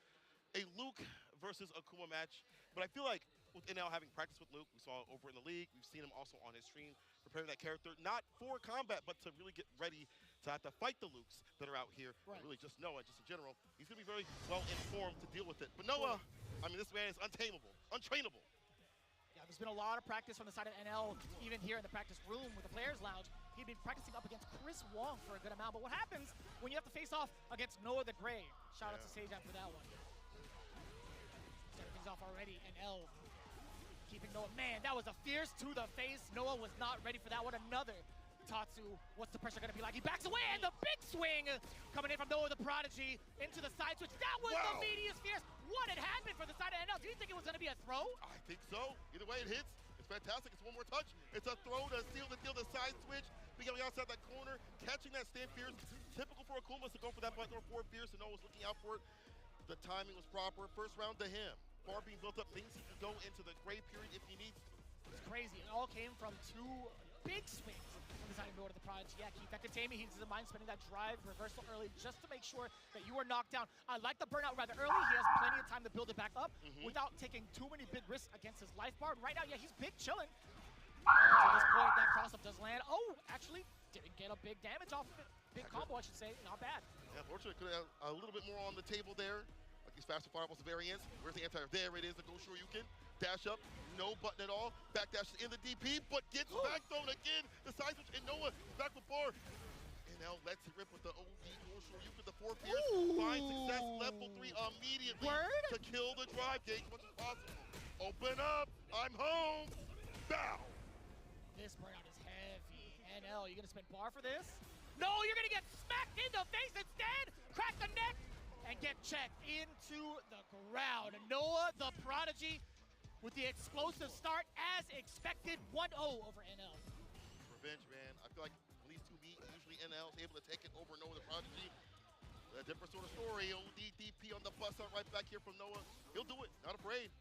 A Luke versus Akuma match, but I feel like with NL having practiced with Luke, we saw over in the league, we've seen him also on his stream preparing that character, not for combat, but to really get ready to have to fight the Lukes that are out here, and really just Noah, just in general. He's going to be very well informed to deal with it. But Noah, I mean, this man is untamable, untrainable. Yeah, there's been a lot of practice from the side of NL, even here in the practice room with the Players Lounge. He'd been practicing up against Chris Wong for a good amount, but what happens when you have to face off against Noah the Gray? Shout out to Sejan for that one. Setting things off already, NL keeping Noah. Man, that was a fierce to the face. Noah was not ready for that one. Another Tatsu. What's the pressure going to be like? He backs away, and the big swing coming in from Noah the Prodigy into the side switch. That was the meatiest fierce. What had happened for the side of NL? Do you think it was going to be a throw? I think so. Either way, it hits. It's fantastic. It's one more touch. It's a throw to seal the deal. The side switch. Being outside that corner, catching that stand fierce. Typical for Akuma to go for that button or forward fierce, and Noah was looking out for it. The timing was proper. First round to him. Bar being built up, things he can go into the gray period if he needs to. It's crazy. It all came from 2 big swings from the side of Noah the Prodigy. Yeah, keep that containment. He doesn't mind spending that drive reversal early just to make sure that you are knocked down. I like the burnout rather early. He has plenty of time to build it back up without taking too many big risks against his life bar. Right now, yeah, he's big chilling. To this point, that cross-up does land. Oh, actually, didn't get a big damage off of it. Big combo, I should say. Not bad. Yeah, fortunately, could have a little bit more on the table there. Like these faster fireballs variants. Where's the anti-air? There it is, the Go Shoryuken. Dash up, no button at all. Back dash in the DP, but gets back thrown again. The side switch, and Noah back with bar. And now lets it rip with the OD Go Shoryuken, the 4 fierce. Find success, level 3 immediately. To kill the drive gate as much as possible. Open up, I'm home. Bow. This burnout is heavy. NL, you gonna spend bar for this? No, you're gonna get smacked in the face instead! Crack the neck and get checked into the ground. Noah the Prodigy with the explosive start as expected, 1-0 over NL. Revenge, man. I feel like when these 2 meet, usually NL is able to take it over Noah the Prodigy. A different sort of story. OD DP on the bus out right back here from Noah. He'll do it, not afraid.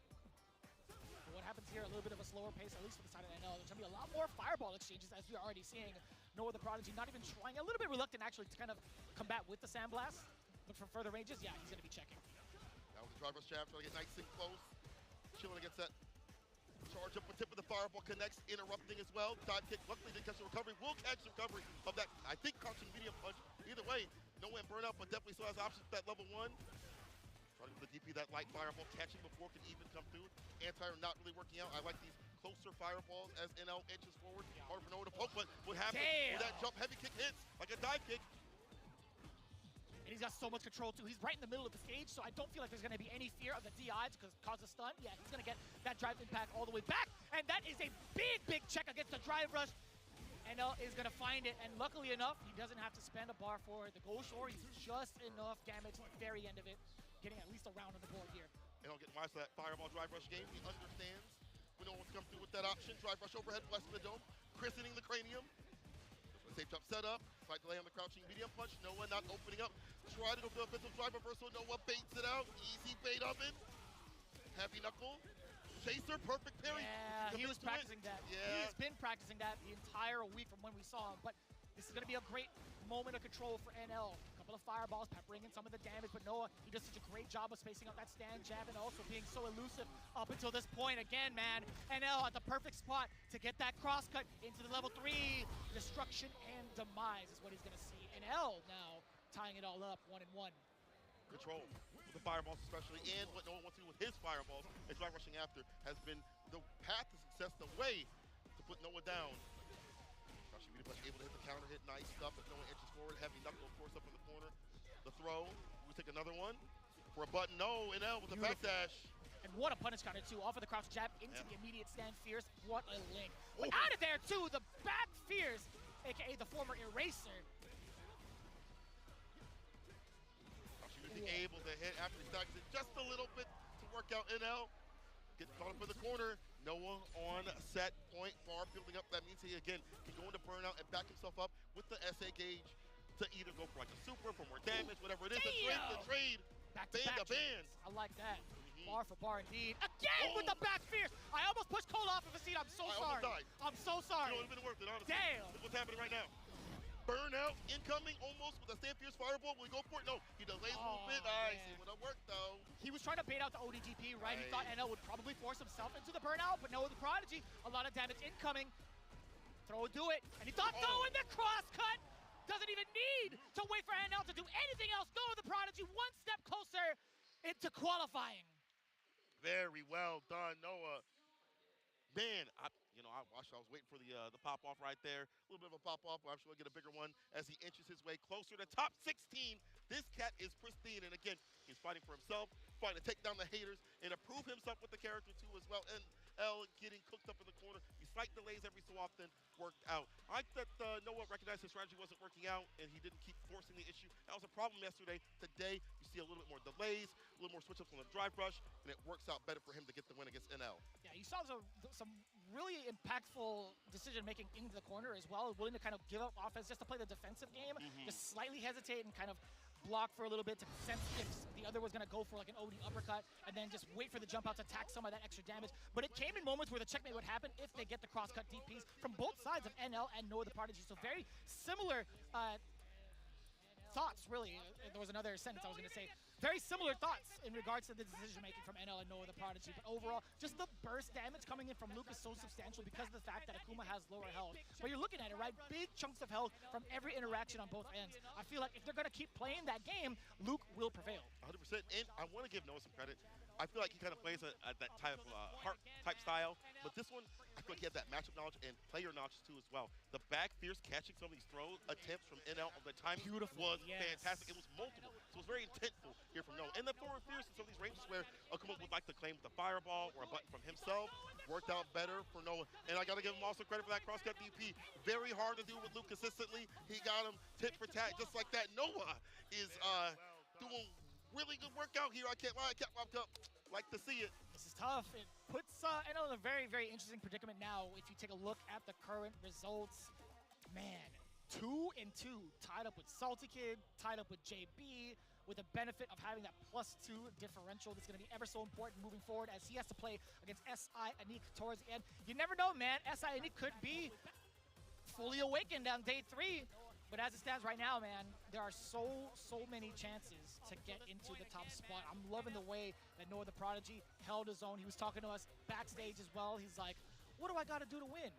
What happens here, a little bit of a slower pace, at least for the side of NL. There's going to be a lot more fireball exchanges, as we're already seeing. Noah the Prodigy not even trying, a little bit reluctant actually to kind of combat with the Sandblast. Look for further ranges. Yeah, he's going to be checking. That was the driver's jab, trying to get nice and close. Chilling against that charge up, a tip of the fireball connects, interrupting as well. Dive kick, luckily didn't catch the recovery. Will catch the recovery of that, I think, crouching medium punch. Either way, Noah and burnout, but definitely still has options at that level 1. Trying to do the DP, that light fireball catching before it can even come through. Anti-air not really working out. I like these closer fireballs as NL inches forward. Hard for Noah to poke, but what happens when that jump heavy kick hits, like a dive kick. And he's got so much control too. He's right in the middle of the stage, so I don't feel like there's gonna be any fear of the DI because cause a stun. Yeah, he's gonna get that drive impact all the way back. And that is a big check against the drive rush. NL is gonna find it, and luckily enough, he doesn't have to spend a bar for the Go Shore. He's just enough damage at the very end of it, getting at least a round on the board here. NL getting wise to that fireball drive rush game. He understands. We know what's come through with that option. Drive rush overhead, blessing the dome, christening the cranium. Safe jump setup, slight delay on the crouching medium punch. Noah not opening up. Try to go for the offensive drive reversal. Noah baits it out. Easy bait oven. Heavy knuckle. Chaser, perfect parry. Yeah, he was to practicing it. that. Yeah. He has been practicing that the entire week from when we saw him. But this is going to be a great moment of control for NL. A couple of fireballs peppering in some of the damage, but Noah, he does such a great job of spacing out that stand jab and also being so elusive up until this point. Again, man, NL at the perfect spot to get that cross cut into the level 3. Destruction and demise is what he's going to see. NL now tying it all up 1-1. Control with the fireballs especially, and what Noah wants to do with his fireballs and drive rushing after has been the path to success, the way to put Noah down. Able to hit the counter hit, nice stuff as Noah inches forward. Heavy knuckle, of course, up in the corner. The throw, we take another one for a button. No, NL with the backdash. And what a punish counter too, off of the crouch jab into the immediate stand fierce. What a link. But out of there too, the back fierce, aka the former eraser. Being able to hit after he stacks it just a little bit to work out NL. Gets caught up in the corner. Noah on set point, far building up. That means he again can go into burnout and back himself up with the SA gauge to either go for like a super, for more damage, whatever it is. The trade, back to band back to band. I like that. Bar for bar indeed. Again with the back fierce. I almost pushed Cole off of his seat. I'm so sorry. Died. I'm so sorry. It would have been worth it, honestly. Damn. Look what's happening right now. Burnout incoming almost with a stand fierce fireball. Will he go for it? No, he delays a little bit. Nice, it would have worked though. He was trying to bait out the ODGP, right? He thought NL would probably force himself into the burnout, but no, the Prodigy, a lot of damage incoming. Throw, do it. And he thought throwing the cross cut. Doesn't even need to wait for NL to do anything else. No, the Prodigy one step closer into qualifying. Very well done, Noah. Man, I was waiting for the pop-off right there. A little bit of a pop-off, but I'm sure we'll get a bigger one as he inches his way closer to top 16. This cat is pristine, and again, he's fighting for himself, fighting to take down the haters, and improve himself with the character too as well. And L getting cooked up in the corner. He slight delays every so often, worked out. I like that Noah recognized his strategy wasn't working out, and he didn't keep forcing the issue. That was a problem yesterday. Today, you see a little bit more delays, a little more switch-ups on the drive rush, and it works out better for him to get the win against NL. Yeah, you saw some really impactful decision-making into the corner as well, willing to kind of give up offense just to play the defensive game, just slightly hesitate and kind of block for a little bit to sense if the other was going to go for like an OD uppercut and then just wait for the jump out to tack some of that extra damage. But it came in moments where the checkmate would happen if they get the cross-cut DPs from both sides of NL and Noah the Prodigy. So very similar thoughts, really. There was another sentence I was going to say. Very similar thoughts in regards to the decision-making from NL and Noah the Prodigy. But overall, just the burst damage coming in from Luke is so substantial because of the fact that Akuma has lower health. But you're looking at it, right? Big chunks of health from every interaction on both ends. I feel like if they're going to keep playing that game, Luke will prevail. 100%. And I want to give Noah some credit. I feel like he kind of plays that type of heart-type style. But this one, I feel like he had that matchup knowledge and player knowledge too as well. The back fierce catching some of these throw attempts from NL on the timing was fantastic. It was multiple. So it was very intentful here from Noah. And the forward fierce in some of these ranges where Akuma would like to claim with a fireball or a button from himself worked out better for Noah. And I got to give him also credit for that cross-cut DP. Very hard to do with Luke consistently. He got him tit for tat just like that. Noah is doing really good workout here. I can't lie. I can't like to see it. This is tough. It puts NL in a very, very interesting predicament now. If you take a look at the current results, man, 2-2, tied up with Salty Kid, tied up with JB, with the benefit of having that +2 differential that's going to be ever so important moving forward as he has to play against SI Anik towards the end. You never know, man. SI Anik could be fully awakened on day 3. But as it stands right now, man, there are so many chances to get into the top spot. I'm loving the way that Noah the Prodigy held his own. He was talking to us backstage as well. He's like, what do I got to do to win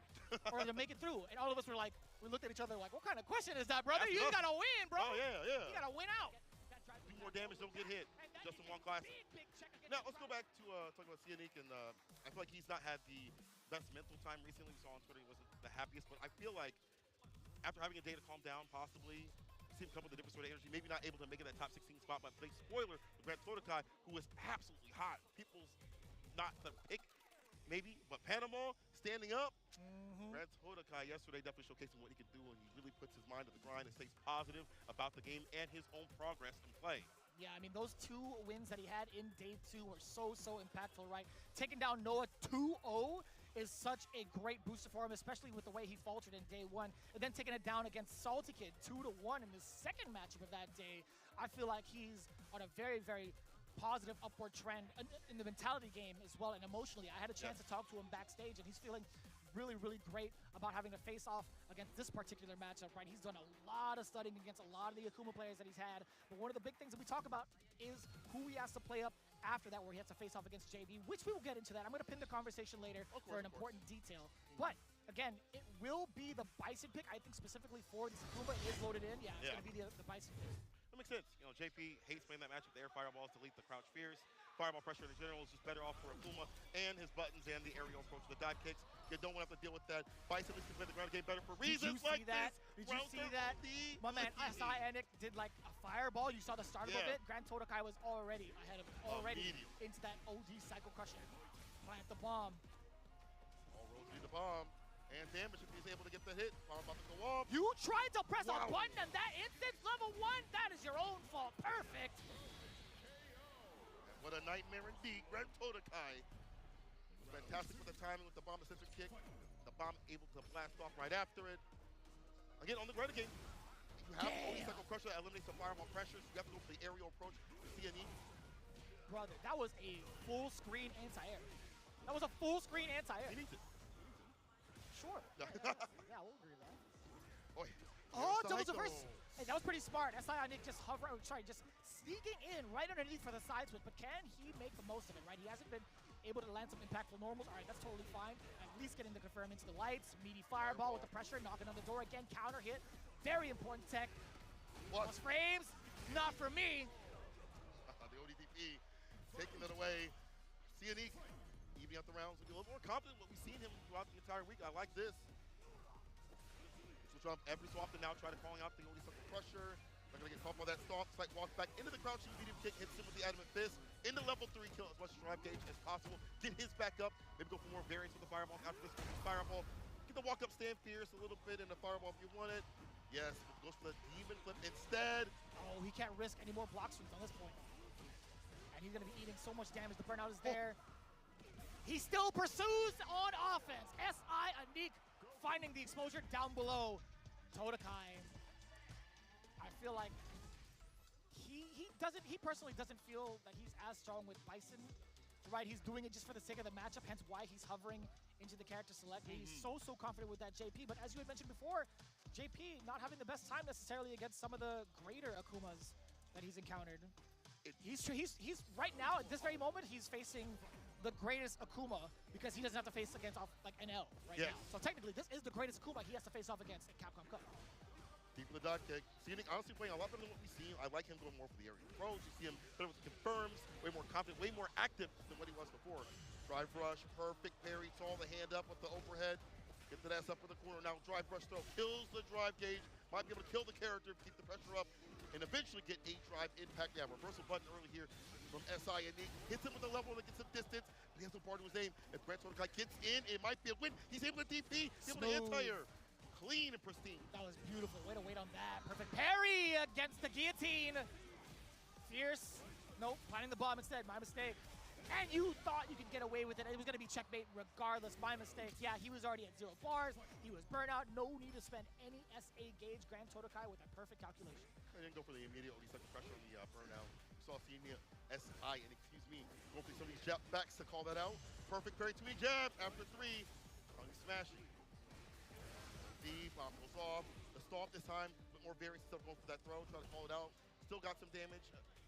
or to make it through? And all of us were like, we looked at each other like, what kind of question is that, brother? You got to win, bro. Oh, yeah. You got to win out. Do more damage, don't get hit. Just in one class. Now, let's go back to talking about Cianic, and I feel like he's not had the best mental time recently. We saw on Twitter he wasn't the happiest, but I feel like after having a day to calm down, possibly, see him come with a different sort of energy, maybe not able to make it that top 16 spot, but big spoiler, Grant Todokai, who is absolutely hot. People's not the pick, maybe, but Panama standing up. Grant Todokai yesterday definitely showcasing what he can do, and he really puts his mind to the grind and stays positive about the game and his own progress and play. Yeah, I mean, those 2 wins that he had in day 2 were so impactful, right? Taking down Noah 2-0 is such a great booster for him, especially with the way he faltered in day one, and then taking it down against Salty Kid 2-1 in the second matchup of that day. I feel like he's on a very, very positive upward trend in the mentality game as well, and emotionally. I had a chance to talk to him backstage, and he's feeling really, really great about having to face off against this particular matchup, right? He's done a lot of studying against a lot of the Akuma players that he's had, but one of the big things that we talk about is who he has to play up after that, where he has to face off against JB, which we will get into that. I'm going to pin the conversation later for an important detail. But again, it will be the Bison pick. I think specifically for this Akuma, it is loaded in. Yeah, it's going to be the Bison pick. That makes sense. You know, JP hates playing that matchup. The air fireballs delete the crouch fears. Fireball pressure in general is just better off for Akuma and his buttons and the aerial approach to the dive kicks. You don't want to have to deal with that. Bison needs to play the ground game better for reasons like this. Did you see that? My man SI Anik did like a fireball. You saw the start of it. Grand Todokai was already ahead of him, into that OD cycle crusher. Plant the bomb. All roads lead the bomb. And damage if he's able to get the hit. Bomb about to go off. You tried to press a button and that instance level 1. That is your own fault. Perfect. What a nightmare indeed. Grand Todokai was fantastic with the timing with the bomb assisted kick. The bomb able to blast off right after it. Again, on the ground game, you have only cycle crusher that eliminates the fireball pressures. You have to go for the aerial approach to see a need. Brother, that was a full screen anti-air. That was a full screen anti-air. He needs it. Sure. yeah, we'll agree with that. Boy. Oh, double reverse. Hey, that was pretty smart. SI Nick just just sneaking in right underneath for the side switch, but can he make the most of it, right? He hasn't been able to land some impactful normals. All right, that's totally fine. At least getting the confirm into the lights. Meaty fireball with the pressure, knocking on the door again. Counter hit. Very important tech. Plus frames. Not for me. The ODDP taking it away. Cianique evening out the rounds, looking a little more confident what we've seen him throughout the entire week. I like this. Switch up every so often now, try to calling out the only sucker crusher. Not gonna get caught by that stomp. Slight walk back into the crouching medium kick, hits him with the adamant fist. Into level 3, kill as much drive gauge as possible. Get his back up. Maybe go for more variance with the fireball. After this fireball, get the walk up stand fierce a little bit in the fireball if you want it. Yes, goes for the demon flip instead. Oh, he can't risk any more block swings on this point. And he's gonna be eating so much damage. The burnout is there. He still pursues on offense. SI Anik finding the exposure down below. Todokai. I feel like he personally doesn't feel that he's as strong with Bison, right? He's doing it just for the sake of the matchup, hence why he's hovering into the character select. He's so confident with that JP, but as you had mentioned before, JP not having the best time necessarily against some of the greater Akumas that he's encountered. He's right now at this very moment he's facing the greatest Akuma because he doesn't have to face against like NL right now. So technically this is the greatest Akuma he has to face off against in Capcom Cup. Deep in the dot kick. Cianique honestly playing a lot better than what we've seen. I like him going more for the aerial throws. You see him better with the confirms, way more confident, way more active than what he was before. Drive rush, perfect parry, saw the hand up with the overhead. Get that ass up in the corner. Now drive rush throw, kills the drive gauge. Might be able to kill the character, keep the pressure up, and eventually get a drive impact. Yeah, reversal button early here from SI Anik. Hits him with a level that gets some distance, but he has no bar to his aim. If Grand Todokai gets in, it might be a win. He's able to DP, able to anti-air. Clean and pristine. That was beautiful. Way to wait on that. Perfect parry against the guillotine. Fierce. Nope, planting the bomb instead. My mistake. And you thought you could get away with it. It was going to be checkmate regardless. My mistake. Yeah, he was already at 0 bars. He was burnt out. No need to spend any SA gauge. Grand Todokai with a perfect calculation. I didn't go for the immediate second pressure on the burnout. Saw Cianique SI, and excuse me, go for some of these jab backs to call that out. Perfect parry to a jab after 3. Smashing. The bomb goes off. The stomp this time, but more variance stuff going for that throw. Trying to call it out. Still got some damage.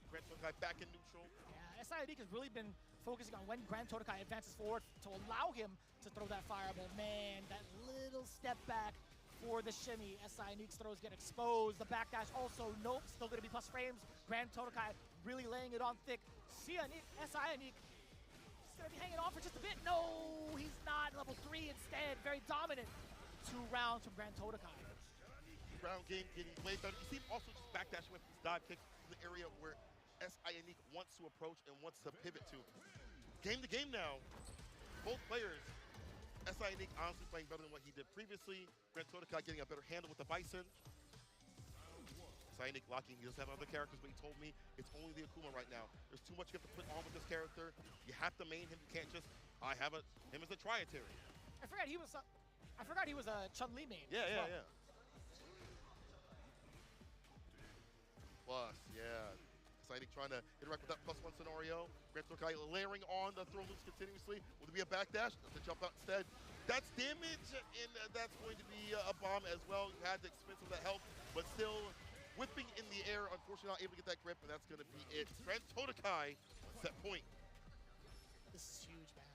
Grand Todokai back in neutral. Yeah, SI Anik has really been focusing on when Grand Todokai advances forward to allow him to throw that fireball. Man, that little step back for the shimmy. SI Anik's throws get exposed. The backdash also, nope, still going to be plus frames. Grand Todokai really laying it on thick. SI Anik is going to be hanging on for just a bit. No, he's not. Level 3 instead. Very dominant. 2 rounds from Grand Todokai. Round game getting way better. You see him also just backdashing with his dive kicks in the area where SI Anik wants to approach and wants to pivot to. Game to game now. Both players. SI Anik honestly playing better than what he did previously. Grand Todokai getting a better handle with the Bison. SI Anik locking. He doesn't have other characters, but he told me it's only the Akuma right now. There's too much you have to put on with this character. You have to main him. You can't just, I have him as a trietary. I forgot he was a Chun-Li main. Yeah, as yeah, well. yeah. Plus, yeah. Exciting trying to interact with that +1 scenario. Grand Tokai layering on the throw loops continuously. Will there be a backdash? To jump out instead. That's damage, and that's going to be a bomb as well. You had the expense of that health, but still whipping in the air. Unfortunately, not able to get that grip, and that's going to be it. Grand Tokai, set point. This is huge, man.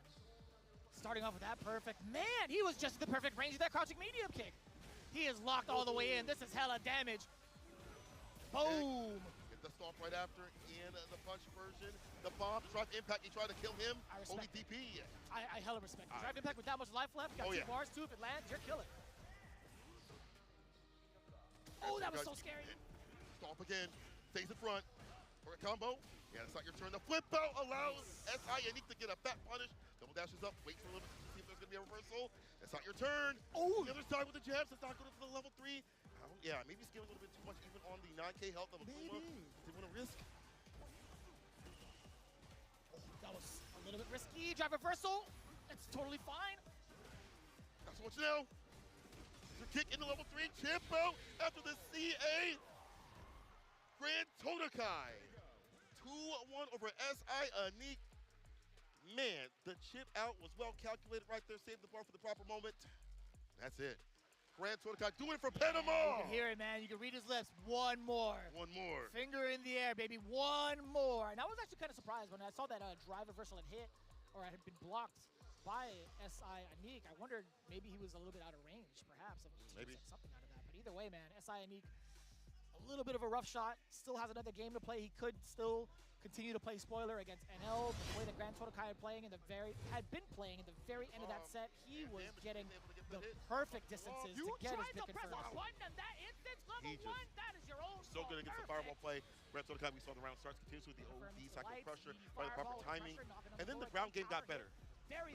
Starting off with that perfect. Man, he was just in the perfect range of that crouching medium kick. He is locked all the way in. This is hella damage. Boom. Get the stomp right after in the punch version. The bomb, drive impact, he tried to kill him. Only DP. I hella respect it. Drive impact with that much life left. Got 2 bars too. If it lands, you're killing. Oh, that was so scary. Stomp again. Stays in front. For a combo. Yeah, it's not your turn. The flip out allows SI Unique to get a fat punish. Double dashes up. Wait for a little bit to see if there's going to be a reversal. It's not your turn. Oh, the other side with the jabs. It's not going to the level 3. Yeah, maybe scaling a little bit too much even on the 9K health of Akuma. They want to risk. That was a little bit risky. Drive reversal. It's totally fine. That's what you know. Your kick into level 3. Chip out after the CA. Grand Tokai. 2-1 over SI Unique. Man, the chip out was well calculated right there. Saved the bar for the proper moment. That's it. Grand Tokai doing it for Panama. You can hear it, man. You can read his lips. One more. One more. Finger in the air, baby. One more. And I was actually kind of surprised when I saw that drive reversal had hit, or had been blocked by SI Unique. I wondered maybe he was a little bit out of range, perhaps. Maybe something out of that. But either way, man, SI Unique, a little bit of a rough shot. Still has another game to play. He could still continue to play spoiler against NL. The way that Grand Tokai had been playing in the very end of that set, he was getting the perfect distances to get his pick and press a button and that instance level 1, that is your own so good against the fireball play. Grand Tokai, we saw the round starts continuously with the OD cycle pressure by the proper timing. And then the ground game got better.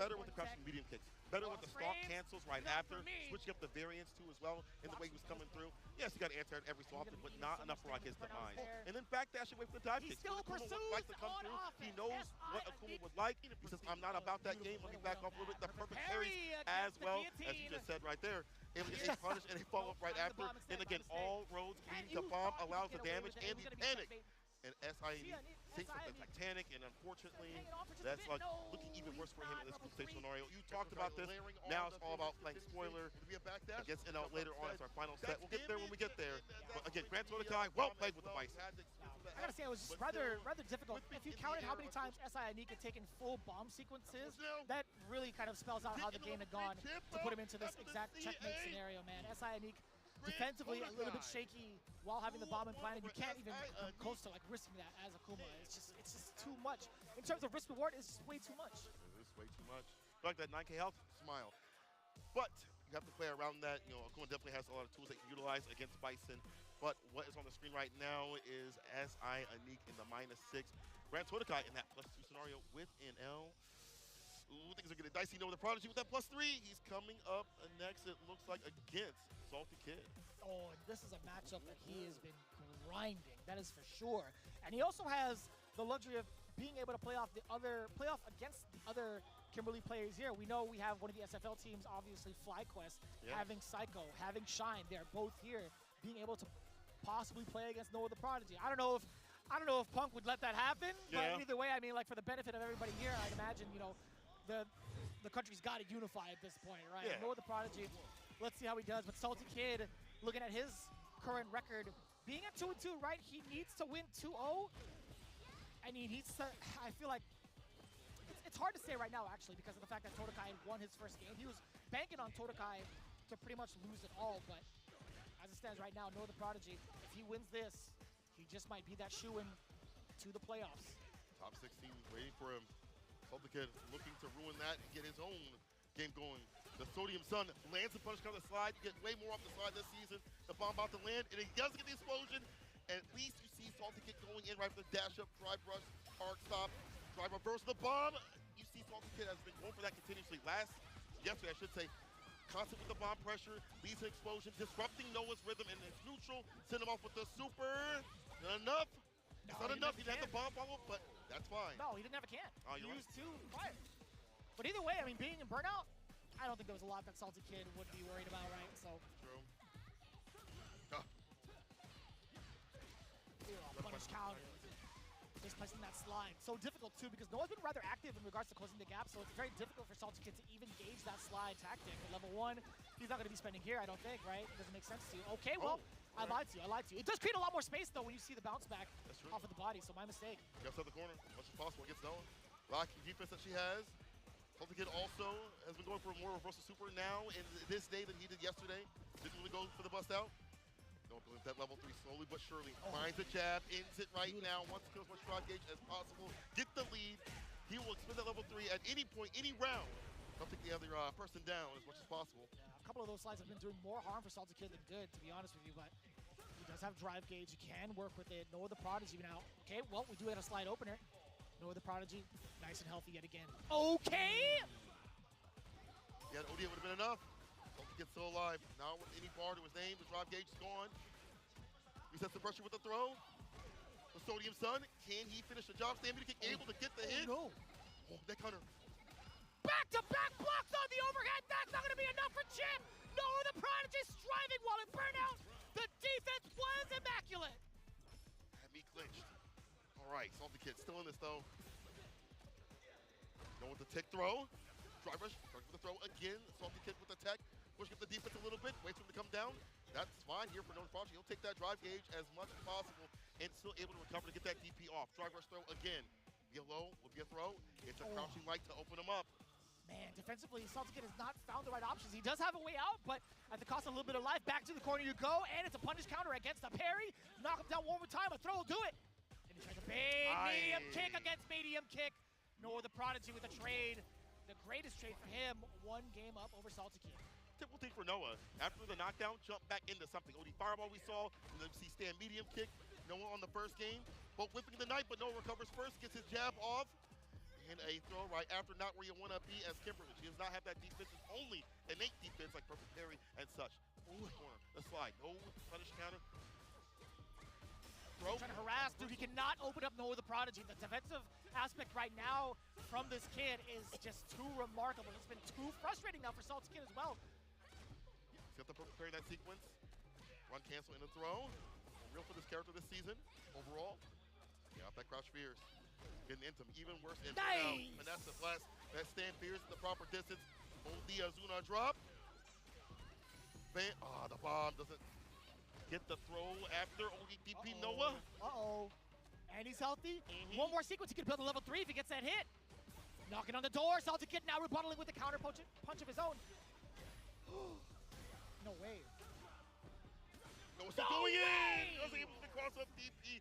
Better with the crouching medium kicks. Better with the stomp cancels right after. Switching up the variance too as well in the way he was coming through. Yes, he got anti-aired every so often, but not enough for his demise. And then backdash away from the dive kicks. When Akuma would like to come through, he knows what Akuma would like. He says, I'm not about that game. Let me back off a little bit. The perfect parries as well, as you just said right there. Able to get a punish and a follow-up right after. And again, all roads leading to bomb allows the damage and the panic. And SI takes up the Titanic, and unfortunately, that's like looking even worse for him in this group stage scenario. You talked about this. Now it's all about playing spoiler against NL later on as our final set. We'll get there when we get there. But again, Grand Tokai, well played with the Bison. I gotta say, it was just rather difficult. If you counted how many times SI Unique had taken full bomb sequences, that really kind of spells out how the game had gone to put him into this exact checkmate scenario, man. SI Unique defensively a little bit shaky while having the bomb implanted. You can't even come close to like risking that as Akuma. It's just too much. In terms of risk reward, it's just way too much. It is way too much. Like that 9K health, smile. But you have to play around that. You know, Akuma definitely has a lot of tools that you can utilize against Bison. But what is on the screen right now is SI Unique in the -6. Grand Tokai in that +2 scenario with NL. Ooh, things are getting dicey. With the Prodigy with that +3. He's coming up next, it looks like, against Salty Kid. Oh, and this is a matchup that he has been grinding. That is for sure. And he also has the luxury of being able to play off against the other Kimberly players here. We know we have one of the SFL teams, obviously FlyQuest, having Psycho, having Shine. They're both here, being able to possibly play against Noah the Prodigy. I don't know if Punk would let that happen, but either way, I mean, like for the benefit of everybody here, I'd imagine, you know, the country's got to unify at this point, right? Yeah. Noah the Prodigy, let's see how he does. But Salty Kid, looking at his current record, being at 2-2, right? He needs to win 2-0, and he needs to. I feel like it's hard to say right now, actually, because of the fact that Tokai won his first game. He was banking on Tokai to pretty much lose it all, but as it stands right now, Noah the Prodigy, if he wins this, he just might be that shoe-in to the playoffs. Top 16 waiting for him. Salty Kid looking to ruin that and get his own game going. The Sodium Sun lands the punch counter slide. You get way more off the slide this season. The bomb about to land, and he doesn't get the explosion. And at least you see Salty Kid going in right for the dash up, drive rush, arc stop, drive reverse the bomb. You see Salty Kid has been going for that continuously. Yesterday, I should say, constant with the bomb pressure, leads to explosion, disrupting Noah's rhythm, and it's neutral. Send him off with the super. Not enough. It's not enough. He didn't have the bomb follow, but that's fine. No, he didn't have a can. Oh, he used 2 fire. But either way, I mean, being in burnout, I don't think there was a lot that Salty Kid would be worried about, right? So. True. Punish counter. Just placing that slide. So difficult too because Noah's been rather active in regards to closing the gap, so it's very difficult for Salty Kid to even gauge that slide tactic. At level 1, he's not going to be spending here, I don't think, right? It doesn't make sense to you. Okay, well, I lied to you. It does create a lot more space though when you see the bounce back off of the body, so my mistake. Gets out the corner, as much as possible against Noah. Locking defense that she has. Salty Kid also has been going for more reversal super now in this day than he did yesterday. Didn't really go for the bust out. Don't believe that level 3 slowly but surely. Finds a jab, ends it right now, wants to kill as much drive gauge as possible, get the lead. He will expend that level 3 at any point, any round. Don't think the other person down as much as possible. Yeah, a couple of those slides have been doing more harm for Salty Kid than good, to be honest with you, but he does have drive gauge. He can work with it. Noah the Prodigy now. Okay, well, we do have a slide opener. Noah the Prodigy, nice and healthy yet again. Okay! Yeah, the OD would have been enough. Salty Kid still alive. Now with any bar to his name, the drive gauge is gone. He sets the pressure with the throw. The Sodium Sun, can he finish the job? Stamina kick able to get the hit. No. Oh, that counter. Back-to-back blocks on the overhead. That's not going to be enough for Chip. Noah the Prodigy striving while in burnout. The defense was immaculate. Had me clinched. All right, Salty Kid still in this though. Going with the tick throw. Drive rush, with the throw again. Salty Kid with the tech. Pushing up the defense a little bit, waits for him to come down. That's fine here for Noah Prodigy. He'll take that drive gauge as much as possible and still able to recover to get that DP off. Drive rush throw again. Be a low, will be a throw. It's a crouching light to open him up. Man, defensively, Salty Kid has not found the right options. He does have a way out, but at the cost of a little bit of life, back to the corner you go, and it's a punish counter against the parry. Knock him down one more time, a throw will do it. And he tries a big medium kick against medium kick. Noah the Prodigy with a trade. The greatest trade for him, 1 game up over Salty Kid. Typical thing for Noah. After the knockdown, jump back into something. OD fireball we saw, and then see stand medium kick. Noah on the first game, both whipping the knife, but Noah recovers first, gets his jab off, and a throw right after, not where you want to be as Kimberly. She does not have that defense, it's only innate defense like perfect parry and such. Ooh, corner, the slide, no punish counter. Throw. Trying to harass, dude, he cannot open up Noah the Prodigy. The defensive aspect right now from this kid is just too remarkable. It's been too frustrating now for Salty Kid as well. He's got the perfect parry in that sequence. Run cancel in the throw. Real for this character this season, overall. Yeah, that crouch fears. Getting into him, even worse. And nice! Vanessa Blast, that stand fears at the proper distance. Hold the Azuna drop. The bomb doesn't get the throw after ODP Noah. Uh-oh. And he's healthy. One more sequence, he could build a level 3 if he gets that hit. Knocking on the door, Salty Kid now rebuttaling with the counter punch of his own. No way. No, still going in! He wasn't able to cross up DP.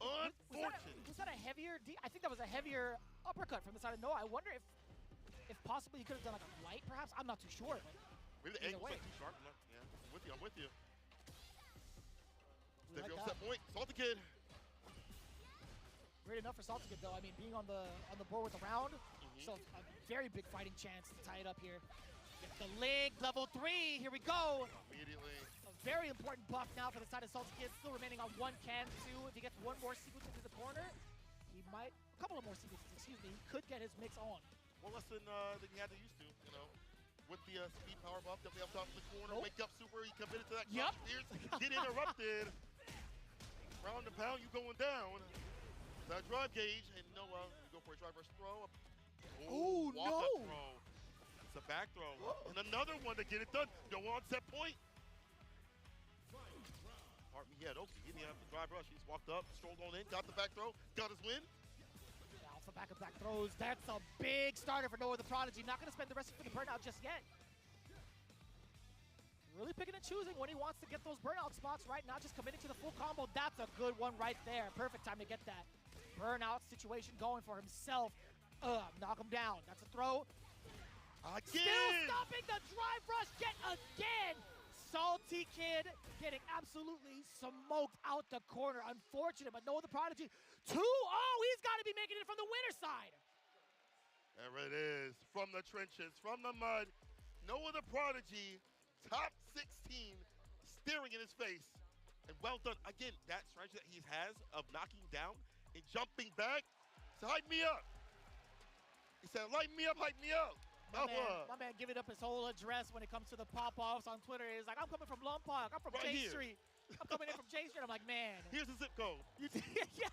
Unfortunate. Was that a heavier I think that was a heavier uppercut from the side of Noah. I wonder if possibly he could have done like a light, perhaps. I'm not too sure. But maybe the angle was like too sharp. Yeah, I'm with you. Stay on set point. Salty Kid. Great enough for Salty Kid though. I mean, being on the board with the round, so a very big fighting chance to tie it up here. Get the leg, level 3. Here we go. Immediately. A very important buff now for the side of Salty Kid. Still remaining on 1 can 2. If he gets 1 more sequence into the corner, he might, a couple of more sequences, excuse me, he could get his mix on. Well, less than he had to used to, you know. With the speed power buff, definitely up top of the corner. Wake up super, he committed to that crouch fierce. Get interrupted. Round and pound, you going down. That drive gauge, and Noah, you go for a drive rush throw. Oh, no. Throw. It's a back throw. And another one to get it done. No on set point. Hartman, he had Oki. He didn't have the drive rush. He's walked up, strolled on in, got the back throw, got his win. Off the back of back throws. That's a big starter for Noah the Prodigy. Not going to spend the rest of the burnout just yet. Really picking and choosing when he wants to get those burnout spots, right? Not just committing to the full combo. That's a good one right there. Perfect time to get that burnout situation going for himself. Knock him down. That's a throw. Again! Still stopping the drive rush yet again! Salty Kid getting absolutely smoked out the corner. Unfortunate, but Noah the Prodigy, 2-0! He's got to be making it from the winner's side. There it is, from the trenches, from the mud. Noah the Prodigy, top 16, staring in his face. And well done. Again, that strategy that he has of knocking down and jumping back. So hype me up. He said, light me up, hype me up. My man giving up his whole address when it comes to the pop-offs on Twitter. He's like, I'm coming from Lompoc. I'm from Right J here. Street. I'm coming in from J Street. I'm like, man. Here's the zip code. Yeah.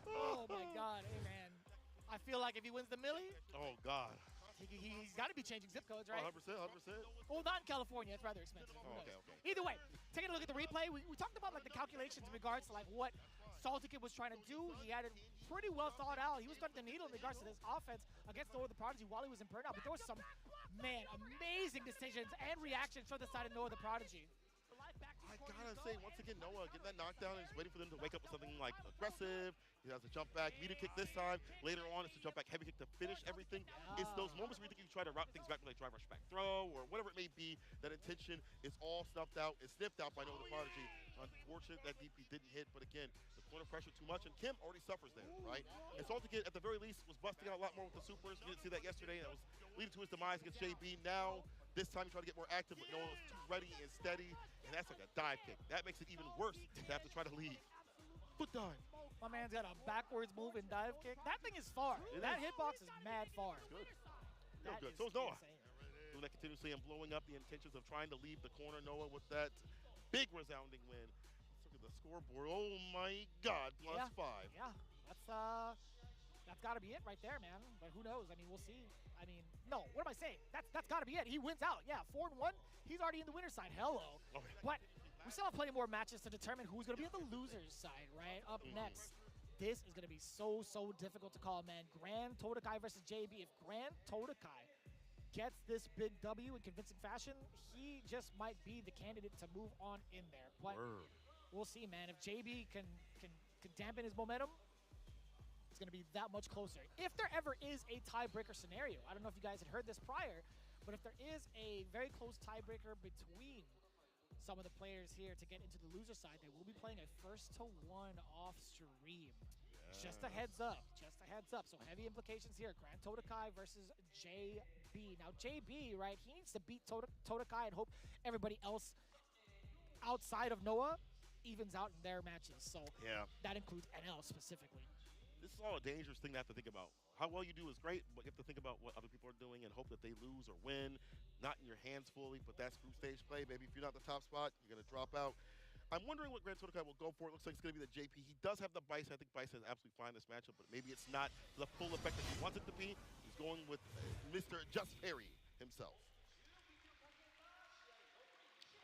Oh my God, hey man. I feel like if he wins the Millie, Oh, God. he's got to be changing zip codes, right? 100%, 100%. Well, not in California. It's rather expensive. Who knows? Okay. Either way, taking a look at the replay, we talked about like the calculations in regards to like what Salty Kid was trying to do. He had it pretty well thought out. He was cutting the needle in regards to this offense against Noah the Prodigy while he was in burnout. But there was some, man, amazing decisions and reactions from the side of Noah the Prodigy. I gotta say, once again, Noah getting that knockdown and just waiting for them to wake up with something like aggressive. He has a jump back, medium kick this time. Later on, it's a jump back, heavy kick to finish everything. It's those moments where you think you try to route things back with like drive, rush, back, throw, or whatever it may be. That intention is all snuffed out. It's sniffed out by Noah the Prodigy. Unfortunate that DP didn't hit, but again, the corner pressure too much, and Kim already suffers there, right? And Salty Kid, at the very least, was busting out a lot more with the supers. We didn't see that yesterday. That was leading to his demise against JB. Now, this time he tried to get more active, but Noah was too ready and steady, and that's like a dive kick. That makes it even worse to have to try to leave. Foot dive. My man's got a backwards move and dive kick. That thing is far. That hitbox is mad far. Good. Real That good. is So is Noah. insane. Doing that continuously and blowing up the intentions of trying to leave the corner. Noah with that big resounding win. Let's look at the scoreboard. Oh my God, +5. Yeah, that's got to be it right there, man. But who knows? I mean, we'll see. I mean, no, what am I saying? That's got to be it. He wins out. Yeah, 4-1. He's already in the winner's side. Hello. Okay. But we still have plenty more matches to determine who's going to be on the loser's side, right? Up next. This is going to be so difficult to call, man. Grand Totokai versus JB. If Grand Totokai gets this big W in convincing fashion, he just might be the candidate to move on in there. But we'll see, man. If JB can dampen his momentum, it's going to be that much closer. If there ever is a tiebreaker scenario, I don't know if you guys had heard this prior, but if there is a very close tiebreaker between some of the players here to get into the loser side, they will be playing a 1-1 off stream. Just a heads up. Just a heads up. So heavy implications here. Grand Totokai versus JB. Now JB, right, he needs to beat Totokai and hope everybody else outside of Noah evens out in their matches. So that includes NL specifically. This is all a dangerous thing to have to think about. How well you do is great, but you have to think about what other people are doing and hope that they lose or win. Not in your hands fully, but that's group stage play. Maybe if you're not the top spot, you're going to drop out. I'm wondering what Grand Totokai will go for. It looks like it's going to be the JP. He does have the Bison. I think Bison is absolutely fine in this matchup, but maybe it's not the full effect that he wants it to be. He's going with Mr. Just Perry himself.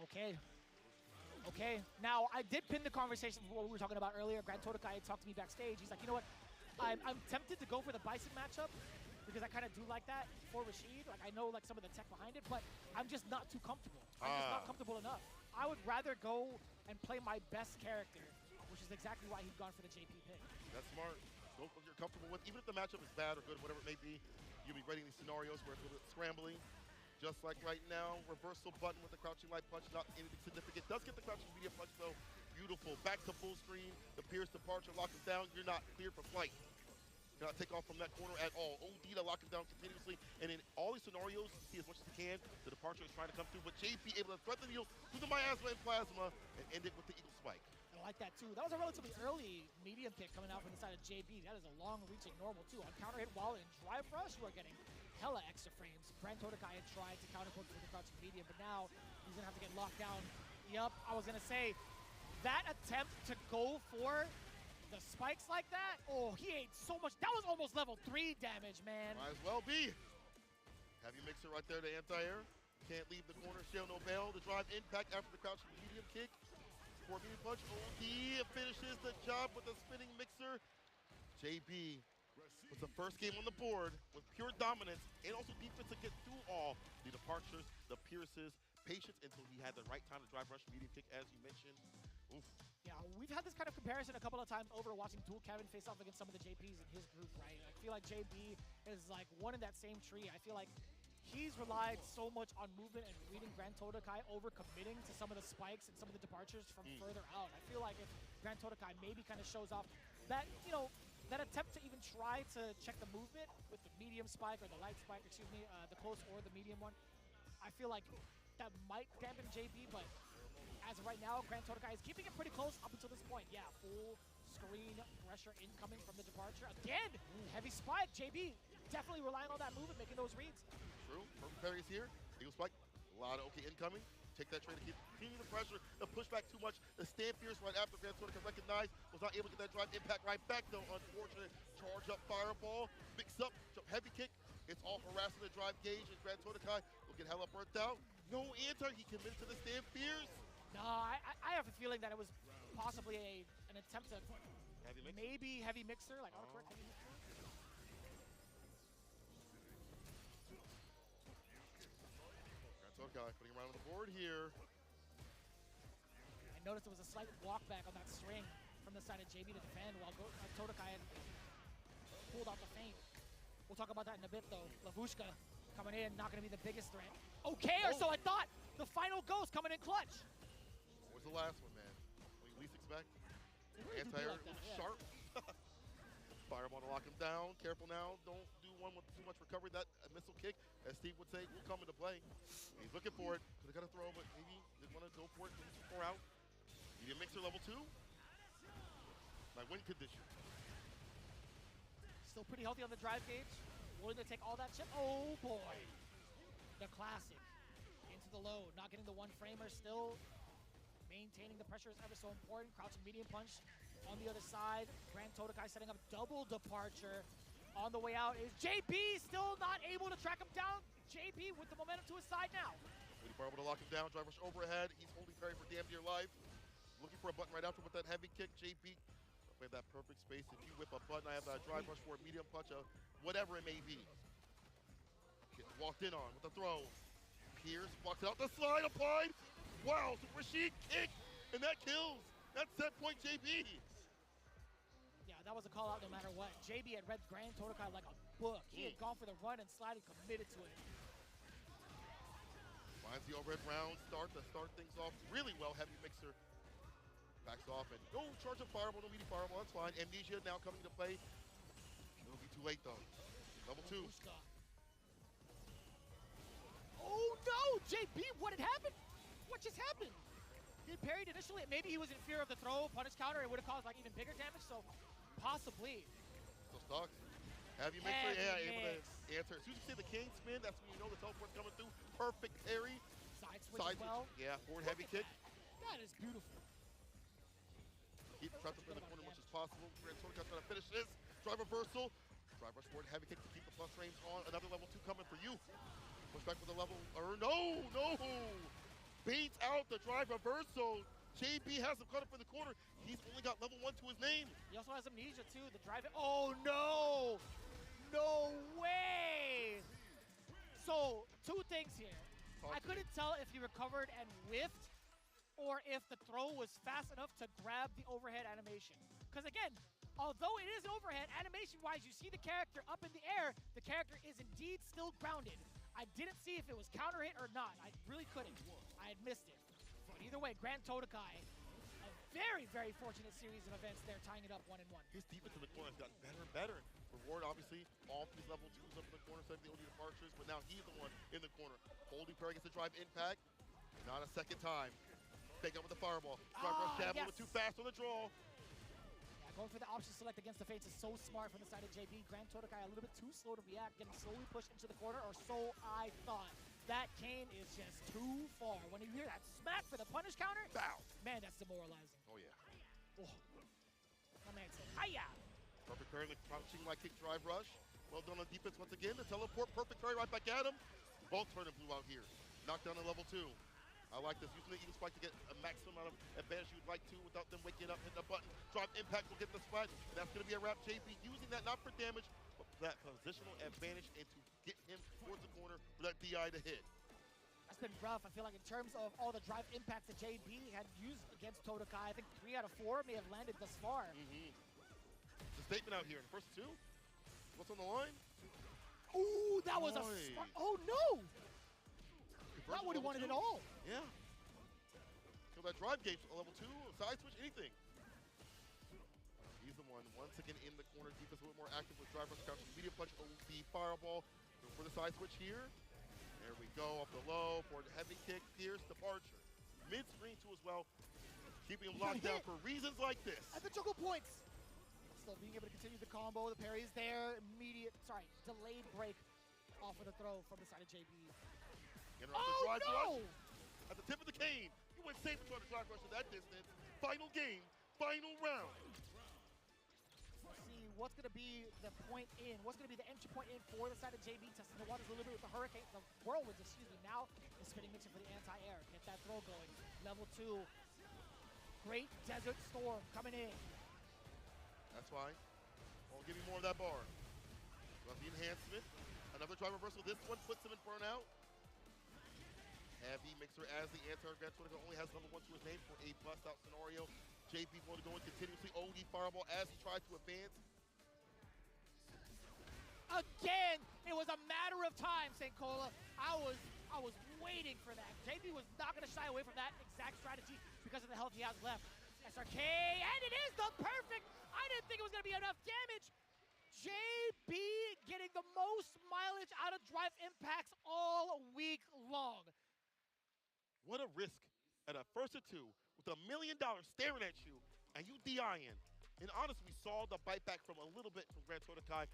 Okay. Okay. Now, I did pin the conversation from what we were talking about earlier. Grand Totokai talked to me backstage. He's like, you know what? I'm tempted to go for the Bison matchup because I kind of do like that for Rashid. Like, I know like some of the tech behind it, but I'm just not too comfortable. I'm just not comfortable enough. I would rather go and play my best character, which is exactly why he's gone for the JP pick. That's smart. Go what you're comfortable with. Even if the matchup is bad or good, whatever it may be, you'll be ready in these scenarios where it's a little bit scrambling. Just like right now, reversal button with the crouching light punch, not anything significant. Does get the crouching medium punch though. Beautiful. Back to full screen. The Pierce departure, lock him down. You're not cleared for flight. Cannot take off from that corner at all. OD to lock him down continuously. And in all these scenarios, you see as much as he can. The departure is trying to come through, but JP able to thread the needle through the miasma and plasma and end it with the Eagle Spike. I like that too. That was a relatively early medium kick coming out from the side of JB. That is a long-reaching normal too. On counter hit while in drive rush, you are getting hella extra frames. Grand Totokai had tried to counterpoint with the crouching medium, but now he's gonna have to get locked down. Yup, I was gonna say that attempt to go for the spikes like that. Oh, he ate so much. That was almost level 3 damage, man. Might as well be. Heavy mixer right there to anti-air. Can't leave the corner. Shell no bail. The drive impact after the crouching medium kick. Sport medium punch. OD finishes the job with a spinning mixer. JB was the first game on the board with pure dominance and also defense to get through all the departures, the pierces, patience until he had the right time to drive rush medium kick, as you mentioned. Oof. Yeah, we've had this kind of comparison a couple of times over watching Dual Kevin face off against some of the JPs in his group, right? I feel like JB is like one in that same tree. I feel like he's relied so much on movement and reading Grand Totokai over committing to some of the spikes and some of the departures from further out. I feel like if Grand Totokai maybe kind of shows off that, you know, that attempt to even try to check the movement with the medium spike or the light spike, excuse me, the close or the medium one, I feel like that might dampen JB, but as of right now, Grand Totokai is keeping it pretty close up until this point. Yeah, full screen pressure incoming from the departure. Again, heavy spike. JB definitely relying on that move and making those reads. True. Perfect parry is here. Eagle spike. A lot of okay incoming. Take that trade to continue the pressure. The pushback too much. The stand fierce right after Grand Todoka recognized. Was not able to get that drive impact right back though. Unfortunate. Charge up fireball. Mix up. Heavy kick. It's all harassing the drive gauge, and Grand Todokai will get hella burnt out. No answer. He committed to the stand fierce. No, I have a feeling that it was possibly an attempt to maybe heavy mixer, like autocorrect heavy mixer. Grand Todokai putting him around on the board here. I noticed there was a slight walk back on that string from the side of JB to defend while Todokai had pulled out the feint. We'll talk about that in a bit though. Lavushka coming in, not going to be the biggest threat. Okay, or so I thought. The final ghost coming in clutch. Where's the last one, man? When you least expect. Really Anti-air, like that, yeah. sharp. Fireball to lock him down. Careful now. Don't do one with too much recovery. That missile kick, as Steve would say, will come into play. He's looking for it. Could have got a throw, but maybe didn't want to go for it. Maybe too far out. Medium mixer level 2. My win condition. Still pretty healthy on the drive gauge. Willing to take all that chip. Oh boy. The classic. Into the low. Not getting the one framer. Still maintaining the pressure is ever so important. Crouching medium punch on the other side. Grand Todokai setting up double departure. On the way out is JB. Still not able to track him down. JB with the momentum to his side now. Waiting for able to lock him down. Drive rush overhead. He's holding parry for damn dear life. Looking for a button right after with that heavy kick. JB. We have that perfect space. If you whip a button, I have that drive rush for a medium punch, whatever it may be. Gets walked in on with the throw. Pierce blocks it out. The slide applied. Wow, so Rashid kick, and that kills. That's set point JB. Yeah, that was a call out no matter what. JB had read Grand Todokai like a book. He had gone for the run and slide and committed to it. Finds the overhead round start to start things off really well. Heavy mixer. Backs off and no charge of fireball, no meaty fireball, that's fine. Amnesia now coming to play. It'll be too late though. Level 2. Oh no, JB, what had happened? What just happened? He had parried initially, maybe he was in fear of the throw, punish counter, it would have caused like even bigger damage, so possibly. Still stuck. Have you mixer? Yeah, able to answer. As soon as you see the king spin, that's when you know the teleport's coming through. Perfect parry. Side switch as well. Yeah, forward heavy kick. That is beautiful. Keep trapped up in the corner as much as possible. Grand Todokai trying to finish this. Drive reversal. Drive rush forward, heavy kick to keep the plus frames on. Another level 2 coming for you. Push back with a level, or no. Baits out the drive reversal. JB has him caught up in the corner. He's only got level 1 to his name. He also has amnesia too. The drive, oh no! No way! So, 2 things here. I couldn't tell if he recovered and whiffed, or if the throw was fast enough to grab the overhead animation. Because again, although it is overhead, animation-wise, you see the character up in the air, the character is indeed still grounded. I didn't see if it was counter hit or not. I really couldn't. I had missed it. But either way, Grand Todokai, a very, very fortunate series of events there, tying it up 1-1. His defense in the corner has gotten better and better. Reward, obviously, all 3 level 2s up in the corner, setting the OD departures, but now he's the one in the corner. Holding parry gets the drive impact. Not a second time. Take up with the fireball. Drive rush jab a little bit too fast on the draw. Yeah, going for the option select against the fates is so smart from the side of JB. Grand Todokai a little bit too slow to react, getting slowly pushed into the corner, or so I thought. That cane is just too far. When you hear that smack for the punish counter, bow. Man, that's demoralizing. Oh yeah. Oh. My man said, hiya! Perfect parry, like crouching like kick drive rush. Well done on defense once again. The teleport, perfect parry right back at him. Both turn and blue out here. Knocked down to level 2. I like this. Using the Eagle Spike to get a maximum amount of advantage you'd like to without them waking up, hitting a button. Drive impact will get the splat. And that's going to be a wrap. JB using that not for damage, but for that positional advantage and to get him towards the corner for that DI to hit. That's been rough. I feel like in terms of all the drive impacts that JB had used against Todokai, I think 3 out of 4 may have landed thus far. It's a statement out here in the first 2. What's on the line? Ooh, that was a smart. Oh no! Not what he wanted at all. Yeah. Kill that drive gauge on level 2, side switch, anything. He's the one once again in the corner. Defense a little more active with drive rush, crouching, medium punch, OD, fireball. Go for the side switch here. There we go, up the low for the heavy kick, Pierce, departure. Mid-screen too as well. Keeping him locked down for reasons like this. At the juggle points. Still being able to continue the combo. The parry is there. Delayed break off of the throw from the side of JB. Oh, no! Rush. At the tip of the cane. You went safe trying to drive rush to that distance. Final game, final round. Let's see what's going to be the point in. What's going to be the entry point in for the side of JB. Testing the waters a little bit with the hurricane, the whirlwinds, excuse me. Now the spinning mixer for the anti-air. Get that throw going. Level 2. Great Desert Storm coming in. That's fine. I'll give you more of that bar. Got the enhancement. Another drive reversal. This one puts him in burnout. Heavy mixer as the anti-air Grand Tour only has level 1 to his name for a bust-out scenario. JP going to go in continuously. OD fireball as he tries to advance. Again, it was a matter of time, St. Cola. I was waiting for that. JP was not going to shy away from that exact strategy because of the health he has left. SRK, and it is the perfect. I didn't think it was going to be enough damage. JB getting the most mileage out of drive impacts all week long. What a risk at a 1st and 2 with $1 million staring at you and you DIing. And honestly, we saw the bite back from a little bit from Grand Todokai,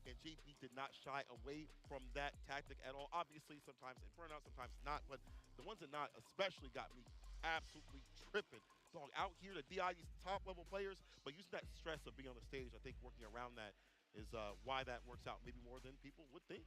and JP did not shy away from that tactic at all. Obviously, sometimes in burnout, sometimes not, but the ones that not especially got me absolutely tripping. Dog, out here to DI these top-level players, but using that stress of being on the stage, I think working around that is why that works out maybe more than people would think.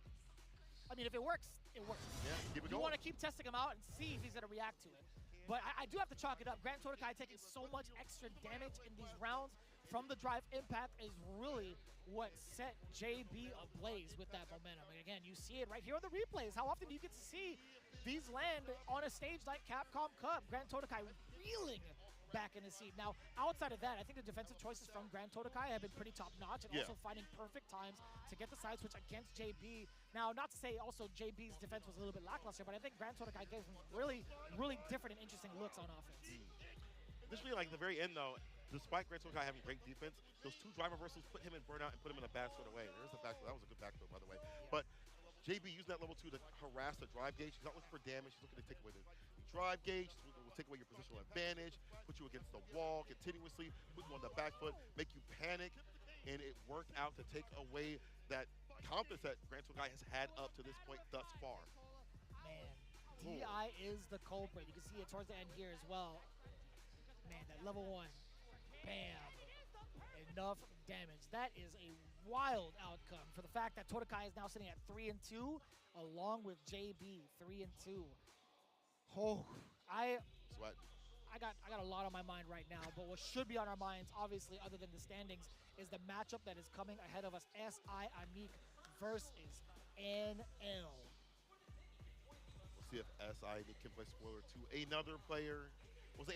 I mean, if it works, it works. Yeah, keep it going. You want to keep testing him out and see if he's going to react to it. But I do have to chalk it up. Grand Todokai taking so much extra damage in these rounds from the drive impact is really what set JB ablaze with that momentum. And again, you see it right here on the replays. How often do you get to see these land on a stage like Capcom Cup? Grand Todokai reeling back in the seat. Now, outside of that, I think the defensive choices from Grand Todokai have been pretty top-notch and also finding perfect times to get the side switch against JB. Now, not to say also JB's defense was a little bit lackluster, but I think Grand Todokai gave him really, really different and interesting looks on offense. Initially, like at the very end, though, despite Grand Todokai having great defense, those 2 drive reversals put him in burnout and put him in a bad sort of way. There's the back throw. That was a good back throw, by the way. But JB using that level 2 to harass the drive gauge. He's not looking for damage. He's looking to take away the drive gauge, will take away your positional advantage, put you against the wall continuously, put you on the back foot, make you panic, and it worked out to take away that confidence that Grand Todokai has had up to this point thus far. Man, DI is the culprit. You can see it towards the end here as well. Man, that level 1, bam, enough damage. That is a wild outcome for the fact that Todokai is now sitting at 3-2, along with JB 3-2. Oh, I got a lot on my mind right now, but what should be on our minds, obviously, other than the standings, is the matchup that is coming ahead of us. SI Anik versus NL. We'll see if SI Anik can play spoiler to another player. Was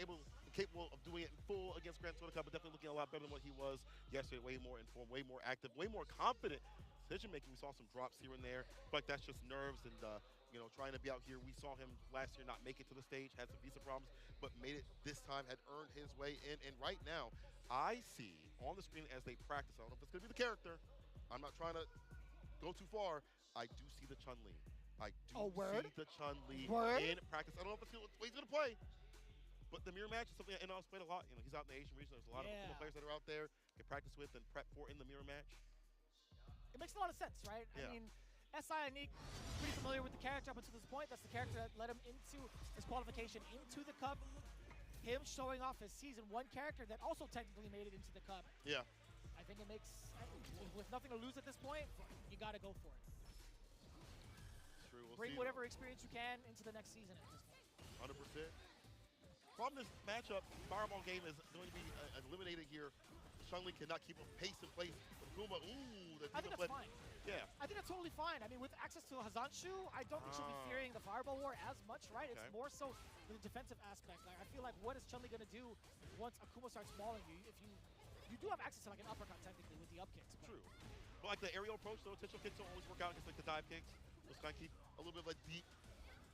capable of doing it in full against Grand Todokai, but definitely looking a lot better than what he was yesterday. Way more informed, way more active, way more confident decision making. We saw some drops here and there, but that's just nerves and you know, trying to be out here. We saw him last year not make it to the stage, had some visa problems, but made it this time, had earned his way in. And right now, I see on the screen as they practice, I don't know if it's going to be the character. I'm not trying to go too far. I do see the Chun-Li. I do see the Chun-Li in practice. I don't know if it's what he's going to play. But the mirror match is something that NL's played a lot. You know, he's out in the Asian region. There's a lot of players that are out there, can practice with and prep for in the mirror match. It makes a lot of sense, right? Yeah. I mean, SI Anik, pretty familiar with the character up until this point. That's the character that led him into his qualification into the Cup. Him showing off his Season 1 character that also technically made it into the Cup. Yeah. I think it makes, with nothing to lose at this point, you got to go for it. True. We'll Bring whatever experience you can into the next season at this point. 100%. From this matchup, Fireball game is going to be eliminated here. Chun-Li cannot keep a pace in place with Kuma. Ooh, I think that's fine. Yeah. I think that's totally fine. I mean, with access to Hazanshu, I don't think she'll be fearing the Fireball War as much, right? Okay. It's more so the defensive aspect. Like, I feel like what is Chun-Li going to do once Akuma starts mauling you? If you do have access to like an uppercut technically with the up kicks. True. But like the aerial approach, though, potential kicks don't always work out against like the dive kicks. Just kind of keep a little bit of a deep,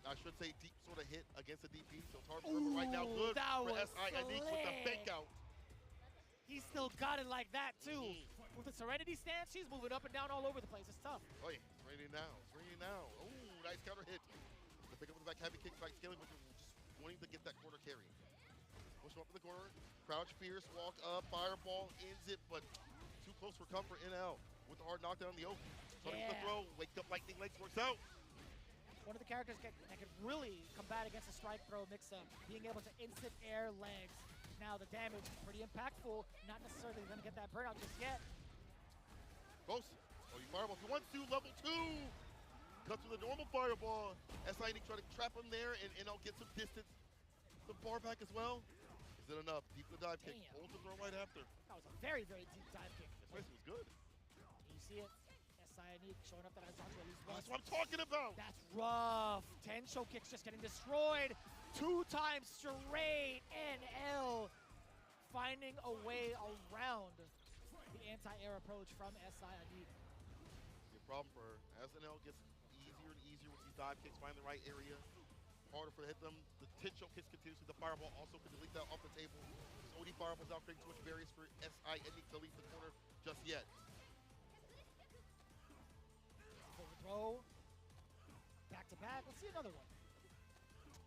I should say deep sort of hit against the DP. So it's hard for him right now. Good for SI Anik with the fake out. He still got it like that, too. With the Serenity stance, she's moving up and down all over the place. It's tough. Oh, yeah. It's raining now. It's raining now. Ooh, nice counter hit. The pick up with the back heavy kick, back scaling, but just wanting to get that corner carry. Push him up in the corner. Crouch Fierce, walk up, Fireball ends it, but close for comfort NL with the hard knockdown on the Oki. Starting the Yeah. throw, wake up lightning legs, works out. One of the characters that could really combat against a strike throw mix-up, being able to instant air legs. Now the damage is pretty impactful, not necessarily going to get that burnout just yet. Close. Oh, you fireball to 1-2, level 2. Cuts with a normal fireball. SI try to trap him there and NL get some distance. The bar back as well. Is it enough? Deep the dive kick. Damn. Hold the throw right after. That was a very, very deep dive kick. This was good. You see it? SI showing up that I talked to at least once. That's what I'm talking about. That's rough. Tensho kicks just getting destroyed. 2 times straight. NL finding a way around the anti-air approach from SI. The problem for as NL gets easier and easier with these dive kicks, find the right area. Harder for to hit them. The Tensho kicks continues with the fireball. Also can delete that off the table. This OD fireball's out creating too much barriers for SI ending to leave the corner just yet. Throw. Back to back. Let's see another one.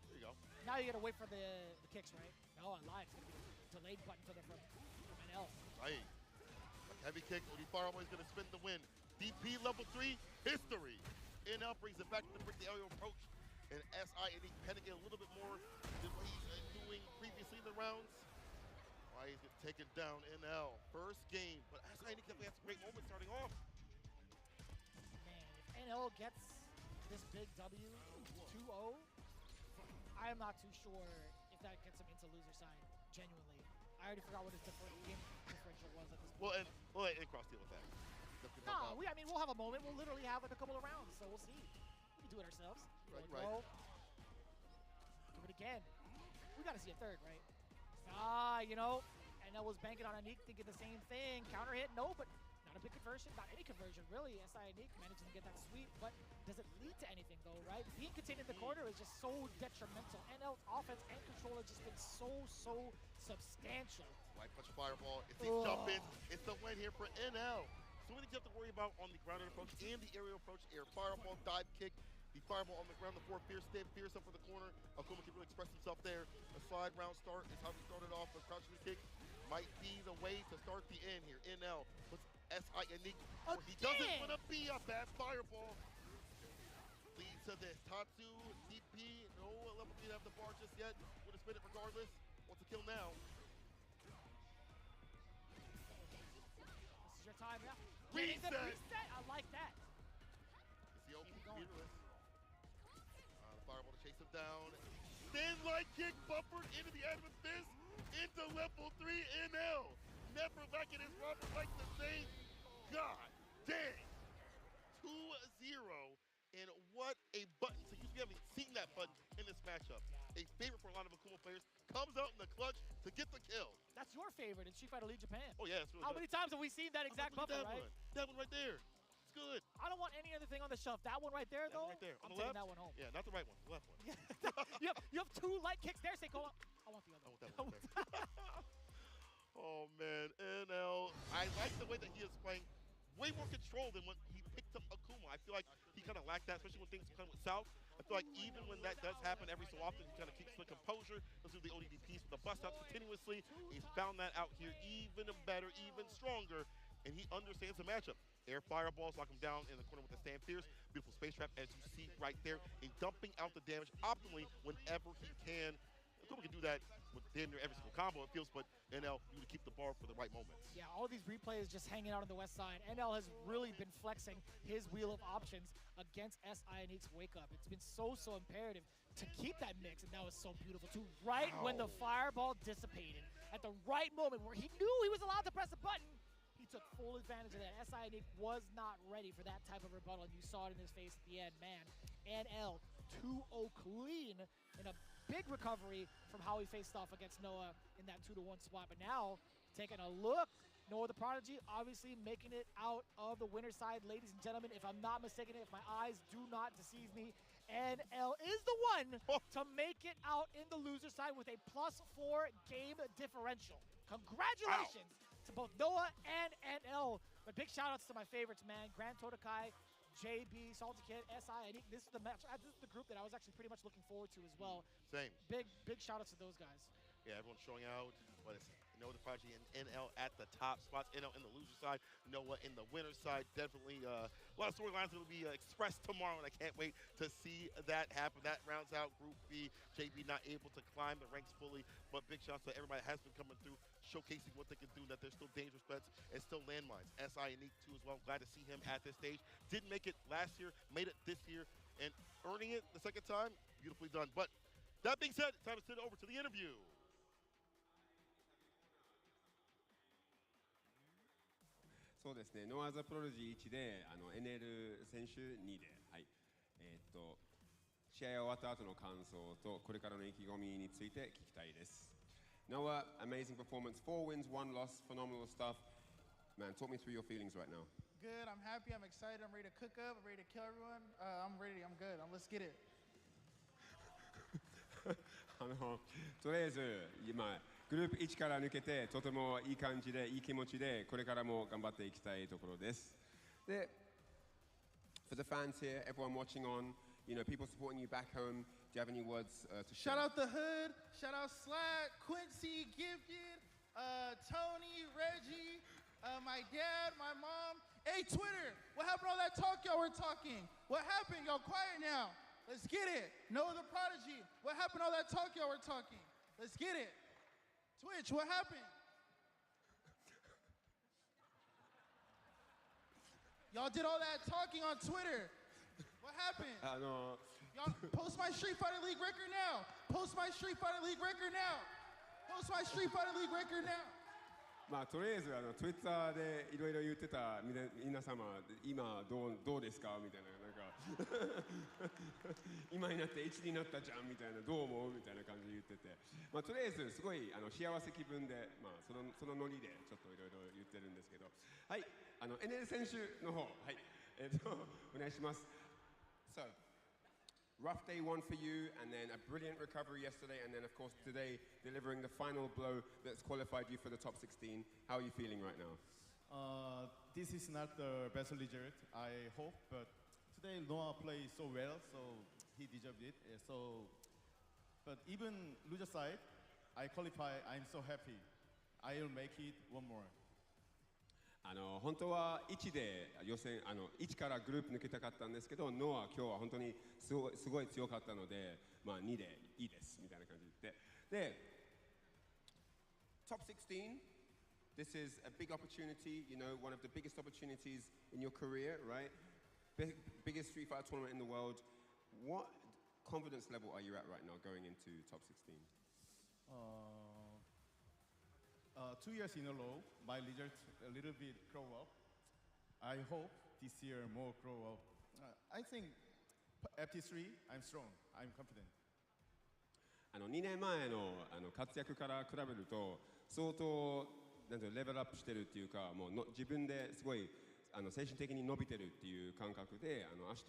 There you go. Now you gotta wait for the kicks, right? No, I lied. It's gonna be a delayed button from NL. Right. A heavy kick. OD fireball is gonna spin the win. DP level 3 history. NL brings it back to break the aerial approach. And SI and he panicking a little bit more than what he's doing previously in the rounds. Why he's getting taken down NL. First game, but SI and he definitely has some great moments starting off. Man, if NL gets this big W, 2-0, I am not too sure if that gets him into loser side, genuinely. I already forgot what his game differential was at this point. Well, and we'll let cross deal with that. No, I mean, we'll have a moment. We'll literally have like a couple of rounds, so we'll see. We can do it ourselves. Right. Do it again. We gotta see a third, right? You know, NL was banking on Anik thinking the same thing. Counter hit, no, but not a big conversion. Not any conversion, really. SI Anik managing to get that sweep, but does it lead to anything, though, right? Being contained in the corner is just so detrimental. NL's offense and control have just been so substantial. White punch fireball. It's the jump in. It's the win here for NL. So many things you have to worry about on the grounded approach and the aerial approach. Air fireball, dive kick, the fireball on the ground, the 4 fierce stay, fierce up for the corner. Akuma can really express himself there. A slide round start is how he started off. A crouching kick might be the way to start the end here. NL puts SI Unique where he doesn't want to be a bad fireball. Leads to this. Tatsu, DP, no level 3 to have the bar just yet. Would have spin it regardless. Wants to kill now. Your time, yeah. Reset. Reset. I like that. It's the open meterless. The fireball to chase him down. Then light kick buffered into the adamant fist into level 3 NL. Never lacking his Robert like the same. God dang. 2-0. And what a button. So we haven't seen that button in this matchup. A favorite for a lot of Akuma players. Comes out in the clutch to get the kill. That's your favorite in Street Fighter League Japan. Oh, yeah. It's really How good. many times have we seen that exact buffer, that right? one. That one right there. It's good. I don't want any other thing on the shelf. That one right there, That though, one right there. I'm On the taking left? that one home. Yeah, not the right one. The left one. you have 2 light kicks there, Seiko. I want the other one. I want that one. Oh, man. NL. I like the way that he is playing. Way more control than when he picked up Akuma. I feel like he kind of lacked that, especially when things come with South. I feel like even when that does happen every so often, he kind of keeps the composure. Let's do the ODD piece with the bust outs continuously. He's found that out here even better, even stronger, and he understands the matchup. Air fireballs lock him down in the corner with the stand fierce. Beautiful space trap, as you see right there, and dumping out the damage optimally whenever he can. Akuma can do that with damn near every single combo, it feels, but NL, you to keep the bar for the right moments. Yeah, all these replays just hanging out on the west side. NL has really been flexing his wheel of options against SI Unique's Wake Up. It's been so imperative to keep that mix, and that was so beautiful too. Right when the fireball dissipated, at the right moment where he knew he was allowed to press a button, he took full advantage of that. SI Unique was not ready for that type of rebuttal, and you saw it in his face at the end. Man, NL 2-0 clean in a big recovery from how he faced off against Noah in that 2-1 spot. But now, taking a look, Noah the Prodigy obviously making it out of the winner's side. Ladies and gentlemen, if I'm not mistaken, if my eyes do not deceive me, NL is the one to make it out in the loser side with a +4 game differential. Congratulations to both Noah and NL. But big shout outs to my favorites, man. Grand Totokai, JB, Salty Kid, SI. I think this is the match. This is the group that I was actually pretty much looking forward to as well. Same. Big shout outs to those guys. Yeah, everyone's showing out. What is it? Noah the Prodigy and NL at the top spots. NL in the loser side, Noah in the winner side. Definitely a lot of storylines that will be expressed tomorrow, and I can't wait to see that happen. That rounds out Group B. JB not able to climb the ranks fully, but big shouts to everybody that has been coming through, showcasing what they can do, that there's still dangerous bets and still landmines. SI and Neek too as well. Glad to see him at this stage. Didn't make it last year, made it this year, and earning it the second time, beautifully done. But that being said, it's time to send it over to the interview. そうですね、ノア・ザ・プロロジー1でNL 選手2で、はい、試合終わった後の感想とこれからの意気込みについて聞きたいです。Noah, amazing performance, 4 wins, 1 loss, phenomenal stuff. Man, talk me through your feelings right now. Good, I'm happy, I'm excited, I'm ready to cook up, I'm ready to kill everyone. I'm ready, I'm good, let's get it. とりあえず今グループ1から抜けてとてもいい感じでいい気持ちでこれからも頑張っていきたいところです。で、for the fans here, everyone watching on, you know, people supporting you back home, do you have any words to share? Shout out the Hood, shout out Slack, Quincy, Gifted, Tony, Reggie, my dad, my mom. Hey Twitter, what happened to all that talk y'all were talking? What happened? Y'all quiet now. Let's get it. Noah the Prodigy. What happened to all that talk y'all were talking? Let's get it. Twitch, what happened? Y'all did all that talking on Twitter. What happened? Y'all post my Street Fighter League record now. Post my Street Fighter League record now. Post my Street Fighter League record now. まあとりあえずTwitter でいろいろ言ってた皆様今どうですかみたいななんか今になって1になったじゃんみたいなどう思うみたいな感じで言ってて、まあとりあえずすごい幸せ気分でまあそのノリでちょっといろいろ言ってるんですけど、はい、NL 選手の方、はい、お願いします。So, rough day one for you, and then a brilliant recovery yesterday, and then of course today delivering the final blow that's qualified you for the top 16. How are you feeling right now? This is not the best result, I hope, but today Noah played so well, so he deserved it. But even loser side, I qualify, I'm so happy. I'll make it one more. 本当は1で予選1からグループ抜けたかったんですけど、ノア今日は本当にすごい強かったので、まあ2でいいですみたいな感じで言って、で Top 16, this is a big opportunity, you know, one of the biggest opportunities in your career, right? Biggest Street Fighter tournament in the world. What confidence level are you at right now going into top 16? 2 years in a row, my results a little bit grow up. I hope this year more grow up. I think FT3, I'm strong, I'm confident. 2年前の活躍から比べると相当なんてレベルアップしてるっていうか、もう自分ですごい精神的に伸びてるっていう感覚で明日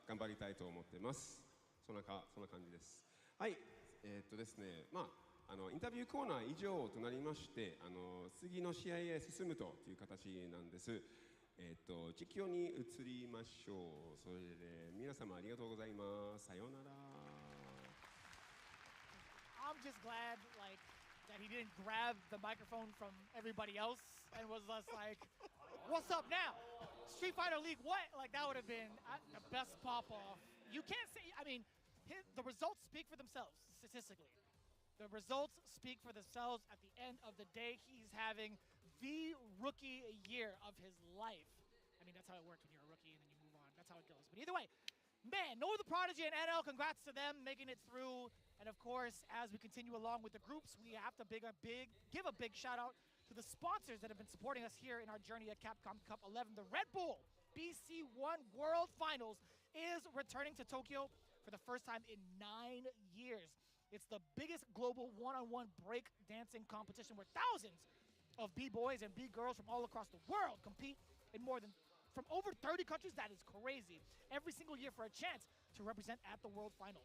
頑張りたいと思ってます。そんな感じです。はい、ですね、まあインタビューコーナー以上となりまして、次の試合へ進むという形なんです。実況に移りましょう。それで皆様ありがとうございます。さようなら。I'm just glad that he didn't grab the microphone from everybody else and was just like, "What's up now? Street Fighter League what?" Like that would have been the best pop off. You can't say. I mean, the results speak for themselves statistically. The results speak for themselves. At the end of the day, he's having the rookie year of his life. I mean, that's how it works when you're a rookie and then you move on. That's how it goes. But either way, man, Noah the Prodigy and NL, congrats to them making it through. And of course, as we continue along with the groups, we have to give a big shout out to the sponsors that have been supporting us here in our journey at Capcom Cup 11. The Red Bull BC1 World Finals is returning to Tokyo for the first time in 9 years. It's the biggest global one-on-one break dancing competition where thousands of B-boys and B-girls from all across the world compete in from over 30 countries. That is crazy. Every single year for a chance to represent at the World Final.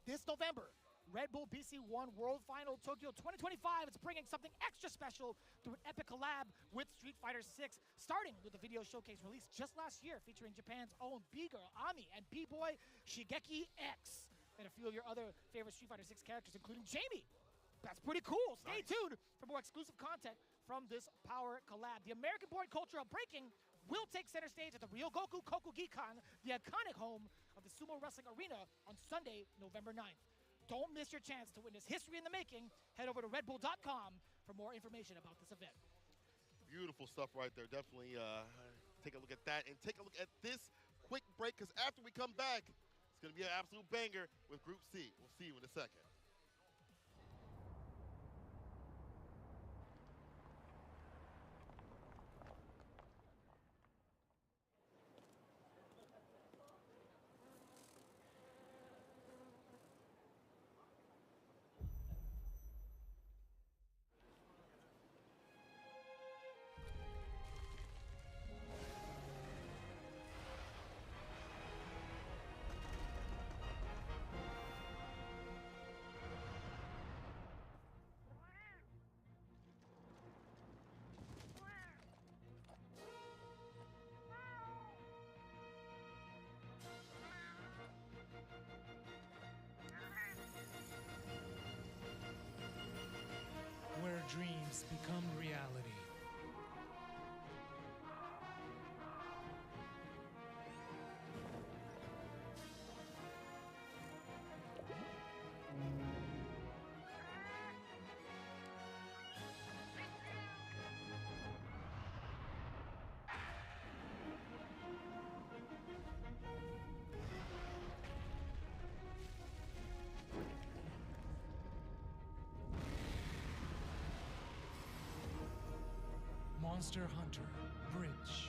This November, Red Bull BC1 World Final Tokyo 2025 is bringing something extra special through an epic collab with Street Fighter 6, starting with a video showcase released just last year featuring Japan's own B-girl Ami and B-boy Shigeki X, and a few of your other favorite Street Fighter 6 characters, including Jamie. That's pretty cool. Stay tuned for more exclusive content from this Power collab. The American-born culture of breaking will take center stage at the Ryogoku Kokugikan, the iconic home of the sumo wrestling arena, on Sunday, November 9th. Don't miss your chance to witness history in the making. Head over to redbull.com for more information about this event. Beautiful stuff right there. Definitely take a look at that and take a look at this quick break, because after we come back, it's going to be an absolute banger with Group C. We'll see you in a second. Where dreams become reality. Monster Hunter Bridge.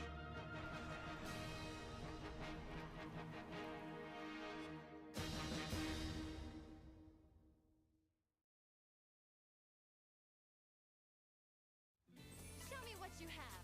Show me what you have.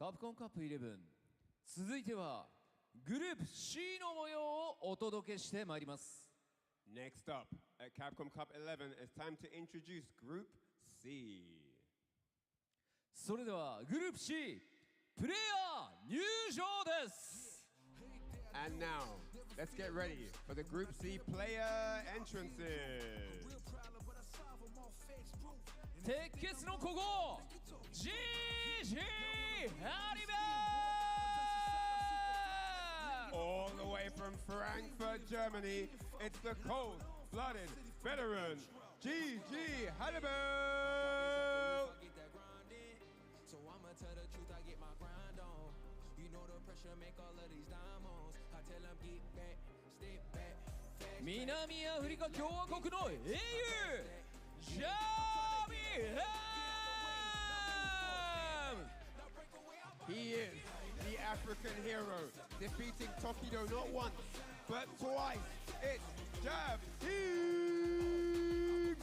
カプコンカップ11、続いてはグループ C の模様をお届けしてまいります。 Next up at Capcom Cup 11, it's time to introduce Group C. それではグループ C プレイヤー入場です。 And now, let's get ready for the Group C player entrances. 鉄血の古豪 GG ハリベン All the way from Frankfurt, Germany, it's the cold-blooded veteran GG Hannibal. So I'ma tell the truth, I get my grind on. You know the pressure make all of these diamonds. I tell them get back, step back. 南アフリカ共和国の英雄ジャービーハム He is the African hero, defeating Tokido not once, but twice. It's Jab Team!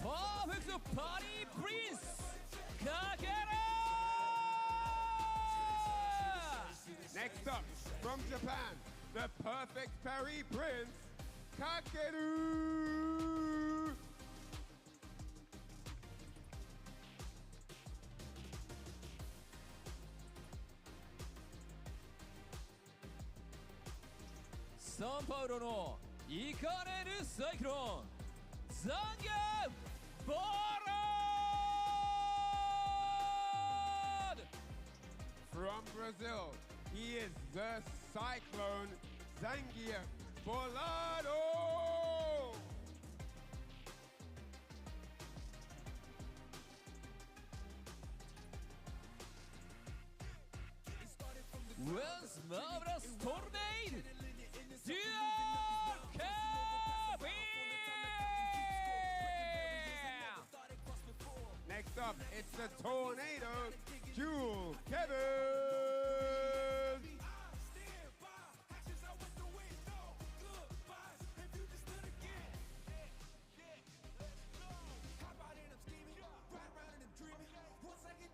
Perfect Party Prince! Kakeru! Next up, from Japan, the perfect parry prince, Kakeru! São Paulo のイカれるサイクロンザンゲボラード From Brazil, he is the Cyclone Zangief Bolado! Once marvelous tornado! Next up, it's the Tornado Jewel Kevin!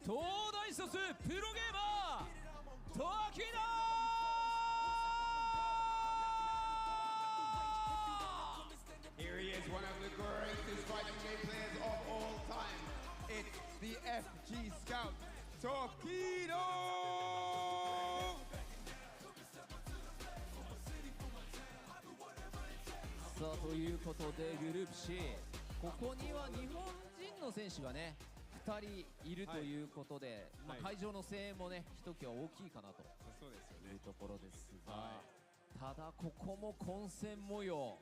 Todai Sosu Pro Gamer Tokido! Here he is, one of the greatest fighting game players of all time. It's the FG Scout, Tokido! さあということでグループ C ここには日本人の選手がね2人いるということで、まあ、会場の声援もねひときわ大きいかなというところですが、ただここも混戦模様。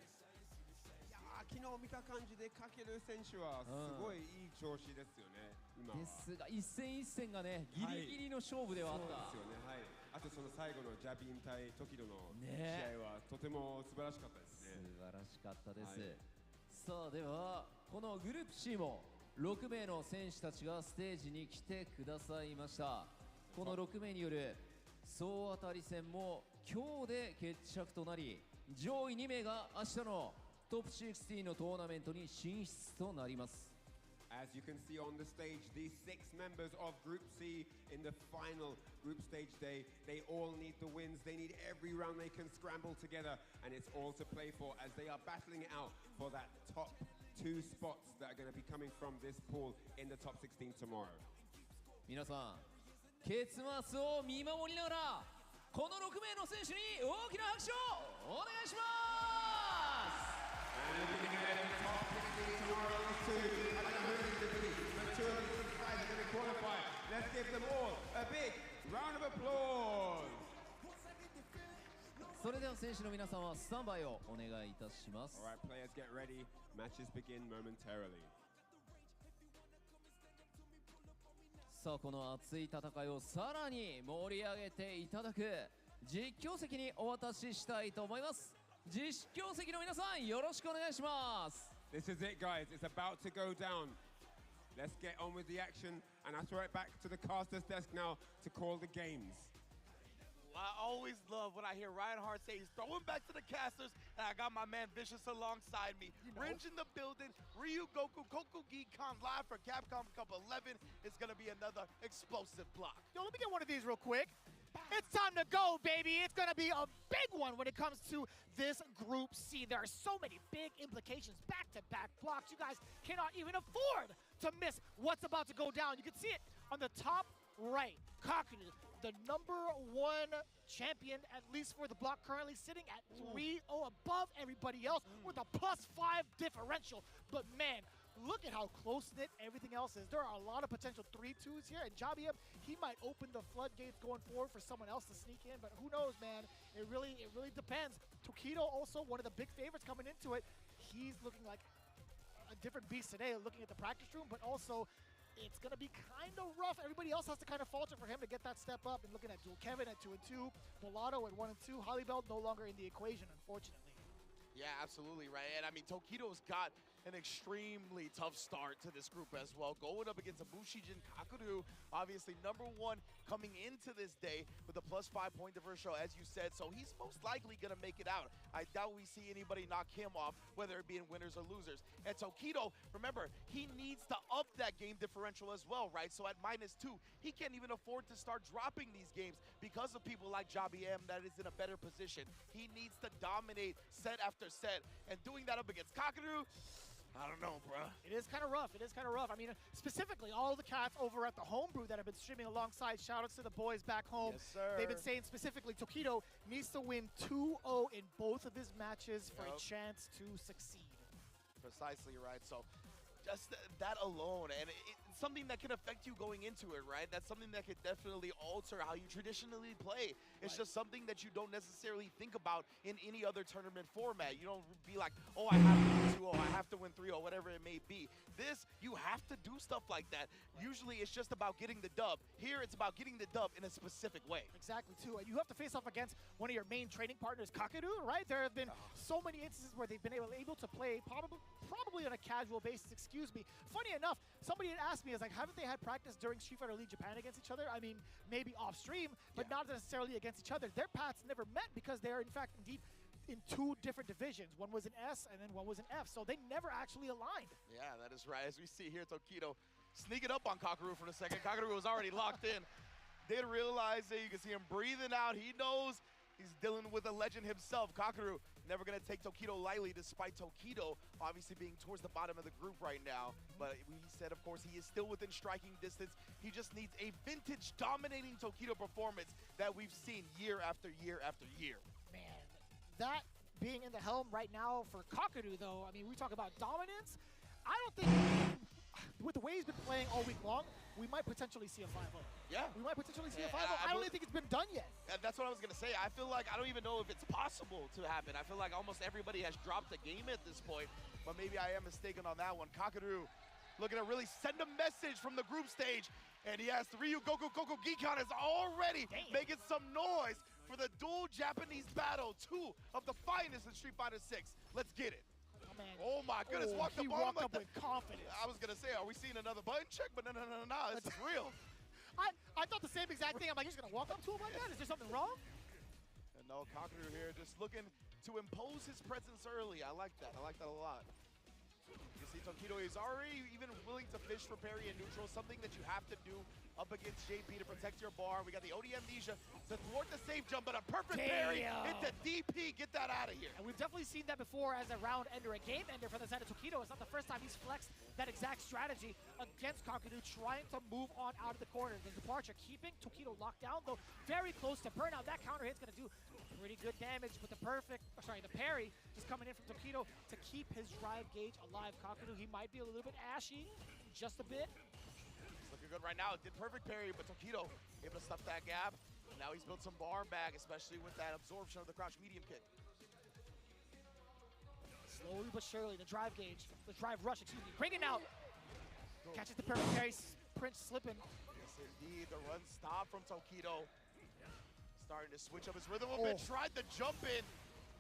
昨日見た感じでかける選手はすごいいい調子ですよね、今は。ですが一戦一戦がねギリギリの勝負ではあった、そうですよね、はい、あとその最後のジャビン対トキドの試合はとても素晴らしかったですね。素晴らしかったです、はい、さあではこのグループ C も6名の選手たちがステージに来てくださいました。この6名による総当たり戦も今日で決着となり、上位2名が明日のトップ16のトーナメントに進出となります。 As you can see on the stage, these 6 members of Group C in the final group stage day, they all need the wins. They need every round they can scramble together, and it's all to play for as they are battling it out for that top 2 spots that are going to be coming from this pool in the top 16 tomorrow. 皆さん、結末を見守りながら、この6名の選手に大きな拍手をお願いします。 And looking ahead at the top 16 tomorrow, those 2 are going to defeat. The 2 of these guys are going to qualify. Let's give them all a big round of applause. それでは選手の皆さんはスタンバイをお願いいたします。 All right, players get ready. Matches begin momentarily. さあこの熱い戦いをさらに盛り上げていただく実況席にお渡ししたいと思います。実況席の皆さんよろしくお願いします。 This is it, guys. It's about to go down. Let's get on with the action, and I throw it back to the caster's desk now to call the games. I always love when I hear Ryan Hart say he's throwing back to the casters, and I got my man Vicious alongside me. Ringe in the building, Ryu Goku, Koku Geekon live for Capcom Cup 11. It's gonna be another explosive block. Yo, let me get one of these real quick. It's time to go, baby. It's going to be a big one when it comes to this Group C. There are so many big implications, back-to-back blocks. You guys cannot even afford to miss what's about to go down. You can see it on the top right. Kakudu, the #1 champion, at least for the block, currently sitting at 3-0 above everybody else with a +5 differential. But man, look at how close-knit everything else is. There are a lot of potential 3-2s here, and Jabiem, he might open the floodgates going forward for someone else to sneak in, but who knows, man? It really depends. Tokido also one of the big favorites coming into it. He's looking like a different beast today, looking at the practice room, but also it's going to be kind of rough. Everybody else has to kind of falter for him to get that step up, and looking at Dual Kevin at 2-2, Volato at 1-2, Hollybell no longer in the equation, unfortunately. Yeah, absolutely, right? And I mean, Tokido's got an extremely tough start to this group as well, going up against Abushijin Kakudu, obviously #1 coming into this day with a +5 point differential, as you said, so he's most likely going to make it out. I doubt we see anybody knock him off, whether it be in winners or losers. And Tokido, remember, he needs to up that game differential as well, right? So at -2, he can't even afford to start dropping these games because of people like Jabiem that is in a better position. He needs to dominate set after set, and doing that up against Kakudu, I don't know, bruh. It is kind of rough. It is kind of rough. I mean, specifically, all the cats over at the Homebrew that have been streaming alongside, shout-outs to the boys back home. Yes, sir. They've been saying specifically Tokido needs to win 2-0 in both of his matches for a chance to succeed. Precisely, right? So just that alone, and it's something that can affect you going into it, right? That's something that could definitely alter how you traditionally play. It's just something that you don't necessarily think about in any other tournament format. You don't be like, oh, I have to win 2-0, I have to win 3-0, whatever it may be. This, you have to do stuff like that. Usually it's just about getting the dub. Here, it's about getting the dub in a specific way. Exactly, too. And you have to face off against one of your main training partners, Kakudu, right? There have been so many instances where they've been able to play probably on a casual basis, excuse me. Funny enough, somebody had asked me, like, haven't they had practice during Street Fighter League Japan against each other? I mean, maybe off stream, but not necessarily against each other. Their paths never met because they're, in fact, indeed, in 2 different divisions. One was an S and then one was an F, so they never actually aligned. Yeah, that is right. As we see here, Tokido sneaking up on Kakeru for a second. Kakeru was already locked in. Didn't realize it. You can see him breathing out. He knows he's dealing with a legend himself. Kakeru never going to take Tokido lightly, despite Tokido obviously being towards the bottom of the group right now. But he said, of course, he is still within striking distance. He just needs a vintage dominating Tokido performance that we've seen year after year after year. Man, that being in the helm right now for Kakeru, though, I mean, we talk about dominance. I don't think, with the way he's been playing all week long, we might potentially see a 5-0. Yeah. We might potentially see a 5-0. I don't even think it's been done yet. That's what I was going to say. I feel like I don't even know if it's possible to happen. I feel like almost everybody has dropped a game at this point, but maybe I am mistaken on that one. Kakeru looking to really send a message from the group stage, and he has Ryu Goku Koku Geekon is already making some noise for the dual Japanese battle, 2 of the finest in Street Fighter 6. Let's get it. Oh my goodness, walked up with confidence. I was gonna say, are we seeing another button check? But no, this is real. I thought the same exact thing. I'm like, he's gonna walk up to him like that? Is there something wrong? And no, Kakeru here just looking to impose his presence early. I like that. I like that a lot. You can see Tokido is already even willing to fish for parry and neutral, something that you have to do up against JP to protect your bar. We got the OD Amnesia to thwart the safe jump, but a perfect parry into DP. Get that out of here. And we've definitely seen that before as a round ender, a game ender for the side of Tokido. It's not the first time he's flexed that exact strategy against Kakeru, trying to move on out of the corner. The departure keeping Tokido locked down, though very close to burnout. That counter hit's going to do pretty good damage with the the parry just coming in from Tokido to keep his drive gauge alive. Kakeru, he might be a little bit ashy, just a bit. Looking good right now. Did perfect parry, but Tokido able to stuff that gap. And now he's built some bar back, especially with that absorption of the crouch medium kick. Slowly but surely, the drive rush, bringing out. Catches the perfect parry, Prince slipping. Yes, indeed. The run stop from Tokido. Starting to switch up his rhythm a bit. Tried the jump in.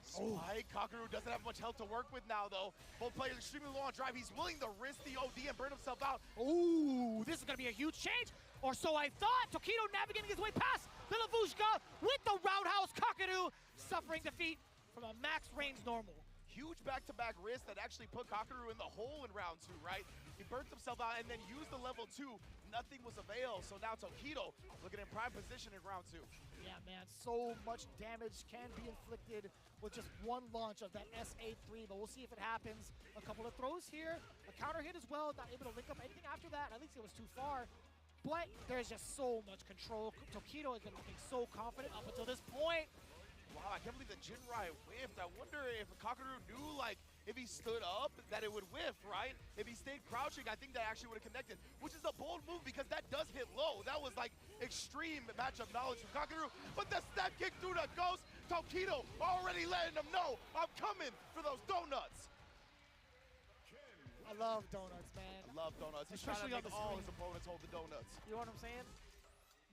Spike, Kakaru doesn't have much health to work with now, though. Both players extremely low on drive. He's willing to risk the OD and burn himself out. Ooh, this is going to be a huge change. Or so I thought. Tokido navigating his way past the Lavushka with the roundhouse. Kakaru suffering defeat from a max range normal. Huge back-to-back risk that actually put Kakaru in the hole in round 2, right? He burnt himself out and then used the level 2. Nothing was available, so now Tokido looking in prime position in round 2. Yeah, man, so much damage can be inflicted with just one launch of that SA3, but we'll see if it happens. A couple of throws here, a counter hit as well, not able to link up anything after that. At least it was too far. But there's just so much control. Tokido has been looking so confident up until this point. Wow, I can't believe the Jinrai whiffed. I wonder if Kakaru knew, like, if he stood up, that it would whiff, right? If he stayed crouching, I think that actually would have connected, which is a bold move because that does hit low. That was, like, extreme matchup knowledge from Kakaru. But the step kick through the ghost, Tokido already letting him know, I'm coming for those donuts. I love donuts, man. I love donuts. He's Especially trying on to the make all screen. his opponents hold the donuts. You know what I'm saying?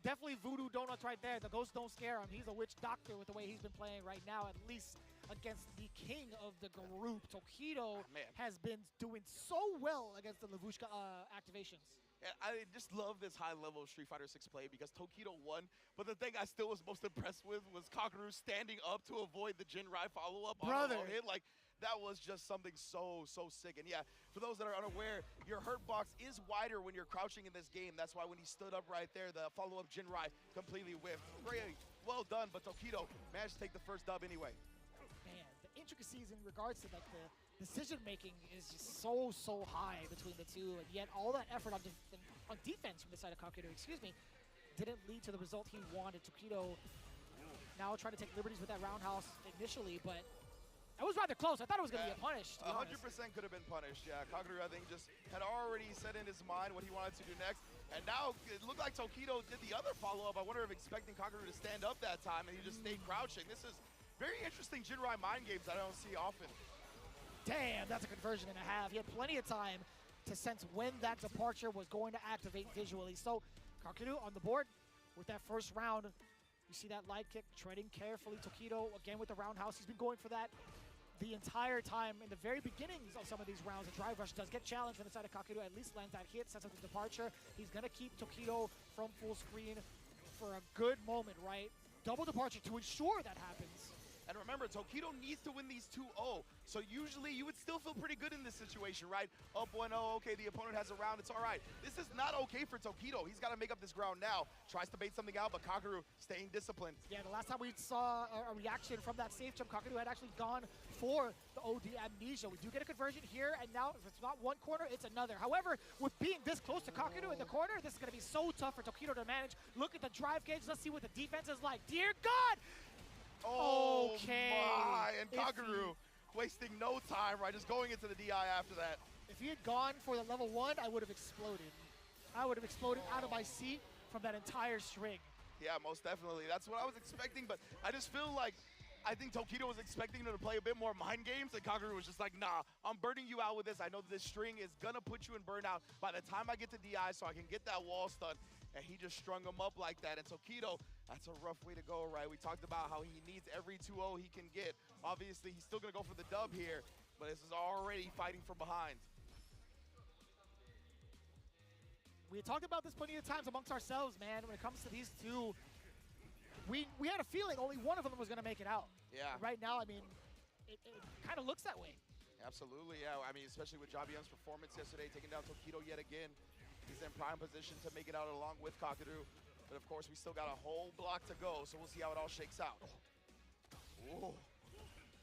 Definitely voodoo donuts right there. The ghosts don't scare him. He's a witch doctor with the way he's been playing right now, at least against the king of the group. Tokido has been doing so well against the Lavushka activations. And I just love this high level of Street Fighter 6 play because Tokido won, but the thing I still was most impressed with was Kakaru standing up to avoid the Jinrai follow-up on a low hit. Like, that was just something so sick. And yeah, for those that are unaware, your hurt box is wider when you're crouching in this game. That's why when he stood up right there, the follow-up Jinrai completely whiffed. Great, well done, but Tokido managed to take the first dub anyway. Man, the intricacies in regards to like the decision-making is just so high between the two, and yet all that effort on defense from the side of Kakaru, didn't lead to the result he wanted. Tokido now trying to take liberties with that roundhouse initially, but it was rather close. I thought it was going to be a punish. 100% could have been punished. Yeah, Kakaru, I think, just had already set in his mind what he wanted to do next. And now it looked like Tokido did the other follow-up. I wonder if expecting Kakaru to stand up that time, and he just stayed crouching. This is very interesting Jinrai mind games that I don't see often. Damn, that's a conversion and a half. He had plenty of time to sense when that departure was going to activate visually. So Kakaru on the board with that first round. You see that light kick, treading carefully. Tokido, again with the roundhouse. He's been going for that the entire time. In the very beginnings of some of these rounds, the drive rush does get challenged from the side of Kakaru. At least lands that hit, sets up the departure. He's going to keep Tokido from full screen for a good moment, right? Double departure to ensure that happens. And remember, Tokido needs to win these 2-0. So usually you would still feel pretty good in this situation, right? Up 1-0, okay, the opponent has a round, it's all right. This is not okay for Tokido. He's got to make up this ground now. Tries to bait something out, but Kakaru staying disciplined. Yeah, the last time we saw a reaction from that safe jump, Kakaru had actually gone for the OD amnesia. We do get a conversion here, and now if it's not one corner, it's another. However, with being this close to Kakaru in the corner, this is going to be so tough for Tokido to manage. Look at the drive gauge. Let's see what the defense is like. Dear God! Oh okay. My, and Kakaru wasting no time, right? Just going into the DI after that. If he had gone for the level 1, I would have exploded. I would have exploded out of my seat from that entire string. Yeah, most definitely. That's what I was expecting, but I just feel like I think Tokido was expecting him to play a bit more mind games, and Kakaru was just like, nah, I'm burning you out with this. I know this string is gonna put you in burnout by the time I get to DI so I can get that wall stun. And he just strung him up like that. And Tokido, that's a rough way to go, right? We talked about how he needs every 2-0 he can get. Obviously, he's still gonna go for the dub here, but this is already fighting from behind. We had talked about this plenty of times amongst ourselves, man. When it comes to these two, we had a feeling only one of them was gonna make it out. Yeah. Right now, I mean, it kind of looks that way. Absolutely, yeah. I mean, especially with Jabion's performance yesterday, taking down Tokido yet again. He's in prime position to make it out along with Kakaru. But of course, we still got a whole block to go, so we'll see how it all shakes out. Ooh.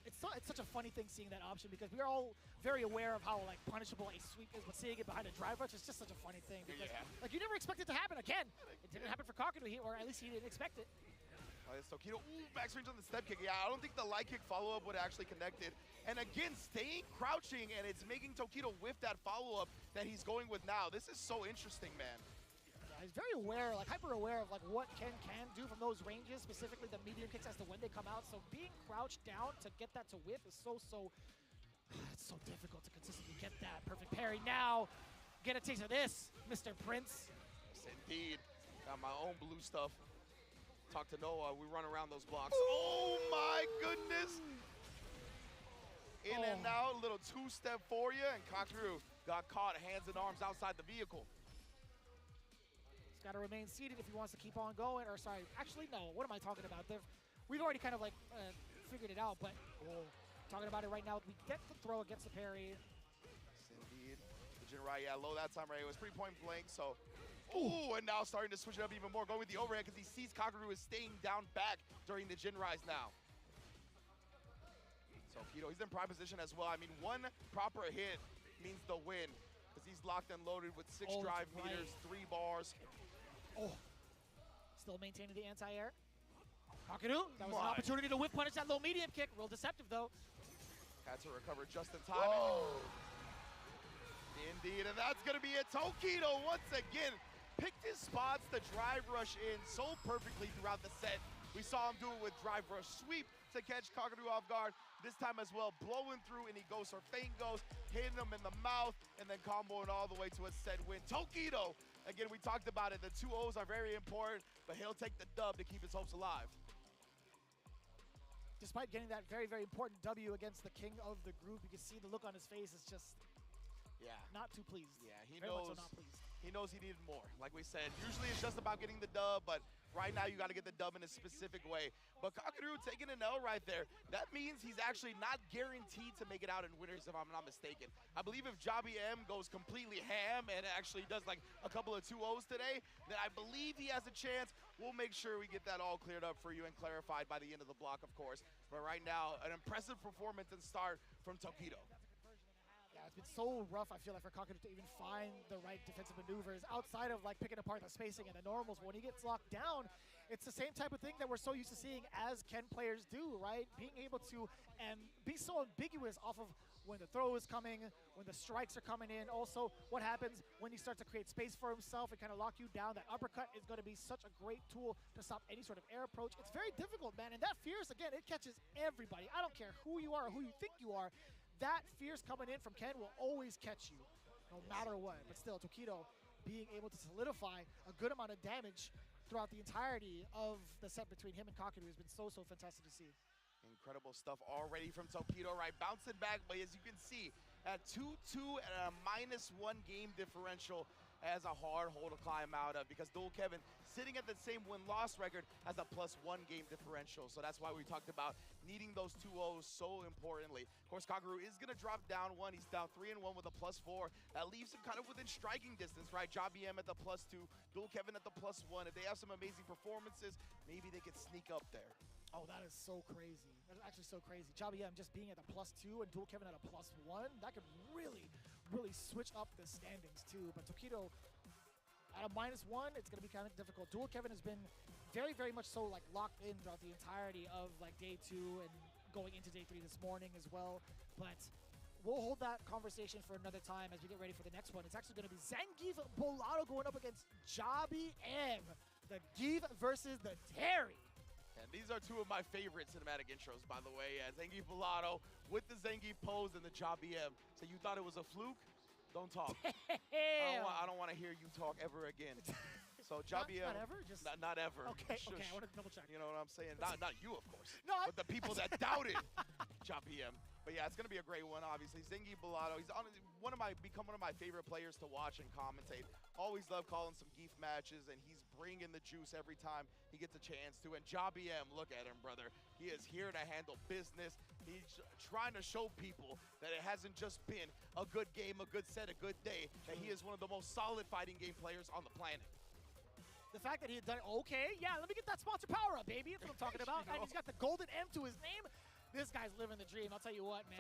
It's such a funny thing seeing that option because we're all very aware of how like punishable a sweep is, but seeing it behind a drive rush is just such a funny thing because like you never expect it to happen again. It didn't happen for Kakaru, or at least he didn't expect it. It's Tokido, back swings on the step kick. Yeah, I don't think the light kick follow-up would have actually connected. And again, staying crouching, and it's making Tokido whiff that follow-up that he's going with now. This is so interesting, man. Yeah, he's very aware, like hyper aware of like what Ken can do from those ranges, specifically the medium kicks as to when they come out. So being crouched down to get that to whiff is it's so difficult to consistently get that perfect parry. Now, get a taste of this, Mr. Prince. Yes, indeed. Got my own blue stuff. Talk to Noah, we run around those blocks. Oh my goodness! In and out, a little two-step for you, and Kakaru got caught hands and arms outside the vehicle. He's got to remain seated if he wants to keep on going. Or sorry, actually no. What am I talking about? We've already kind of like figured it out, but talking about it right now. We get the throw against the parry. Yes, indeed. The Jinrai, yeah, low that time right. It was pretty point blank, so. Ooh, and now starting to switch it up even more, going with the overhead because he sees Kakaru is staying down back during the Jinrais now. So Kido, he's in prime position as well. I mean, one proper hit means the win because he's locked and loaded with 6 drive meters, 3 bars. Oh, still maintaining the anti-air. Kakaru, that was an opportunity to whip punish that low medium kick. Real deceptive though. Had to recover just in time. Indeed, and that's gonna be it. Tokido once again picked his spots to drive rush in so perfectly throughout the set. We saw him do it with drive rush sweep to catch Kakaru off guard. This time as well, blowing through, and he goes for feint goes, hitting him in the mouth, and then comboing all the way to a set win. Tokido, again, we talked about it. The 2-0s are very important, but he'll take the dub to keep his hopes alive. Despite getting that very, very important W against the king of the group, you can see the look on his face is just not too pleased. Yeah, he very knows. much so not pleased. He knows he needed more. Like we said, usually it's just about getting the dub, but right now you got to get the dub in a specific way. But Kakaru taking an L right there. That means he's actually not guaranteed to make it out in winners, if I'm not mistaken. I believe if Jobby M goes completely ham and actually does like a couple of 2-0s today, then I believe he has a chance. We'll make sure we get that all cleared up for you and clarified by the end of the block, of course. But right now, an impressive performance and start from Tokido. Yeah, it's been so rough, I feel like, for Kakaru to even find the right defensive maneuvers outside of like picking apart the spacing and the normals. When he gets locked down, it's the same type of thing that we're so used to seeing as Ken players do, right? Being able to be so ambiguous off of when the throw is coming, when the strikes are coming in. Also, what happens when he starts to create space for himself and kind of lock you down. That uppercut is going to be such a great tool to stop any sort of air approach. It's very difficult, man. And that fierce, again, it catches everybody. I don't care who you are or who you think you are. That fierce coming in from Ken will always catch you, no matter what. But still, Tokido being able to solidify a good amount of damage throughout the entirety of the set between him and Kakaru has been so, so fantastic to see. Incredible stuff already from Tokido, right? Bouncing back, but as you can see, at 2-2 and a -1 game differential has a hard hole to climb out of because Dual Kevin, sitting at the same win-loss record, has a +1 game differential. So that's why we talked about needing those 2-0s so importantly. Of course, Kakaru is going to drop down 1. He's down 3-1 with a +4. That leaves him kind of within striking distance, right? Jobby M at the +2, Dual Kevin at the +1. If they have some amazing performances, maybe they could sneak up there. Oh, that is so crazy. That is actually so crazy. Jobby M just being at the +2 and Dual Kevin at a +1, that could really, really switch up the standings too. But Tokido at a -1, it's going to be kind of difficult. Dual Kevin has been very, very much so like locked in throughout the entirety of like day 2 and going into day 3 this morning as well. But we'll hold that conversation for another time as we get ready for the next one. It's actually going to be Zangief Bolado going up against Jobby M. The Gief versus the Terry. And these are 2 of my favorite cinematic intros, by the way. Zangief Bolado with the Zangief pose and the Jobby M. So you thought it was a fluke? Don't talk. I don't want to hear you talk ever again. So Jobby M. Not ever? Just not ever. Okay, Shush. okay, I want to double check. You know what I'm saying? Not you, of course. No, but the people that doubted Jobby M. But yeah, it's going to be a great one, obviously. Zangief Bolado, he's become one of my favorite players to watch and commentate. Always love calling some Gief matches, and he's bringing the juice every time he gets a chance to. And Jobby M, look at him, brother. He is here to handle business. He's trying to show people that it hasn't just been a good game, a good set, a good day, that he is one of the most solid fighting game players on the planet. The fact that he had done, okay, yeah, let me get that sponsor power up, baby. That's what I'm talking about. And he's got the golden M to his name. This guy's living the dream. I'll tell you what, man.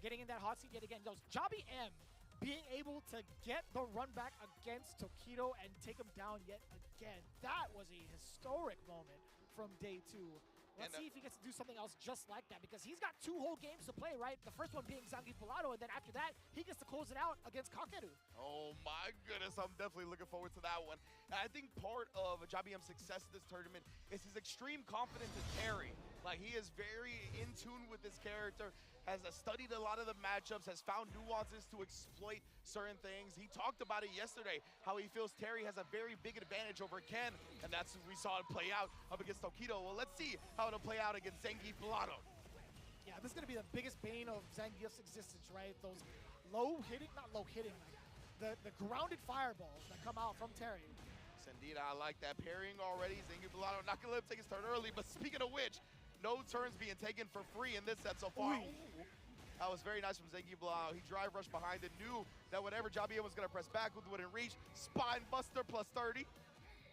Getting in that hot seat yet again. Jobby M being able to get the run back against Tokido and take him down yet again. That was a historic moment from day 2. Let's see if he gets to do something else just like that, because he's got 2 whole games to play, right? The first one being Zangief Bolado, and then after that, he gets to close it out against Kakaru. Oh my goodness, I'm definitely looking forward to that one. And I think part of Jobby M's success in this tournament is his extreme confidence in carry. Like, he is very in tune with this character, has studied a lot of the matchups, has found nuances to exploit certain things. He talked about it yesterday, how he feels Terry has a very big advantage over Ken, and that's what we saw it play out up against Tokido. Well, let's see how it'll play out against Zangief Bolado. Yeah, Yeah, this is going to be the biggest bane of Zangief's existence, right? Those low-hitting, not low-hitting, like the grounded fireballs that come out from Terry. Yes, indeed, I like that parrying already. Zangief Bellato not going to let him take his turn early, but speaking of which, no turns being taken for free in this set so far. That was very nice from Zangief Bellato. He drive rushed behind it, knew that whenever Jabien was going to press back, wouldn't reach. Spine buster plus 30.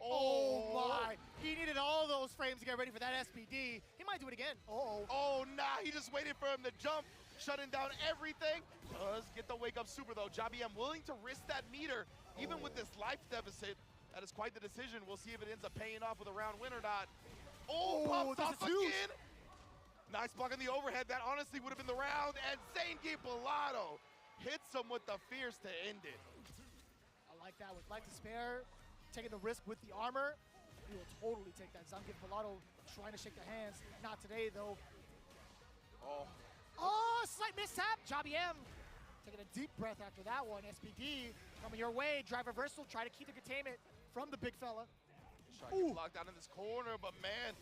Oh my! He needed all those frames to get ready for that SPD. He might do it again. Oh, nah, he just waited for him to jump, shutting down everything. Does get the wake up super though. Jabien willing to risk that meter, even with this life deficit. That is quite the decision. We'll see if it ends up paying off with a round win or not. Oh, pops off again. Nice block on the overhead. That honestly would have been the round. And Zangief Bellato hits him with the fierce to end it. I like that with life to spare. Taking the risk with the armor. He will totally take that. Zangief Bellato trying to shake the hands. Not today, though. Oh, slight mishap. Jabien taking a deep breath after that one. SPD coming your way. Drive reversal. Try to keep the containment from the big fella. Trying to get locked down in this corner, but man,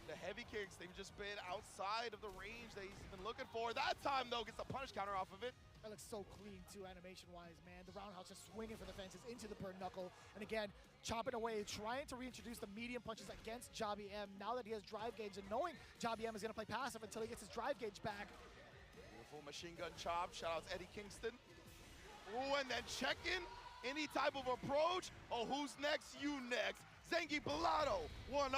the heavy kicks, they've just been outside of the range that he's been looking for. That time, though, gets the punish counter off of it. That looks so clean, too, animation-wise, man. The roundhouse just swinging for the fences into the burn knuckle. And again, chopping away, trying to reintroduce the medium punches against Jabien now that he has drive gauge and knowing Jabien is going to play passive until he gets his drive gauge back. Beautiful machine gun chop. Shout out to Eddie Kingston. Ooh, and then check-in. Any type of approach. Oh, who's next? You next. Zangief Bellato, 1-0.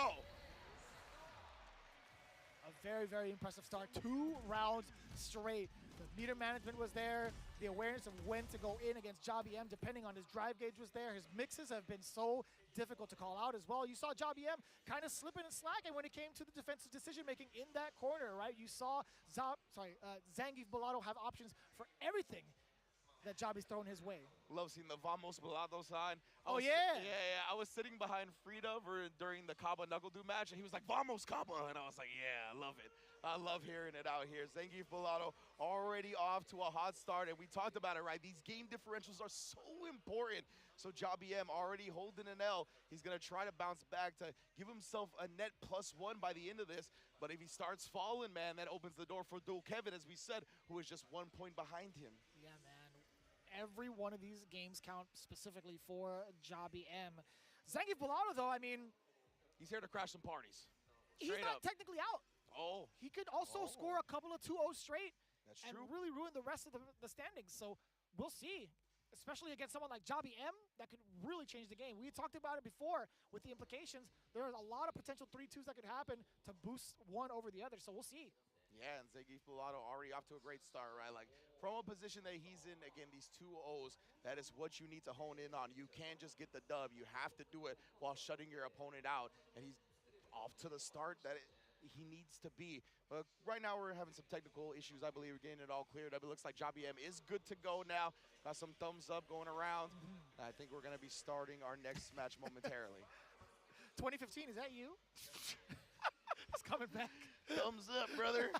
A very, very impressive start. 2 rounds straight. The meter management was there. The awareness of when to go in against Jabien, depending on his drive gauge, was there. His mixes have been so difficult to call out as well. You saw Jabien kind of slipping and slacking when it came to the defensive decision-making in that corner, right? You saw Zangief Bellato have options for everything that Jabi's thrown his way. Love seeing the Vamos Bellato sign. Yeah. I was sitting behind Frida during the Kaba Knuckle Dude match, and he was like, Vamos Kaba, and I was like, yeah, I love it. I love hearing it out here. Zangief Bellato already off to a hot start, and we talked about it, right? These game differentials are so important. So Jabien already holding an L. He's going to try to bounce back to give himself a net +1 by the end of this. But if he starts falling, man, that opens the door for Dual Kevin, as we said, who is just 1 point behind him. Yeah, man. Every one of these games count specifically for Jabien. Zangief Bellato, though, I mean... He's here to crash some parties. He's not technically out. Oh. He could also score a couple of 2-0 straight. That's and true. Really ruin the rest of the standings. So we'll see. Especially against someone like Jabien, that could really change the game. We talked about it before with the implications. There are a lot of potential 3-2s that could happen to boost one over the other. So we'll see. Yeah, and Zangief Bellato already off to a great start, right? Like, from a position that he's in, again, these 2-0s, that is what you need to hone in on. You can't just get the dub. You have to do it while shutting your opponent out. And he's off to the start that he needs to be. But right now we're having some technical issues. I believe we're getting it all cleared up. It looks like Jabien is good to go now. Got some thumbs up going around. I think we're going to be starting our next match momentarily. 2015, is that you? It's coming back. Thumbs up, brother.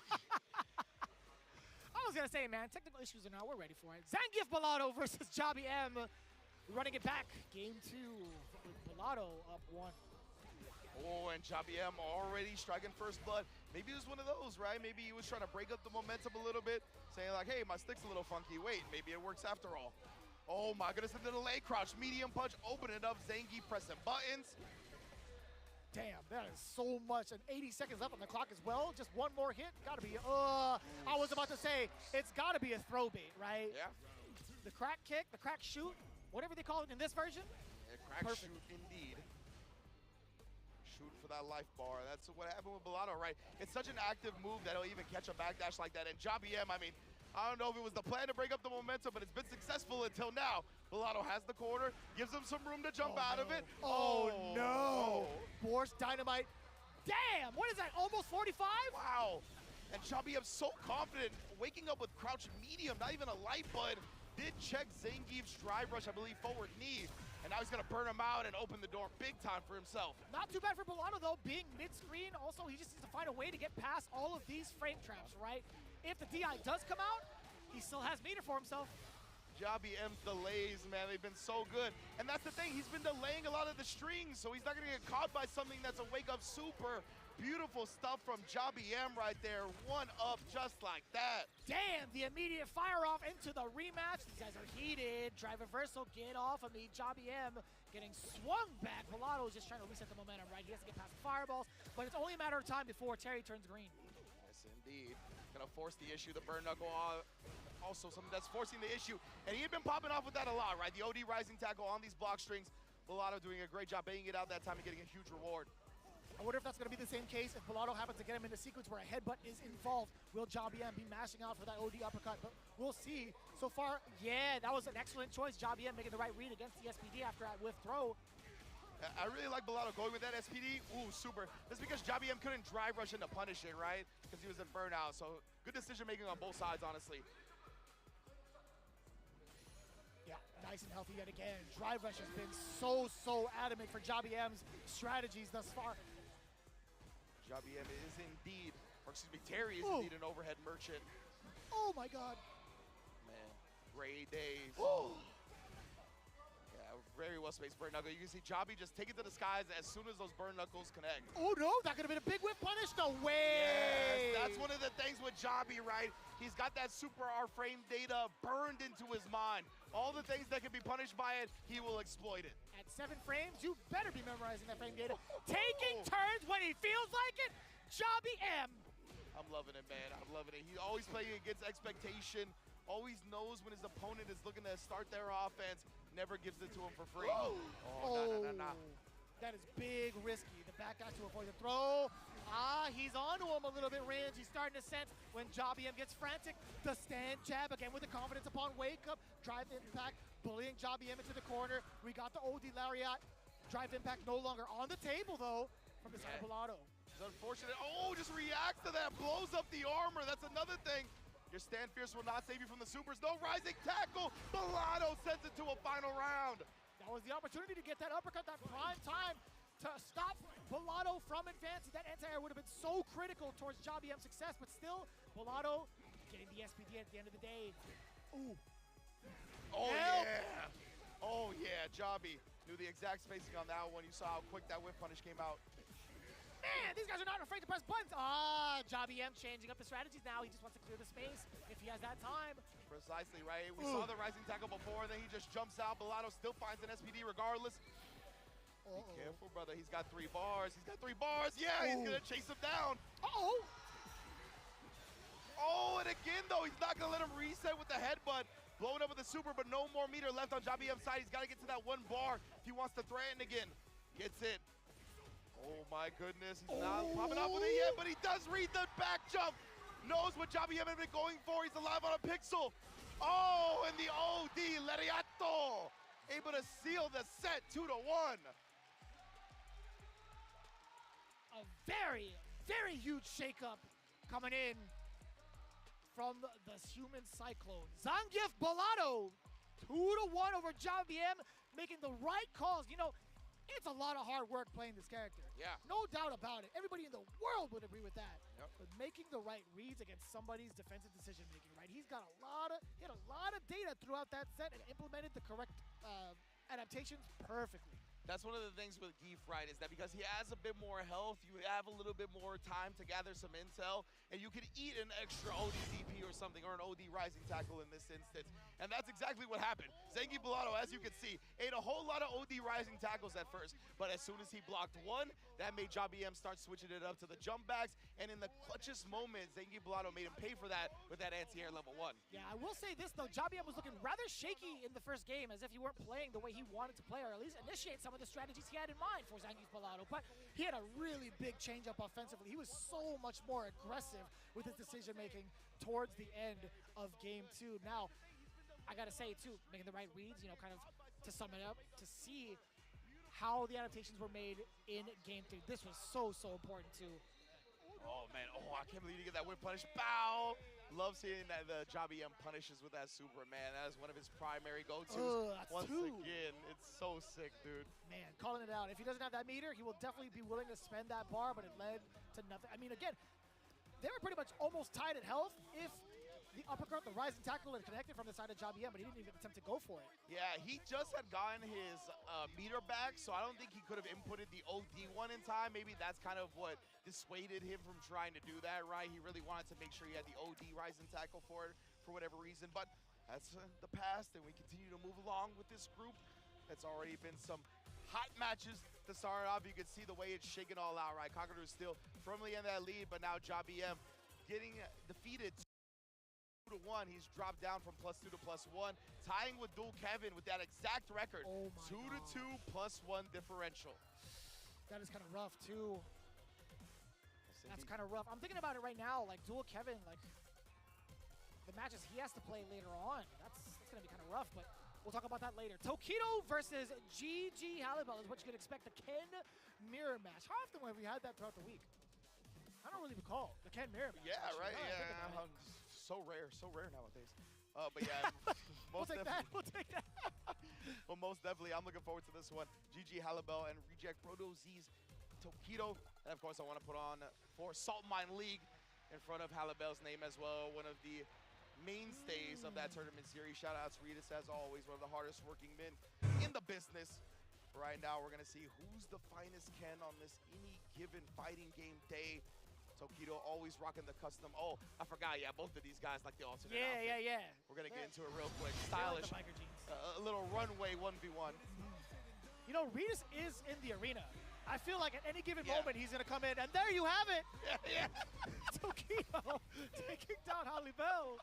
I was going to say, man, technical issues are now. We're ready for it. Zangief Bellato versus Jabien. Running it back. Game 2 with Bellato up 1. Oh, and Jabien already striking first blood. Maybe it was one of those, right? Maybe he was trying to break up the momentum a little bit, saying like, hey, my stick's a little funky. Wait, maybe it works after all. Oh my goodness, into the leg crouch. Medium punch, open it up. Zangief pressing buttons. Damn, that is so much. And 80 seconds left on the clock as well. Just one more hit. Gotta be, I was about to say, it's gotta be a throw bait, right? Yeah. The crack kick, the crack shoot, whatever they call it in this version. Yeah, crack shoot indeed. Shoot for that life bar. That's what happened with Bellato, right? It's such an active move that he'll even catch a backdash like that. And Jabien, I mean, I don't know if it was the plan to break up the momentum, but it's been successful until now. Bellato has the corner, gives him some room to jump out of it. Oh, no. Boar's dynamite. Damn, what is that, almost 45? Wow. And Jabien so confident, waking up with crouch medium, not even a light bud. Did check Zangief's drive rush, I believe, forward knee. And now he's going to burn him out and open the door big time for himself. Not too bad for Bellato, though, being mid-screen. Also, he just needs to find a way to get past all of these frame traps, right? If the DI does come out, he still has meter for himself. Jabien's delays, man, they've been so good. And that's the thing, he's been delaying a lot of the strings, so he's not going to get caught by something that's a wake-up super. beautiful stuff from Jobby M right there. One up just like that. Damn, the immediate fire off into the rematch. These guys are heated. Drive reversal, get off of me. Jobby M getting swung back. Volato is just trying to reset the momentum, right? He has to get past the fireballs, but it's only a matter of time before Terry turns green. Yes, indeed. Gonna force the issue. The burn knuckle also something that's forcing the issue. And he had been popping off with that a lot, right? The OD rising tackle on these block strings. Volato doing a great job banging it out that time and getting a huge reward. I wonder if that's going to be the same case if Volato happens to get him in a sequence where a headbutt is involved. Will Jobby M be mashing out for that OD uppercut? But we'll see. So far, yeah, that was an excellent choice. Jobby M making the right read against the SPD after that whiff throw. I really like Volato going with that SPD. Ooh, super. That's because Jobby M couldn't drive rush in to punish it, right? Because he was in burnout. So good decision making on both sides, honestly. Yeah, nice and healthy yet again. Drive rush has been so adamant for Jobby M's strategies thus far. Jobby M is indeed, or excuse me, Terry is indeed an overhead merchant. Oh my God. Man, great days. Yeah, very well spaced burn knuckle. You can see Jobby just take it to the skies as soon as those burn knuckles connect. Oh no, that could have been a big whip punish. No way. Yes, that's one of the things with Jobby, right? He's got that super R frame data burned into his mind. All the things that can be punished by it, he will exploit it. At 7 frames, you better be memorizing that frame data. Taking turns when he feels like it, Jobby M. I'm loving it, man. I'm loving it. He's always playing against expectation. Always knows when his opponent is looking to start their offense. Never gives it to him for free. Nah. That is big risky. The back guy to avoid the throw. He's onto him a little bit, Range. He's starting to sense when Jobby M gets frantic. The stand jab, again with the confidence upon wake up. Drive impact, bullying Jobby M into the corner. We got the OD lariat. Drive impact no longer on the table, though, from the side of Volato. It's unfortunate. Oh, just reacts to that. Blows up the armor. That's another thing. Your stand fierce will not save you from the supers. No rising tackle. Volato sends it to a final round. That was the opportunity to get that uppercut, that prime time to stop Volato from advancing. That anti-air would have been so critical towards Jobby M's success, but still, Volato getting the SPD at the end of the day. Ooh. Oh, yeah. Oh, yeah. Jobby knew the exact spacing on that one. You saw how quick that whip punish came out. Man, these guys are not afraid to press buttons. Jobby M changing up the strategies now. He just wants to clear the space if he has that time. Precisely, right? We saw the rising tackle before, then he just jumps out. Volato still finds an SPD regardless. Be careful, brother. He's got 3 bars. He's got 3 bars. Yeah, he's going to chase him down. Oh, and again, though, he's not going to let him reset with the headbutt. Blowing up with the super, but no more meter left on Jobby M's side. He's got to get to that 1 bar if he wants to threaten again. Gets it. Oh my goodness, he's not popping off with it yet, but he does read the back jump. Knows what Jobby M has been going for. He's alive on a pixel. Oh, and the OD Lariato. Able to seal the set 2-1. A very huge shakeup coming in from the human cyclone. Zangief Volato, 2-1 over Jobby M, making the right calls. You know, it's a lot of hard work playing this character. Yeah. No doubt about it. Everybody in the world would agree with that. Yep. But making the right reads against somebody's defensive decision making, right? He had a lot of data throughout that set and implemented the correct adaptations perfectly. That's one of the things with Geef, right, is that because he has a bit more health, you have a little bit more time to gather some intel, and you can eat an extra OD DP or something, or an OD rising tackle in this instance. And that's exactly what happened. Zangief Volato, as you can see, ate a whole lot of OD rising tackles at first, but as soon as he blocked one, that made Jobby M start switching it up to the jump backs, and in the clutchest moment, Zangief Volato made him pay for that with that anti-air level 1. Yeah, I will say this, though. Jobby M was looking rather shaky in the first game, as if he weren't playing the way he wanted to play, or at least initiate some of the strategies he had in mind for Zangief Volato. But he had a really big change-up offensively. He was so much more aggressive with his decision-making towards the end of Game 2. Now, I gotta say, too, making the right reads, you know, kind of to sum it up, to see how the adaptations were made in Game 3. This was so important, too. Oh, man. Oh, I can't believe you get that whip punish. Bow! Love seeing that the Jobby M punishes with that super, man. That is one of his primary go-tos. Once again, it's so sick, dude. Man, calling it out. If he doesn't have that meter, he will definitely be willing to spend that bar, but it led to nothing. I mean, again, they were pretty much almost tied at health if the uppercut, the rising tackle, and connected from the side of JBM, but he didn't even attempt to go for it. Yeah, he just had gotten his meter back, so I don't think he could have inputted the OD one in time. Maybe that's kind of what dissuaded him from trying to do that, right? He really wanted to make sure he had the OD rising tackle for it for whatever reason, but that's the past, and we continue to move along with this group. It's already been some hot matches to start off. You can see the way it's shaking all out, right? Kakadu is still firmly in that lead, but now JBM getting defeated 2-1. He's dropped down from +2 to +1, tying with Dual Kevin with that exact record. 2-2 +1 differential. That is kind of rough too. That's kind of rough. I'm thinking about it right now, like Dual Kevin, like the matches he has to play later on. That's gonna be kind of rough, but we'll talk about that later. Tokido versus GG Halibel is what you can expect, the Ken mirror match. How often have we had that throughout the week? I don't really recall the Ken mirror match. Yeah, actually. right. Now that I think about Yeah, it. so rare nowadays. But yeah, We'll take that. We'll take that. Well, most definitely, I'm looking forward to this one. GG Halibel and Reject Proto Z's Tokido, and of course, I want to put on for Salt Mine League in front of Halibel's name as well. One of the mainstays of that tournament series. Shout out to Ritas, as always, one of the hardest working men in the business. Right now, we're gonna see who's the finest Ken on this any given fighting game day. Tokido always rocking the custom. Oh, I forgot, yeah, both of these guys like the alternate outfit. Yeah. We're gonna get into it real quick. They like Stylish, the biker jeans. a little runway 1v1. You know, Ritas is in the arena. I feel like at any given moment he's gonna come in, and there you have it. Tokido taking down Halibel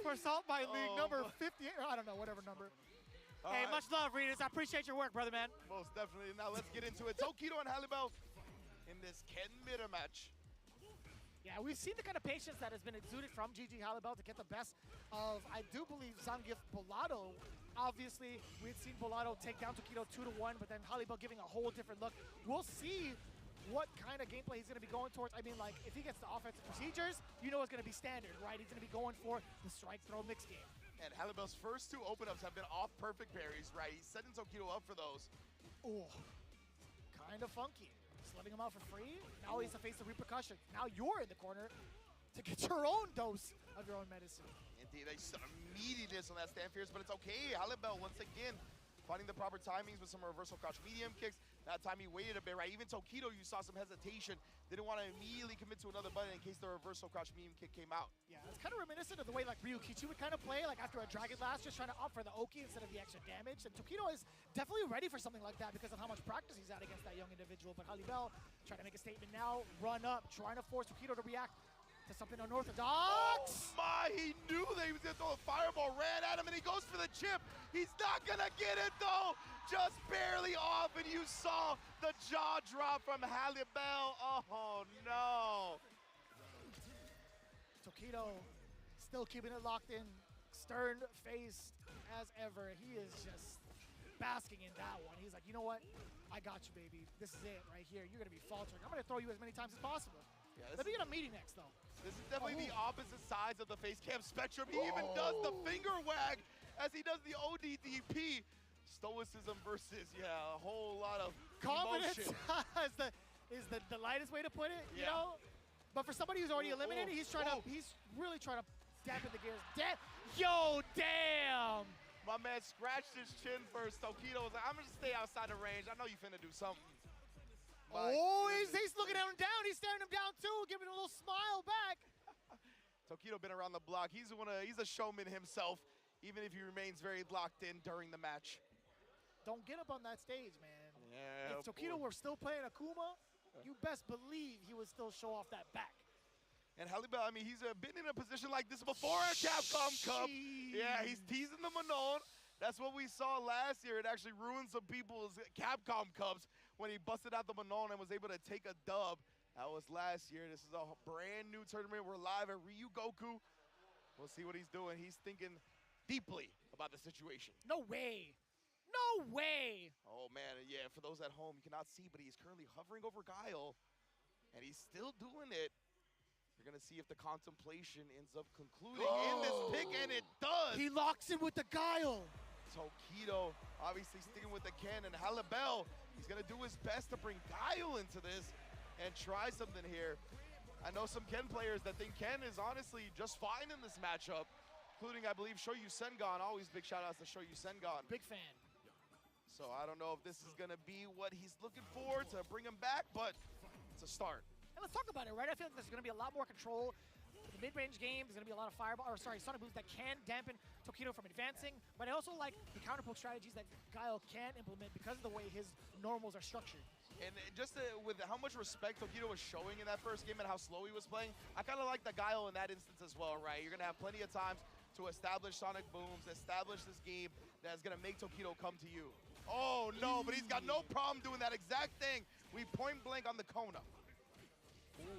for Salt Mine League number 58. I don't know, whatever number. Hey, much love, Ritas. I appreciate your work, brother, man. Most definitely. Now let's get into it. Tokido and Halibel in this Ken mirror match. Yeah, we've seen the kind of patience that has been exuded from GG Halibel to get the best of, I do believe, Zangief Bolado. Obviously, we had seen Bolado take down Tokido 2-1, but then Halibel giving a whole different look. We'll see what kind of gameplay he's going to be going towards. I mean, like, if he gets the offensive procedures, you know it's going to be standard, right? He's going to be going for the strike-throw mix game. And Halibel's first two open-ups have been off perfect parries, right? He's setting Tokido up for those. Oh, kind of funky. Just letting him out for free. Now he's to face the repercussion. Now you're in the corner to get your own dose of your own medicine. Indeed, they just immediateness on that stand fierce, but it's okay. Halibel, once again, finding the proper timings with some reversal crouch medium kicks. That time he waited a bit, right? Even Tokido, you saw some hesitation. Didn't want to immediately commit to another button in case the reversal crouch medium kick came out. Yeah, it's kind of reminiscent of the way like Ryukichi would kind of play, like after a Dragon Blast, just trying to opt for the Oki instead of the extra damage. And Tokido is definitely ready for something like that because of how much practice he's had against that young individual. But Halibel trying to make a statement now, run up, trying to force Tokido to react to something unorthodox. Oh my, he knew that he was gonna throw a fireball, ran at him, and he goes for the chip. He's not gonna get it though, just barely off, and you saw the jaw drop from Halibel. Oh no. Tokido still keeping it locked in, stern-faced as ever. He is just basking in that one. He's like, you know what? I got you, baby. This is it right here. You're gonna be faltering. I'm gonna throw you as many times as possible. Yeah, Let me get a meeting next, though. This is definitely the opposite sides of the face cam spectrum. He even does the finger wag as he does the ODDP. Stoicism versus, a whole lot of confidence emotion. is the lightest way to put it, you know? But for somebody who's already eliminated, he's really trying to dampen the gears. Yo, damn! My man scratched his chin first. Tokido was like, I'm gonna stay outside the range. I know you finna do something. He's looking at him down. He's staring him down too, giving a little smile back. Tokido been around the block. He's a showman himself, even if he remains very locked in during the match. Don't get up on that stage, man. Yeah. If Tokido were still playing Akuma, you best believe he would still show off that back. And Halibel, I mean, he's been in a position like this before at Capcom Cup. Yeah, he's teasing the Manon. That's what we saw last year. It actually ruined some people's Capcom Cups when he busted out the Manon and was able to take a dub. That was last year. This is a brand new tournament. We're live at Ryugoku. We'll see what he's doing. He's thinking deeply about the situation. No way. No way. Oh, man. Yeah, for those at home, you cannot see, but he's currently hovering over Guile, and he's still doing it. You're going to see if the contemplation ends up concluding in this pick, and it does. He locks in with the Guile. Tokido obviously sticking with the Ken, and Halibel, he's going to do his best to bring Guile into this and try something here. I know some Ken players that think Ken is honestly just fine in this matchup, including, I believe, Shoyu Sengon. Always big shout-outs to Shoyu Sengon. Big fan. So I don't know if this is going to be what he's looking for to bring him back, but it's a start. And let's talk about it, right? I feel like there's going to be a lot more control. The mid-range game, there's going to be a lot of fireball, or sorry, sonic booms that can dampen Tokido from advancing, but I also like the counterpoke strategies that Guile can implement because of the way his normals are structured. And just with how much respect Tokido was showing in that first game and how slow he was playing, I kind of like the Guile in that instance as well, right? You're going to have plenty of times to establish sonic booms, establish this game that's going to make Tokido come to you. Oh, no, but he's got no problem doing that exact thing. We point blank on the Kona.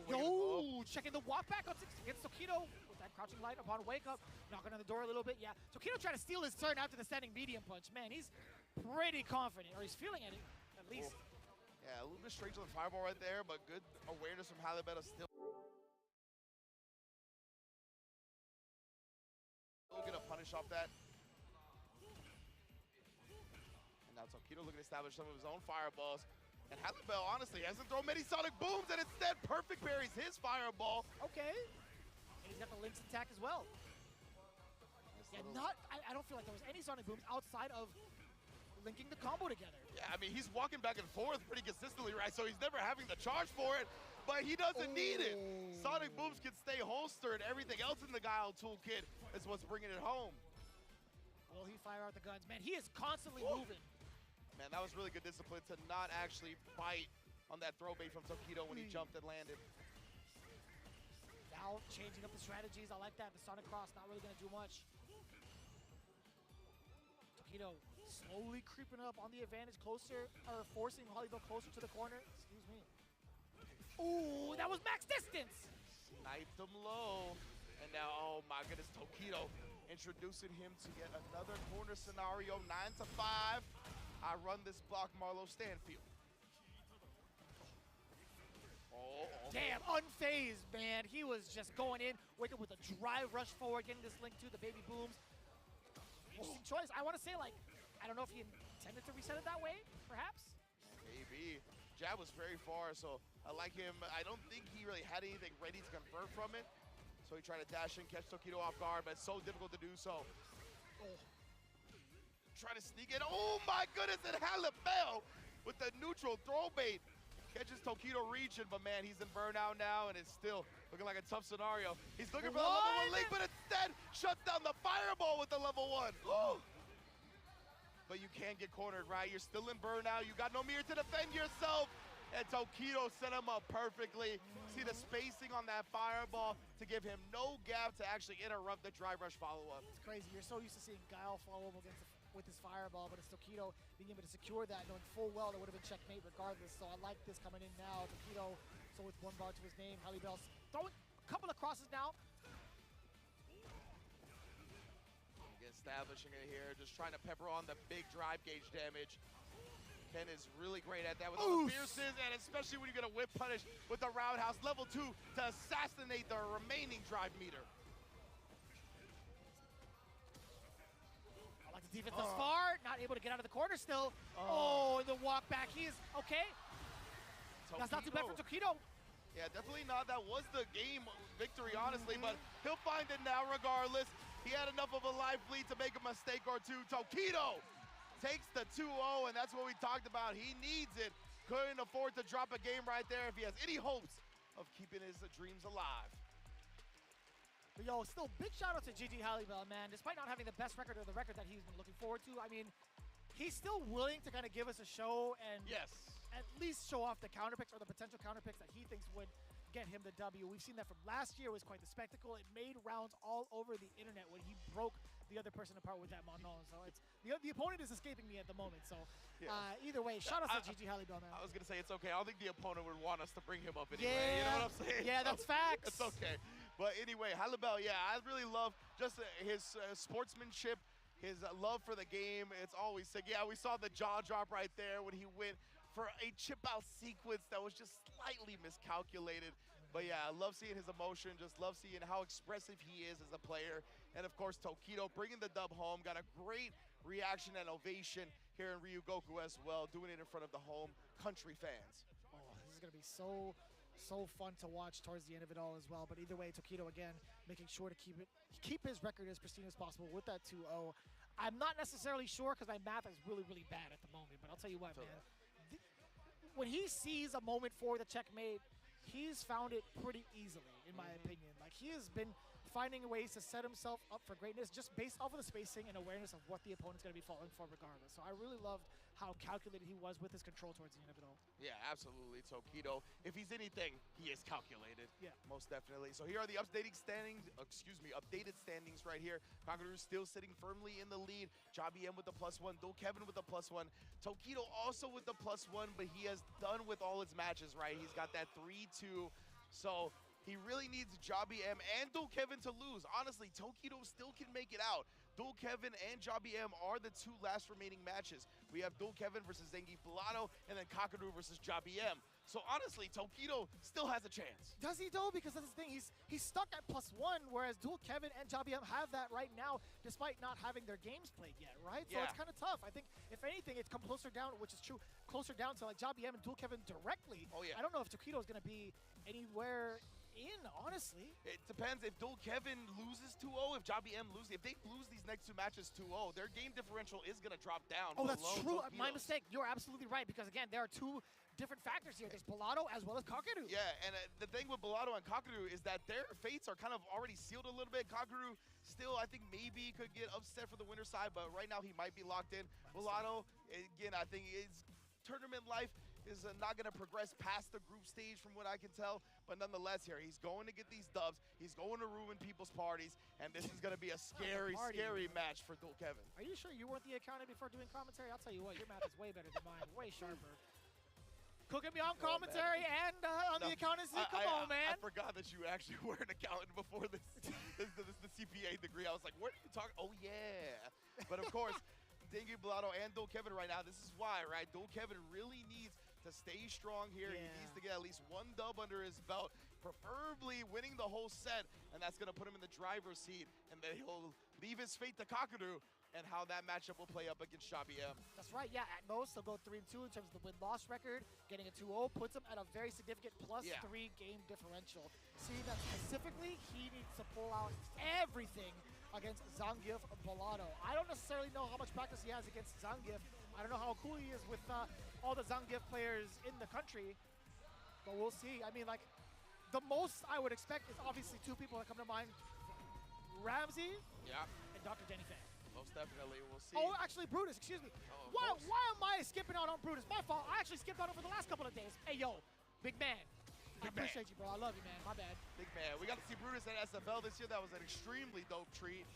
Yo, checking the walk back on 6 against Tokido with that crouching light upon wake up, knocking on the door a little bit. Yeah, Tokido trying to steal his turn after the standing medium punch. Man, he's pretty confident, or he's feeling it at least. Yeah, a little bit straight to the fireball right there, but good awareness from Halibeta still. Still gonna punish off that. And now Tokido looking to establish some of his own fireballs. And Halibel, honestly, hasn't thrown many sonic booms, and instead perfect parries his fireball. Okay. And he's got the links intact as well. Yeah, I don't feel like there was any sonic booms outside of linking the combo together. Yeah, I mean, he's walking back and forth pretty consistently, right? So he's never having to charge for it, but he doesn't need it. Sonic booms can stay holstered. Everything else in the Guile toolkit is what's bringing it home. Will he fire out the guns? Man, he is constantly moving. Man, that was really good discipline to not actually bite on that throw bait from Tokido when he jumped and landed. Now changing up the strategies. I like that. The Sonic Cross not really going to do much. Tokido slowly creeping up on the advantage closer, or forcing Halibel closer to the corner. Excuse me. Ooh, that was max distance! Sniped him low. And now, oh my goodness, Tokido introducing him to yet another corner scenario, 9 to 5. I run this block, Marlo Stanfield. Oh, okay. Damn, unfazed, man. He was just going in, waking with a drive rush forward, getting this link to the baby booms. Interesting choice. I want to say, like, I don't know if he intended to reset it that way, perhaps? Maybe. Jab was very far, so I like him. I don't think he really had anything ready to convert from it. So he tried to dash in, catch Tokido off guard, but it's so difficult to do so. Oh. Trying to sneak in. Oh my goodness, and Halibel with the neutral throw bait. Catches Tokido reaching, but man, he's in burnout now, and it's still looking like a tough scenario. He's looking for the level 1 link, but instead shuts down the fireball with the level 1. Oh. But you can't get cornered, right? You're still in burnout. You got no mirror to defend yourself. And Tokido set him up perfectly. See the spacing on that fireball to give him no gap to actually interrupt the drive rush follow-up. It's crazy. You're so used to seeing Guile follow up with his fireball, but it's Tokido being able to secure that, knowing full well that would have been checkmate regardless. So I like this coming in now. Tokido, so with 1 bar to his name, Halibel's throwing a couple of crosses now. Establishing it here, just trying to pepper on the big drive gauge damage. Ken is really great at that with all the fierces, and especially when you get a whip punish with the roundhouse level 2 to assassinate the remaining drive meter. I like the defense thus far, not able to get out of the corner still. Oh, and the walk back, he is okay. Tokido. That's not too bad for Tokido. Yeah, definitely not. That was the game victory, honestly, but he'll find it now regardless. He had enough of a life lead to make a mistake or two. Tokido takes the 2-0, and that's what we talked about. He needs it. Couldn't afford to drop a game right there if he has any hopes of keeping his dreams alive. But yo, still big shout out to GG Halibel, man. Despite not having the best record or the record that he's been looking forward to, I mean, he's still willing to kind of give us a show and at least show off the counterpicks or the potential counterpicks that he thinks would get him the W. We've seen that from last year. It was quite the spectacle. It made rounds all over the internet when he broke the other person apart with that Monon. So it's the opponent is escaping me at the moment. So either way, shout out to GG Halibel, man. I was gonna say it's okay. I don't think the opponent would want us to bring him up anyway. You know what I'm saying? Yeah, that's facts. It's okay. But anyway, Halibel, yeah, I really love just his sportsmanship, his love for the game. It's always sick. Yeah, we saw the jaw drop right there when he went for a chip out sequence that was just slightly miscalculated. But yeah, I love seeing his emotion, just love seeing how expressive he is as a player. And of course, Tokido bringing the dub home, got a great reaction and ovation here in Ryugoku as well, doing it in front of the home country fans. Oh, this is gonna be so so fun to watch towards the end of it all as well. But either way, Tokido again making sure to keep his record as pristine as possible with that 2-0. I'm not necessarily sure because my math is really, really bad at the moment. But I'll tell you what, man. When he sees a moment for the checkmate, he's found it pretty easily, in my opinion. Like, he has been finding ways to set himself up for greatness just based off of the spacing and awareness of what the opponent's going to be falling for regardless. So I really loved how calculated he was with his control towards the end of it all. Yeah, absolutely, Tokido. If he's anything, he is calculated. Yeah. Most definitely. So here are the updated standings right here. Kakaru still sitting firmly in the lead. Jobby M with the +1, Dul Kevin with the +1. Tokido also with the +1, but he has done with all his matches, right? He's got that 3-2. So he really needs Jobby M and Dul Kevin to lose. Honestly, Tokido still can make it out. Dul Kevin and Jobby M are the two last remaining matches. We have Dul Kevin versus Zengi Pilato, and then Kakadu versus Jobby M. So honestly, Tokido still has a chance. Does he though? Because that's the thing, he's stuck at +1, whereas Dul Kevin and Jobby M have that right now, despite not having their games played yet, right? So it's kind of tough. I think, if anything, it's come closer down, which is true, closer down to like Jobby M and Dul Kevin directly. Oh yeah. I don't know if Tokido is going to be anywhere in, honestly. It depends if Dul Kevin loses 2-0, if Jobby M loses. If they lose these next two matches 2-0, their game differential is going to drop down. Oh, that's true. Tokido's. My mistake. You're absolutely right, because again, there are two different factors here. There's Pilato as well as Kakaru. Yeah, and the thing with Pilato and Kakaru is that their fates are kind of already sealed a little bit. Kakaru still, I think, maybe could get upset for the winner side, but right now he might be locked in. Pilato, again, I think his tournament life is not going to progress past the group stage from what I can tell, but nonetheless here, he's going to get these dubs, he's going to ruin people's parties, and this is going to be a scary, scary match for Dul Kevin. Are you sure you weren't the accountant before doing commentary? I'll tell you what, your math is way better than mine, way sharper. Cooking me on commentary and on the accountancy, come on, man. I forgot that you actually were an accountant before this, the CPA degree. I was like, what are you talking? Oh, yeah. But of course, Zengi Pilato and Dul Kevin right now, this is why, right? Dul Kevin really needs to stay strong here. He needs to get at least one dub under his belt, preferably winning the whole set, and that's going to put him in the driver's seat, and then he'll leave his fate to Kakadu and how that matchup will play up against Jobby M. That's right, yeah, at most they'll go 3-2 in terms of the win-loss record. Getting a 2-0 puts him at a very significant +3 game differential. See that specifically, he needs to pull out everything against Zangief Pilato. I don't necessarily know how much practice he has against Zangief. I don't know how cool he is with all the Zangief players in the country, but we'll see. I mean, like, the most I would expect is obviously two people that come to mind, Ramsey and Dr. Jenny Fan. Most definitely, we'll see. Oh, actually, Brutus, excuse me. Why am I skipping out on Brutus? My fault. I actually skipped out over the last couple of days. Hey, yo, big man. I appreciate you, bro. I love you, man. My bad. Big man. We got to see Brutus at SFL this year. That was an extremely dope treat.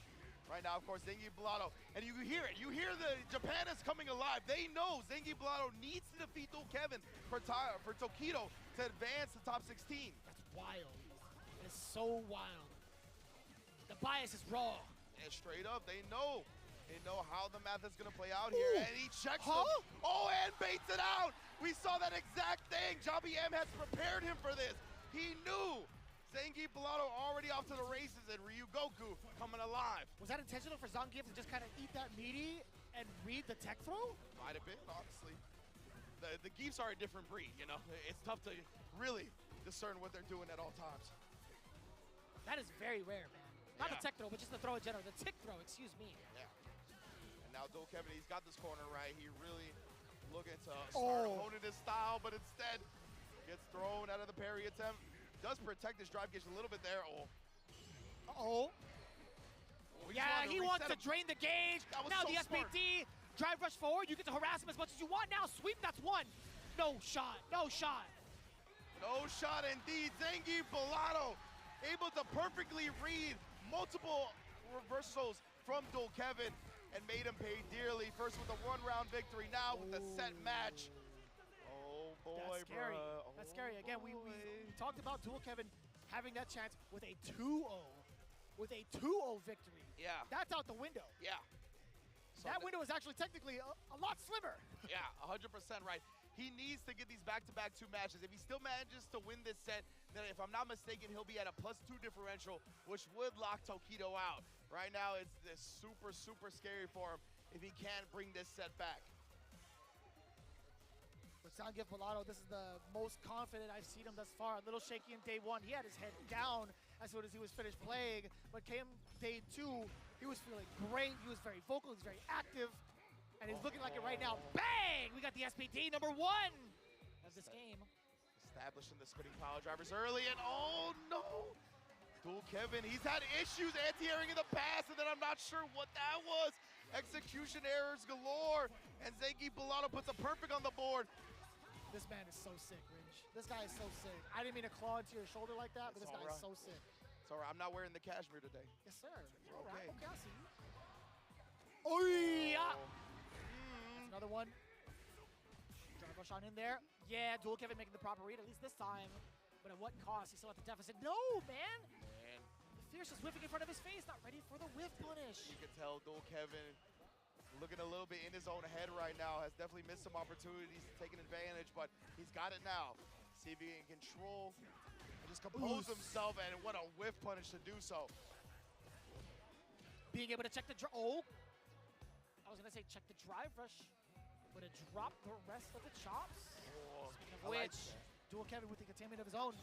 Right now, of course, Zengi Pilato. And you hear it. You hear the Japan is coming alive. They know Zengi Pilato needs to defeat Dul Kevin for Tokido to advance to top 16. That's wild. It's so wild. The bias is raw. And straight up, they know. They know how the math is going to play out here. And he checks them. Oh, and baits it out. We saw that exact thing. Jobby M has prepared him for this. He knew. Zengi Pilato already off to the races, and Ryugoku coming alive. Was that intentional for Zangief to just kind of eat that meaty and read the tech throw? Might have been, honestly. The Geefs are a different breed, you know? It's tough to really discern what they're doing at all times. That is very rare, man. Not the tech throw, but just the throw in general. The tick throw, excuse me. Yeah. And now Dul Kevin, he's got this corner right. He really looking to start honing his style, but instead gets thrown out of the parry attempt. Does protect his drive gauge a little bit there. Yeah, he wants to drain the gauge. Now so the smart. SPD, drive rush forward. You get to harass him as much as you want. Now sweep, that's one. No shot, no shot. No shot indeed. Zengi Pilato able to perfectly read multiple reversals from Dul Kevin and made him pay dearly. First with a one-round victory, now with a set match. Oh boy, that's scary. Bruh. That's scary. Again, we talked about Dul Kevin having that chance with a 2-0. With a 2-0 victory. Yeah. That's out the window. Yeah. So that window is actually technically a lot slimmer. Yeah, 100% right. He needs to get these back-to-back 2 matches. If he still manages to win this set, then if I'm not mistaken, he'll be at a +2 differential, which would lock Tokido out. Right now, it's super, super scary for him if he can't bring this set back. But Zangief Bellotto, this is the most confident I've seen him thus far. A little shaky in day one. He had his head down as soon as he was finished playing, but came day two, he was feeling great. He was very vocal, he's very active, and he's looking like it right now. Bang! We got the SPD number 1 of this game. Establishing the spinning pile drivers early, and oh no! Dual Kevin, he's had issues anti-airing in the past, and then I'm not sure what that was. Execution errors galore, and Zangief Bellotto puts a perfect on the board. This man is so sick, Ringe. This guy is so sick. I didn't mean to claw into your shoulder like that, but this guy is so sick. It's all right, I'm not wearing the cashmere today. Yes, sir. All Okay. right, okay, I see you. Oh, yeah! That's another one. Drive rush on in there. Yeah, Dual Kevin making the proper read, at least this time. But at what cost? He's still at the deficit. No, man! The Fierce is whiffing in front of his face, not ready for the whiff punish. You can tell Dual Kevin looking a little bit in his own head right now, has definitely missed some opportunities, taking advantage, but he's got it now. See if he can control and just compose himself, and what a whiff punish to do so. Being able to check the I was gonna say check the drive rush, but it dropped the rest of the chops. Speaking of which, Dual Kevin with the containment of his own.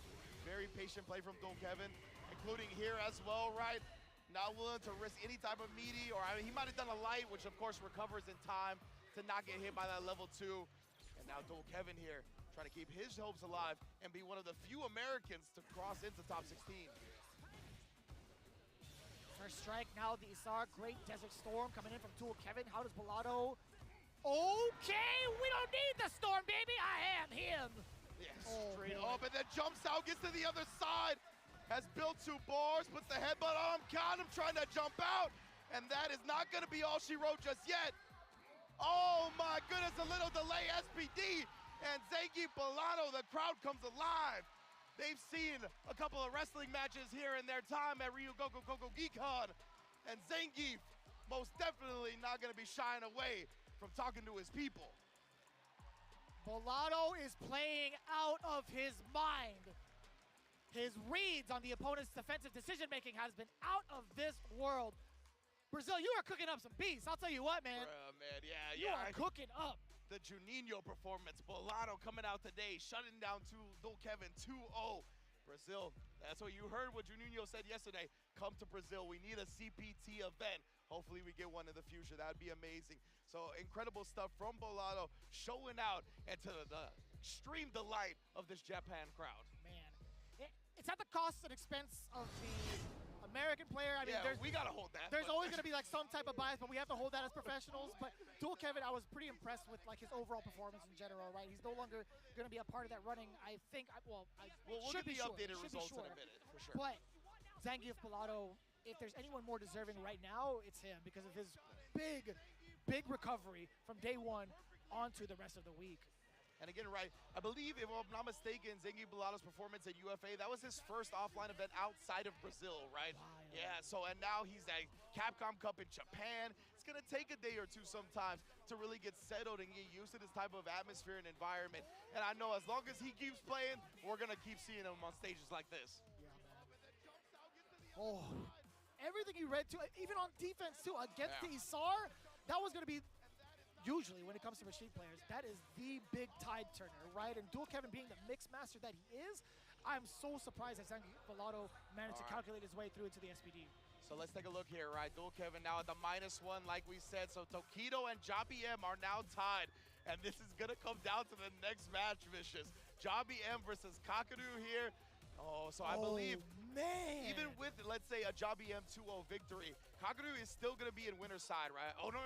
Very patient play from Dual Kevin, including here as well, right? Not willing to risk any type of meaty, or I mean, he might have done a light, which of course recovers in time to not get hit by that level 2. And now Dual Kevin here, trying to keep his hopes alive and be one of the few Americans to cross into top 16. First strike, now the Isar, great Desert Storm coming in from Dual Kevin. How does Bellotto? Okay, we don't need the Storm, baby, I am him. Yeah, straight up, and then jumps out, gets to the other side. Has built 2 bars, puts the headbutt on him, got him trying to jump out, and that is not gonna be all she wrote just yet. Oh my goodness, a little delay, SPD, and Zangief Bellotto, the crowd comes alive. They've seen a couple of wrestling matches here in their time at Ryugoku Geekon, and Zangief most definitely not gonna be shying away from talking to his people. Bellotto is playing out of his mind. His reads on the opponent's defensive decision-making has been out of this world. Brazil, you are cooking up some beasts. I'll tell you what, man. Man, You are cooking up. The Juninho performance. Bellotto coming out today, shutting down Dual Kevin 2-0. Brazil, that's what you heard what Juninho said yesterday. Come to Brazil. We need a CPT event. Hopefully we get one in the future. That would be amazing. So incredible stuff from Bellotto, showing out and to the extreme delight of this Japan crowd. Man. It's at the cost and expense of the American player. I mean, we gotta hold that. There's always gonna be like some type of bias, but we have to hold that as professionals. But Dual Kevin, I was pretty impressed with like his overall performance in general, right? He's no longer gonna be a part of that running. I think, we'll get the updated results in a minute, for sure. But Zangief Bellotto, if there's anyone more deserving right now, it's him because of his big recovery from day one onto the rest of the week. And again, right, I believe, if I'm not mistaken, Zangief Bellotto's performance at UFA, that was his first offline event outside of Brazil, right? Yeah, so, and now he's at Capcom Cup in Japan. It's gonna take a day or two sometimes to really get settled and get used to this type of atmosphere and environment. And I know as long as he keeps playing, we're gonna keep seeing him on stages like this. Yeah, man. Oh, everything he read too, even on defense too, against the Isar, that was gonna be, usually when it comes to Rashid players, that is the big tide turner, right? And Dual Kevin being the mix master that he is, I'm so surprised that Zangief Bellotto managed to calculate his way through into the SPD. So let's take a look here, right? Dual Kevin now at the -1, like we said. So Tokido and Jabi M are now tied. And this is gonna come down to the next match, Vicious. Jabi M versus Kakadu here. Oh, so I believe, man, even with, let's say, a Jabi M 2-0 victory, Kakadu is still going to be in winner's side, right? Oh, no,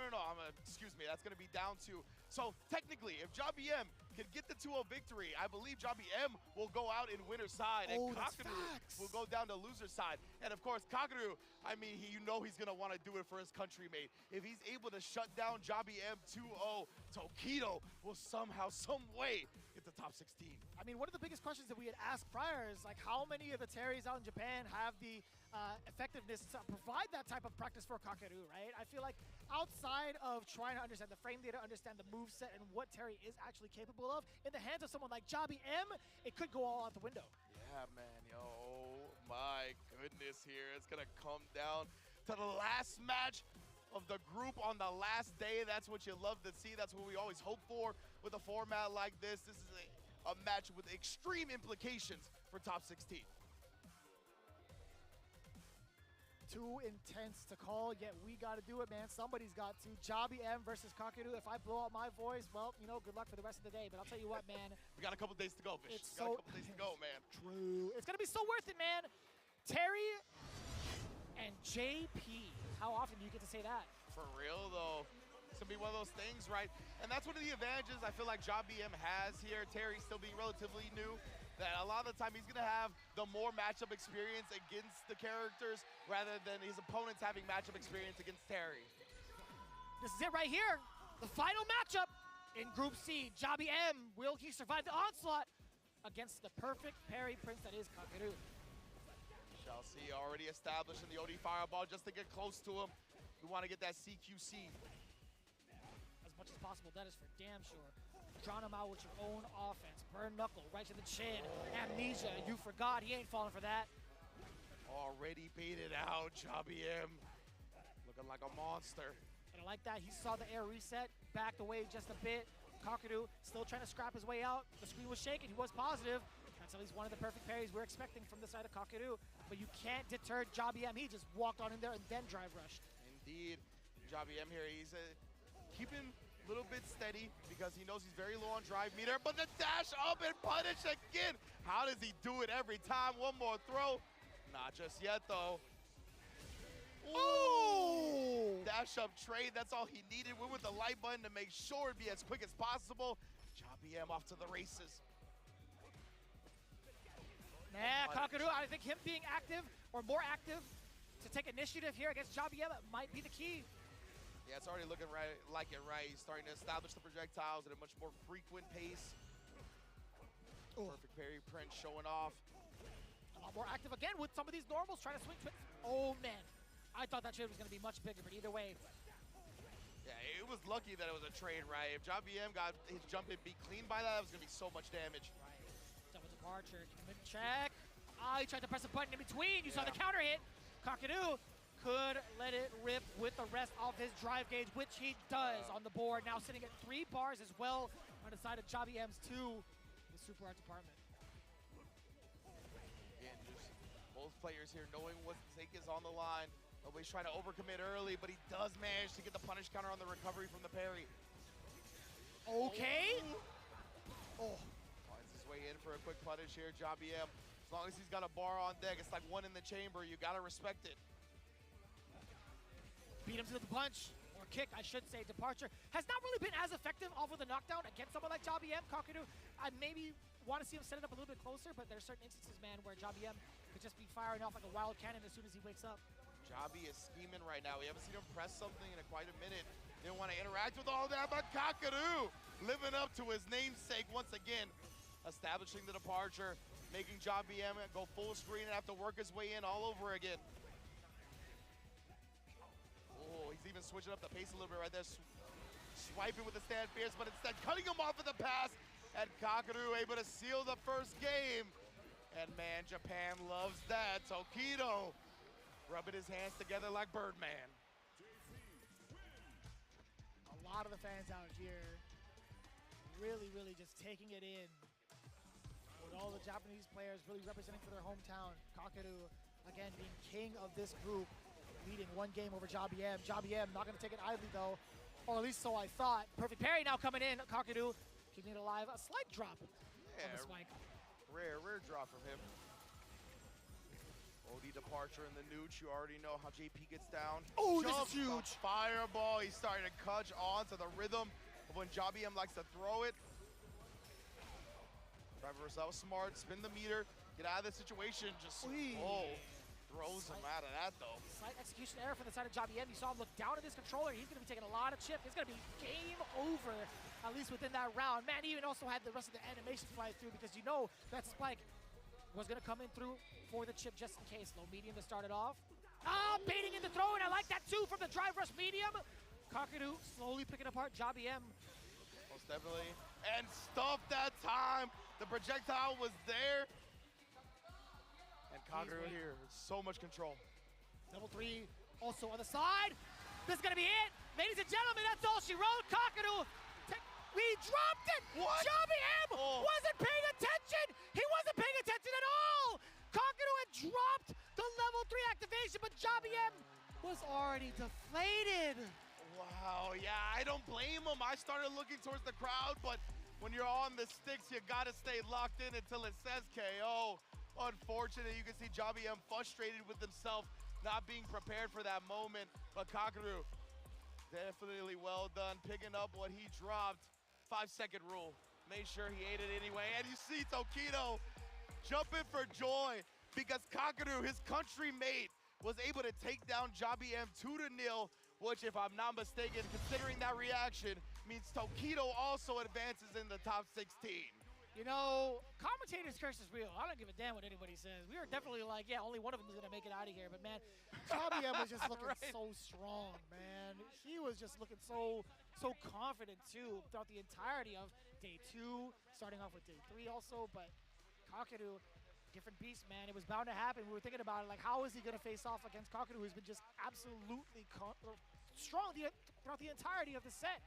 excuse me, that's going to be down to. So technically, if Jabi M can get the 2-0 victory, I believe Jabi M will go out in winner's side, and Kakadu will go down to loser's side. And of course, Kakadu, I mean, you know he's going to want to do it for his country mate. If he's able to shut down Jabi M 2-0, Tokido will somehow, some way, get the top 16. I mean, one of the biggest questions that we had asked prior is, like, how many of the Terrys out in Japan have the effectiveness to provide that type of practice for Kakadu, right? I feel like outside of trying to understand the frame data, understand the moveset, and what Terry is actually capable of, in the hands of someone like Jabi M, it could go all out the window. Yeah, man, oh my goodness here. It's gonna come down to the last match of the group on the last day. That's what you love to see. That's what we always hope for with a format like this. This is a match with extreme implications for top 16. Too intense to call, yet we got to do it, man. Somebody's got to. Jobby M versus Kakeru. If I blow out my voice, well, you know, good luck for the rest of the day. But I'll tell you what, man. We got a couple days to go, Fish. It's got a couple days to go, man. True. It's going to be so worth it, man. Terry and JP. How often do you get to say that? For real, though. It's going to be one of those things, right? And that's one of the advantages I feel like Jobby M has here. Terry still being relatively new. That a lot of the time he's going to have the more matchup experience against the characters rather than his opponents having matchup experience against Terry. This is it right here. The final matchup in Group C. Jobby M, will he survive the onslaught against the perfect parry prince that is Kakeru? Shall see, already established in the OD Fireball just to get close to him. We want to get that CQC. As much as possible, that is for damn sure. Drown him out with your own offense. Burn knuckle right to the chin. Amnesia, you forgot. He ain't falling for that. Already baited out, Jobby M. Looking like a monster. And I like that. He saw the air reset, backed away just a bit. Kakeru still trying to scrap his way out. The screen was shaking. He was positive. That's at least one of the perfect parries we're expecting from the side of Kakeru. But you can't deter Jobby M. He just walked on in there and then drive rushed. Indeed. Jobby M here, he's keeping a little bit steady because he knows he's very low on drive meter, but the dash up and punish again. How does he do it every time? One more throw. Not just yet, though. Ooh! Dash up trade, that's all he needed. Went with the light button to make sure it'd be as quick as possible. Jobby M off to the races. Yeah, Kakeru, I think him being active or more active to take initiative here against Jobby M might be the key. Yeah, it's already looking right, like it, right? He's starting to establish the projectiles at a much more frequent pace. Perfect parry print showing off. A lot more active again with some of these normals, trying to swing twins. Oh, man. I thought that trade was going to be much bigger, but either way. Yeah, it was lucky that it was a trade, right? If Jobby M got his jump in beat clean by that, it was going to be so much damage. Right. Double departure, check. Ah, he tried to press a button in between. You saw the counter hit. Kakeru could let it rip with the rest of his drive gauge, which he does on the board. Now sitting at 3 bars as well on the side of Jobby M's 2, the super art department. Again, just both players here knowing what stake is on the line. Nobody's trying to overcommit early, but he does manage to get the punish counter on the recovery from the parry. Okay. Oh. Finds his way in for a quick punish here, Jobby M. As long as he's got a bar on deck, it's like one in the chamber. You gotta respect it. Beat him to the punch, or kick, I should say. Departure has not really been as effective off of the knockdown against someone like Jobby M. Kakeru, I maybe want to see him set it up a little bit closer, but there's certain instances, man, where Jobby M could just be firing off like a wild cannon as soon as he wakes up. Jobby is scheming right now. We haven't seen him press something in quite a minute. Didn't want to interact with all that, but Kakeru living up to his namesake once again. Establishing the departure, making Jobby M go full screen and have to work his way in all over again. Oh, he's even switching up the pace a little bit right there. Swiping with the stand fierce, but instead cutting him off with the pass. And Kakeru able to seal the first game. And man, Japan loves that. Tokido rubbing his hands together like Birdman. A lot of the fans out here really, really just taking it in. With all the Japanese players really representing for their hometown. Kakeru, again, being king of this group, leading 1 game over Jobby M. Jobby M not going to take it idly, though, or at least so I thought. Perfect parry now coming in. Kakeru keeping it alive. A slight drop on the spike. Rare drop from him. OD departure in the nooch. You already know how JP gets down. Oh, this is huge. Fireball. He's starting to catch on to the rhythm of when Jobby M likes to throw it. Driver herself smart, spin the meter, get out of this situation. Just throws him out of that though. Slight execution error from the side of Jobby M. You saw him look down at his controller. He's going to be taking a lot of chip. It's going to be game over, at least within that round. Man, he even also had the rest of the animation fly through because you know that spike was going to come in through for the chip just in case. Low medium to start it off. Ah, baiting in the throw, and I like that too from the drive rush medium. Kakeru slowly picking apart Jobby M. Most definitely. And stuff that time. The projectile was there. And Kakeru here, so much control. Double 3 also on the side. This is gonna be it. Ladies and gentlemen, that's all she wrote. Kakadu, we dropped it. What? Joby M wasn't paying attention. He wasn't paying attention at all. Kakadu had dropped the level 3 activation, but Joby M was already deflated. Wow, yeah, I don't blame him. I started looking towards the crowd, but when you're on the sticks, you gotta stay locked in until it says KO. Unfortunate, you can see Joby M frustrated with himself, not being prepared for that moment. But Kakadu, definitely well done, picking up what he dropped. 5-second rule, made sure he ate it anyway. And you see Tokido jumping for joy because Kakadu, his country mate, was able to take down Joby M 2-0, which, if I'm not mistaken, considering that reaction, means Tokido also advances in the top 16. You know, commentator's curse is real. I don't give a damn what anybody says. We were definitely like, yeah, only one of them is gonna make it out of here. But man, Joby M was just looking so strong, man. He was just looking so confident too throughout the entirety of day 2, starting off with day 3 also. But Kakadu, different beast, man. It was bound to happen. We were thinking about it, like, how is he gonna face off against Kakadu, who's been just absolutely strong throughout the entirety of the set.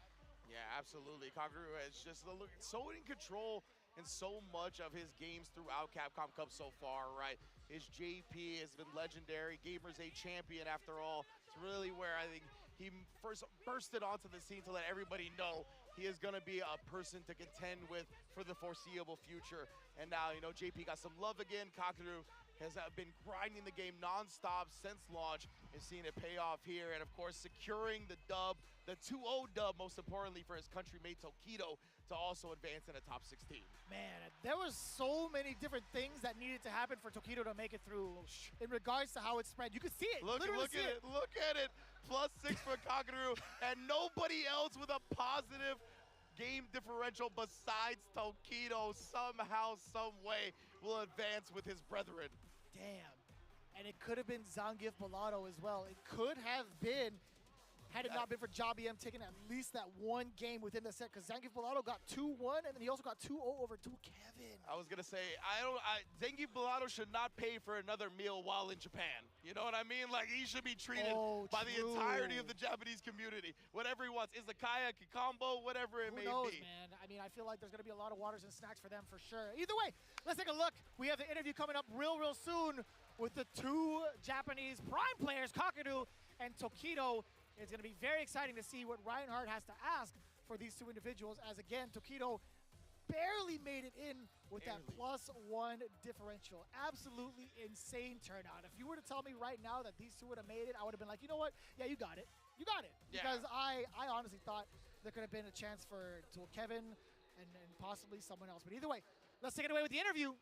Yeah, absolutely. Kakadu has just looked so in control in so much of his games throughout Capcom Cup so far, right? His JP has been legendary. Gamers 8 champion, after all. It's really where I think he first bursted onto the scene to let everybody know he is going to be a person to contend with for the foreseeable future. And now, you know, JP got some love again. Kakadu has been grinding the game nonstop since launch and seeing it pay off here. And of course, securing the dub, the 2-0 dub, most importantly for his country mate Tokido, to also advance in the top 16. Man, there was so many different things that needed to happen for Tokido to make it through in regards to how it spread. You could see it. Look at it. Look at it. +6 for Kakadu, and nobody else with a positive game differential besides Tokido somehow, some way will advance with his brethren. Damn. And it could have been Zangief Bellotto as well. It could have been, had it not been for Joby M taking at least that one game within the set, because Zangief Bellotto got 2-1, and then he also got 2-0 over Kevin. I was gonna say, Zangief Bellotto should not pay for another meal while in Japan. You know what I mean? Like, he should be treated by the entirety of the Japanese community. Whatever he wants, izakaya, kikambo, whatever it may be. Man? I mean, I feel like there's gonna be a lot of waters and snacks for them for sure. Either way, let's take a look. We have the interview coming up real soon with the 2 Japanese prime players, Kakadu and Tokido. It's going to be very exciting to see what Reinhardt has to ask for these 2 individuals, as again, Tokido barely made it in with that +1 differential. Absolutely insane turnout. If you were to tell me right now that these 2 would have made it, I would have been like, you know what? Yeah, you got it. You got it. Yeah. Because I honestly thought there could have been a chance for Kevin and possibly someone else. But either way, let's take it away with the interview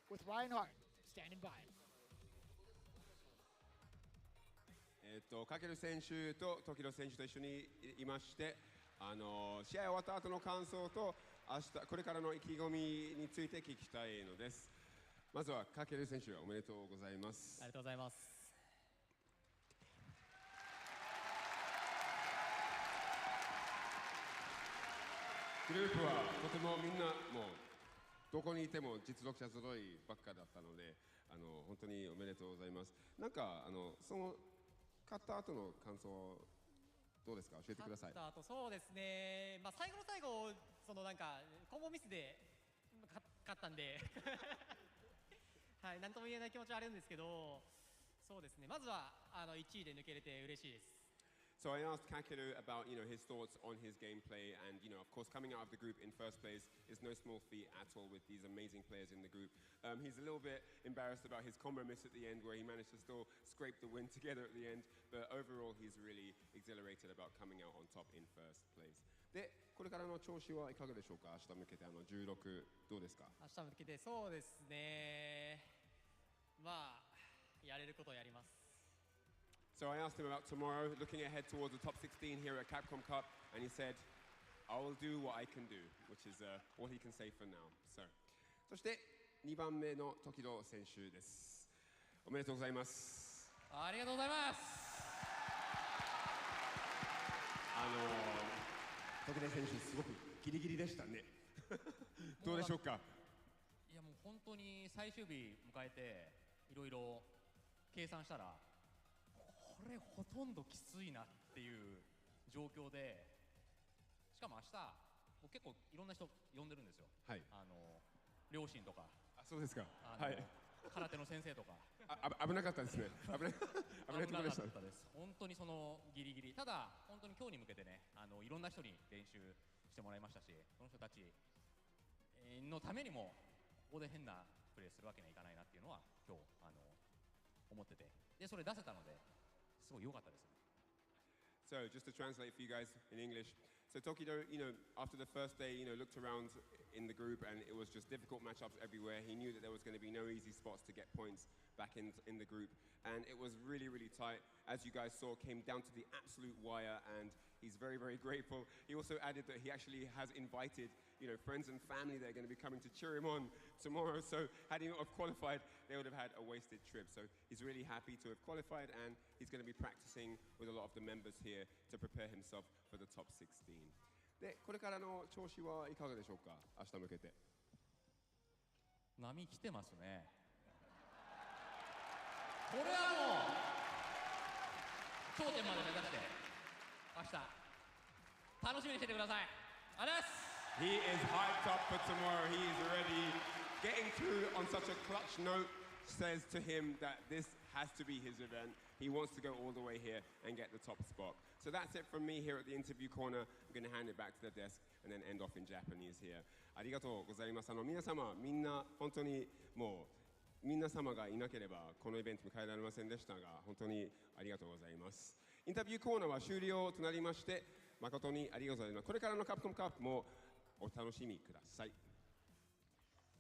with Reinhardt standing by. かける選手と時野選手と一緒にいまして、試合終わった後の感想とこれからの意気込みについて聞きたいのです。まずはかける選手、おめでとうございます。ありがとうございます。グループはとてもみんなもうどこにいても実力者揃いばっかだったので、本当におめでとうございます。なんかその勝った後の感想どうですか、教えてください。勝った後、そうですね、まあ、最後の最後、そのなんかコンボミスで勝ったんではい、なんとも言えない気持ちはあるんですけど、そうですね、まずは1位で抜けれて嬉しいです。So I asked Kakeru about, his thoughts on his gameplay, and, of course, coming out of the group in first place is no small feat at all with these amazing players in the group. He's a little bit embarrassed about his combo miss at the end, where he managed to still scrape the win together at the end, but overall he's really exhilarated about coming out on top in first place. で、これからの調子はいかがでしょうか。明日向けて16どうですか。明日向けてそうですね。まあやれることをやります。So I asked him about tomorrow, looking ahead towards the top 16 here at Capcom Cup, and he said, I will do what I can do, which is all he can say for now. So, そして2番目の時戸選手です。おめでとうございます。ありがとうございます。時戸選手すごくギリギリでしたね。どうでしょうか。いやもう本当に最終日迎えていろいろ計算したら。これほとんどきついなっっていう状況で、しかも明日僕結構いろんな人呼んでるんですよ。はい。両親とか。あ、そうですか。はい。空手の先生とか。危なかったですね。危ないところでした。本当にそのギリギリ。ただ本当に今日に向けてね、いろんな人に練習してもらいましたし、その人たちのためにもここで変なプレーするわけにはいかないなっていうのは今日思ってて、でそれ出せたのですごい良かったですね。So just to translate for you guys in English. So Tokido, after the first day, looked around in the group and it was just difficult matchups everywhere. He knew that there was going to be no easy spots to get points back in the group. And it was really, really tight. As you guys saw, came down to the absolute wire and he's very, very grateful. He also added that he actually has invited, friends and family that are going to be coming to cheer him on tomorrow. So had he not have qualified, they would have had a wasted trip. So he's really happy to have qualified and he's going to be practicing with a lot of the members here to prepare himself for the top 16. で、これからの調子はいかがでしょうか、明日向けて。波来てますね。これはもう頂点まで目指して明日楽しみにしててください。ありがとうございます。He is hyped up for tomorrow. He is ready. Getting through on such a clutch note says to him that this has to be his event. He wants to go all the way here and get the top spot. So that's it from me here at the interview corner. I'm going to hand it back to the desk and then end off in Japanese here. ありがとうございます。皆様、みんな本当にもう皆様がいなければこのイベントに変えられませんでしたが、本当にありがとうございます。インタビューコーナーは終了となりまして、誠にありがとうございます。これからのカプコンカップもお楽しみください。I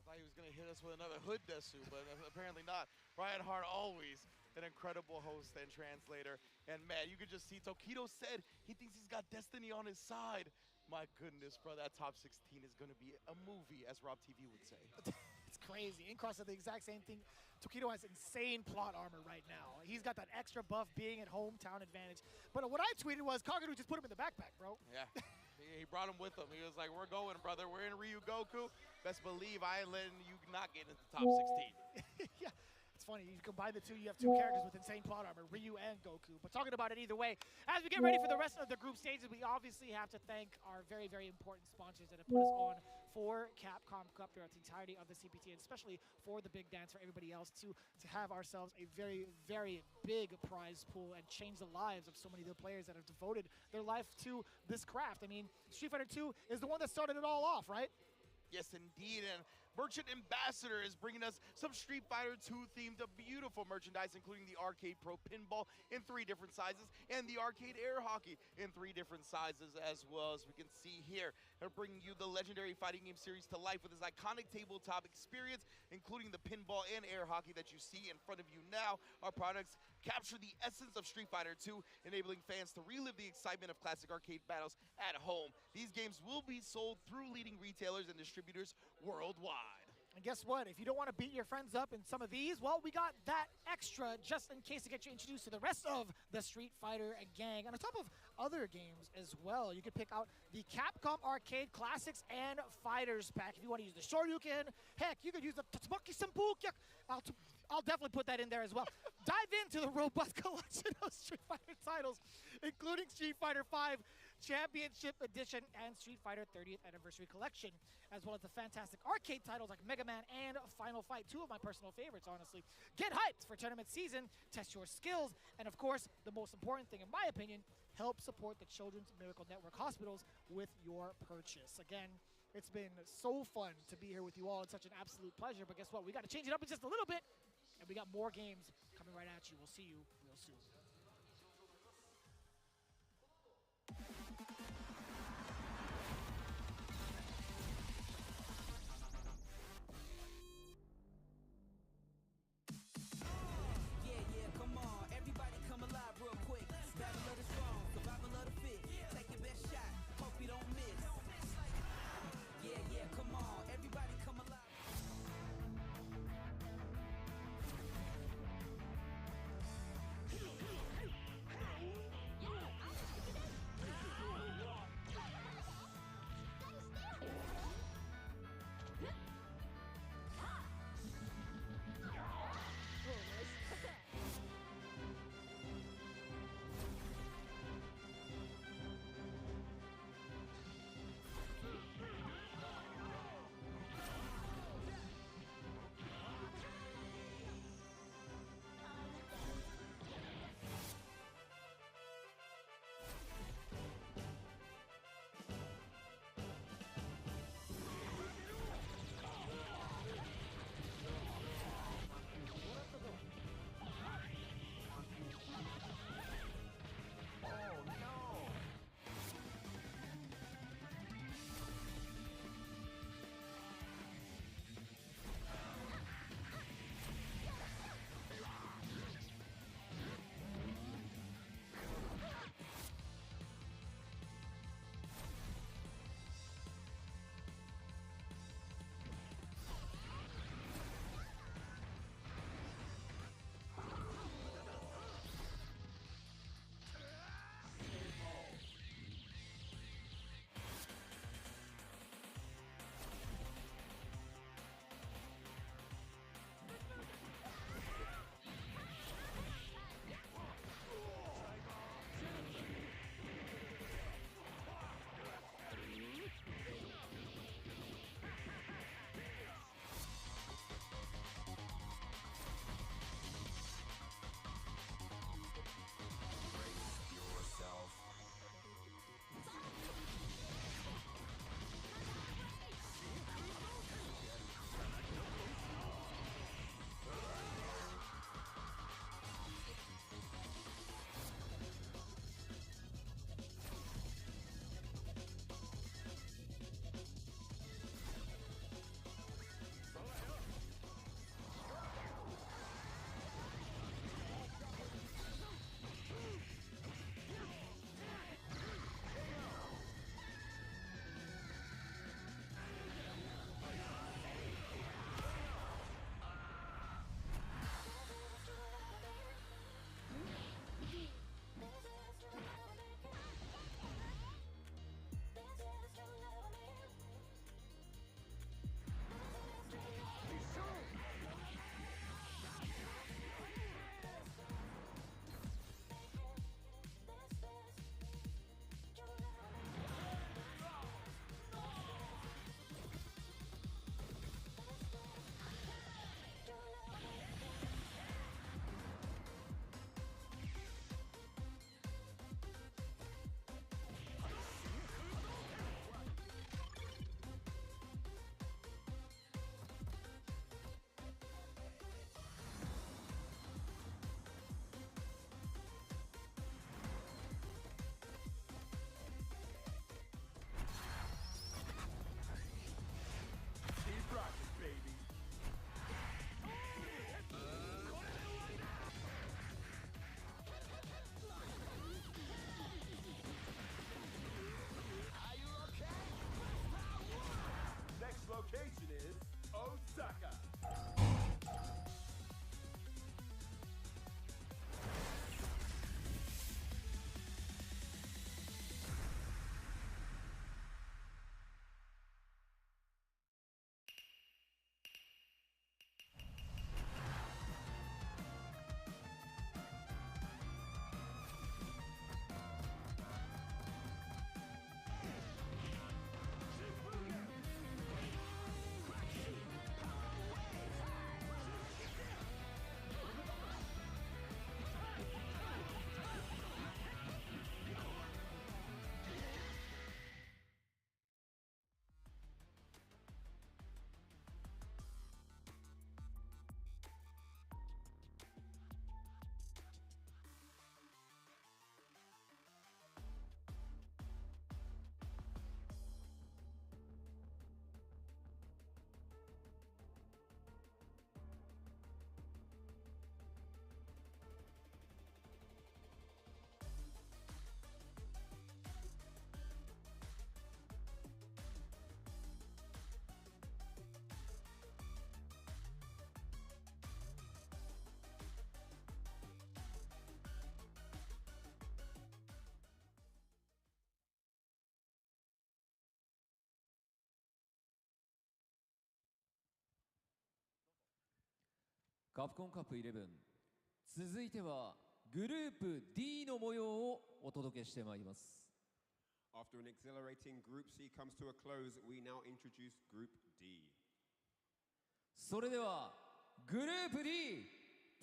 thought he was going to hit us with another hood desu, but apparently not. Ryan Hart, always an incredible host and translator. And man, you could just see Tokido said he thinks he's got destiny on his side. My goodness, bro, that top 16 is going to be a movie, as Rob TV would say. It's crazy. Incross said the exact same thing. Tokido has insane plot armor right now. He's got that extra buff being at hometown advantage. But what I tweeted was, Kaguru just put him in the backpack, bro. Yeah. He brought him with him. He was like, we're going, brother. We're in Ryu Goku. Best believe I ain't letting you not get into the top 16. Yeah. It's funny, you combine the two, you have two characters with insane plot armor, Ryu and Goku. But talking about it either way, as we get ready for the rest of the group stages, we obviously have to thank our very, very important sponsors that have put us on for Capcom Cup throughout the entirety of the CPT, and especially for the big dance for everybody else to have ourselves a very, very big prize pool and change the lives of so many of the players that have devoted their life to this craft. I mean, Street Fighter 2 is the one that started it all off, right? Yes, indeed. And Merchant Ambassador is bringing us some Street Fighter 2 themed beautiful merchandise, including the Arcade Pro Pinball in 3 different sizes and the Arcade Air Hockey in 3 different sizes as well. As we can see here, they're bringing you the legendary fighting game series to life with this iconic tabletop experience, including the pinball and air hockey that you see in front of you now. Our products capture the essence of Street Fighter 2, enabling fans to relive the excitement of classic arcade battles at home. These games will be sold through leading retailers and distributors worldwide. And guess what? If you don't want to beat your friends up in some of these, well, we got that extra just in case to get you introduced to the rest of the Street Fighter gang. And on top of other games as well, you can pick out the Capcom Arcade Classics and Fighters pack. If you want to use the Shoryuken, heck, you could use the Tatsumaki Senpuku. I'll definitely put that in there as well. Dive into the robust collection of Street Fighter titles, including Street Fighter V Championship Edition and Street Fighter 30th Anniversary Collection, as well as the fantastic arcade titles like Mega Man and Final Fight, 2 of my personal favorites, honestly. Get hyped for tournament season, test your skills, and of course, the most important thing, in my opinion, help support the Children's Miracle Network hospitals with your purchase. Again, it's been so fun to be here with you all. It's such an absolute pleasure, but guess what? We got to change it up in just a little bit, and we got more games coming right at you. We'll see you real soon. Come on, everybody come alive real quick. Battle of the strong, survival of the fit. Take your best shot, hope you don't miss. Yeah, come on, everybody come alive. カプコンカップ11、続いてはグループ D の模様をお届けしてまいります。 After an exhilarating Group C comes to a close, we now introduce Group D. それではグループ D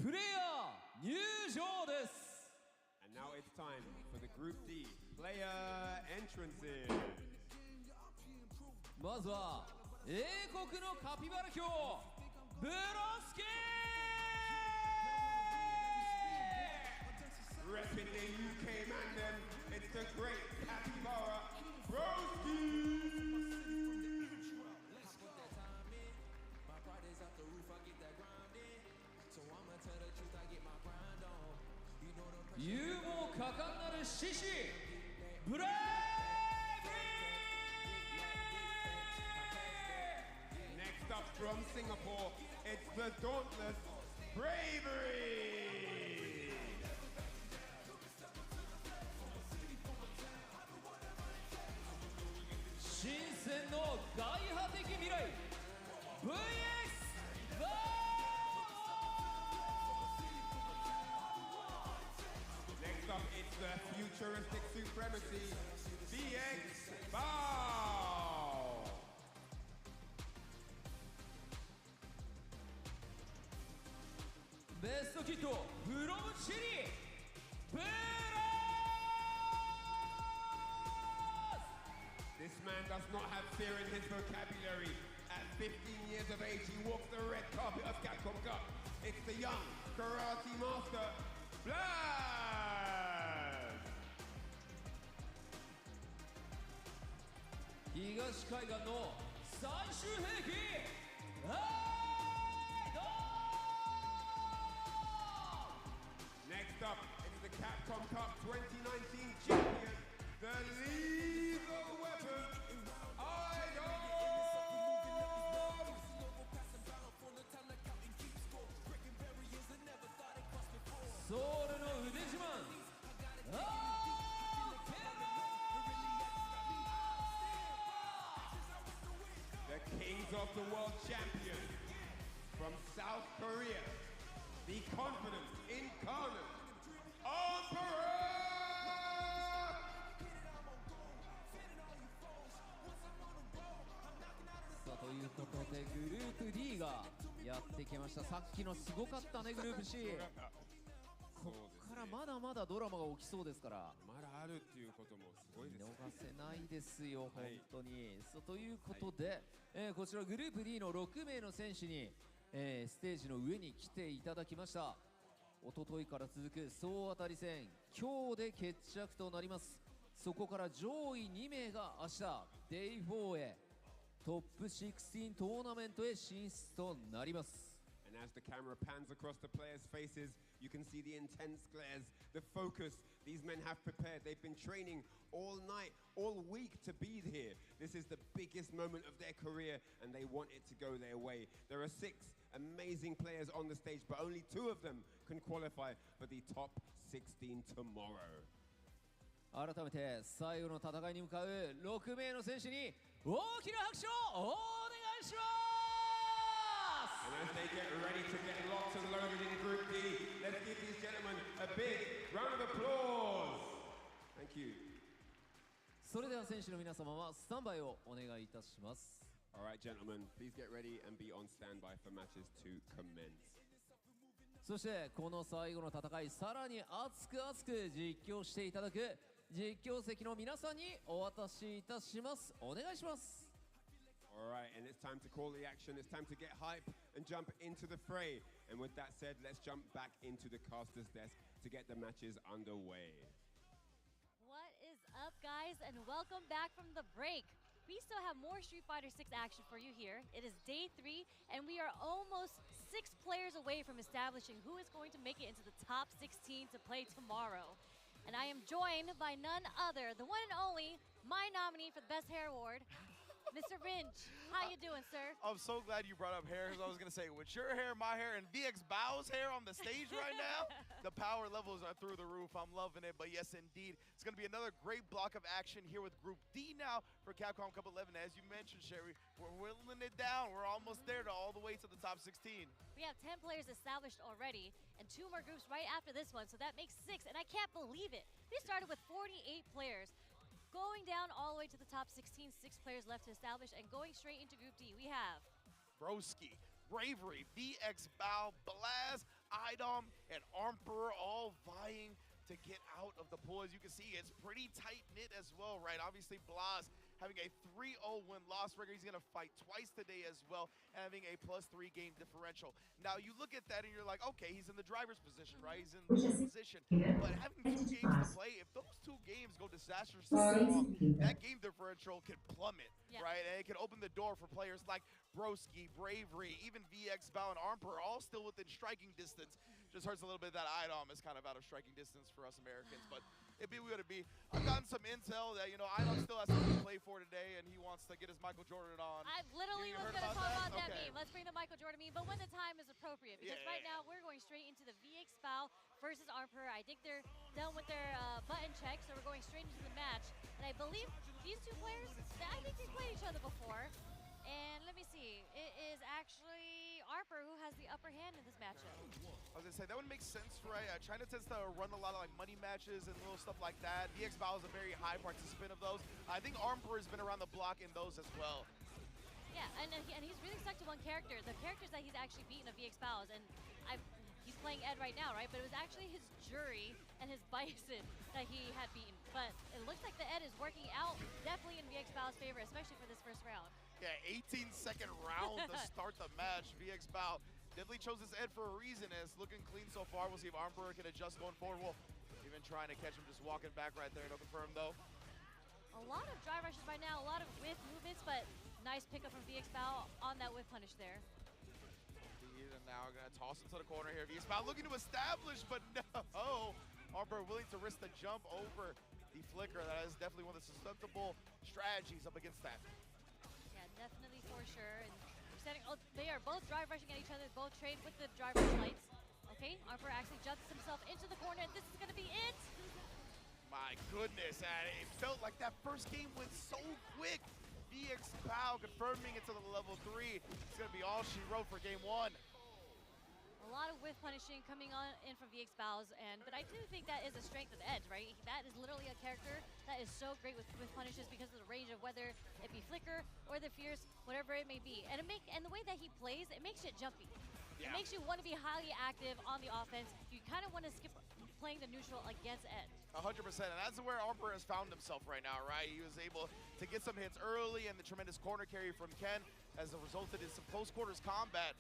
プレイヤー入場です。 And now it's time for the Group D player entrances. まずは英国のカピバラ卿ブロスキー Repping the UK man then, it's the great Capybara Broski. You も果敢なる獅子ブレイブリー Next up from Singapore, it's the dauntless Bravery. 新鮮の外派的未来 VX バー Next up, it's the futuristic supremacy, VX Bow. ベストキットフロムチリブラ This man does not have fear in his vocabulary. At 15 years of age, he walks the red carpet of Capcom Cup. It's the young karate master, Blast! 東海岸の最終兵器 Next up, it's the Capcom Cup 2019 champion, the lethal weapon, Idol! ソウルの腕自慢 The kings of the world champion from South Korea, the confidence incarnate, Emperor! さあということでグループ D がやってきました。さっきのすごかったねグループ C。ここからまだまだドラマが起きそうですから。まだあるっていうこともすごいですね。見逃せないですよ、本当に。そうということで、こちらグループ D の6名の選手に、ステージの上に来ていただきました。一昨日から続く総当たり戦、今日で決着となります。そこから上位2名が明日 Day4 へトップ16トーナメントへ進出となります。And as the camera pans across the players' faces, you can see the intense glares, the focus these men have prepared. They've been training all night, all week to be here. This is the biggest moment of their career, and they want it to go their way. There are 6 amazing players on the stage, but only 2 of them can qualify for the top 16 tomorrow. 改めて最後の戦いに向かう6名の選手に大きな拍手をお願いします。 And as they get ready to get locked and loaded in Group D, let's give these gentlemen a big round of applause. Thank you. それでは選手の皆様はスタンバイをお願いいたします。 All right, gentlemen, please get ready and be on standby for matches to commence. そしてこの最後の戦い、さらに熱く実況していただく実況席の皆さんにお渡しいたします。お願いします。 All right, and it's time to call the action. It's time to get hype and jump into the fray. And with that said, let's jump back into the caster's desk to get the matches underway. What is up, guys, and welcome back from the break. We still have more Street Fighter 6 action for you here. It is day 3, and we are almost 6 players away from establishing who is going to make it into the top 16 to play tomorrow. And I am joined by none other, the one and only, my nominee for the Best Hair Award, Mr. Rinch, how you doing, sir? I'm so glad you brought up hair, because I was going to say, with your hair, my hair, and VX Bow's hair on the stage right now, the power levels are through the roof. I'm loving it. But yes, indeed, it's going to be another great block of action here with Group D now for Capcom Cup 11. As you mentioned, Sherry, we're whittling it down. We're almost there to all the way to the top 16. We have 10 players established already, and 2 more groups right after this one, so that makes 6, and I can't believe it. We started with 48 players. Going down all the way to the top 16, 6 players left to establish, and going straight into Group D, we have Broski, Bravery, VX Bow, Blaz, Idom, and Armper all vying to get out of the pool. As you can see, it's pretty tight-knit as well, right? Obviously, Blaz having a 3-0 win-loss record. He's going to fight twice today as well, and having a +3 game differential. Now, you look at that and you're like, okay, he's in the driver's position, right? He's in the position. But having 2 games to play, if those 2 games go disastrously wrong, that game differential could plummet, right? And it can open the door for players like Broski, Bravery, even VX, Bow, and Armper, all still within striking distance. Just hurts a little bit that Idom is kind of out of striking distance for us Americans, but it be what it be. I've gotten some intel that, Idom still has something to play for today, and he wants to get his Michael Jordan on. I literally was going to talk about that meme. Let's bring the Michael Jordan meme, but when the time is appropriate, because right now we're going straight into the VX Bow versus Armper. I think they're done with their button check, so we're going straight into the match. And I believe these 2 players, I think they played each other before. And let me see, it is actually Armper who has the upper hand in this matchup. I was going to say, that would make sense, right? China tends to run a lot of money matches and little stuff like that. VX Bow is a very high participant of those. I think Armper has been around the block in those as well. Yeah, and he's really stuck to one character. The characters that he's actually beaten of VX Bows, and he's playing Ed right now, right? But it was actually his Jury and his Bison that he had beaten. But it looks like the Ed is working out definitely in VX Bow's favor, especially for this first round. Yeah, 18-second round to start the match. VX Bow definitely chose this Ed for a reason, and it's looking clean so far. We'll see if Armper can adjust going forward. Well, even trying to catch him just walking back right there. No confirm, though. A lot of drive rushes right now, a lot of whiff movements, but nice pickup from VX Bow on that whiff punish there. And now going to toss into the corner here. VX Bow looking to establish, but no. Armper willing to risk the jump over the flicker. That is definitely one of the susceptible strategies up against that. Yeah, definitely for sure. And they are both drive rushing at each other, both trade with the drive rush lights. Okay, Armper actually jumps himself into the corner, and this is going to be it. My goodness, it felt like that first game went so quick. VX Bow confirming it to the level 3. It's going to be all she wrote for game 1. A lot of whiff punishing coming in from VX Bows, but I do think that is a strength of Edge, right? That is literally a character that is so great with punishes because of the range of whether it be Flicker or the Fierce, whatever it may be. And the way that he plays, it makes it jumpy. Yeah. It makes you want to be highly active on the offense. You kind of want to skip playing the neutral against Edge. 100%, and that's where Armper has found himself right now, right? He was able to get some hits early, and the tremendous corner carry from Ken has resulted in some close quarters combat.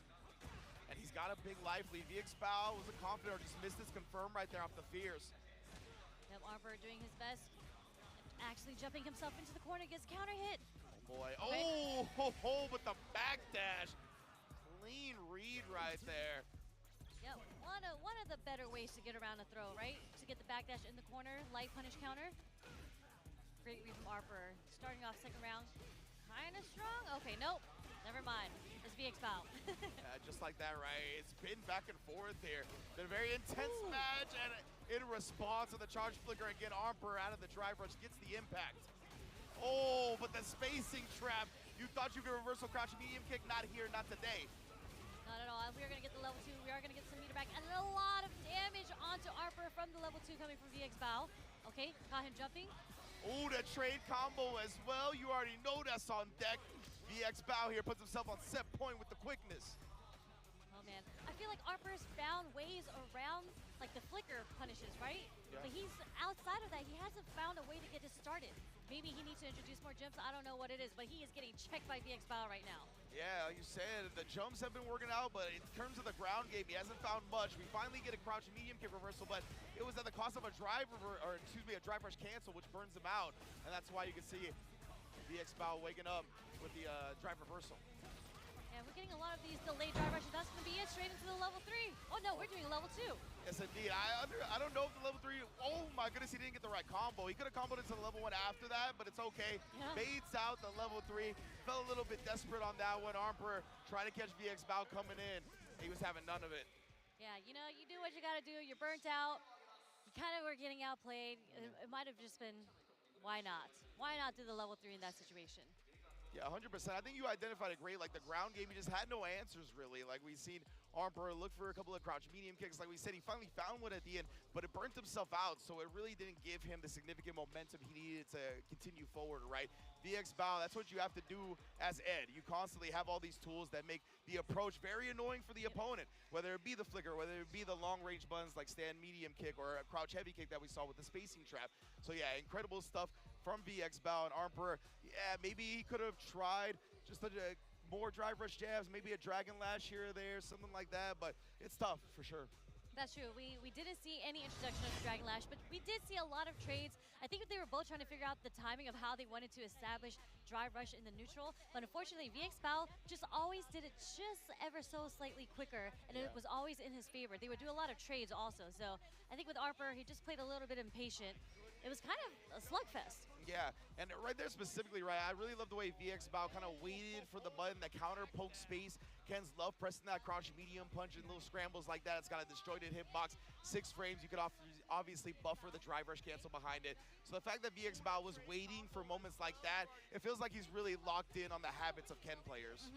And he's got a big life lead. VX Bow was a confident or just missed his confirm right there off the Fierce. Yep, Armper doing his best. Actually jumping himself into the corner, gets counter hit. Oh boy, okay. Oh, but the backdash. Clean read right there. Yep, one of the better ways to get around a throw, right? To get the backdash in the corner, light punish counter. Great read from Armper. Starting off second round, kind of strong. Okay, nope. Never mind. It's VX Bow. Just like that, right? It's been back and forth here. Been a very intense match, and in response to the charge flicker, again, Armper out of the drive rush gets the impact. Oh, but the spacing trap. You thought you could reversal crouch medium kick. Not here, not today. Not at all. We are going to get the level 2. We are going to get some meter back, and a lot of damage onto Armper from the level 2 coming from VX Bow. Okay, caught him jumping. Oh, the trade combo as well. You already know that's on deck. VX Bow here puts himself on set point with the quickness. Oh man, I feel like Armper's found ways around like the flicker punishes, right? Yeah. But he's outside of that, he hasn't found a way to get it started. Maybe he needs to introduce more jumps, I don't know what it is, but he is getting checked by VX Bow right now. Yeah, like you said, the jumps have been working out, but in terms of the ground game, he hasn't found much. We finally get a crouch medium kick reversal, but it was at the cost of a drive a drive rush cancel, which burns him out, and that's why you can see VX Bow waking up with the drive reversal. And we're getting a lot of these delayed drive rushes. That's going to be it, straight into the level 3. Oh no, we're doing a level 2. Yes, indeed. I don't know if the level 3, oh my goodness, he didn't get the right combo. He could have comboed into the level 1 after that, but it's okay. Yeah. Baits out the level 3. Felt a little bit desperate on that one. Armper trying to catch VX Bao coming in. He was having none of it. Yeah, you know, you do what you got to do. You're burnt out. You kind of were getting outplayed. It might have just been, why not? Why not do the level 3 in that situation? Yeah, 100%. I think you identified it great. Like the ground game, he just had no answers really. Like we've seen Armper look for a couple of crouch medium kicks. Like we said, he finally found one at the end, but it burnt himself out. So it really didn't give him the significant momentum he needed to continue forward, right? VX Bao, that's what you have to do as Ed. You constantly have all these tools that make the approach very annoying for the opponent, whether it be the flicker, whether it be the long range buttons like stand medium kick or a crouch heavy kick that we saw with the spacing trap. So yeah, incredible stuff from VX Bao and Armper. Yeah, maybe he could have tried just more drive rush jabs, maybe a dragon lash here or there, something like that, but it's tough for sure. That's true. We didn't see any introduction of the Dragon Lash, but we did see a lot of trades. I think they were both trying to figure out the timing of how they wanted to establish drive rush in the neutral, but unfortunately VX Bao just always did it just ever so slightly quicker, and it was always in his favor. They would do a lot of trades also, so I think with Armper, he just played a little bit impatient. It was kind of a slugfest. Yeah, and right there specifically, right, I really love the way VX Bao kind of waited for the button, the counter poke space. Ken's love pressing that crouch medium punch and little scrambles like that. It's got a disjointed hitbox, 6 frames. You could obviously buffer the drive rush cancel behind it. So the fact that VX Bao was waiting for moments like that, it feels like he's really locked in on the habits of Ken players.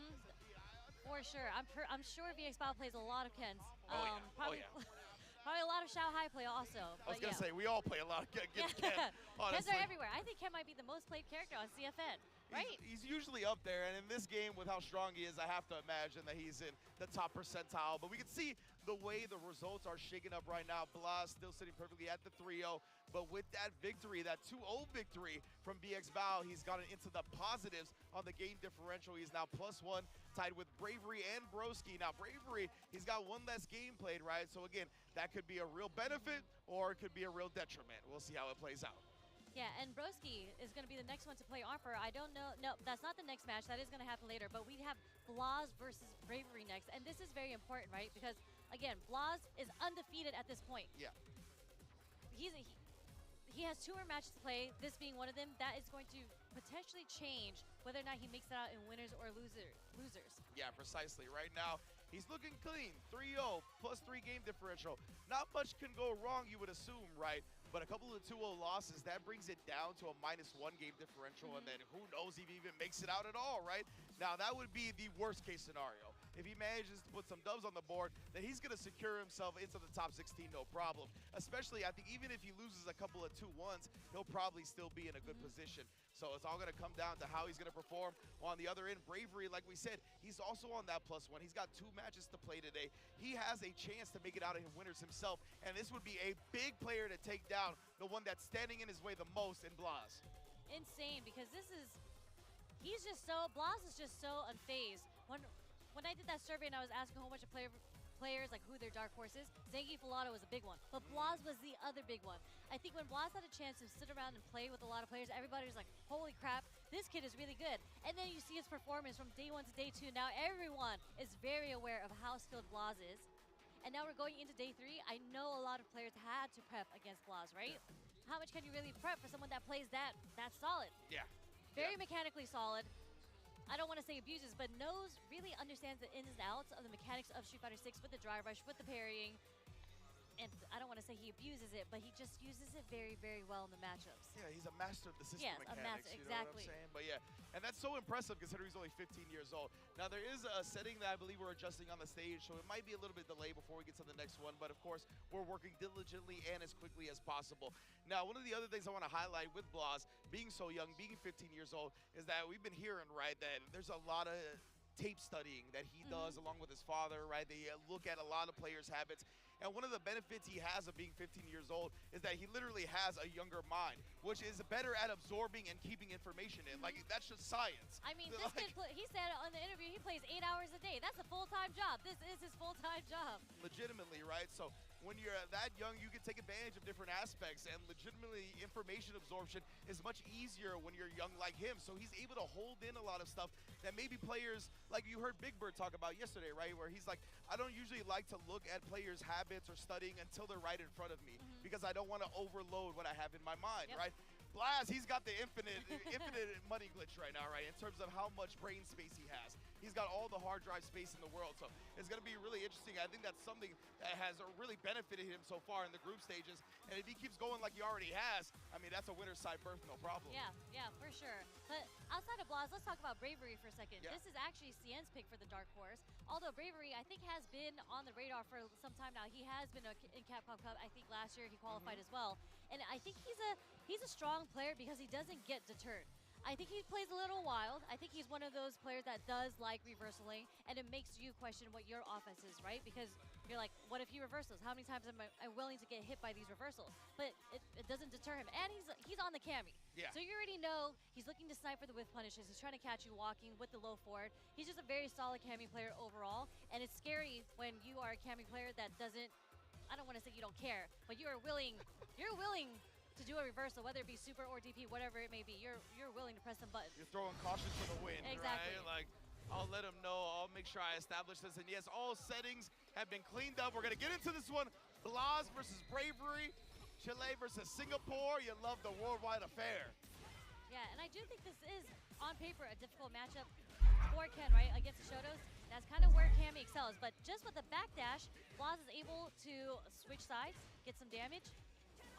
For sure. I'm sure VX Bao plays a lot of Kens. Probably, Probably a lot of Shanghai play also. I was going to say, we all play a lot of Ken, honestly. Kens are everywhere. I think Ken might be the most played character on CFN, right? He's usually up there, and in this game, with how strong he is, I have to imagine that he's in the top percentile. But we can see the way the results are shaking up right now. Blas still sitting perfectly at the 3-0. But with that victory, that 2-0 victory from VX Bao, he's gotten into the positives on the game differential. He's now +1, tied with Bravery and Broski. Now, Bravery, he's got one less game played, right? So again, that could be a real benefit or it could be a real detriment. We'll see how it plays out. Yeah, and Broski is going to be the next one to play Armper. I don't know. No, that's not the next match. That is going to happen later. But we have Blas versus Bravery next. And this is very important, right? Because, again, Blas is undefeated at this point. Yeah. He has 2 more matches to play, this being one of them. That is going to potentially change whether or not he makes it out in winners or losers. Yeah, precisely. Right now, he's looking clean. 3-0, +3 game differential. Not much can go wrong, you would assume, right? But a couple of 2-0 losses, that brings it down to a -1 game differential, and then who knows if he even makes it out at all, right? Now, that would be the worst case scenario. If he manages to put some dubs on the board, then he's going to secure himself into the top 16, no problem. Especially, I think, even if he loses a couple of 2-1s, he'll probably still be in a good position. So it's all going to come down to how he's going to perform. On the other end, Bravery, like we said, he's also on that +1. He's got 2 matches to play today. He has a chance to make it out in winners himself, and this would be a big player to take down, the one that's standing in his way the most in Blas. Insane, because Blas is just so unfazed. When I did that survey and I was asking a whole bunch of players like who their dark horse is, Zengi Filato was a big one, but Blas was the other big one. I think when Blas had a chance to sit around and play with a lot of players, everybody was like, holy crap, this kid is really good. And then you see his performance from day 1 to day 2. Now everyone is very aware of how skilled Blas is. And now we're going into day 3. I know a lot of players had to prep against Blas, right? How much can you really prep for someone that plays that solid? Yeah. Very mechanically solid. I don't want to say abuses, but really understands the ins and outs of the mechanics of Street Fighter 6 with the drive rush, with the parrying. And I don't want to say he abuses it, but he just uses it very, very well in the matchups. Yeah, he's a master of the system mechanics, you know exactly. what I'm saying? But yeah, and that's so impressive considering he's only 15 years old. Now, there is a setting that I believe we're adjusting on the stage, so it might be a little bit delayed before we get to the next one, but of course, we're working diligently and as quickly as possible. Now, one of the other things I want to highlight with Blas, being so young, being 15 years old, is that we've been hearing, right, that there's a lot of tape studying that he does along with his father, right? They look at a lot of players' habits. And one of the benefits he has of being 15 years old is that he literally has a younger mind, which is better at absorbing and keeping information in. Like, that's just science. I mean, this kid, he said on the interview he plays 8 hours a day. That's a full-time job. This is his full-time job. Legitimately, right? So when you're that young, you can take advantage of different aspects, and legitimately information absorption is much easier when you're young like him. So he's able to hold in a lot of stuff that maybe players, like you heard Big Bird talk about yesterday, right? Where he's like, I don't usually like to look at players' habits or studying until they're right in front of me because I don't want to overload what I have in my mind, right? Blaz, he's got the infinite money glitch right now, right? In terms of how much brain space he has. He's got all the hard drive space in the world, so it's going to be really interesting. I think that's something that has really benefited him so far in the group stages, and if he keeps going like he already has, I mean, that's a winner's side berth, no problem. Yeah, for sure. But outside of Blaz, let's talk about Bravery for a second. This is actually Cien's pick for the Dark Horse, although Bravery, I think, has been on the radar for some time now. He has been in Capcom Cup. I think last year he qualified as well, and I think he's a strong player because he doesn't get deterred. I think he plays a little wild. I think he's one of those players that does like reversaling, and it makes you question what your offense is, right? Because you're like, what if he reversals? How many times am I willing to get hit by these reversals? But it doesn't deter him, and he's on the cami. So you already know he's looking to snipe for the whiff punishes. He's trying to catch you walking with the low forward. He's just a very solid cami player overall, and it's scary when you are a cami player that doesn't, I don't want to say you don't care, but you're willing to do a reversal, whether it be super or DP, whatever it may be. You're willing to press some buttons. You're throwing caution to the wind, Exactly. right? Like, I'll let him know. I'll make sure I establish this. And yes, all settings have been cleaned up. We're going to get into this one. Blaz versus Bravery. Chile versus Singapore. You love the worldwide affair. Yeah, and I do think this is, on paper, a difficult matchup for Ken, right, against the Shotos. That's kind of where Cammy excels. But just with the backdash, Blaz is able to switch sides, get some damage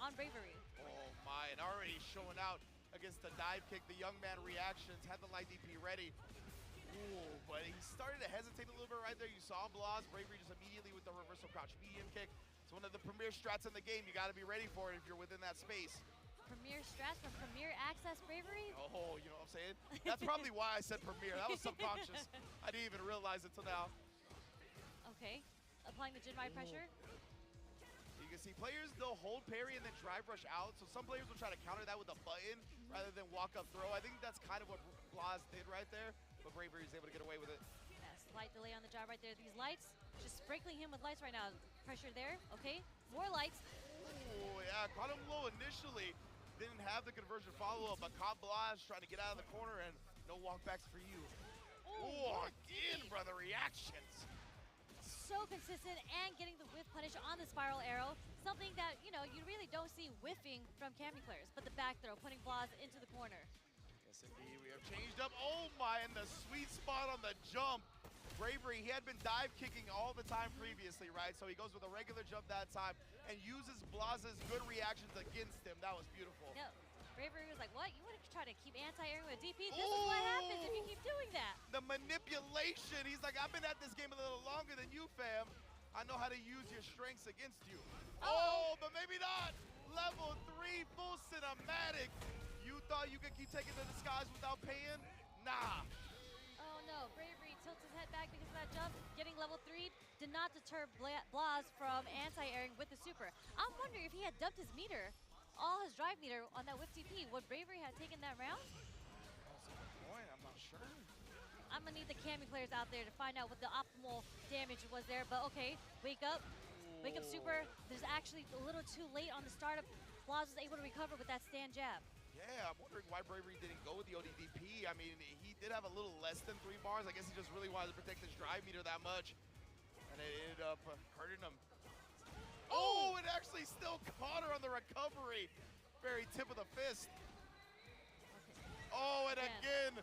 on Bravery. Oh my, and already showing out against the dive kick. The young man reactions, had the light DP ready. Ooh, but he started to hesitate a little bit right there. You saw Blaz, Bravery just immediately with the reversal crouch medium kick. It's one of the premier strats in the game. You got to be ready for it if you're within that space. Premier strats from Premier Access Bravery? Oh, you know what I'm saying? That's probably why I said Premier. That was subconscious. I didn't even realize it till now. Okay, applying the Jinmai pressure. You can see players, they'll hold parry and then drive rush out. So some players will try to counter that with a button rather than walk up throw. I think that's kind of what Blaz did right there, but Bravery is able to get away with it. Yeah, slight delay on the drive right there. These lights, just sprinkling him with lights right now. Pressure there, okay. More lights. Ooh, yeah, caught him low initially. Didn't have the conversion follow-up, but caught Blaz trying to get out of the corner, and no walkbacks for you. Oh, again, brother, reactions. So consistent and getting the whiff punish on the spiral arrow, something that, you know, you really don't see whiffing from Cammy players, but the back throw, putting Blaz into the corner. Yes, indeed, we have changed up. Oh my, and the sweet spot on the jump. Bravery, he had been dive kicking all the time previously, right? So he goes with a regular jump that time and uses Blaz's good reactions against him. That was beautiful. No, Bravery was like, what? You want to try to keep anti-airing with DP? This is what happens if you keep doing that. The manipulation. He's like, I've been at this game a little longer than you, fam. I know how to use your strengths against you. Oh, but maybe not. Level 3 full cinematic. You thought you could keep taking the disguise without paying? Nah. Oh no, Bravery tilts his head back because of that jump. Getting level 3 did not deter Blaz from anti-airing with the super. I'm wondering if he had dumped his meter, all his drive meter on that whip TP, would Bravery have taken that round? That's a good point. I'm not sure. I'm gonna need the Cammy players out there to find out what the optimal damage was there, but okay, wake up. Wake up super. There's actually a little too late on the startup. Blaz was able to recover with that stand jab. Yeah, I'm wondering why Bravery didn't go with the ODDP. I mean, he did have a little less than 3 bars. I guess he just really wanted to protect his drive meter that much. And it ended up hurting him. Oh, it actually still caught her on the recovery. Very tip of the fist. Oh, and again,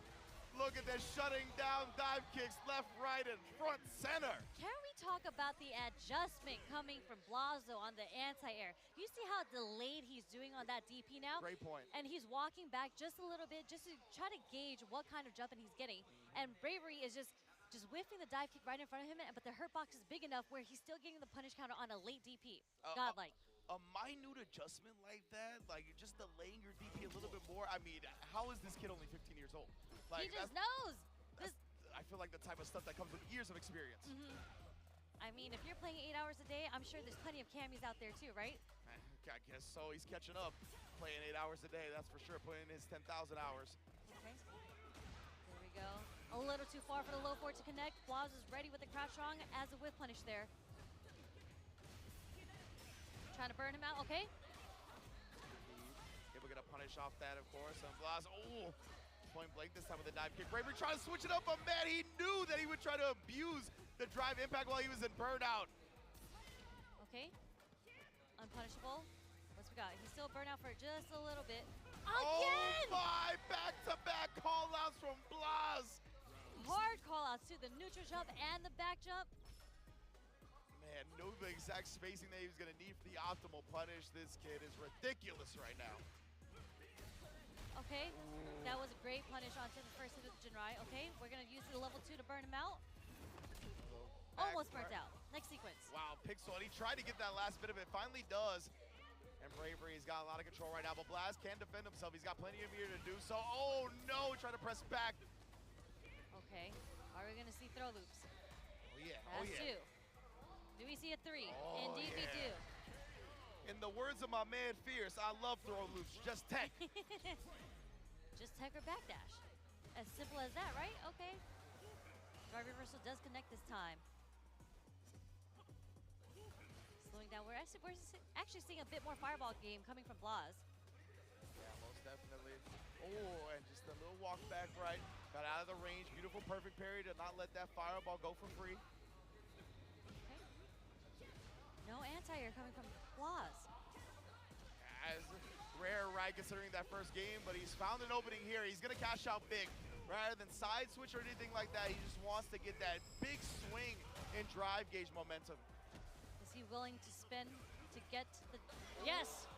look at this, shutting down dive kicks left, right, and front center. Can we talk about the adjustment coming from Blazo on the anti-air? You see how delayed he's doing on that DP now? Great point. And he's walking back just a little bit just to try to gauge what kind of jumping he's getting. And Bravery is just whiffing the dive kick right in front of him, but the hurt box is big enough where he's still getting the punish counter on a late DP. Godlike. A minute adjustment like that, like just delaying your DP a little bit more. I mean, how is this kid only 15 years old? Like, he just knows. I feel like the type of stuff that comes with years of experience. I mean, if you're playing 8 hours a day, I'm sure there's plenty of Cammies out there too, right? I guess so. He's catching up, playing 8 hours a day. That's for sure. Putting in his 10,000 hours. Okay. There we go. A little too far for the low forward to connect. Blaz is ready with the crouch strong as a whip punish there. Trying to burn him out, okay? Able to get a punish off that, of course. And Blas, oh, point blank this time with a dive kick. Bravery trying to switch it up, but man, he knew that he would try to abuse the drive impact while he was in burnout. Okay. Unpunishable. What's we got? He's still burnt out for just a little bit. Again! Oh my! Back-to-back call-outs from Blas. Hard call-outs too. The neutral jump and the back jump. Man, knew the exact spacing that he was going to need for the optimal punish. This kid is ridiculous right now. Okay, that was a great punish onto the first hit of the Jinrai. Okay, we're going to use the level 2 to burn him out. Almost burnt out. Next sequence. Wow, Pixel, and he tried to get that last bit of it. Finally does. And Bravery's got a lot of control right now, but Blas can defend himself. He's got plenty of meter to do so. Oh no, trying to press back. Okay, are we going to see throw loops? Oh yeah, That's oh yeah. 2. Do we see a 3? Oh, Indeed yeah. we do. In the words of my man Fierce, I love throw loops, just tech. Just tech or backdash. As simple as that, right? Okay. Drive reversal does connect this time. Slowing down. We're actually seeing a bit more fireball game coming from Blas. Yeah, most definitely. Oh, and just a little walk back right. Got out of the range. Beautiful, perfect parry to not let that fireball go for free. No anti-air coming from Blas. As rare, right, considering that first game, but he's found an opening here. He's going to cash out big. Rather than side switch or anything like that, he just wants to get that big swing in drive gauge momentum. Is he willing to spend to get the... Yes!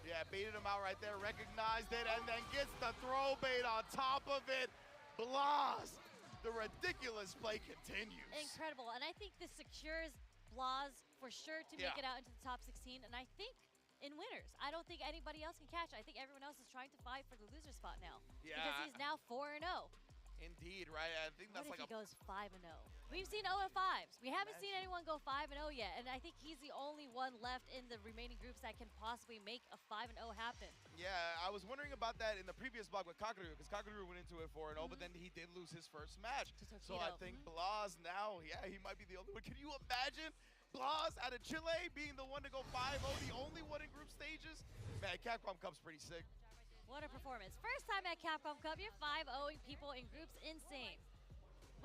Yeah, baited him out right there, recognized it, and then gets the throw bait on top of it. Blas! The ridiculous play continues. Incredible, and I think this secures Blas for sure to make it out into the top 16, and I think in winners. I don't think anybody else can catch it. I think everyone else is trying to fight for the loser spot now. Yeah. Because he's now 4-0. Indeed, right? I think that's What if like he goes 5-0? We've seen 0-5s. We haven't seen anyone go 5-0 yet, and I think he's the only one left in the remaining groups that can possibly make a 5-0 happen. Yeah, I was wondering about that in the previous block with Kakaru, because Kakaru went into it 4-0, but then he did lose his first match. So I think Blas now, yeah, he might be the only one. Can you imagine Blas out of Chile being the one to go 5-0, the only one in group stages? Man, Capcom Cup's pretty sick. What a performance. First time at Capcom Cup, you're 5-0ing people in groups, insane.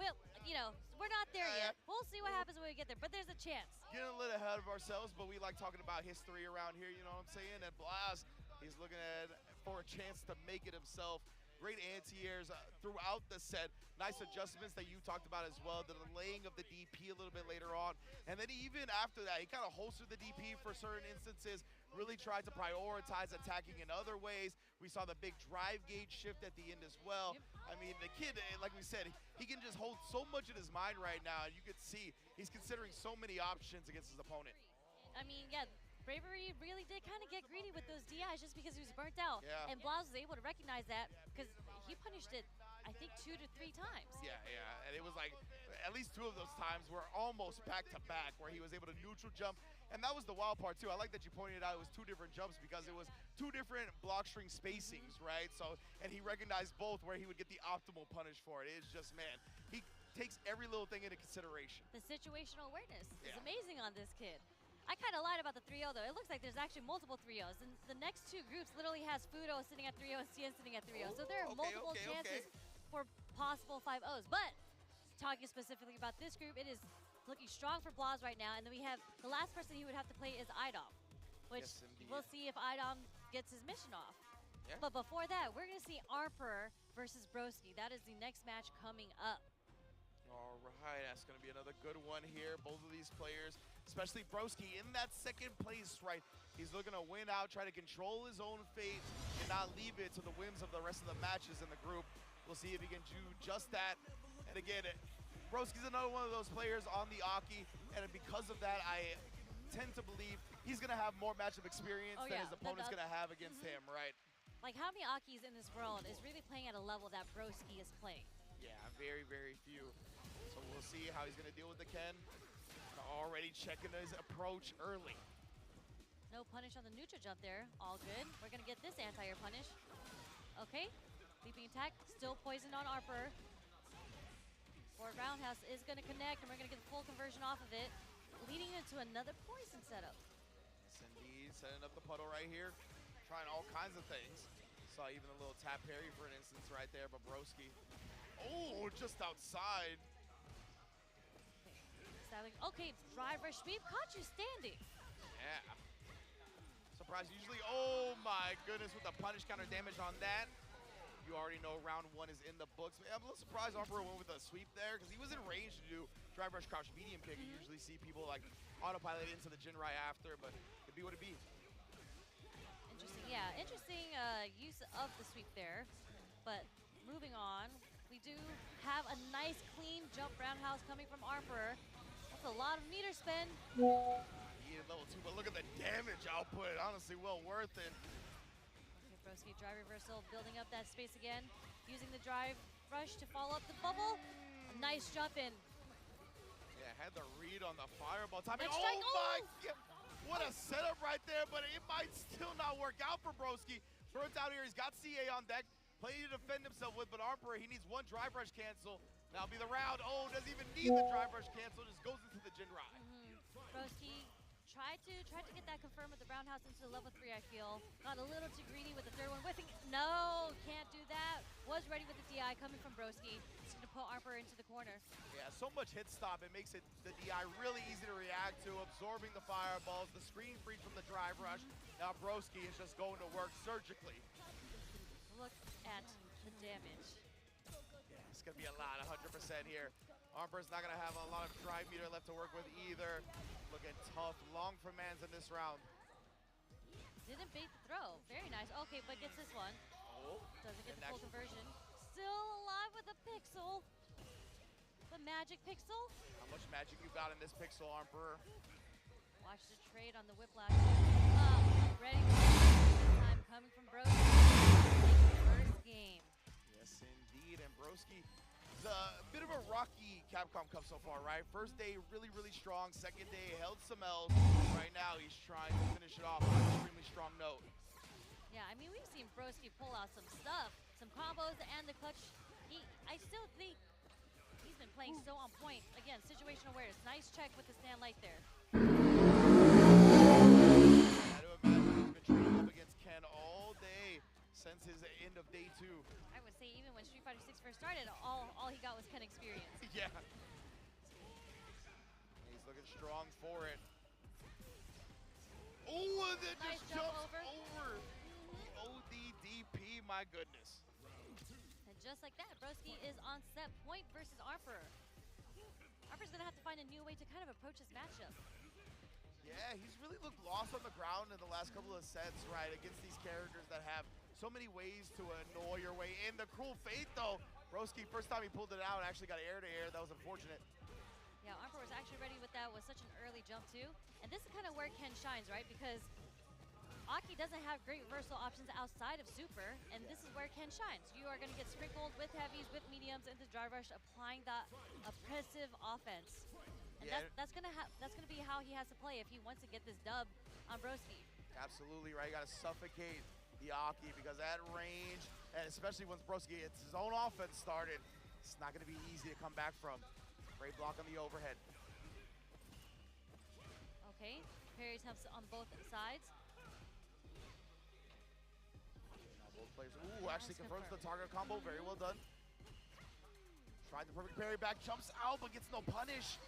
Well, you know, we're not there yet. We'll see what happens when we get there, but there's a chance. Getting a little ahead of ourselves, but we like talking about history around here, you know what I'm saying? And Blas, he's looking at for a chance to make it himself. Great anti-airs throughout the set. Nice adjustments that you talked about as well. The delaying of the DP a little bit later on. And then even after that, he kind of holstered the DP for certain instances, really tried to prioritize attacking in other ways. We saw the big drive gauge shift at the end as well. I mean, the kid, like we said, he can just hold so much in his mind right now. You could see he's considering so many options against his opponent. I mean, yeah, Bravery really did kind of get greedy with those DIs just because he was burnt out. Yeah. And Blas was able to recognize that because he punished it, I think, 2 to 3 times. Yeah, yeah, and it was like at least 2 of those times were almost back-to-back where he was able to neutral jump. And that was the wild part, too. I like that you pointed out it was 2 different jumps because it was 2 different block string spacings, right? So, and he recognized both where he would get the optimal punish for it. It's just, man, he takes every little thing into consideration. The situational awareness is amazing on this kid. I kind of lied about the 3-0 though. It looks like there's actually multiple 3-0s. And the next 2 groups literally has Fudo sitting at 3-0 and Cien sitting at 3-0. So there are multiple chances for possible 5-0s. But talking specifically about this group, it is looking strong for Blas right now. And then we have the last person he would have to play is Idom, which we'll see if Idom gets his mission off. Yeah. But before that, we're going to see Arper versus Broski. That is the next match coming up. All right, that's going to be another good one here. Both of these players, especially Broski, in that second place, right? He's looking to win out, try to control his own fate, and not leave it to the whims of the rest of the matches in the group. We'll see if he can do just that. And again, Broski's another one of those players on the Aki, and because of that, I tend to believe he's going to have more matchup experience than his opponent's going to have against him, right? Like, how many Akis in this world is really playing at a level that Broski is playing? Yeah, very, very few. So we'll see how he's going to deal with the Ken. Already checking his approach early. No punish on the neutral jump there. All good. We're going to get this anti-air punish. Okay. Leaping attack. Still poisoned on Arper. Forward roundhouse is going to connect, and we're going to get the full conversion off of it, leading into another poison setup. Yes, indeed. Setting up the puddle right here. Trying all kinds of things. Saw even a little tap parry for an instance right there, but Broski. Oh, just outside. Okay, drive rush sweep caught you standing. Yeah. Surprise, usually, oh my goodness, with the punish counter damage on that. You already know round 1 is in the books. I'm a little surprised Armor went with a sweep there because he was in range to do drive rush crouch medium kick. You usually see people like autopilot into the Jinrai after, but it'd be what it be. Interesting, yeah. Interesting use of the sweep there. But moving on, we do have a nice clean jump roundhouse coming from Armor. That's a lot of meter spin. He needed level 2, but look at the damage output. Honestly, well worth it. Okay, Broski, drive reversal, building up that space again. Using the drive rush to follow up the bubble. A nice jump in. Yeah, had the read on the fireball timing. Next strike. Oh my God. What a setup right there, but it might still not work out for Broski. Throw it down here, he's got CA on deck. Plenty to defend himself with, but Armor, he needs 1 drive rush cancel. That'll be the round. Oh, doesn't even need the drive rush cancel, just goes into the Jinrai. Broski tried to get that confirmed with the roundhouse into the level 3, I feel. Got a little too greedy with the 3rd one. Whiffing, no, can't do that. Was ready with the DI coming from Broski. Just gonna put Armor into the corner. Yeah, so much hit stop, it makes it the DI really easy to react to, absorbing the fireballs, the screen free from the drive rush. Now Broski is just going to work surgically. Look at the damage. Yeah, it's gonna be a lot, 100% here. Armor's not gonna have a lot of drive meter left to work with either. Looking tough, long for mans in this round. Didn't bait the throw. Very nice. Okay, but gets this one. Oh. Doesn't get the full conversion. Still alive with a pixel. The magic pixel. How much magic you got in this pixel, Armor? Watch the trade on the whiplash. Ready for this time coming from Broski. First game. Yes, indeed. And Broski is a bit of a rocky Capcom Cup so far, right? First day, really, really strong. Second day, held some L's. Right now, he's trying to finish it off on an extremely strong note. Yeah, I mean, we've seen Broski pull out some stuff, some combos, and the clutch. I still think he's been playing so on point. Again, situational awareness. Nice check with the stand light there. I had to imagine he's been training up against Ken all day since his end of day 2. I would say even when Street Fighter 6 first started, all he got was Ken experience. Yeah. He's looking strong for it. Oh, and then nice just jump jumps over. the ODDP, my goodness. And just like that, Broski is on set point versus Armor. Armor's gonna have to find a new way to kind of approach this matchup. Yeah, he's really looked lost on the ground in the last couple of sets, right, against these characters that have so many ways to annoy your way in. The Cruel Fate, though, Broski, first time he pulled it out, actually got air-to-air. That was unfortunate. Yeah, Armor was actually ready with that with such an early jump, too. And this is kind of where Ken shines, right? Because Aki doesn't have great reversal options outside of Super, and this is where Ken shines. You are going to get sprinkled with heavies, with mediums into drive rush, applying that oppressive offense. And Yeah. that's gonna be how he has to play if he wants to get this dub on Broski. Absolutely right. You got to suffocate the Aki because at range, and especially once Broski gets his own offense started, it's not going to be easy to come back from. Great block on the overhead. Okay, parry attempts on both sides. Now both players, ooh, actually confirms the target combo. Very well done. Tried the perfect parry back, jumps out, but gets no punish.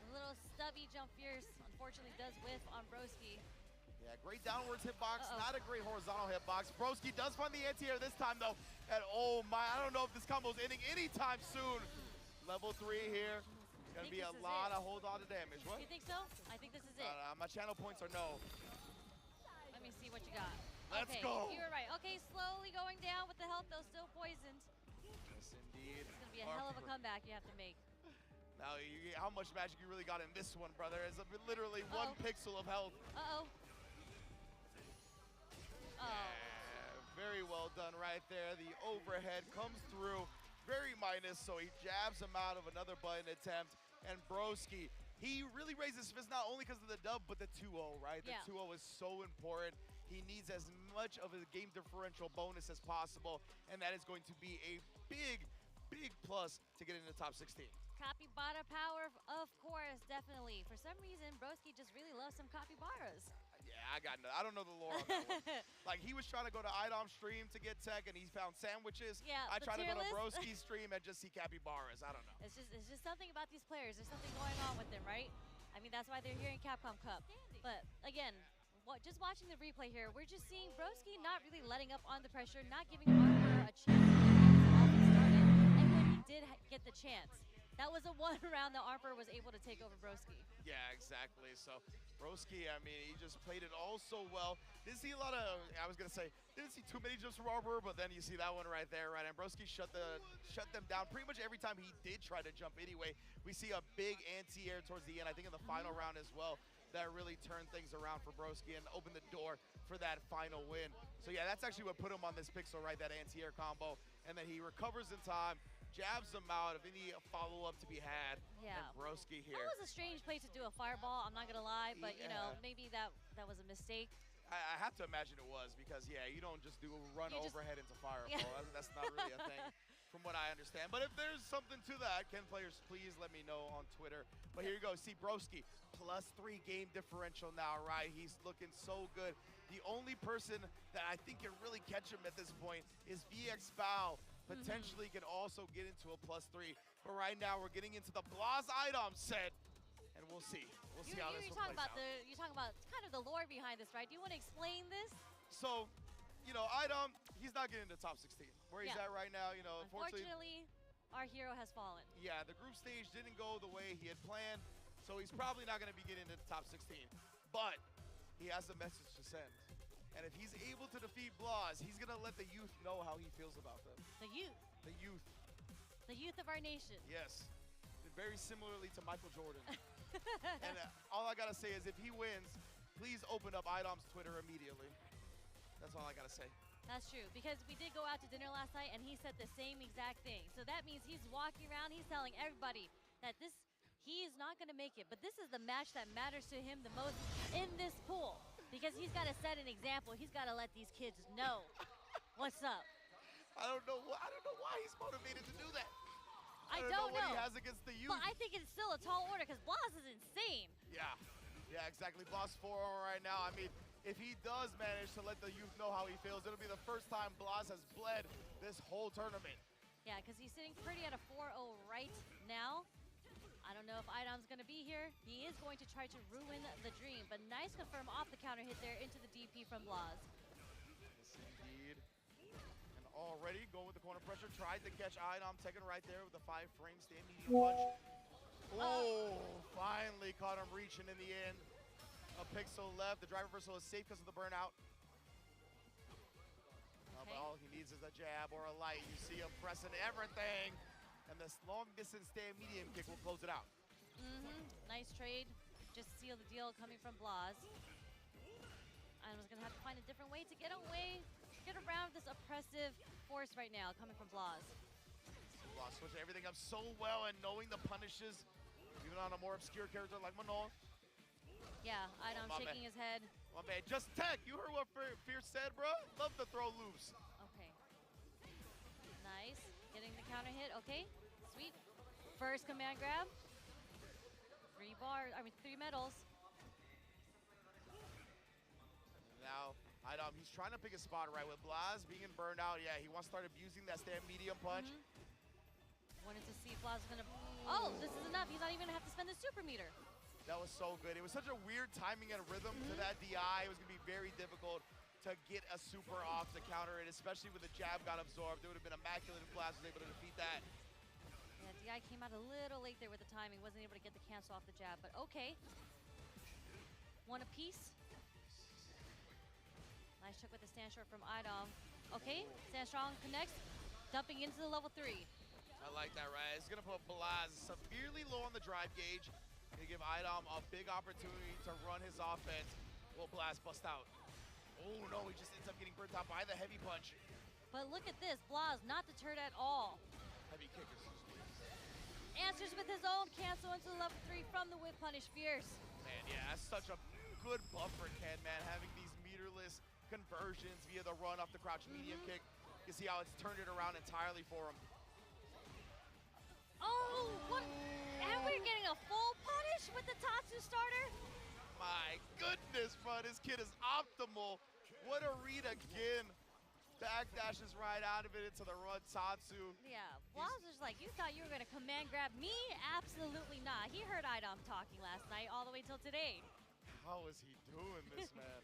A little stubby jump fierce, unfortunately does whiff on Broski. Yeah, great downwards hitbox, not a great horizontal hitbox. Broski does find the anti-air this time though. And oh my, I don't know if this combo is ending anytime soon. Level 3 here. It's gonna be a lot of hold on to damage. What? You think so? I think this is it. My channel points are no. Let me see what you got. Let's okay, go. You were right. Okay, slowly going down with the health, though still poisoned. Yes, indeed. It's gonna be a hell of a comeback you have to make. Now, how much magic you really got in this one, brother? Is literally 1 pixel of health. Yeah, very well done right there. The overhead comes through, very minus, so he jabs him out of another button attempt. And Broski, he really raised his fist not only because of the dub, but the 2-0, right? The 2-0 is so important. He needs as much of a game differential bonus as possible, and that is going to be a big, big plus to get into the top 16. Capybara power, of course, definitely. For some reason, Broski just really loves some capybaras. Yeah, I got no, I don't know the lore on that one. Like, he was trying to go to Idom's stream to get tech, and he found sandwiches. Yeah, I the tried to tier go to list. Broski's stream and just see capybaras. I don't know. It's just something about these players. There's something going on with them, right? I mean, that's why they're here in Capcom Cup. But again, just watching the replay here, we're just seeing Broski not really letting up on the pressure, not giving Armor a chance to get started. And when he did get the chance, that was a one round that Armor was able to take over Broski. Yeah, exactly. So Broski, I mean, he just played it all so well. Didn't see a lot of, I was going to say, didn't see too many jumps from Arbor, but then you see that one right there, right? And Broski shut them down pretty much every time he did try to jump anyway. We see a big anti-air towards the end, I think in the final round as well, that really turned things around for Broski and opened the door for that final win. So yeah, that's actually what put him on this pixel, right? That anti-air combo. And then he recovers in time, jabs him out of any follow-up to be had. Yeah. And Broski here. That was a strange place to do a fireball, I'm not going to lie, but you know, Yeah. maybe that was a mistake. I have to imagine it was because, yeah, you don't just do a run overhead into fireball. Yeah. That's not really a thing from what I understand. But if there's something to that, Ken players, please let me know on Twitter. But here you go. See, Broski, +3 game differential now, right? He's looking so good. The only person that I think can really catch him at this point is VX Bao. Potentially can also get into a +3. But right now, we're getting into the Blaz item set. And we'll see. We'll see how this one plays out. You're talking about kind of the lore behind this, right? Do you want to explain this? So, you know, Idom, he's not getting into top 16. Where he's Yeah. at right now, you know, Unfortunately, our hero has fallen. yeah, the group stage didn't go the way he had planned, so he's probably not going to be getting into the top 16. But he has a message to send. And if he's able to defeat Blaz, he's going to let the youth know how he feels about them. The youth. The youth. The youth of our nation. Yes. Very similarly to Michael Jordan. And all I got to say is if he wins, please open up Idom's Twitter immediately. That's all I got to say. That's true, because we did go out to dinner last night and he said the same exact thing. So that means he's walking around, he's telling everybody that he is not going to make it. But this is the match that matters to him the most in this pool. Because he's got to set an example. He's got to let these kids know what's up. I don't know why he's motivated to do that. I don't don't know what know. he has against the youth. But I think it's still a tall order because Blaz is insane. Yeah, exactly. Blaz 4 right now. I mean, if he does manage to let the youth know how he feels, it'll be the first time Blaz has bled this whole tournament. Yeah, because he's sitting pretty at a 4-0 right now. I don't know if Idom's going to be here. He is going to try to ruin the dream, but nice confirm off the counter hit there into the DP from Blaz. Yes, indeed. And already going with the corner pressure, tried to catch Idom, taken right there with the 5-frame stand medium punch. Oh, finally caught him reaching in the end. A pixel left. The drive reversal is safe because of the burnout. But all he needs is a jab or a light. You see him pressing everything. And this long distance stand medium kick will close it out. Nice trade. Just seal the deal coming from Blaz. I was going to have to find a different way to get around this oppressive force right now coming from Blaz. Blaz switching everything up so well and knowing the punishes, even on a more obscure character like Manon. Yeah, Idom shaking his head. My man, just tech. You heard what Fierce said, bro? Love to throw loops. Okay. Nice. Getting the counter hit. Okay. Sweet. First command grab. 3 medals. Now, Idom, he's trying to pick a spot right with Blaz being burned out. Yeah, he wants to start abusing that stand medium punch. Wanted to see if Blaz is going to... Oh, this is enough. He's not even going to have to spend the super meter. That was so good. It was such a weird timing and rhythm to that DI. It was going to be very difficult to get a super off to counter it, especially when the jab got absorbed. It would have been immaculate if Blaz was able to defeat that. Yeah, DI came out a little late there with the timing. Wasn't able to get the cancel off the jab, but okay. One apiece. Nice check with the stand short from Idom. Okay, stand strong, connects, dumping into the level 3. I like that, right? It's going to put Blaz severely low on the drive gauge. Going to give Idom a big opportunity to run his offense. Will Blaz bust out? Oh no, he just ends up getting burnt out by the heavy punch. But look at this, Blaz not deterred at all. Heavy kickers. Answers with his own cancel into the level 3 from the whip punish. Fierce. Man, yeah, that's such a good buffer, Ken, man. Having these meterless conversions via the run off the crouch medium kick. You see how it's turned it around entirely for him. Oh, what? And we're getting a full punish with the Tatsu starter? My goodness, bro. bro. This kid is optimal. What a read again. Backdashes right out of it into the run Tatsu. Yeah, Blaz was like, you thought you were going to command grab me? Absolutely not. He heard Idom talking last night all the way till today. How is he doing this, man?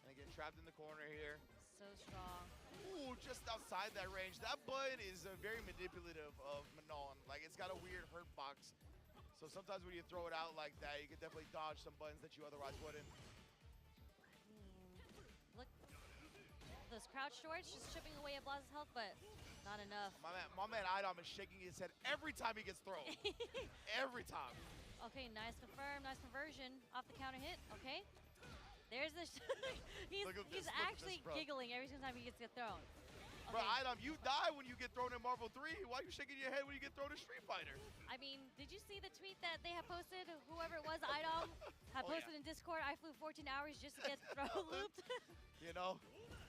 And again, trapped in the corner here. So strong. Ooh, just outside that range. That button is very manipulative of Manon. Like, it's got a weird hurt box. So sometimes when you throw it out like that, you can definitely dodge some buttons that you otherwise wouldn't. Look, those crouch shorts just chipping away at Blaz's health, but not enough. My man Idom is shaking his head every time he gets thrown. Every time. Okay, nice confirm, nice conversion off the counter hit. Okay, there's the. he's actually giggling every single time he gets thrown. Bro, Okay. Idom, you die when you get thrown in Marvel 3. Why are you shaking your head when you get thrown in Street Fighter? I mean, did you see the tweet that they have posted? Whoever it was, Idom, had posted in Discord. I flew 14 hours just to get throw looped. You know,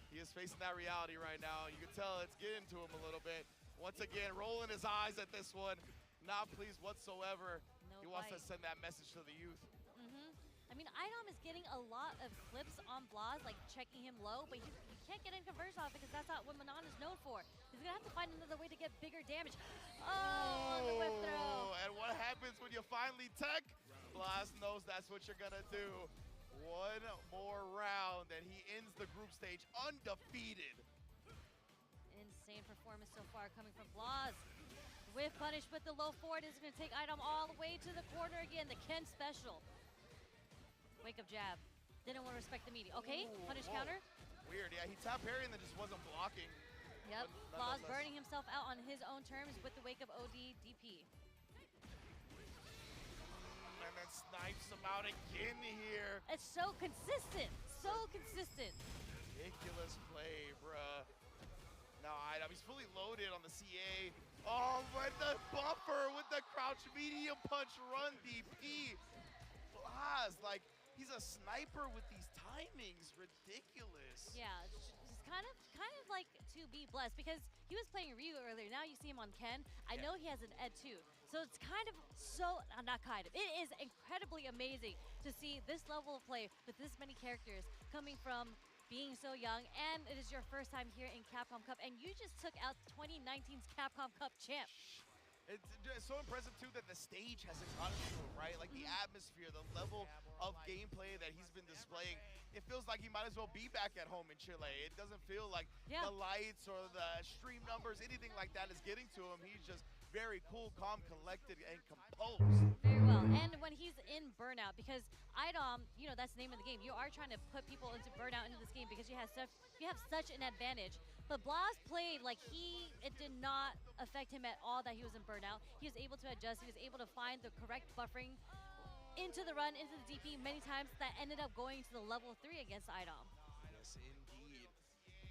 he is facing that reality right now. You can tell it's getting to him a little bit. Once again, rolling his eyes at this one. Not pleased whatsoever. No he wants to bite. send that message to the youth. I mean, Idom is getting a lot of clips on Blaz, like checking him low, but you can't get any conversion off because that's not what Manon is known for. He's gonna have to find another way to get bigger damage. Oh, the whip throw. And what happens when you finally tech? Blaz knows that's what you're gonna do. One more round and he ends the group stage undefeated. Insane performance so far coming from Blaz. With punish with the low forward is gonna take Idom all the way to the corner again, the Ken special. Wake up jab. Didn't want to respect the media. Okay, Ooh, punish whoa. counter. Weird, yeah, he tapped parry and then just wasn't blocking. Yep, But Blaz nonetheless. burning himself out on his own terms with the wake up OD DP. And then snipes him out again here. It's so consistent, so consistent. Ridiculous play, bruh. Now Idom, he's fully loaded on the CA. Oh, but the buffer with the crouch medium punch run DP. Blaz, like, he's a sniper with these timings. Ridiculous. Yeah, just kind of like to be blessed because he was playing Ryu earlier. Now you see him on Ken. I know he has an Ed too. So it's kind of so, not kind of, it is incredibly amazing to see this level of play with this many characters coming from being so young, and it is your first time here in Capcom Cup, and you just took out 2019's Capcom Cup champ. It's so impressive too that the stage hasn't gotten to him, right? Like the atmosphere, the level of gameplay that he's been displaying. It feels like he might as well be back at home in Chile. It doesn't feel like the lights or the stream numbers, anything like that is getting to him. He's just very cool, calm, collected, and composed. Very well. And when he's in burnout, because Idom, you know, that's the name of the game. You are trying to put people into burnout into this game because you have such an advantage. But Blaz played like it did not affect him at all that he was in burnout. He was able to adjust. He was able to find the correct buffering into the run, into the DP many times that ended up going to the level 3 against Idom. Yes, indeed.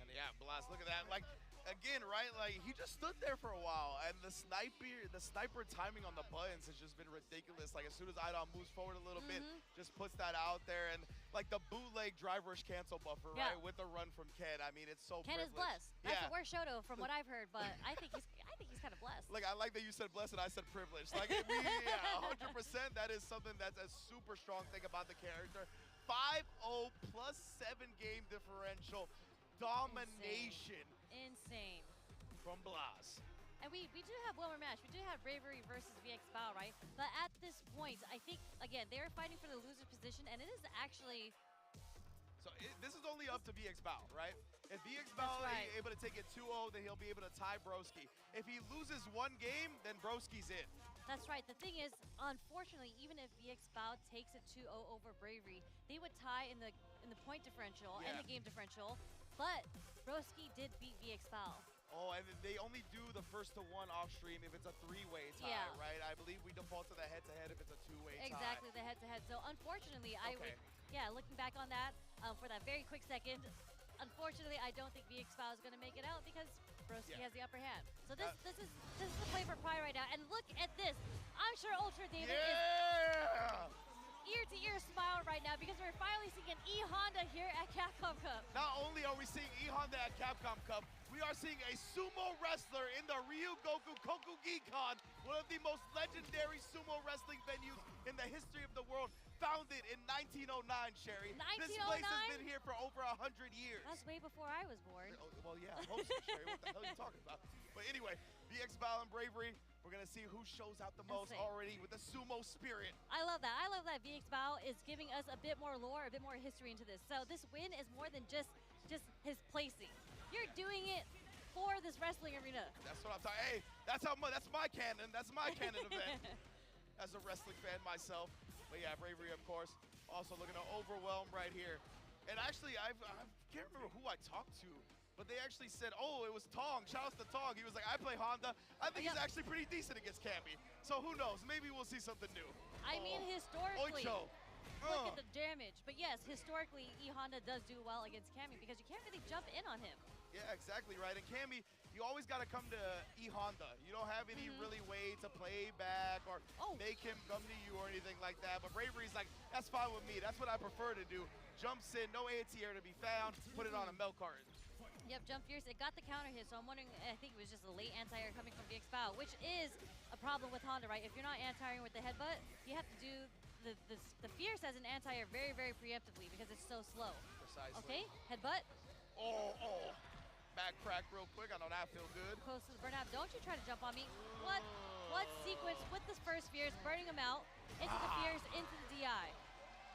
And yeah, Blaz, look at that. Like, again, right? Like, he just stood there for a while, and the sniper timing on the buttons has just been ridiculous. Like, as soon as Idom moves forward a little bit, just puts that out there, and like the bootleg drive rush cancel buffer, right? With the run from Ken. I mean, it's so Ken is privileged. blessed. That's the worst Shoto from what I've heard, but I think he's kind of blessed. Like, I like that you said blessed and I said privileged. Like, yeah, 100%. That is something that's a super strong thing about the character. 5-0 plus 7 game differential. Domination. Insane. From Blaz. And we do have one more match. We do have Bravery versus VX Bao, right? But at this point, I think, again, they're fighting for the loser position, and it is actually... So this is only up to VX Bao, right? If VX Bao is able to take it 2-0, then he'll be able to tie Broski. If he loses one game, then Broski's in. That's right. The thing is, unfortunately, even if VX Bao takes it 2-0 over Bravery, they would tie in the point differential and the game differential. But Broski did beat VX Bao. Oh, and they only do the first to one off stream if it's a 3-way tie, right? I believe we default to the head-to-head if it's a 2-way tie. Exactly, the head-to-head. So unfortunately, I would, looking back on that, for that very quick second, unfortunately, I don't think VX Bao is going to make it out because Broski has the upper hand. So this is the play for Pride right now. And look at this. I'm sure Ultra David is... ear-to-ear smile right now because we're finally seeing an E-Honda here at Capcom Cup. Not only are we seeing E-Honda at Capcom Cup, we are seeing a sumo wrestler in the Ryugoku Kokugikon, one of the most legendary sumo wrestling venues in the history of the world, founded in 1909, Sherry. 1909? This place has been here for over 100 years. That's way before I was born. Well, yeah, I hope so, Sherry. What the hell are you talking about? But anyway, VX Val and Bravery, we're going to see who shows out the most already with the sumo spirit. I love that. I love that VX Bao is giving us a bit more lore, a bit more history into this. So this win is more than just his placing. You're doing it for this wrestling arena. That's what I'm talking. Hey, that's my canon. That's my canon event. As a wrestling fan myself. But yeah, Bravery, of course, also looking to overwhelm right here. And actually, I can't remember who I talked to, but they actually said, oh, it was Tong. Shout out to Tong. He was like, I play Honda. I think he's actually pretty decent against Cammy. So who knows? Maybe we'll see something new. I mean, historically, Oicho. look at the damage. But yes, historically, E-Honda does do well against Cammy because you can't really jump in on him. Yeah, exactly right. And Cammy, you always got to come to E-Honda. You don't have any really way to play back or make him come to you or anything like that. But Bravery's like, that's fine with me. That's what I prefer to do. Jumps in, no anti-air to be found, put it on a milk carton. Yep, jump fierce. It got the counter hit, so I'm wondering, I think it was just a late anti-air coming from VX Bao, which is a problem with Honda, right? If you're not anti-airing with the headbutt, you have to do the fierce as an anti-air very, very preemptively because it's so slow. Precisely. Okay, headbutt. Oh. Back crack real quick. I know that feel good. Close to the burnout. Don't you try to jump on me. What sequence with this first fierce, burning him out, into the fierce, into the DI.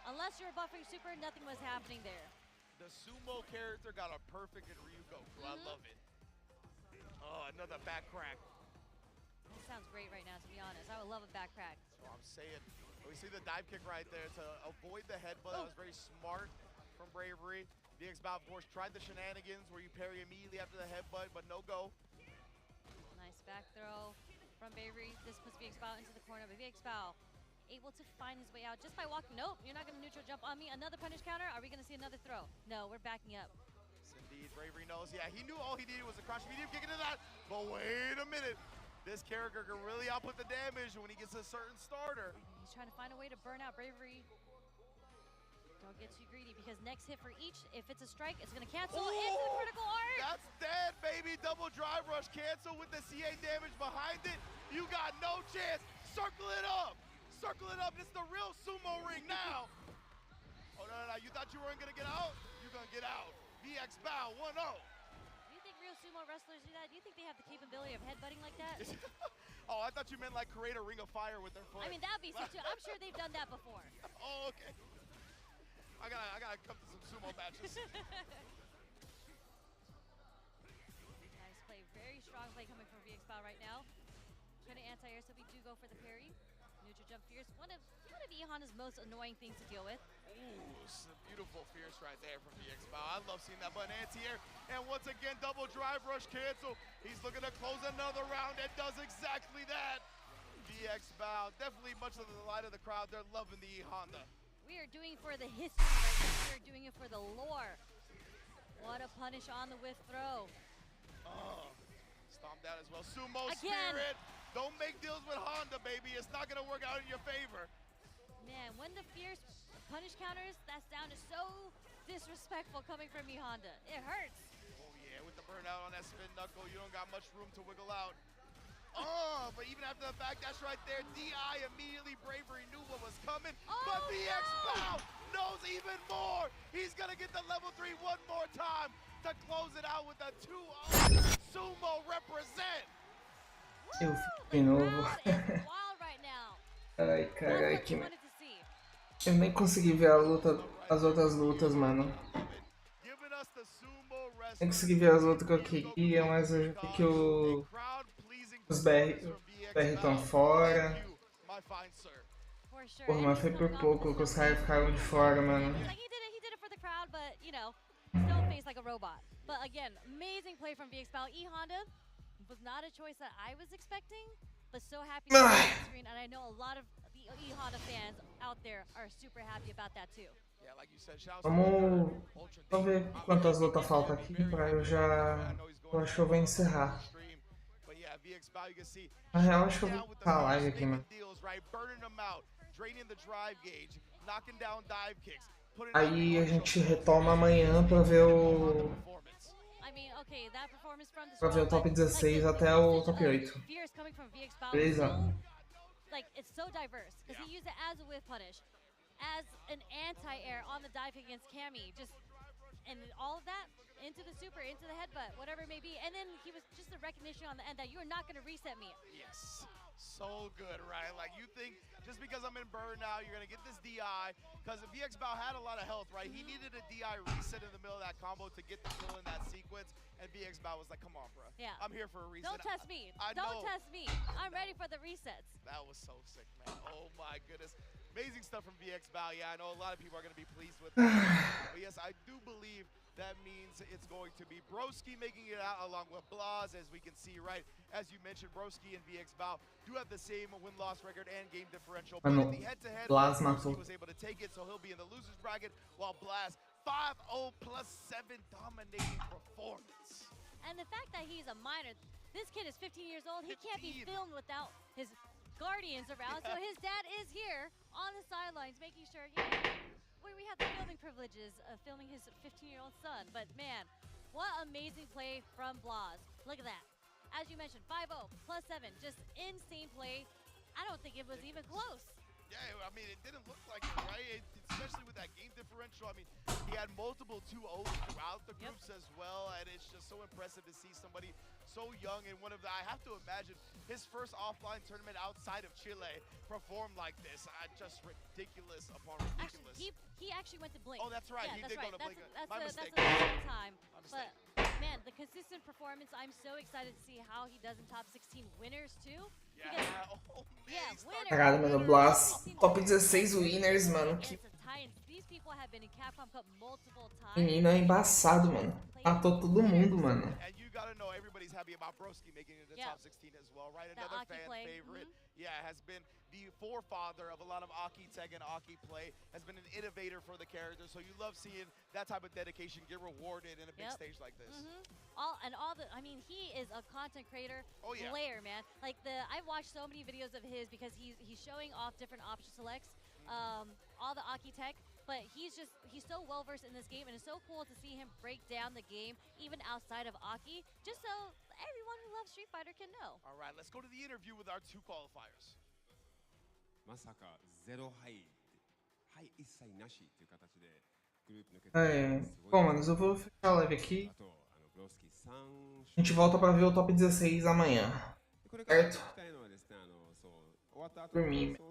Unless you're buffering super, nothing was happening there. The sumo character got a perfect in Ryugoku. I love it. Oh, another back crack. This sounds great right now, to be honest. I would love a back crack. That's what I'm saying. We see the dive kick right there to avoid the headbutt. That was very smart from Bravery. VX Bao, of course, tried the shenanigans where you parry immediately after the headbutt, but no go. Nice back throw from Bravery. This puts VX Bao into the corner, but VX Bao able to find his way out just by walking. Nope, you're not going to neutral jump on me. Another punish counter. Are we going to see another throw? No, we're backing up. Yes, indeed. Bravery knows. Yeah, he knew all he needed was a crouch medium kick into that. But wait a minute. This character can really output the damage when he gets a certain starter. He's trying to find a way to burn out Bravery. Don't get too greedy because next hit for each, if it's a strike, it's going to cancel into the critical art. That's dead, baby. Double drive rush cancel with the CA damage behind it. You got no chance. Circle it up. Circle it up. It's the real sumo ring now. Oh, no. You thought you weren't going to get out? You're going to get out. VX Bao 1-0. Do you think real sumo wrestlers do that? Do you think they have the capability of headbutting like that? Oh, I thought you meant like create a ring of fire with their foot. I mean, that'd be sick too. I'm sure they've done that before. Oh, okay. I gotta come to some sumo matches. Nice play. Very strong play coming from VX Bao right now. Trying to anti-air, so we do go for the parry. Neutral jump fierce. One of E-Honda's most annoying things to deal with. Ooh, some beautiful fierce right there from VX Bao. I love seeing that button anti-air. And once again, double drive rush cancel. He's looking to close another round and does exactly that. VX Bao, definitely much of the light of the crowd. They're loving the E-Honda. We are doing for the history right now. We are doing it for the lore. What a punish on the whiff throw. Oh, stomped out as well. Sumo spirit. Don't make deals with Honda, baby. It's not going to work out in your favor. Man, when the fierce punish counters, that sound is so disrespectful coming from E-Honda. It hurts. Oh, yeah. With the burnout on that spin knuckle, you don't got much room to wiggle out. Oh, but even after the back dash right there, DI immediately Bravery knew what was coming. But VX Bao knows even more. He's going to get the level 3 one more time to close it out with a 2-0. Sumo represent. Eu fico de novo. Ai, carai, que... Eu nem consegui ver as outras lutas, mano. Nem consegui ver as outras que eu queria, mas eu já vi que os BR estão fora. Porra, mas foi por pouco que os caras ficaram de fora, mano. Still faced like a robot. But again, amazing play from VX Bao. E-Honda was not a choice that I was expecting, but so happy to be on the screen. And I know a lot of the E-Honda fans out there are super happy about that too. Vamos ver quantas lutas faltam aqui pra eu já... Eu acho que eu vou encerrar. Na real, acho que eu vou ficar a live aqui, mano. Draining the drive gauge, knocking down dive kicks, putting Aí a gente retoma amanhã pra ver o... I mean, okay, that performance from the Pra ver o top 16 até o top 8. Fierce coming from VXBout is Beleza? so, like, it's so diverse because he used it as a whiff punish, as an anti-air on the dive against Cammy, just and all of that into the super, into the headbutt, whatever it may be, and then he was just the recognition on the end that you are not going to reset me. Yes. So good, right? Like, you think just because I'm in burn now, you're going to get this DI, because VXBout had a lot of health, right? He needed a DI reset in the middle of that combo to get the kill in that sequence, and VXBout was like, come on, bro. Yeah. I'm here for a reason. Don't test me. I Don't know. test me. I'm ready for the resets. That was so sick, man. Oh, my goodness. Amazing stuff from VXBout. Yeah, I know a lot of people are going to be pleased with that. But yes, I do believe that means it's going to be Broski making it out along with Blaz, as we can see, right? As you mentioned, Broski and VXBout do have the same win-loss record and game differential. But in the head-to-head, Blaz Broski matou. was able to take it, so he'll be in the loser's bracket, while Blaz 5-0 plus 7 dominating performance. And the fact that he's a minor, this kid is 15 years old. He can't be filmed without his guardians around. So his dad is here on the sidelines, making sure, you know, we have the filming privileges of filming his 15-year-old son. But man, what amazing play from Blaz. Look at that. As you mentioned, 5-0 plus 7, just insane play. I don't think it was even close. Yeah, I mean, it didn't look like it, right? Especially with that game differential. I mean, he had multiple 2-0s throughout the groups as well, and it's just so impressive to see somebody so young and one of the, I have to imagine, his first offline tournament outside of Chile performed like this. Just ridiculous upon ridiculous. Actually, he actually went to Blink. Oh, that's right. Yeah, He that's did right. go to Blink. That's My a mistake. second time. My mistake. But man, the consistent performance, I'm so excited to see how he does in top 16 winners too. Yeah, Because, yeah, winners. Caralho, mano, Blaz, top 16 winners, mano. Que These people have been in Capcom Cup multiple times. menino é embaçado, mano. Matou todo mundo, mano. And you gotta know, everybody's happy about Broski making it to the top 16 as well, right? That Another Aki fan play. favorite. Yeah, has been the forefather of a lot of Aki tech and Aki play, has been an innovator for the character, so you love seeing that type of dedication get rewarded in a big stage like this. I mean, he is a content creator yeah. player, man. Like I've watched so many videos of his because he's showing off different option selects, all the Aki tech, but he's so well versed in this game, and it's so cool to see him break down the game even outside of Aki, just so everyone who loves Street Fighter can know. All right, let's go to the interview with our 2 qualifiers. まさか0敗敗一切なしという形でグループ抜けて É. Bom, manos, eu vou fechar a live aqui. あとBroski 3 A gente volta pra ver o top 16 amanhã. これから聞 Certo? きたいのはですねそう終わった後 Por mim. の